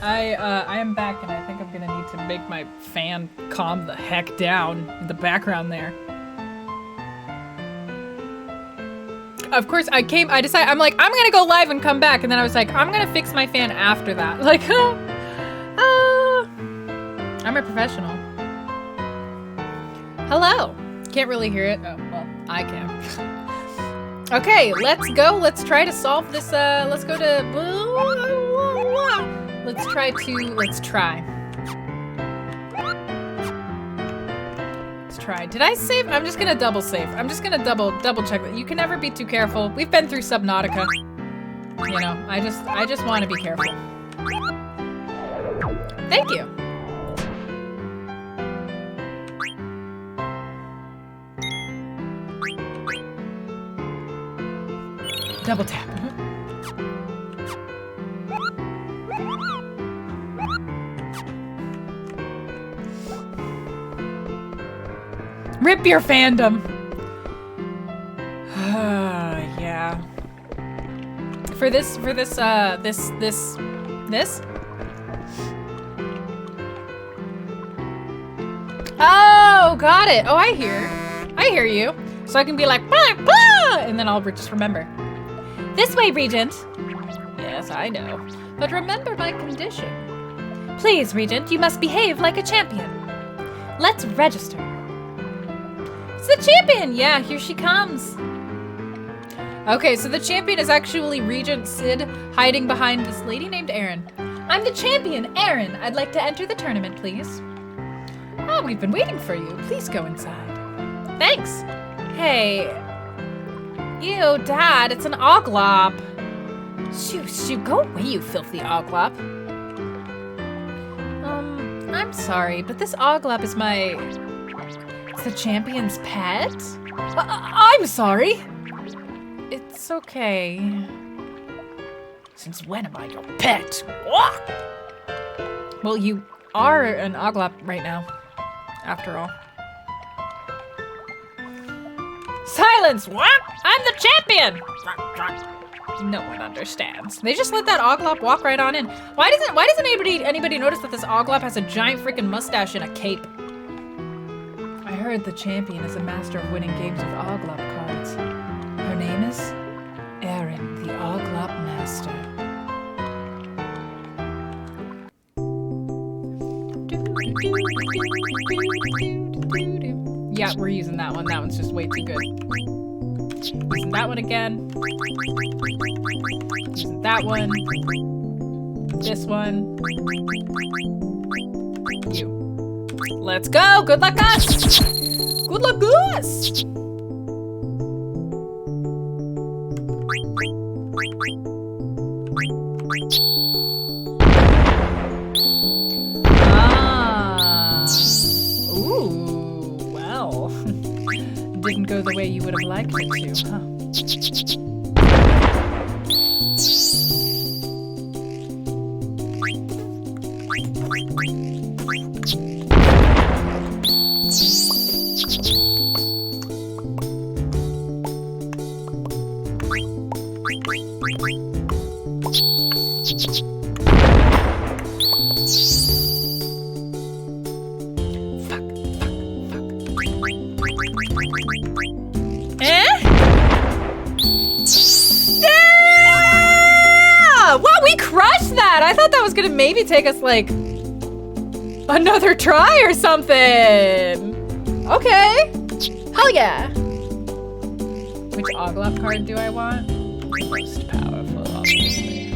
I am back, and I think I'm gonna need to make my fan calm the heck down in the background there. Of course, I'm like, I'm gonna go live and come back, and then I was like, I'm gonna fix my fan after that. Like, I'm a professional. Hello. Can't really hear it. Oh, well, I can. Okay, let's go. Let's try to solve this. Let's go to. Let's try. Did I save? I'm just gonna double save. I'm just gonna double check that. You can never be too careful. We've been through Subnautica. You know, I just want to be careful. Thank you. Double tap. Rip your fandom. Yeah. For this. Oh, got it. Oh, I hear you. So I can be like, bah, bah, and then I'll just remember. This way, Regent. Yes, I know. But remember my condition. Please, Regent, you must behave like a champion. Let's register. It's the champion! Yeah, here she comes. Okay, so the champion is actually Regent Sid hiding behind this lady named Erin. I'm the champion, Erin. I'd like to enter the tournament, please. Oh, we've been waiting for you. Please go inside. Thanks. Hey. Ew, Dad, it's an oglop. Shoo, go away, you filthy oglop. I'm sorry, but this oglop is it's the champion's pet? I'm sorry. It's okay. Since when am I your pet? Well, you are an oglop right now, after all. Silence! What? I'm the champion! No one understands. They just let that oglop walk right on in. Why doesn't anybody notice that this oglop has a giant freaking mustache and a cape? I heard the champion is a master of winning games with oglop cards. Her name is Erin, the oglop master. Yeah, we're using that one. That one's just way too good. Using that one again. Using that one. This one. You. Let's go! Good luck us! Good luck us! Didn't go the way you would have liked it to, huh? I thought that was gonna maybe take us like another try or something. Okay. Hell yeah. Which oglop card do I want? Most powerful, obviously.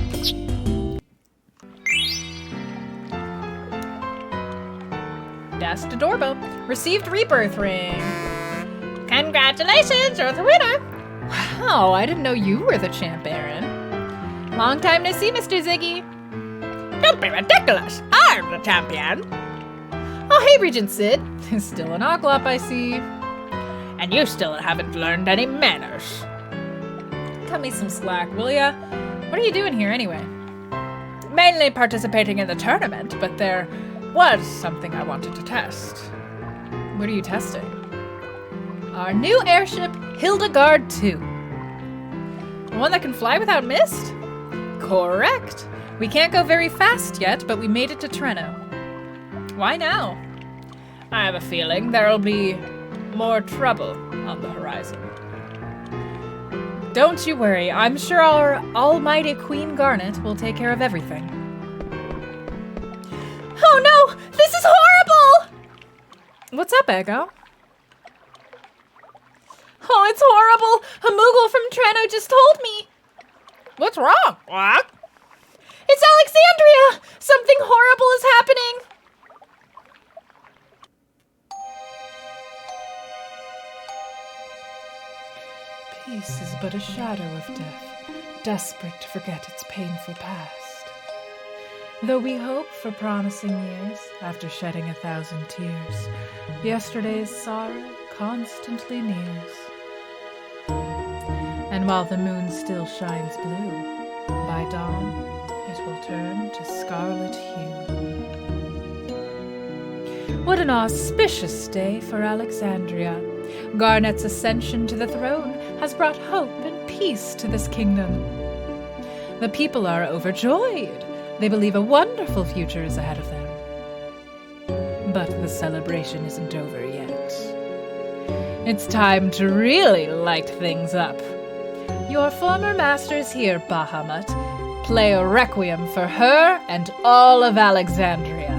That's the doorbell. Received rebirth ring. Congratulations, you're the winner. Wow, I didn't know you were the champ, Erin. Long time no see, Mr. Ziggy. Don't be ridiculous. I'm the champion. Oh, hey, Regent Sid. Still an oglop, I see. And you still haven't learned any manners. Cut me some slack, will ya? What are you doing here, anyway? Mainly participating in the tournament, but there was something I wanted to test. What are you testing? Our new airship, Hildegard 2. The one that can fly without mist? Correct. We can't go very fast yet, but we made it to Treno. Why now? I have a feeling there'll be more trouble on the horizon. Don't you worry, I'm sure our almighty Queen Garnet will take care of everything. Oh no! This is horrible! What's up, Ego? Oh, it's horrible! A Moogle from Treno just told me! What's wrong? What? It's Alexandria! Something horrible is happening! Peace is but a shadow of death, desperate to forget its painful past. Though we hope for promising years after shedding 1,000 tears, yesterday's sorrow constantly nears. And while the moon still shines blue, by dawn it will turn to scarlet hue. What an auspicious day for Alexandria. Garnet's ascension to the throne has brought hope and peace to this kingdom. The people are overjoyed. They believe a wonderful future is ahead of them. But the celebration isn't over yet. It's time to really light things up. Your former master's here, Bahamut. Play a requiem for her and all of Alexandria.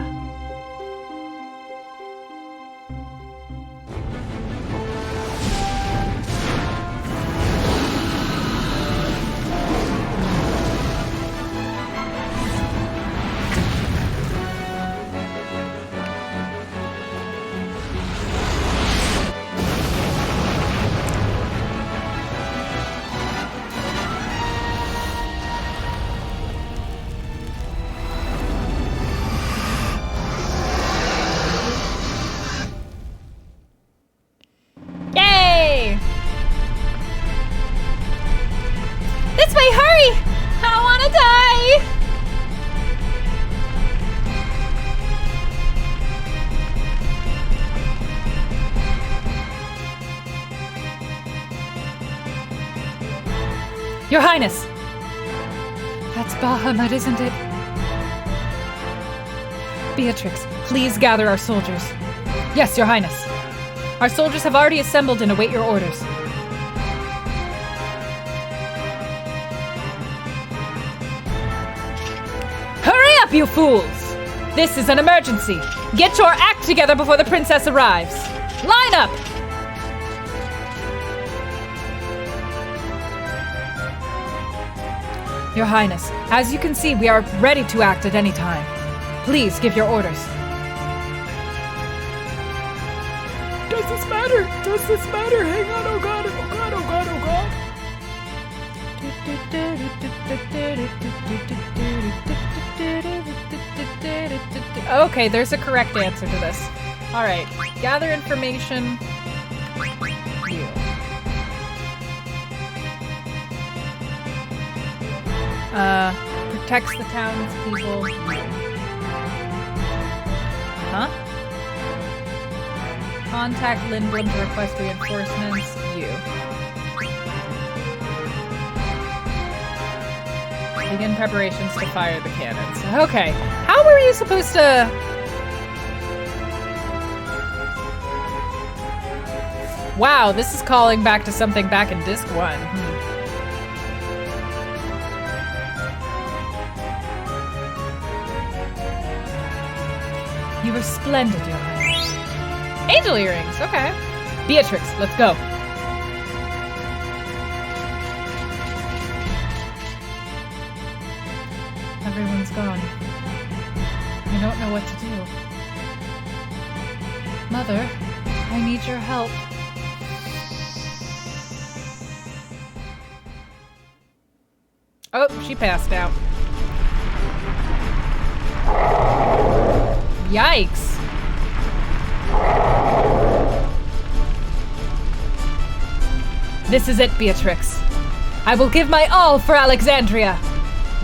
Yay! This way, hurry! I don't want to die! Your Highness! That's Bahamut, isn't it? Beatrix, please gather our soldiers. Yes, Your Highness. Our soldiers have already assembled and await your orders. Hurry up, you fools! This is an emergency. Get your act together before the princess arrives. Line up! Your Highness, as you can see, we are ready to act at any time. Please give your orders. Does this matter? Does this matter? Hang on, oh god, oh god, oh god, oh god. Okay, there's a correct answer to this. Alright, gather information. You. Protects the townspeople. Huh? Contact Lindblom to request reinforcements. You. Begin preparations to fire the cannons. Okay. How were you supposed to... Wow, this is calling back to something back in Disc 1. You were splendid, Your Highness. Angel earrings, okay. Beatrix, let's go. Everyone's gone. I don't know what to do. Mother, I need your help. Oh, she passed out. Yikes. This is it, Beatrix. I will give my all for Alexandria.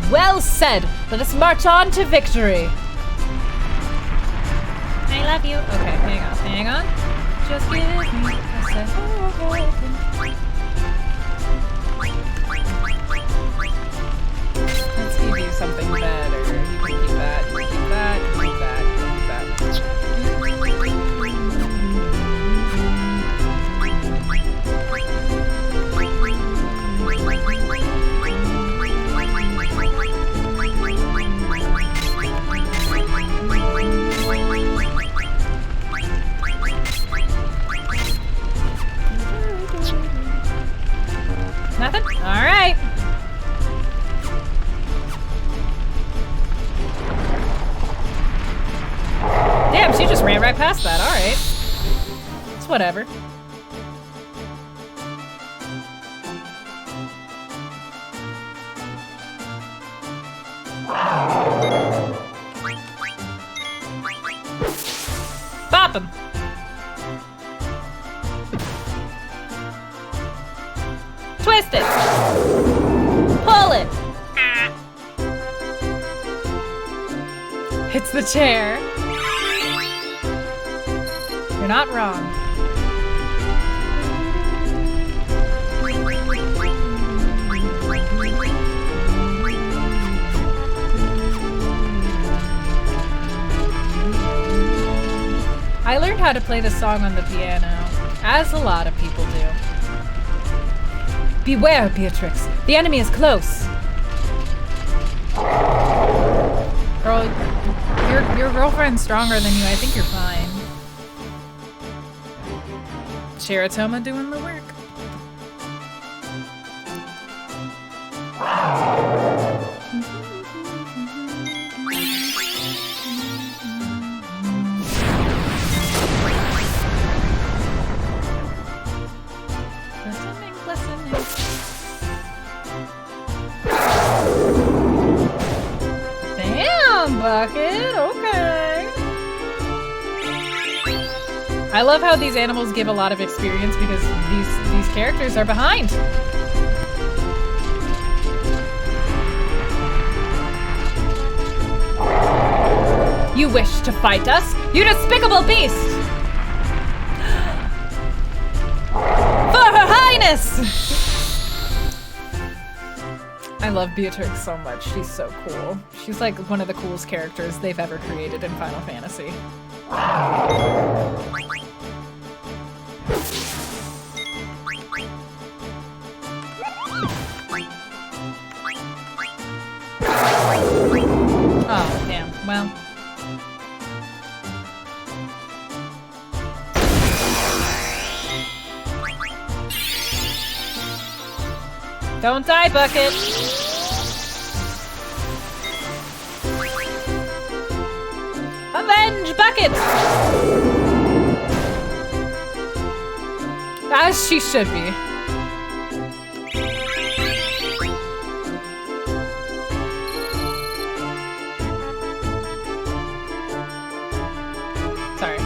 Well said. Let us march on to victory. I love you. Okay, hang on. Just give me a second. Let's give you something better. Damn, she just ran right past that. All right. It's whatever. Bop him. Twist it. Pull it. Ah. It's the chair. You're not wrong. I learned how to play this song on the piano, as a lot of people do. Beware, Beatrix. The enemy is close. Girl, your girlfriend's stronger than you. I think you're fine. Shiratoma doing the work. Damn, Bucket. Okay. I love how these animals give a lot of experience because these characters are behind. You wish to fight us? You despicable beast! For Her Highness! I love Beatrix so much. She's so cool. She's like one of the coolest characters they've ever created in Final Fantasy. Oh, damn. Well. Don't die, Bucket! Avenge Bucket! As she should be. Sorry.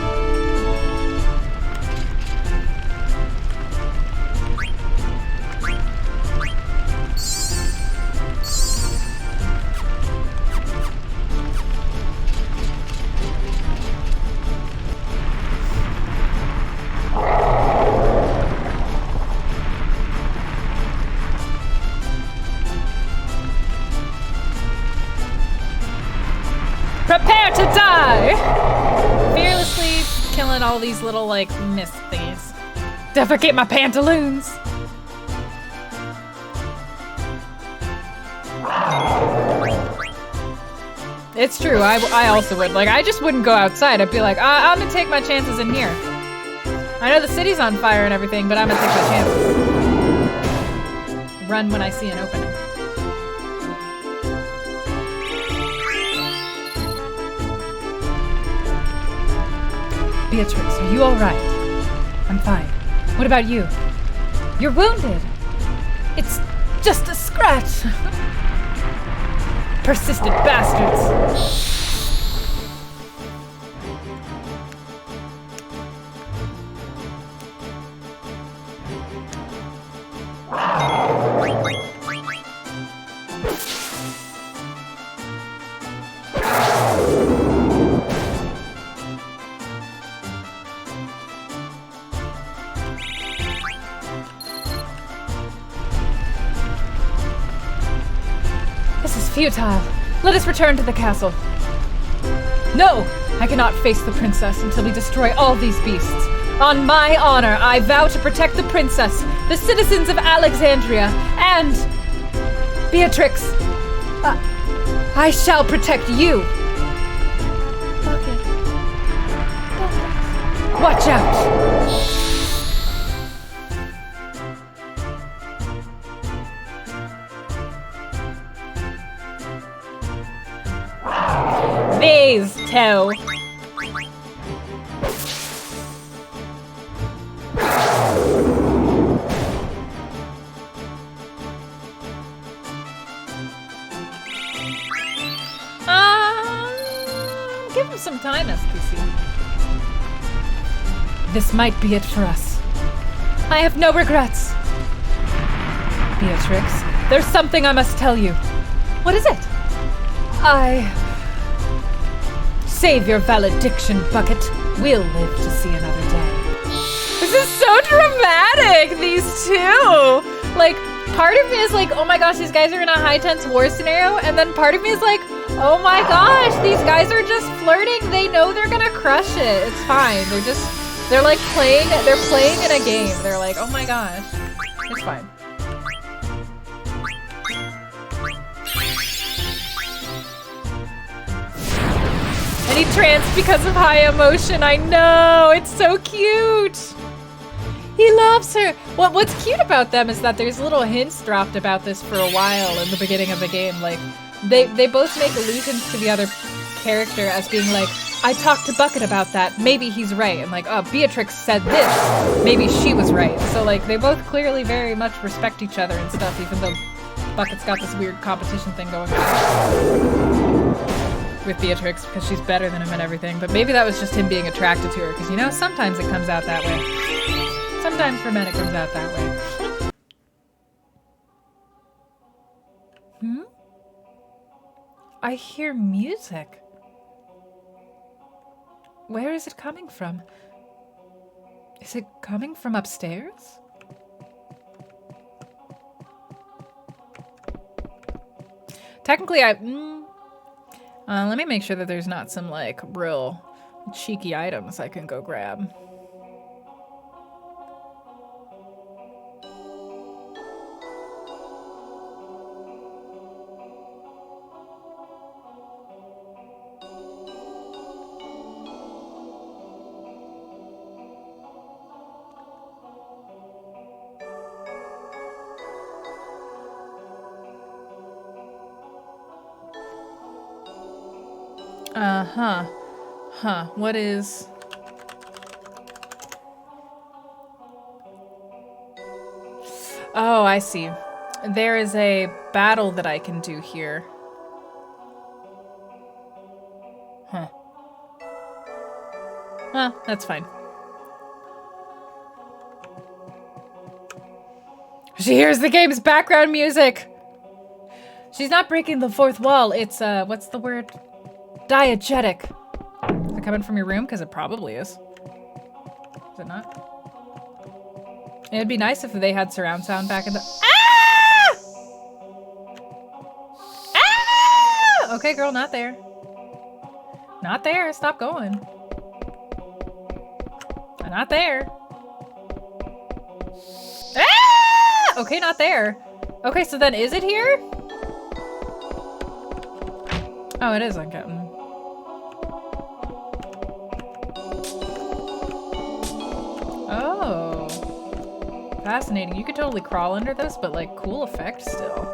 Prepare to die! Fearlessly killing all these little, like, mist thingies. Defecate my pantaloons! It's true, I also would. Like, I just wouldn't go outside. I'd be like, I'm gonna take my chances in here. I know the city's on fire and everything, but I'm gonna take my chances. Run when I see an opening. Beatrix, are you alright? I'm fine. What about you? You're wounded. It's just a scratch. Persistent bastards. Futile. Let us return to the castle. No! I cannot face the princess until we destroy all these beasts. On my honor, I vow to protect the princess, the citizens of Alexandria, and... Beatrix! I shall protect you! Bucket. Watch out! These two. time, SPC. This might be it for us. I have no regrets. Beatrix, there's something I must tell you. What is it? Save your valediction, Bucket. We'll live to see another day. This is so dramatic, these two! Like, part of me is like, oh my gosh, these guys are in a high tense war scenario, and then part of me is like, oh my gosh, these guys are just flirting. They know they're gonna crush it. It's fine. They're like playing in a game. They're like, oh my gosh. It's fine. And he tranced because of high emotion. I know, it's so cute. He loves her. What's cute about them is that there's little hints dropped about this for a while in the beginning of the game. Like, they both make allusions to the other character as being like, I talked to Bucket about that. Maybe he's right. And like, oh, Beatrix said this. Maybe she was right. So like, they both clearly very much respect each other and stuff, even though Bucket's got this weird competition thing going on with Beatrix because she's better than him and everything. But maybe that was just him being attracted to her because, you know, sometimes it comes out that way. Sometimes for men it comes out that way. I hear music. Where is it coming from? Is it coming from upstairs? Technically, let me make sure that there's not some, like, real cheeky items I can go grab. What is... Oh, I see. There is a battle that I can do here. That's fine. She hears the game's background music! She's not breaking the fourth wall. It's, what's the word? Diegetic. Is it coming from your room? Because it probably is. Is it not? It'd be nice if they had surround sound back in the... Ah! Ah! Okay, girl, not there. Not there. Stop going. Not there. Ah! Okay, not there. Okay, so then is it here? Oh, it is on Captain. Oh. Fascinating. You could totally crawl under this, but like cool effect still.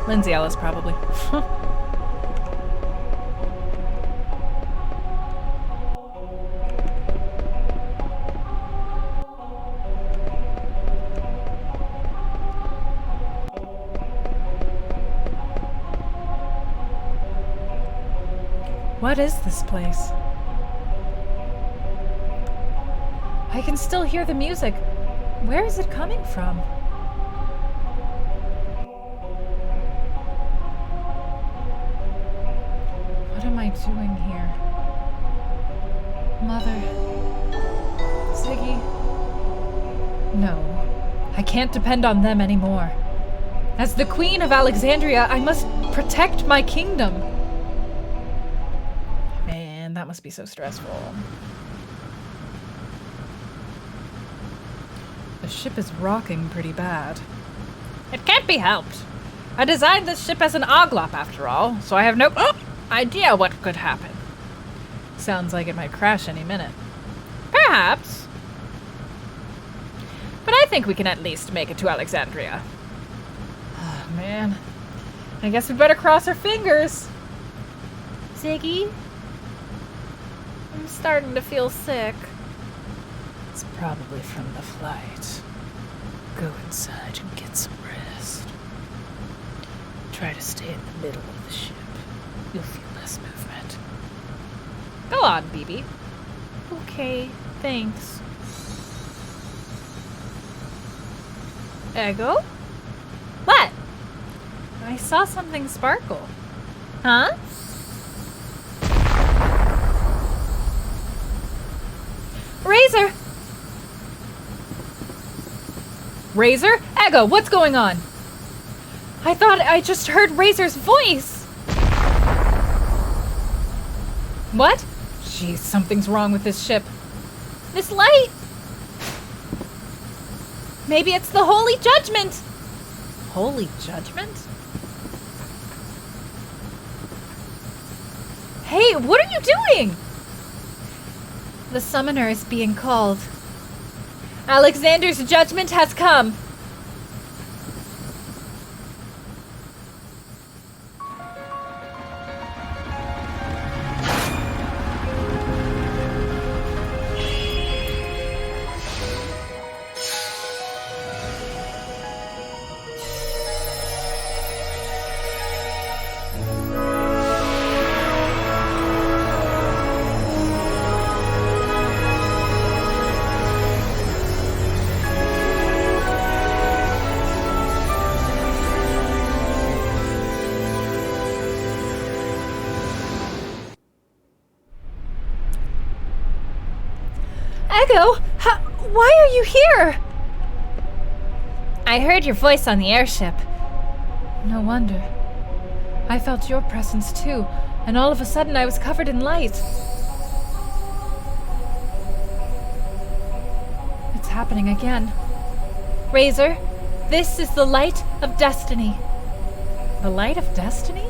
Lindsay Ellis, probably. What is this place? I can still hear the music. Where is it coming from? What am I doing here? Mother. Ziggy. No, I can't depend on them anymore. As the Queen of Alexandria, I must protect my kingdom. Man, that must be so stressful. The ship is rocking pretty bad. It can't be helped. I designed this ship as an oglop after all, so I have no idea what could happen. Sounds like it might crash any minute. Perhaps. think we can at least make it to Alexandria. Oh, man. I guess we better cross our fingers. Ziggy? I'm starting to feel sick. It's probably from the flight. Go inside and get some rest. Try to stay in the middle of the ship. You'll feel less movement. Go on, BB. Okay, thanks. Ego? What? I saw something sparkle. Huh? Razor! Razor? Ego, what's going on? I thought I just heard Razor's voice. What? Jeez, something's wrong with this ship. This light! Maybe it's the Holy Judgment! Holy Judgment? Hey, what are you doing? The summoner is being called. Alexander's judgment has come. Ego, why are you here? I heard your voice on the airship. No wonder. I felt your presence too, and all of a sudden I was covered in light. It's happening again. Razor, this is the light of destiny. The light of destiny?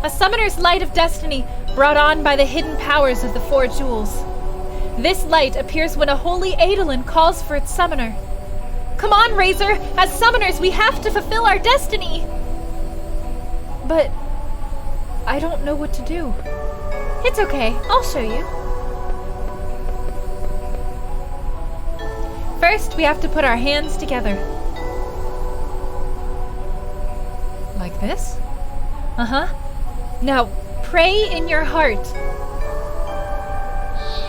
A summoner's light of destiny brought on by the hidden powers of the Four Jewels. This light appears when a holy Eidolon calls for its summoner. Come on, Razor! As summoners, we have to fulfill our destiny! But I don't know what to do. It's okay, I'll show you. First, we have to put our hands together. Like this? Uh-huh. Now, pray in your heart.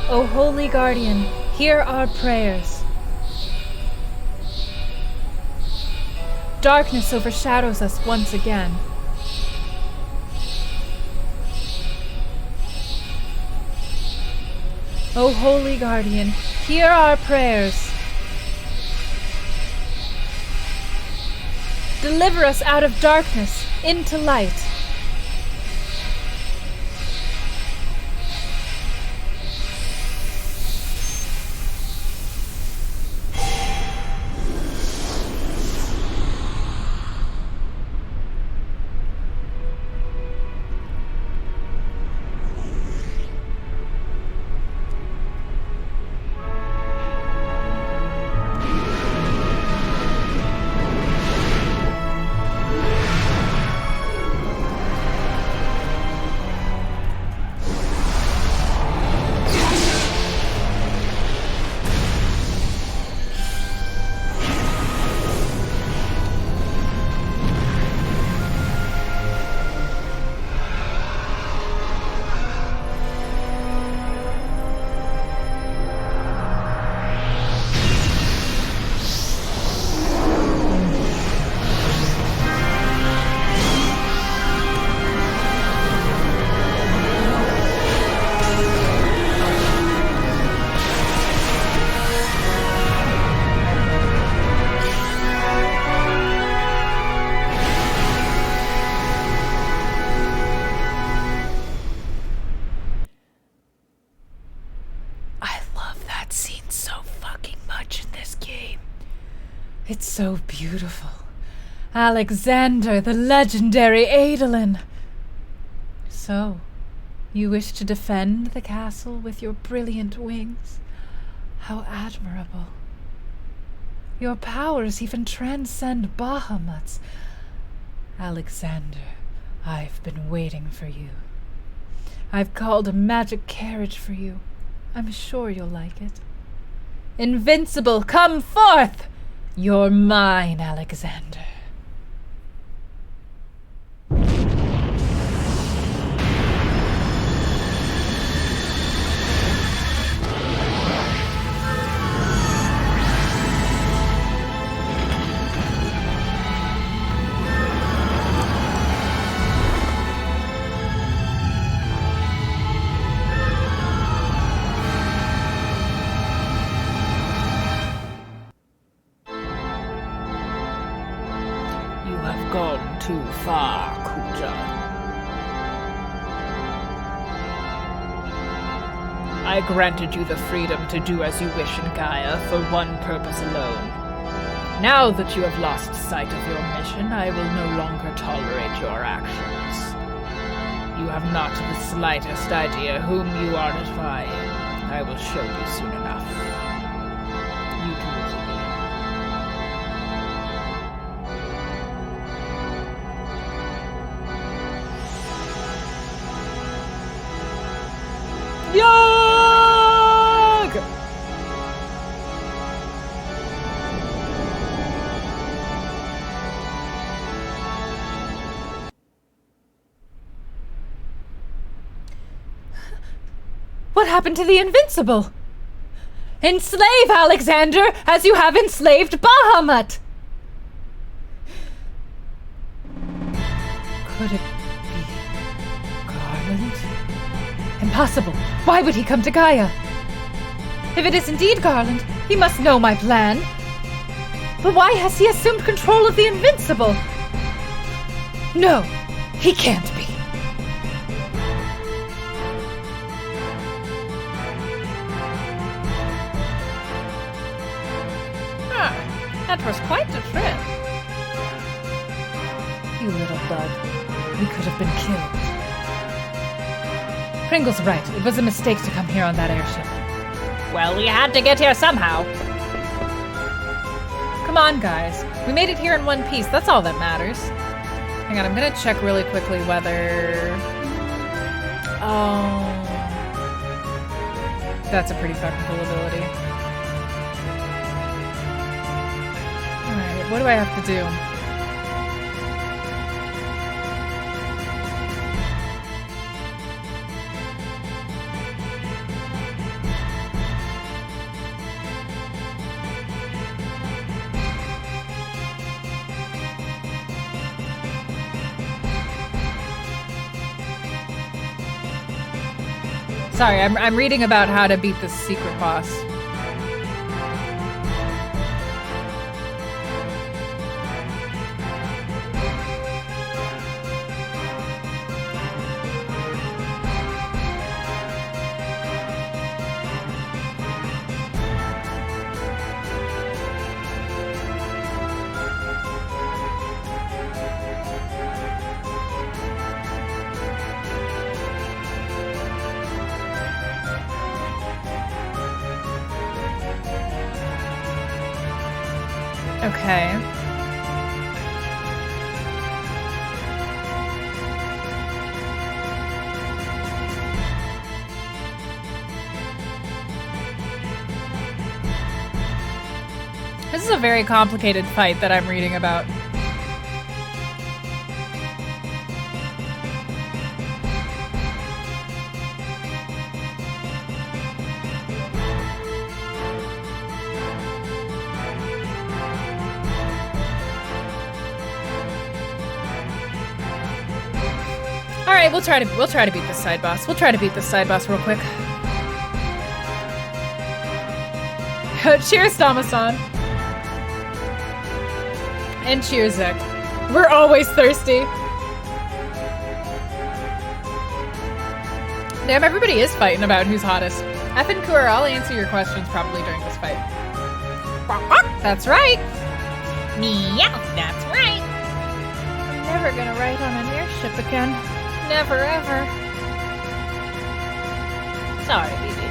O holy guardian, hear our prayers. Darkness overshadows us once again. O holy guardian, hear our prayers. Deliver us out of darkness into light. It's so beautiful. Alexander, the legendary Eidolon. So, you wish to defend the castle with your brilliant wings? How admirable. Your powers even transcend Bahamut's. Alexander, I've been waiting for you. I've called a magic carriage for you. I'm sure you'll like it. Invincible, come forth! You're mine, Alexander. Gone too far, Kuja. I granted you the freedom to do as you wish in Gaia for one purpose alone. Now that you have lost sight of your mission, I will no longer tolerate your actions. You have not the slightest idea whom you are defying. I will show you soon enough. You two will see. Yog! What happened to the Invincible? Enslave Alexander as you have enslaved Bahamut! Could it be Garland? Impossible! Why would he come to Gaia? If it is indeed Garland, he must know my plan. But why has he assumed control of the Invincible? No, he can't be. That was quite a trip. You little bug. We could have been killed. Pringle's right. It was a mistake to come here on that airship. Well, we had to get here somehow. Come on, guys. We made it here in one piece. That's all that matters. Hang on, I'm gonna check really quickly whether... Oh... That's a pretty fucking cool ability. Alright, what do I have to do? Sorry, I'm reading about how to beat this secret boss. Okay. This is a very complicated fight that I'm reading about. Alright, we'll try to beat this side boss. We'll try to beat this side boss real quick. Cheers, Damasan. And cheers, Zek. We're always thirsty. Damn, everybody is fighting about who's hottest. F and Kura, I'll answer your questions probably during this fight. That's right. Meow, that's right. I'm never gonna ride on an airship again. Never, ever. Sorry, baby.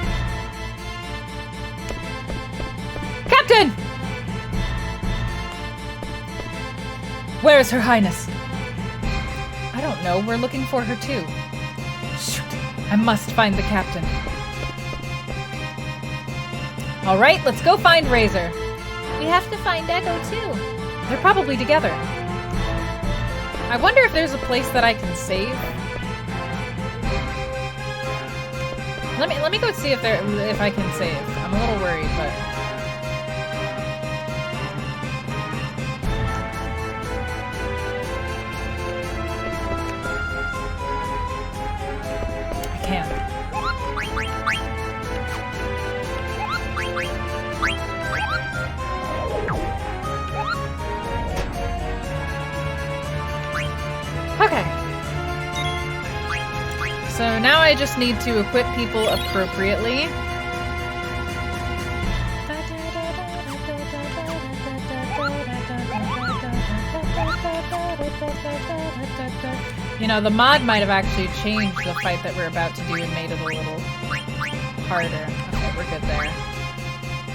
Captain! Where is Her Highness? I don't know. We're looking for her too. Shoot. I must find the captain. All right, let's go find Razor. We have to find Echo too. They're probably together. I wonder if there's a place that I can save. Let me go see if I can save. I'm a little worried, but I can't. Okay. So now I just need to equip people appropriately. You know, the mod might have actually changed the fight that we're about to do and made it a little harder. Okay, we're good there.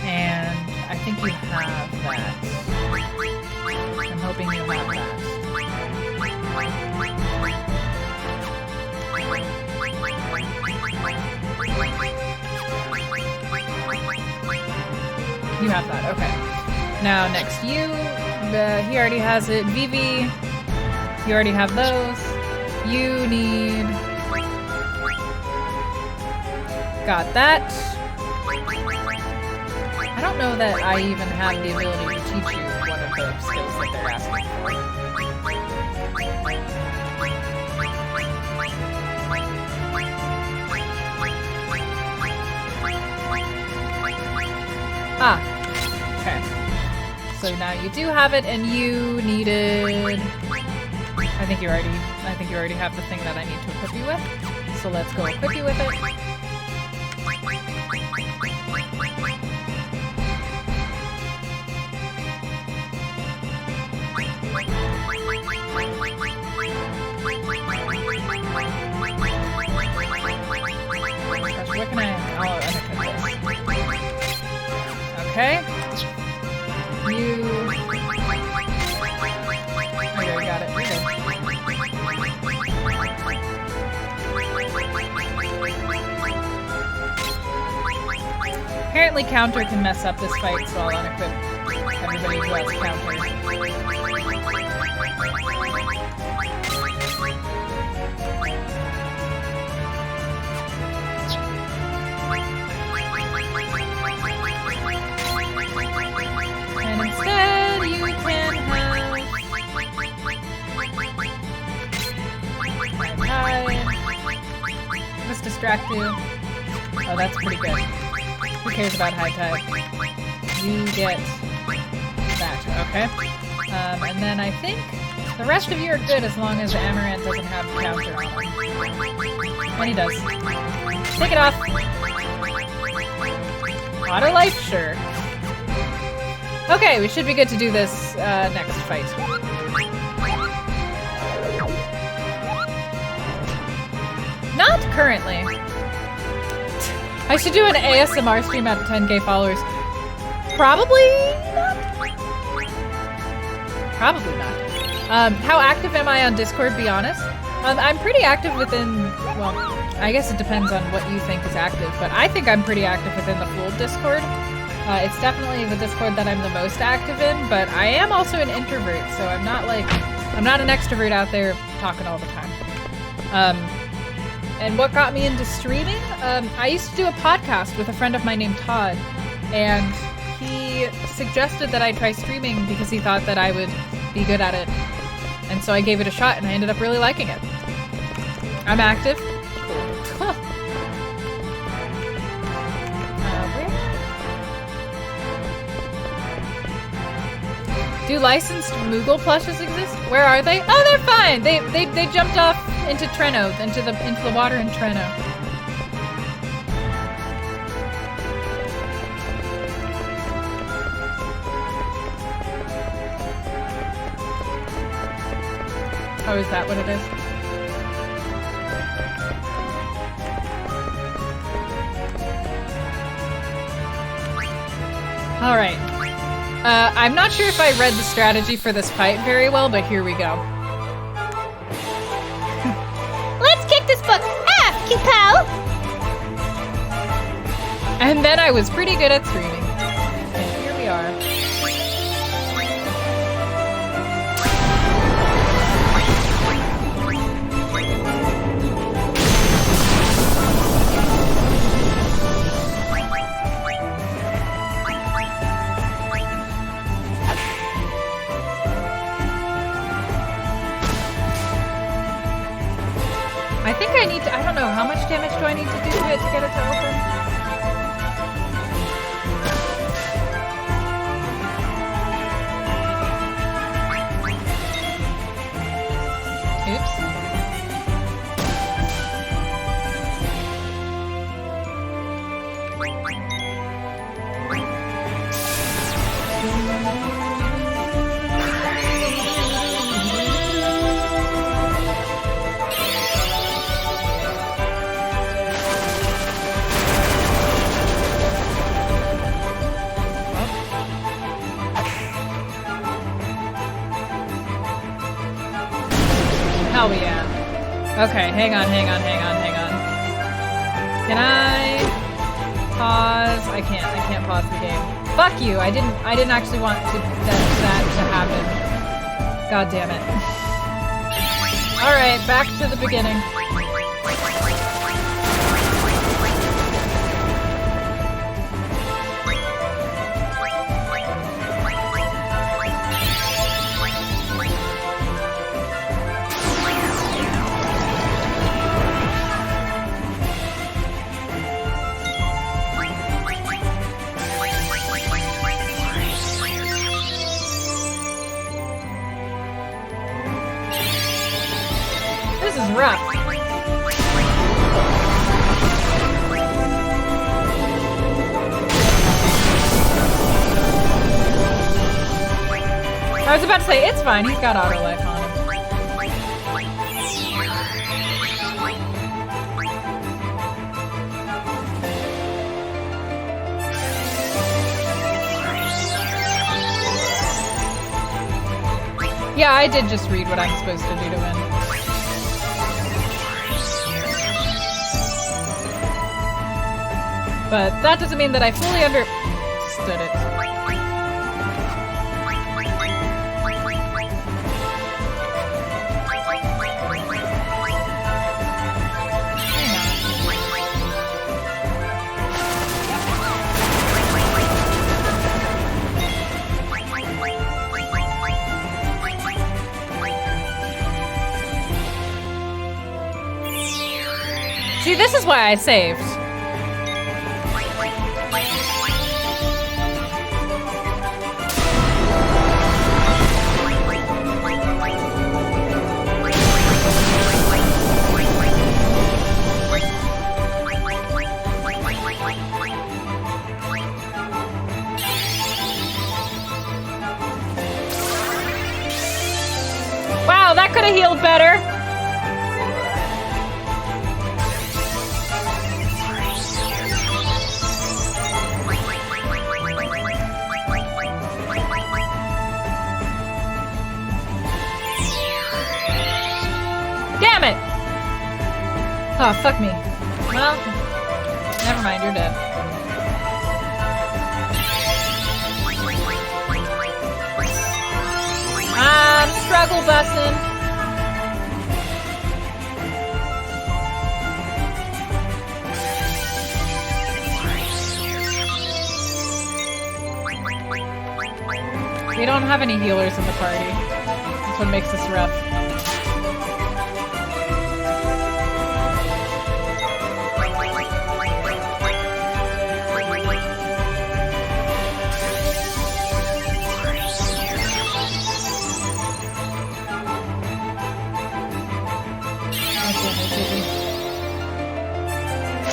And I think you have that. I'm hoping you have that. You have that, okay. Now, next you. He already has it. Vivi, you already have those. You need... Got that. I don't know that I even have the ability to teach you one of the skills that they're asking for. Ah, okay. So now you do have it, and you needed... I think you already have the thing that I need to equip you with. So let's go equip you with it. Gosh, what can I... Oh, okay. You... Okay, we got it. We're good. Apparently counter can mess up this fight, so I'll unequip everybody who has counter. And instead, you can have... Let's distract you. Oh, that's pretty good. Who cares about high tide? You get that, okay? And then I think the rest of you are good as long as Amaranth doesn't have counter on him. And he does. Take it off! Auto life? Sure. Okay, we should be good to do this next fight. Not currently. I should do an ASMR stream at 10k followers. Probably not. Probably not. How active am I on Discord, be honest? I'm pretty active within, well, I guess it depends on what you think is active, but I think I'm pretty active within the full Discord. It's definitely the Discord that I'm the most active in, but I am also an introvert, so I'm not an extrovert out there talking all the time. And what got me into streaming? I used to do a podcast with a friend of mine named Todd, and he suggested that I try streaming because he thought that I would be good at it. And so I gave it a shot, and I ended up really liking it. I'm active. Cool. Do licensed Moogle plushes exist? Where are they? Oh, they're fine. They jumped off into Treno, into the water in Treno. Oh, is that what it is? All right. I'm not sure if I read the strategy for this fight very well, but here we go. Let's kick this book's ass, cute pal! And then I was pretty good at streaming. And here we are. I think I need to, I don't know, how much damage do I need to do to it to get it to open? Oops. Hell yeah. Okay, hang on. Can I pause? I can't pause the game. Fuck you, I didn't actually want that to happen. God damn it. Alright, back to the beginning. This is rough. I was about to say, it's fine, he's got auto life on him. Yeah, I did just read what I'm supposed to do to win. But that doesn't mean that I fully understood it. See, this is why I saved. Wow, that could have healed better. Damn it! Oh, fuck me. Well, never mind, you're dead. I'm struggle bussin'. We don't have any healers in the party. That's what makes this rough.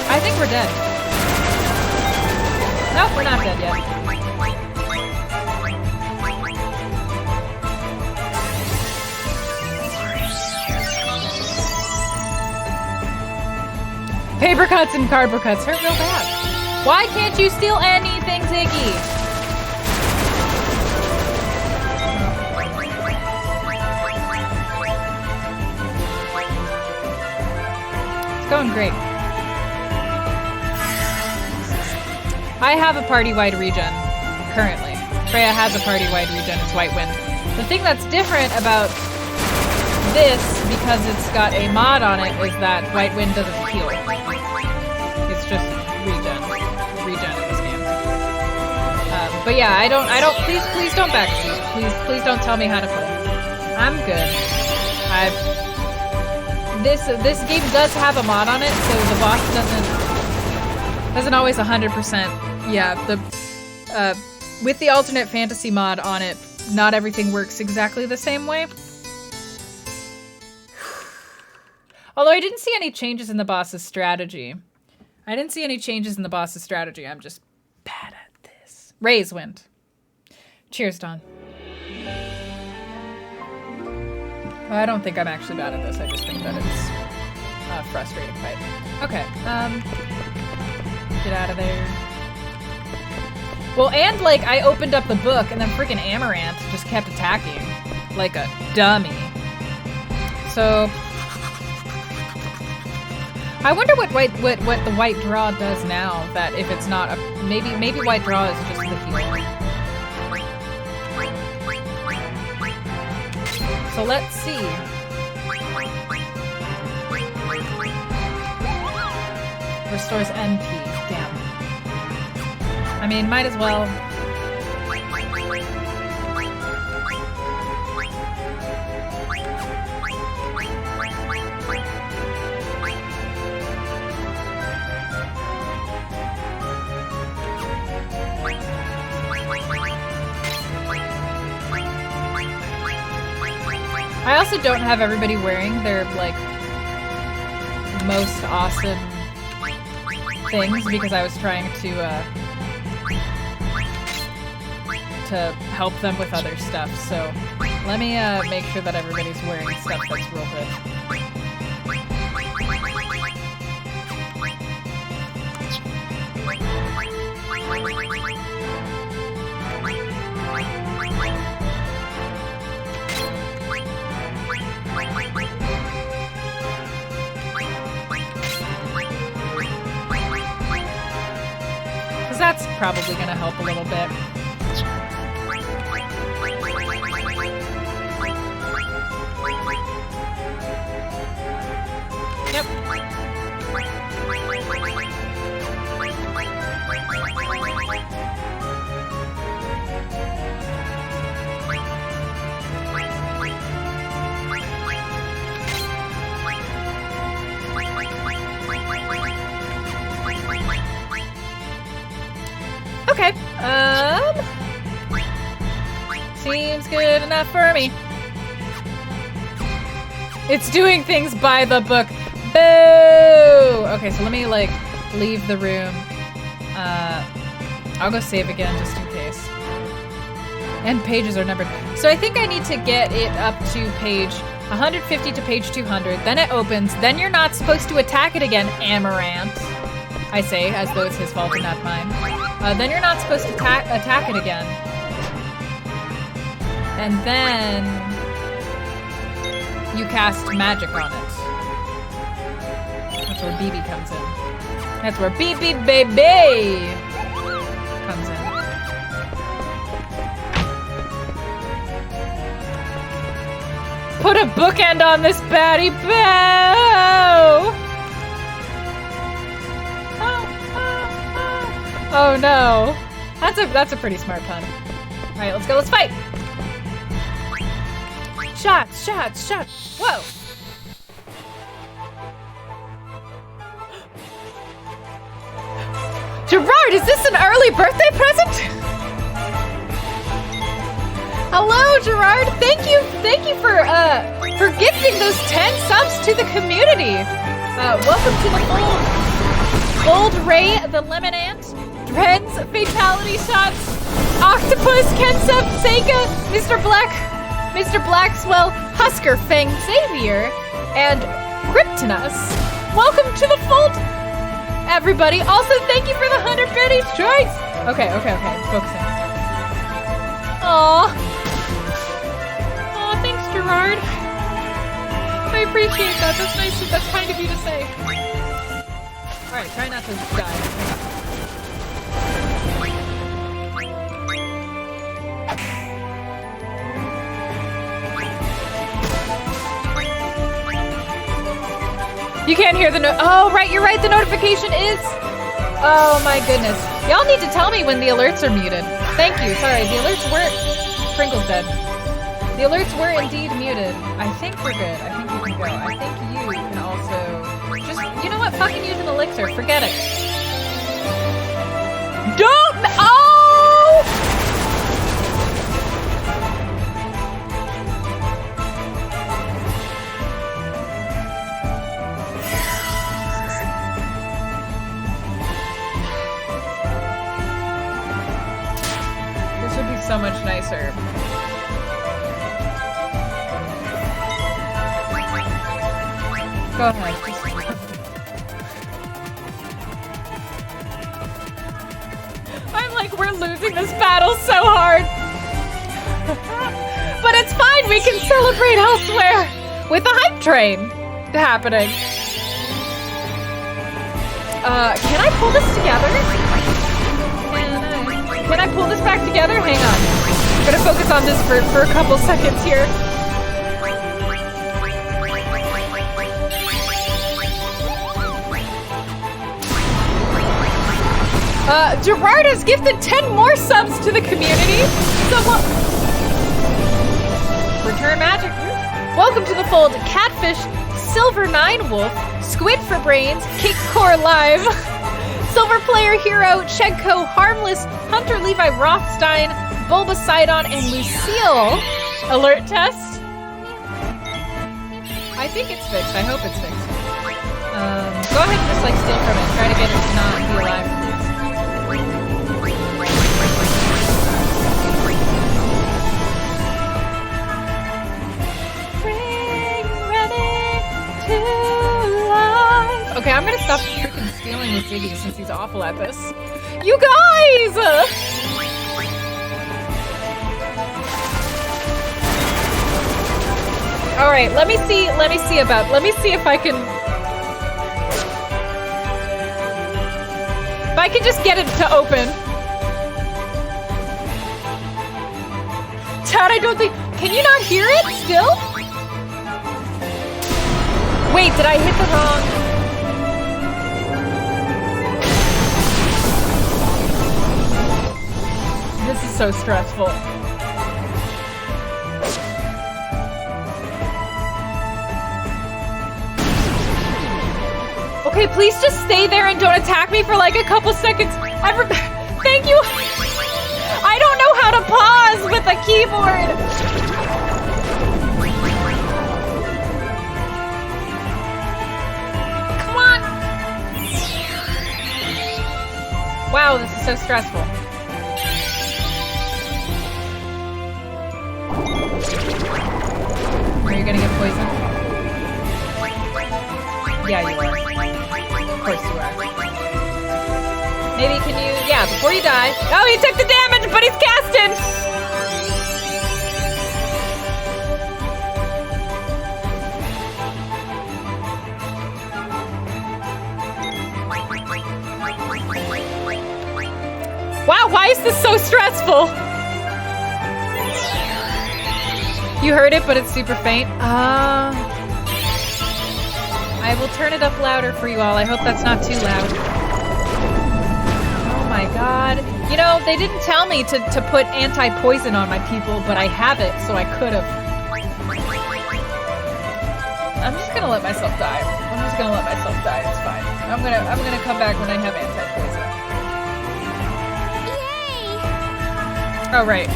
I think we're dead. Nope, we're not dead yet. Paper cuts and cardboard cuts hurt real bad. Why can't you steal anything, Ziggy? going great. I have a party-wide regen, currently. Freya has a party-wide regen, it's White Wind. The thing that's different about this, because it's got a mod on it, is that White Wind doesn't heal. It's just regen in this game. But yeah, I don't, please don't backseat. Please don't tell me how to play. I'm good. This game does have a mod on it, so the boss doesn't always 100%. Yeah, with the alternate fantasy mod on it, not everything works exactly the same way. Although I didn't see any changes in the boss's strategy. I'm just bad at this. Raise Wind. Cheers, Dawn. I don't think I'm actually bad at this. I just think that it's a frustrating fight. Okay, get out of there. Well, and like I opened up the book and then freaking Amaranth just kept attacking like a dummy. So I wonder what the white draw does now. That if it's not a maybe white draw is just the heal. So let's see. Restores NP. Damn. I mean, might as well. I also don't have everybody wearing their, like, most awesome things because I was trying to help them with other stuff. So let me make sure that everybody's wearing stuff that's real good. Because that's probably going to help a little bit. Yep. Okay, seems good enough for me. It's doing things by the book. Boo! Okay, so let me, like, leave the room. I'll go save again just in case. And pages are numbered. So I think I need to get it up to page 150 to page 200. Then it opens. Then you're not supposed to attack it again, Amaranth. I say, as though it's his fault and not mine. Then you're not supposed to attack it again. And then you cast magic on it. That's where BB comes in. That's where BB baby comes in. Put a bookend on this baddie. Boo! Oh no. That's a pretty smart pun. Alright, let's go, let's fight! Shots, shots, shots. Whoa! Gerard, is this an early birthday present? Hello, Gerard. Thank you for gifting those 10 subs to the community. Welcome to the Gold Ray, the Lemon Ant, Dren's Fatality Shots, Octopus, Kensep, Sega, Mr. Blackswell, Husker Fang Xavier, and Kryptonus. Welcome to the fold, everybody. Also, thank you for the 100 biddies choice. Okay, focusing. Aw, thanks, Gerard. I appreciate that. That's nice. That's kind of you to say. Alright, try not to die. You can't hear the oh, right, you're right, the notification is... Oh my goodness. Y'all need to tell me when the alerts are muted. Thank you, sorry, the alerts weren't... Pringle's dead. The alerts were indeed muted. I think we're good. I think you can go. I think you can also... Just, you know what, fucking use an elixir, forget it. Don't... Oh! So much nicer. Go ahead. I'm like, we're losing this battle so hard. But it's fine, we can celebrate elsewhere with the hype train happening. Can I pull this together? Can I pull this back together? Hang on. I'm gonna focus on this for a couple seconds here. Gerard has gifted 10 more subs to the community. Someone... Return magic. Welcome to the fold. Catfish, Silver 9 Wolf, Squid for Brains, Cake Core Live. Silver Player Hero, Chegko, Harmless, Hunter Levi Rothstein, Bulbasidon, and Lucille. Alert test. I think it's fixed. I hope it's fixed. Go ahead and just like steal from it. Try to get it to not be alive, please. Bring ready to life. Okay, I'm gonna stop freaking stealing with Ziggy since he's awful at this. You guys! All right, let me see if I can just get it to open. Chad, I don't think, can you not hear it still? Wait, did I hit the wrong? This is so stressful. Okay, please just stay there and don't attack me for like a couple seconds. Thank you. I don't know how to pause with a keyboard. Come on. Wow, this is so stressful. Are you gonna get poisoned? Yeah, you are. Of course you are. Maybe can you... Yeah, before you die... Oh, he took the damage, but he's casted! Wow, why is this so stressful? You heard it, but it's super faint. I will turn it up louder for you all. I hope that's not too loud. Oh my god. You know, they didn't tell me to put anti-poison on my people, but I have it, so I could have. I'm just gonna let myself die. It's fine. I'm gonna come back when I have anti-poison. Yay! Oh right.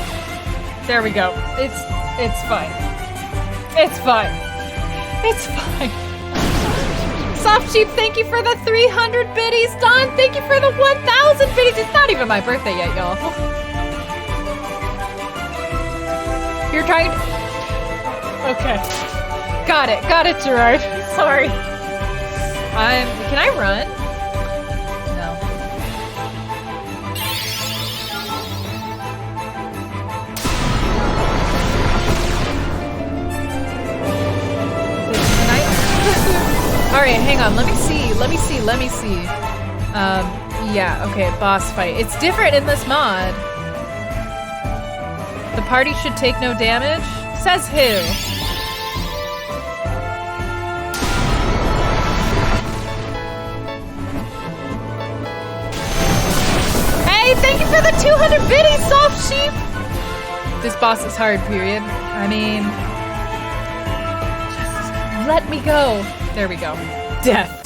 There we go. It's fine. It's fine. It's fine. Soft Sheep, thank you for the 300 biddies. Don, thank you for the 1,000 biddies. It's not even my birthday yet, y'all. You're trying to... Okay. Got it, Gerard. Sorry. Can I run? No. Alright, hang on. Let me see. Yeah, okay, boss fight. It's different in this mod. The party should take no damage? Says who? Hey, thank you for the 200 biddies, soft sheep! This boss is hard, period. I mean... Just let me go. There we go. Death.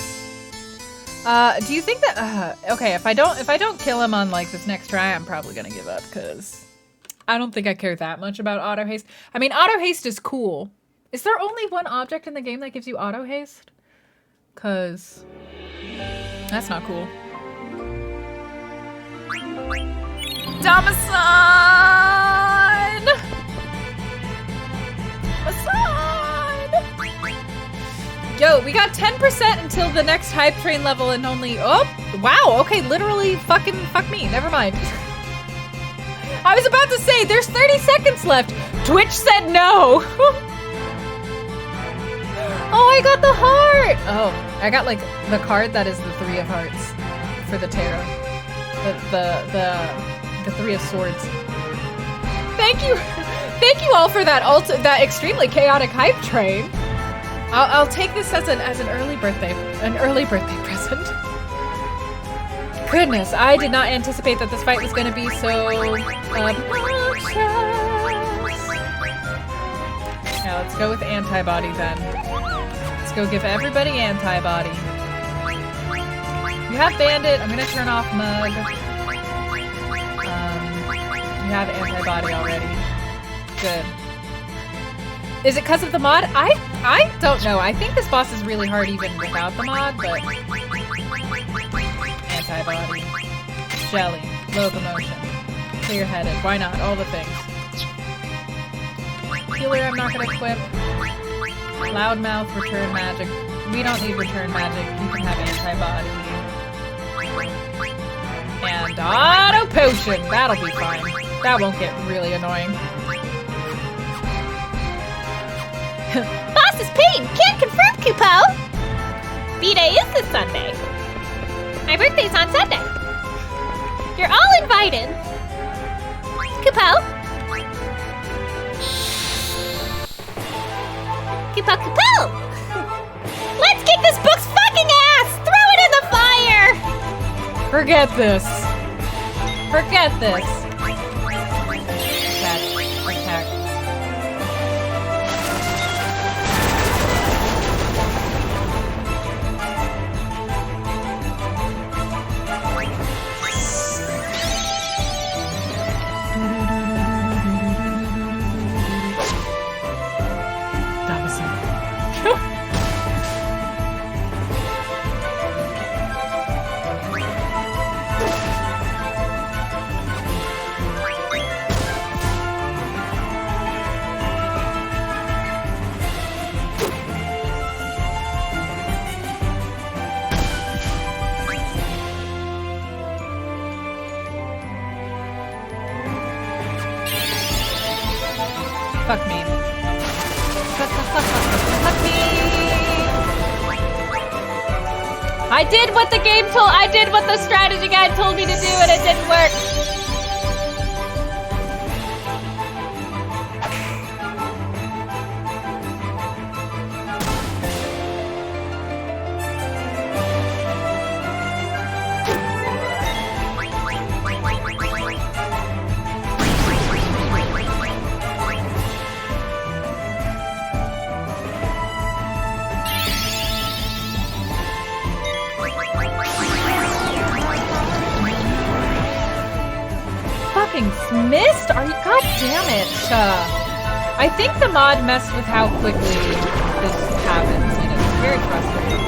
Do you think that, okay, if I don't kill him on like this next try, I'm probably gonna give up because I don't think I care that much about auto haste. I mean, auto haste is cool. Is there only one object in the game that gives you auto haste? Cause that's not cool. Damasan! Yo, we got 10% until the next hype train level and only, oh, wow, okay, literally fuck me, never mind. I was about to say, there's 30 seconds left. Twitch said no. Oh, I got the heart. Oh, I got like the card that is the 3 of hearts for the tarot. The 3 of swords. Thank you all for that extremely chaotic hype train. I'll take this as an early birthday present. Goodness, I did not anticipate that this fight was going to be so obnoxious. Now let's go with antibody then. Let's go give everybody antibody. You have bandit. I'm going to turn off mug. You have antibody already. Good. Is it because of the mod? I don't know. I think this boss is really hard even without the mod, but... Antibody. Jelly. Locomotion. Clear-headed. Why not? All the things. Healer I'm not gonna equip. Loudmouth, return magic. We don't need return magic. You can have antibody. And auto potion. That'll be fine. That won't get really annoying. Boss's pain! Can't confirm, Kupo! B-Day is this Sunday. My birthday's on Sunday. You're all invited. Kupo? Kupo! Let's kick this book's fucking ass! Throw it in the fire! Forget this. Forget this. Attack. Attack. Fuck me. Fuck me. I did what the game told. I did what the strategy guide told me to do, and it didn't work. Missed? Are you? God damn it! I think the mod messed with how quickly this happens, and it's very frustrating.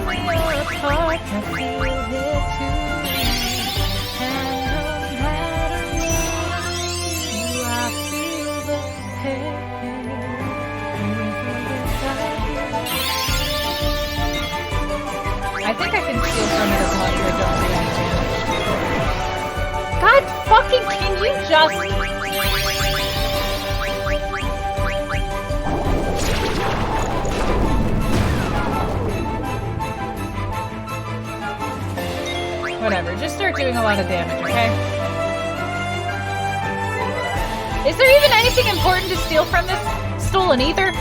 When we are apart, I feel it too. And no matter what, I feel the pain. I think I can steal from it as much as I don't do any damage. God fucking, can you just... lot of damage, okay? Is there even anything important to steal from this stolen ether?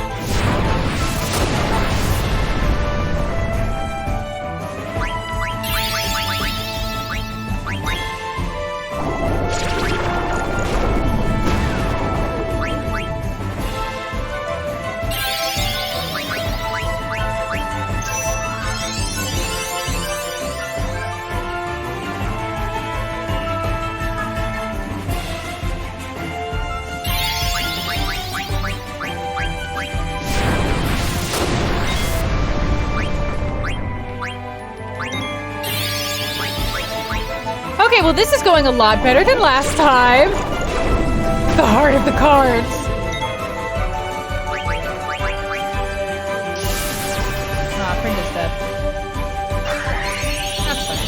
Okay, well this is going a lot better than last time. The heart of the cards. Ah, Pringa's dead. That's fine.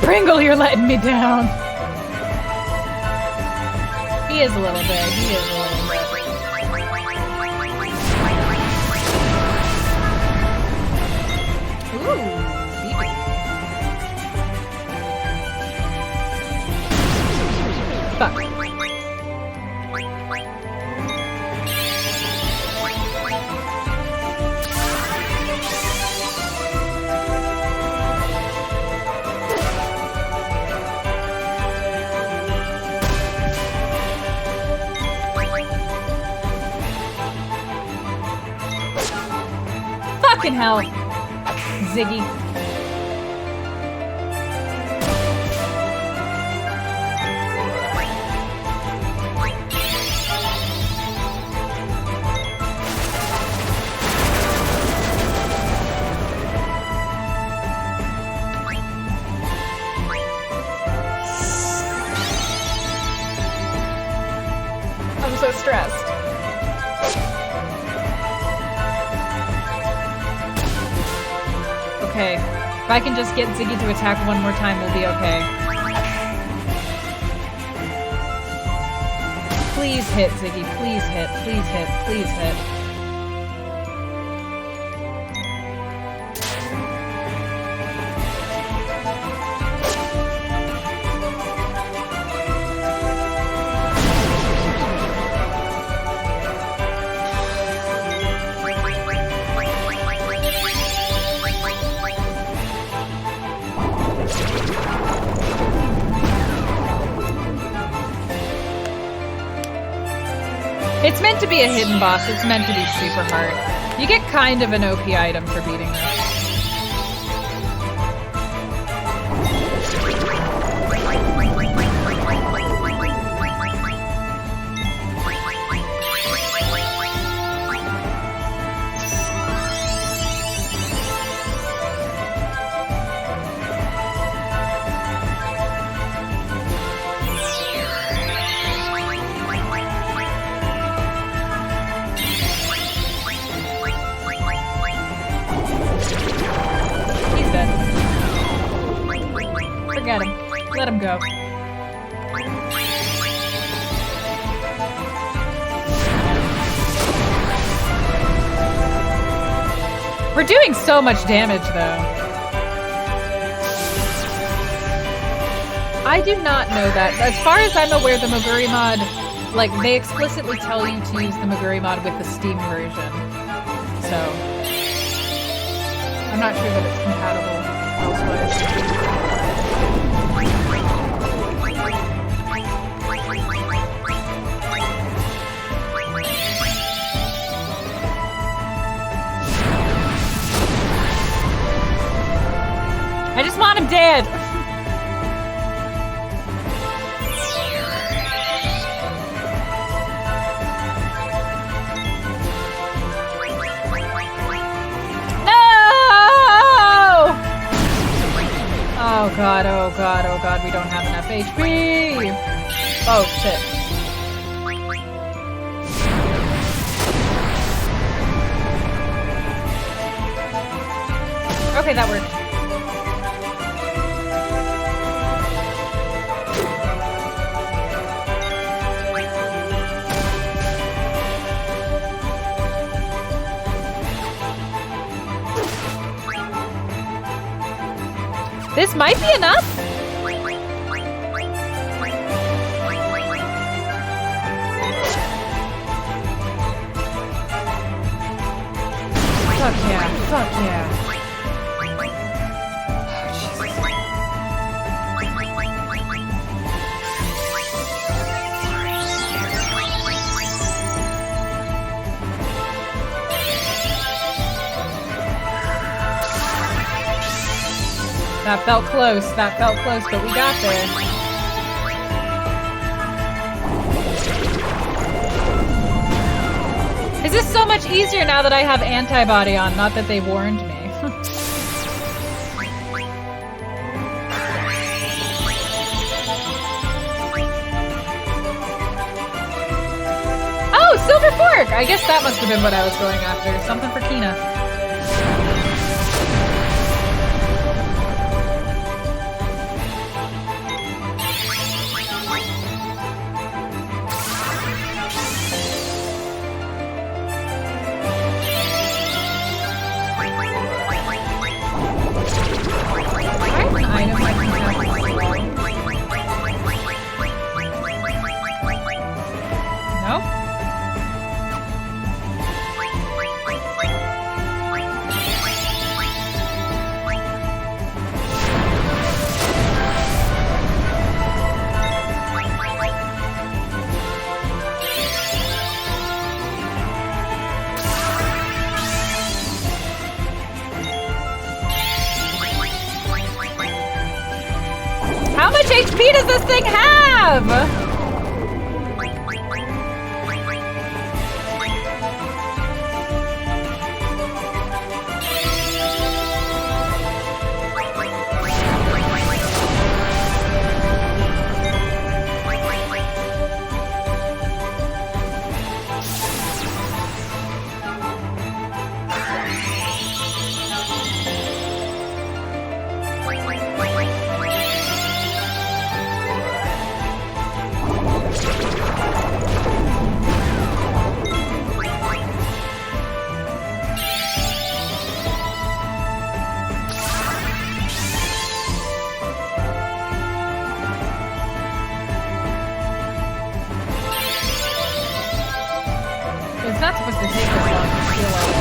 Pringle, you're letting me down. He is a little bit. He is a little bit. Ooh, baby. Fuck. Fucking hell. Ziggy. I'm so stressed. Okay. If I can just get Ziggy to attack one more time, we'll be okay. Please hit, Ziggy. Please hit. Please hit. Please hit. It's meant to be a hidden boss. It's meant to be super hard. You get kind of an OP item for beating this. Forget him. Let him go. We're doing so much damage, though. I do not know that. As far as I'm aware, the Moguri mod, like, they explicitly tell you to use the Moguri mod with the Steam version. So, I'm not sure that it's compatible elsewhere. I just want him dead! No! Oh god, oh god, oh god, we don't have enough HP! Oh, shit. Okay, that worked. This might be enough. Fuck yeah, fuck yeah. That felt close, but we got there. Is this so much easier now that I have antibody on? Not that they warned me. Oh, silver fork! I guess that must have been what I was going after. Something for Kina. How much HP does this thing have? It's not supposed to take this long, I feel like.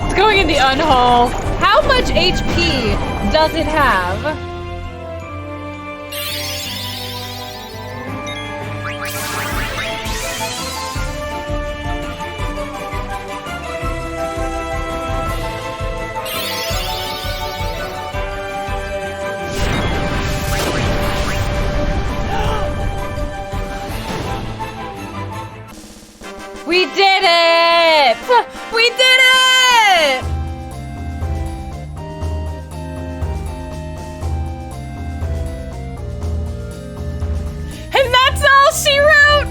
It's going in the unhaul. How much HP does it have? We did it! We did it! And that's all she wrote!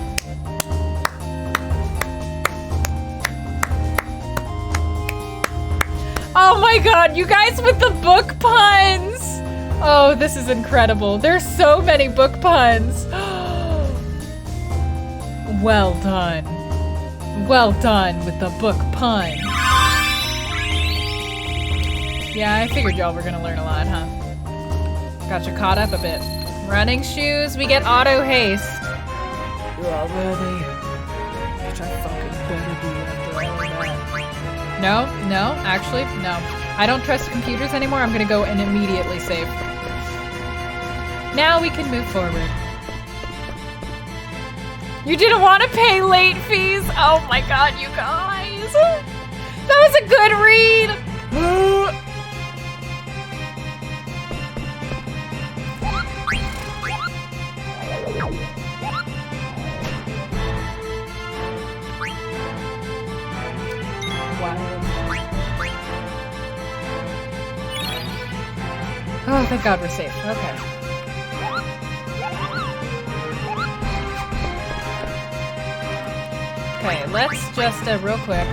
Oh my god, you guys with the book puns! Oh, this is incredible. There's so many book puns. Well done. Well done with the book pun. Yeah, I figured y'all were gonna learn a lot, huh? Got you caught up a bit. Running shoes, we get auto haste. You're all ready. Bitch, I fucking better be under that. No, actually, no. I don't trust computers anymore. I'm gonna go and immediately save. Now we can move forward. You didn't want to pay late fees? Oh my god, you guys. That was a good read. thank God we're safe. Okay. Okay, let's just, real quick.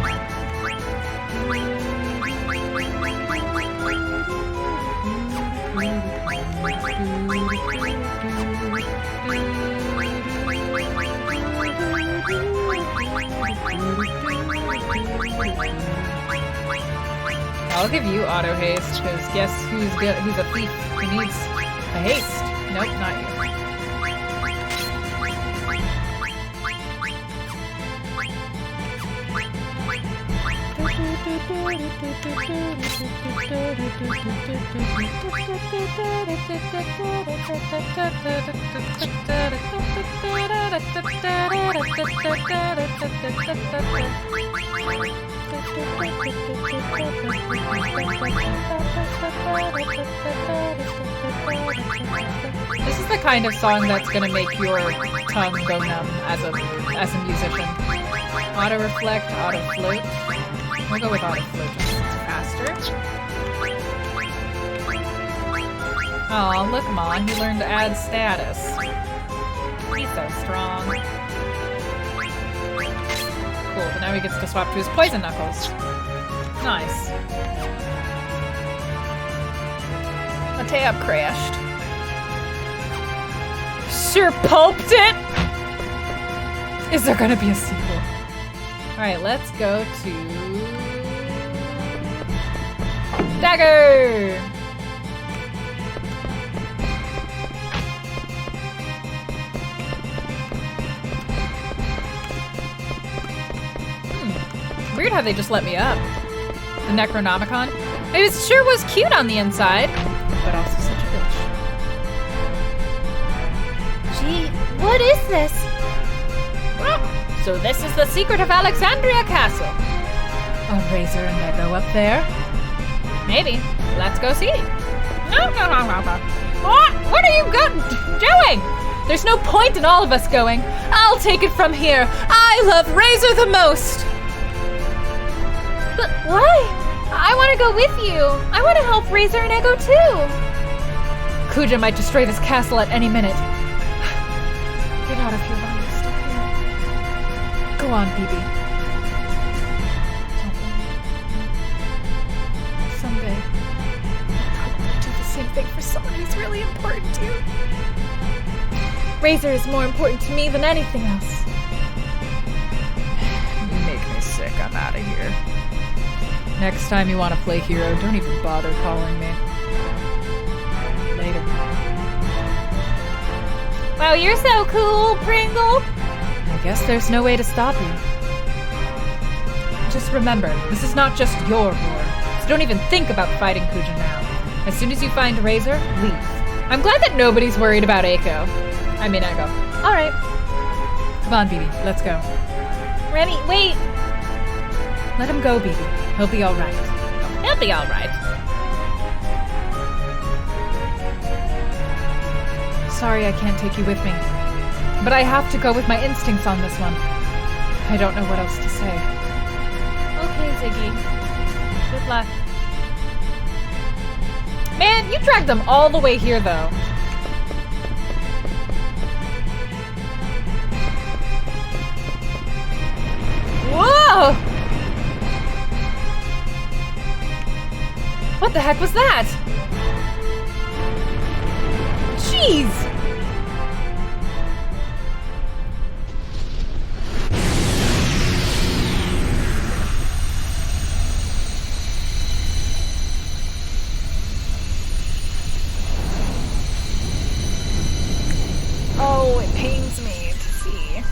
I'll give you auto haste, because guess who's a thief who needs a haste? Nope, not you. This is the kind of song that's gonna make your tongue go numb as a musician. Auto reflect, auto float. We'll go with auto float just 'cause it's faster. Oh, look, Mon, he learned to add status. He's so strong. Cool, but now he gets to swap to his poison knuckles. Nice. Matea crashed. Sure pulped it! Is there gonna be a sequel? Alright, let's go to... Dagger! Weird how they just let me up. The Necronomicon. It sure was cute on the inside, but also such a bitch. Gee, what is this? So this is the secret of Alexandria Castle. A Razor and Echo up there? Maybe. Let's go see. No. What are you doing? There's no point in all of us going. I'll take it from here. I love Razor the most. But why? I want to go with you. I want to help Razor and Echo too. Kuja might destroy this castle at any minute. Get out of here while you're still here. Go on, Bibi. Someday, I'll probably do the same thing for someone who's really important to you. Razor is more important to me than anything else. You make me sick. I'm out of here. Next time you want to play hero, don't even bother calling me. Later. Wow, you're so cool, Pringle. I guess there's no way to stop you. Just remember, this is not just your war, so don't even think about fighting Kuja now. As soon as you find Razor, leave. I'm glad that nobody's worried about Echo. Alright. Come on, Bibi, let's go. Remy, wait. Let him go, Bibi. He'll be alright. He'll be alright. Sorry I can't take you with me. But I have to go with my instincts on this one. I don't know what else to say. Okay, Ziggy. Good luck. Man, you dragged them all the way here, though. Whoa! What the heck was that? Jeez! Oh, it pains me to see.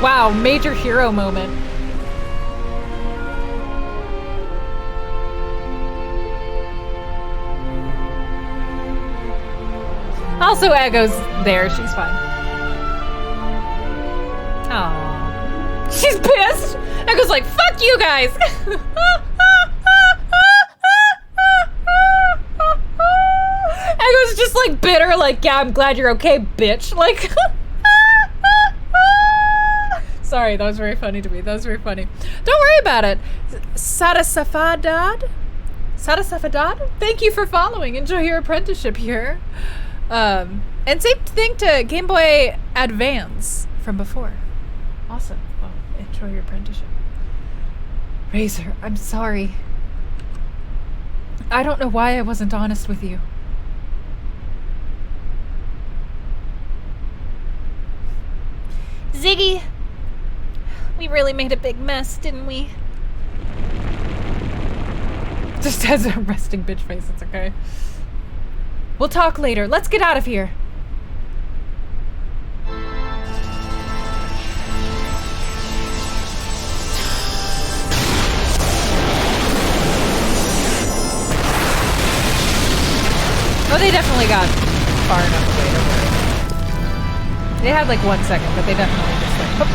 Wow, major hero moment. Also, Ego's there. She's fine. Aww. She's pissed. Ego's like, fuck you guys. Ego's just like bitter, like, yeah, I'm glad you're okay, bitch. Like, sorry, that was very funny to me. That was very funny. Don't worry about it. Sarasafadad? Sarasafadad? Thank you for following. Enjoy your apprenticeship here. And same thing to Game Boy Advance from before. Awesome. Well, enjoy your apprenticeship. Razor, I'm sorry. I don't know why I wasn't honest with you. Ziggy, we really made a big mess, didn't we? Just has a resting bitch face, it's okay. We'll talk later. Let's get out of here. Oh, they definitely got far enough away to worry. They had like 1 second, but they definitely just like...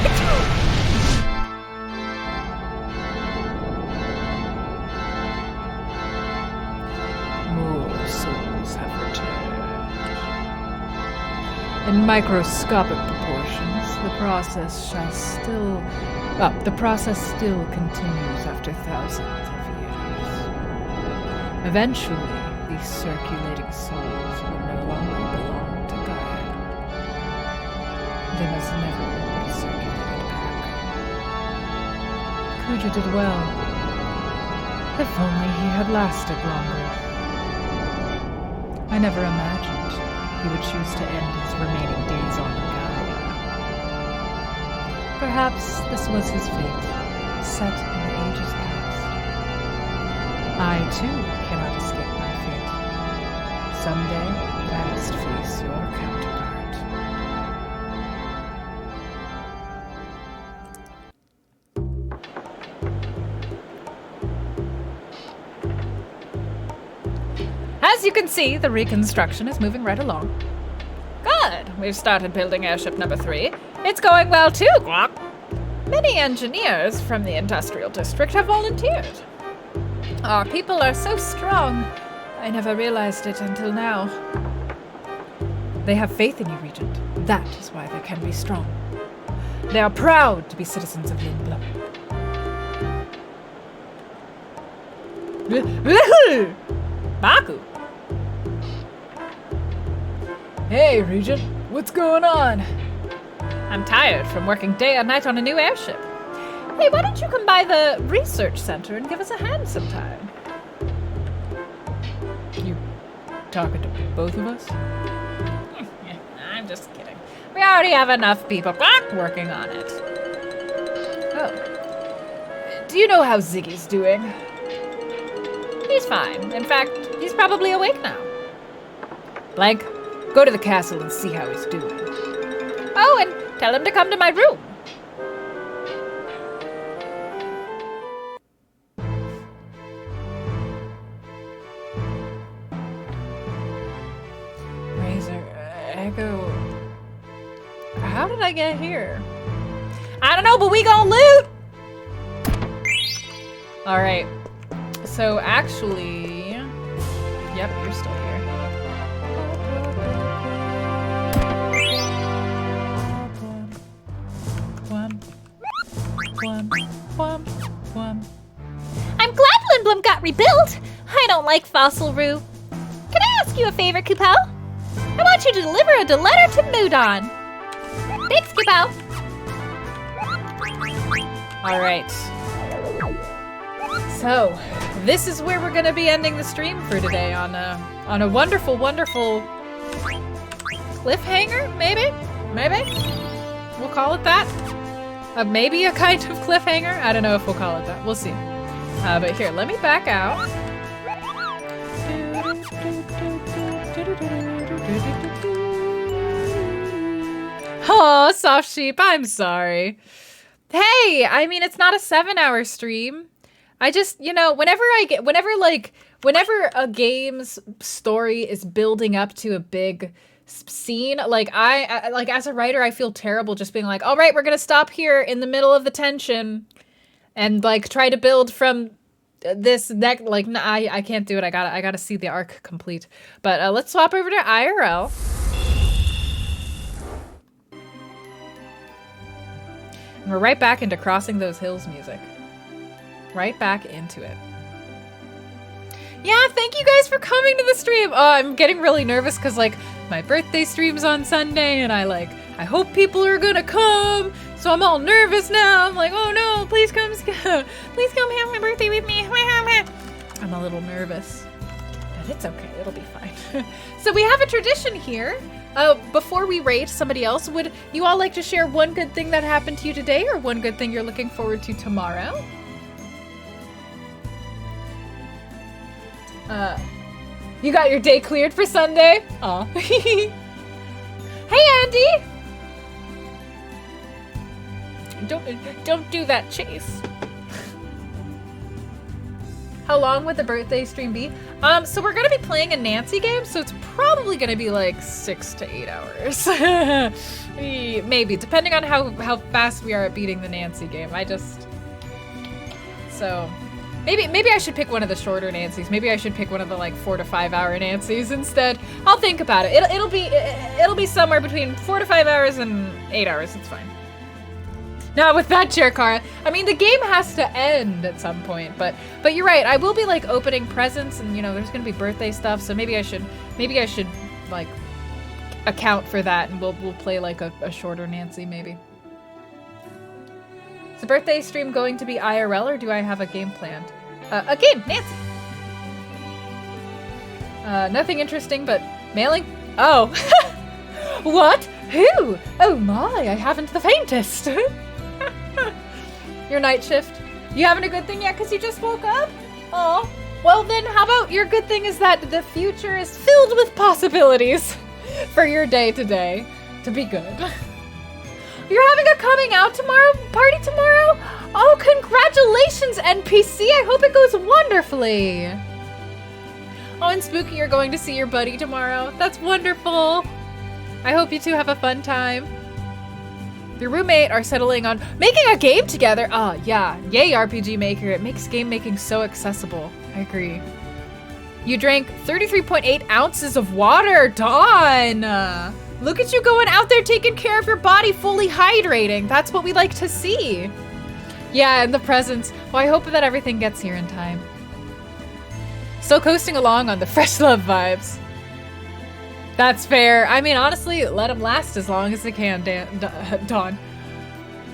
More souls have returned. In microscopic proportions, the process still continues after thousands of years. Eventually, these circulating souls will no longer belong to God. They must never be circulated back. Kuja did well. If only he had lasted longer. I never imagined he would choose to end his remaining days on Gaia. Perhaps this was his fate, set in the ages past. I, too, cannot escape my fate. Someday, I must face your counterpart. As you can see, the reconstruction is moving right along. Good. We've started building airship number 3. It's going well too, Glock. Many engineers from the industrial district have volunteered. Our people are so strong. I never realized it until now. They have faith in you, Regent. That is why they can be strong. They are proud to be citizens of Lindblom. Baku! Hey, Regent. What's going on? I'm tired from working day and night on a new airship. Hey, why don't you come by the research center and give us a hand sometime? You talking to both of us? I'm just kidding. We already have enough people working on it. Oh. Do you know how Ziggy's doing? He's fine. In fact, he's probably awake now. Blank, go to the castle and see how he's doing. Oh, and tell him to come to my room. Echo, how did I get here? I don't know, but we gon' loot! Alright, so actually, yep, you're still here. I'm glad Lindblom got rebuilt. I don't like Fossil Roo. Can I ask you a favor, Kupel? I want you to deliver a letter to Mudon. Thanks, Kupel. All right. So, this is where we're going to be ending the stream for today on a wonderful, wonderful cliffhanger, maybe? Maybe? We'll call it that. Maybe a kind of cliffhanger. I don't know if we'll call it that. We'll see. But here, let me back out. Oh, soft sheep, I'm sorry. Hey, I mean, it's not a 7-hour stream. I just, you know, whenever a game's story is building up to a big scene, like I like as a writer, I feel terrible just being like, all right, we're gonna stop here in the middle of the tension and like try to build from this that like nah, I can't do it. I gotta see the arc complete. But let's swap over to IRL. And we're right back into Crossing Those Hills music. Right back into it. Yeah, thank you guys for coming to the stream. Oh, I'm getting really nervous because like my birthday stream's on Sunday and I hope people are gonna come. So I'm all nervous now. I'm like, oh no, please come have my birthday with me. I'm a little nervous, but it's okay. It'll be fine. So we have a tradition here. Before we rate somebody else, would you all like to share one good thing that happened to you today or one good thing you're looking forward to tomorrow? You got your day cleared for Sunday? Aw. Hey, Andy! Don't do that, Chase. How long would the birthday stream be? So we're gonna be playing a Nancy game, so it's probably gonna be like 6 to 8 hours. Maybe, depending on how fast we are at beating the Nancy game. So maybe I should pick one of the shorter Nancys. Maybe I should pick one of the like 4 to 5 hour Nancys instead. I'll think about it. It'll be somewhere between 4 to 5 hours and 8 hours. It's fine. Not with that chair, Cara. I mean, the game has to end at some point, but you're right. I will be like opening presents, and you know, there's gonna be birthday stuff. So maybe I should like account for that, and we'll play like a shorter Nancy maybe. Is the birthday stream going to be IRL, or do I have a game planned? A game, Nancy. Nothing interesting, but mailing. Oh, what? Who? Oh my! I haven't the faintest. Your night shift. You having a good thing yet because you just woke up? Oh, well then how about your good thing is that the future is filled with possibilities for your day today to be good. You're having a coming out party tomorrow? Oh, congratulations, NPC. I hope it goes wonderfully. Oh, and Spooky, you're going to see your buddy tomorrow. That's wonderful. I hope you two have a fun time. Your roommate are settling on making a game together. Oh, yeah. Yay, RPG Maker. It makes game making so accessible. I agree. You drank 33.8 ounces of water. Dawn! Look at you going out there taking care of your body, fully hydrating. That's what we like to see. Yeah, and the presents. Well, I hope that everything gets here in time. Still coasting along on the fresh love vibes. That's fair. I mean, honestly, let them last as long as they can, Dawn.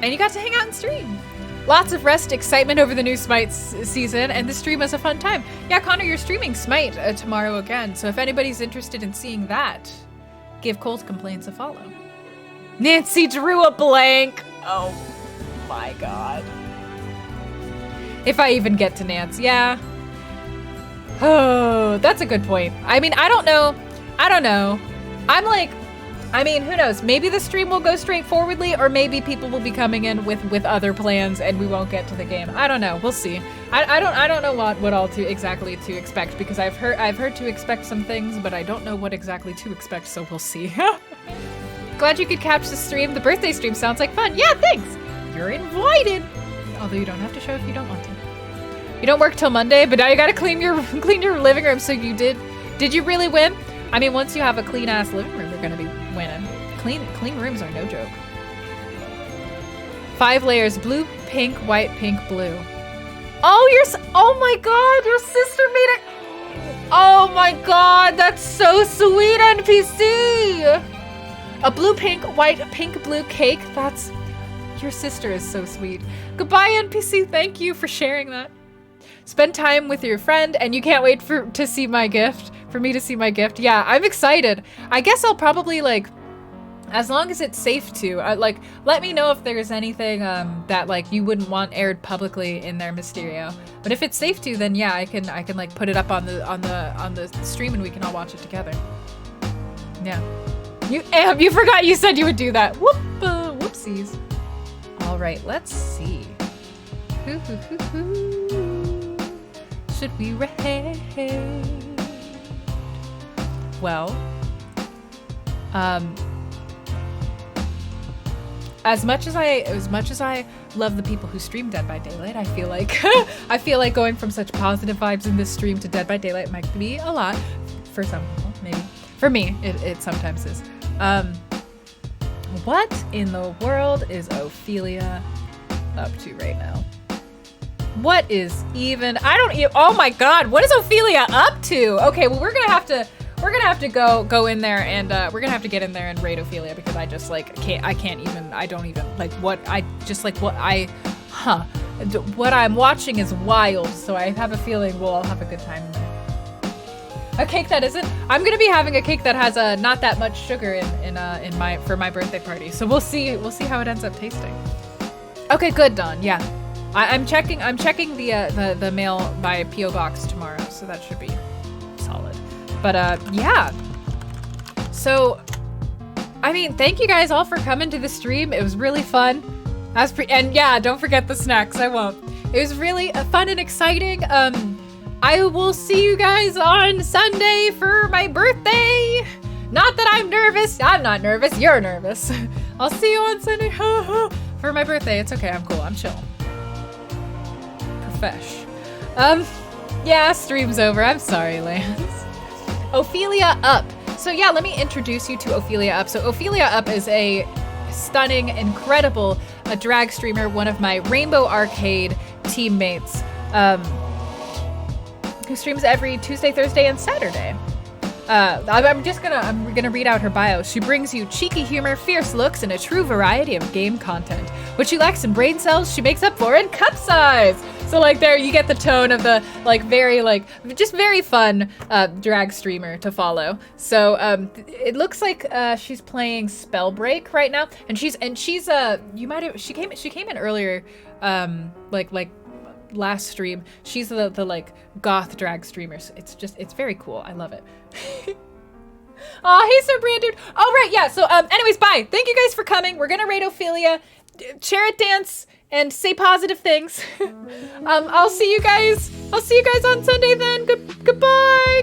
And you got to hang out and stream. Lots of rest, excitement over the new Smite season, and the stream was a fun time. Yeah, Connor, you're streaming Smite tomorrow again, so if anybody's interested in seeing that, give Cold Complaints a follow. Nancy drew a blank. Oh my god. If I even get to Nancy, yeah. Oh, that's a good point. I mean, I don't know. I mean, who knows? Maybe the stream will go straightforwardly, or maybe people will be coming in with other plans and we won't get to the game. I don't know. We'll see. I don't know what all exactly to expect, because I've heard to expect some things, but I don't know what exactly to expect, so we'll see. Glad you could catch the stream. The birthday stream sounds like fun. Yeah, thanks. You're invited. Although you don't have to show if you don't want to. You don't work till Monday, but now you gotta clean your living room. So you did you really win? I mean, once you have a clean-ass living room, you're gonna be winning. Clean rooms are no joke. 5 layers, blue, pink, white, pink, blue. Oh my god, your sister made it. Oh my god, that's so sweet, NPC. A blue, pink, white, pink, blue cake. Your sister is so sweet. Goodbye, NPC. Thank you for sharing that. Spend time with your friend, and you can't wait for me to see my gift. Yeah, I'm excited. I guess I'll probably, like, as long as it's safe to, let me know if there's anything that like you wouldn't want aired publicly in their Mysterio. But if it's safe to, then yeah, I can like put it up on the stream and we can all watch it together. Yeah. You forgot you said you would do that. Whoopsies. All right, let's see. Should we raid? Well, as much as I love the people who stream Dead by Daylight, I feel like going from such positive vibes in this stream to Dead by Daylight might be a lot for some people, maybe. For me, it sometimes is. What in the world is Ophelia up to right now? What is even? Oh my God! What is Ophelia up to? Okay, well we're gonna have to go in there and we're gonna have to get in there and raid Ophelia because I just like what I'm watching is wild, so I have a feeling we'll all have a good time in there. A cake that isn't. I'm gonna be having a cake that has not that much sugar for my birthday party. So we'll see how it ends up tasting. Okay, good, Dawn. Yeah, I'm checking the mail by PO box tomorrow, so that should be solid. But yeah. So, I mean, thank you guys all for coming to the stream. It was really fun. And yeah, don't forget the snacks. I won't. It was really fun and exciting. I will see you guys on Sunday for my birthday. Not that I'm nervous. I'm not nervous. You're nervous. I'll see you on Sunday for my birthday. It's okay. I'm cool. I'm chill. Profesh. Yeah, stream's over. I'm sorry, Lance. Ophelia Up. So yeah, let me introduce you to Ophelia Up. So Ophelia Up is a stunning, incredible drag streamer, one of my Rainbow Arcade teammates, who streams every Tuesday, Thursday, and Saturday. I'm gonna read out her bio. She brings you cheeky humor, fierce looks, and a true variety of game content. What she lacks in brain cells, she makes up for in cup size. So like there, you get the tone of the just very fun drag streamer to follow. So it looks like she's playing Spellbreak right now, and she's she came in earlier, like last stream. She's the like goth drag streamer. So it's very cool. I love it. Oh, hey, so Brandon. All right, yeah. So anyways, bye. Thank you guys for coming. We're gonna raid Ophelia, share it, dance, and say positive things. I'll see you guys on Sunday then. Goodbye.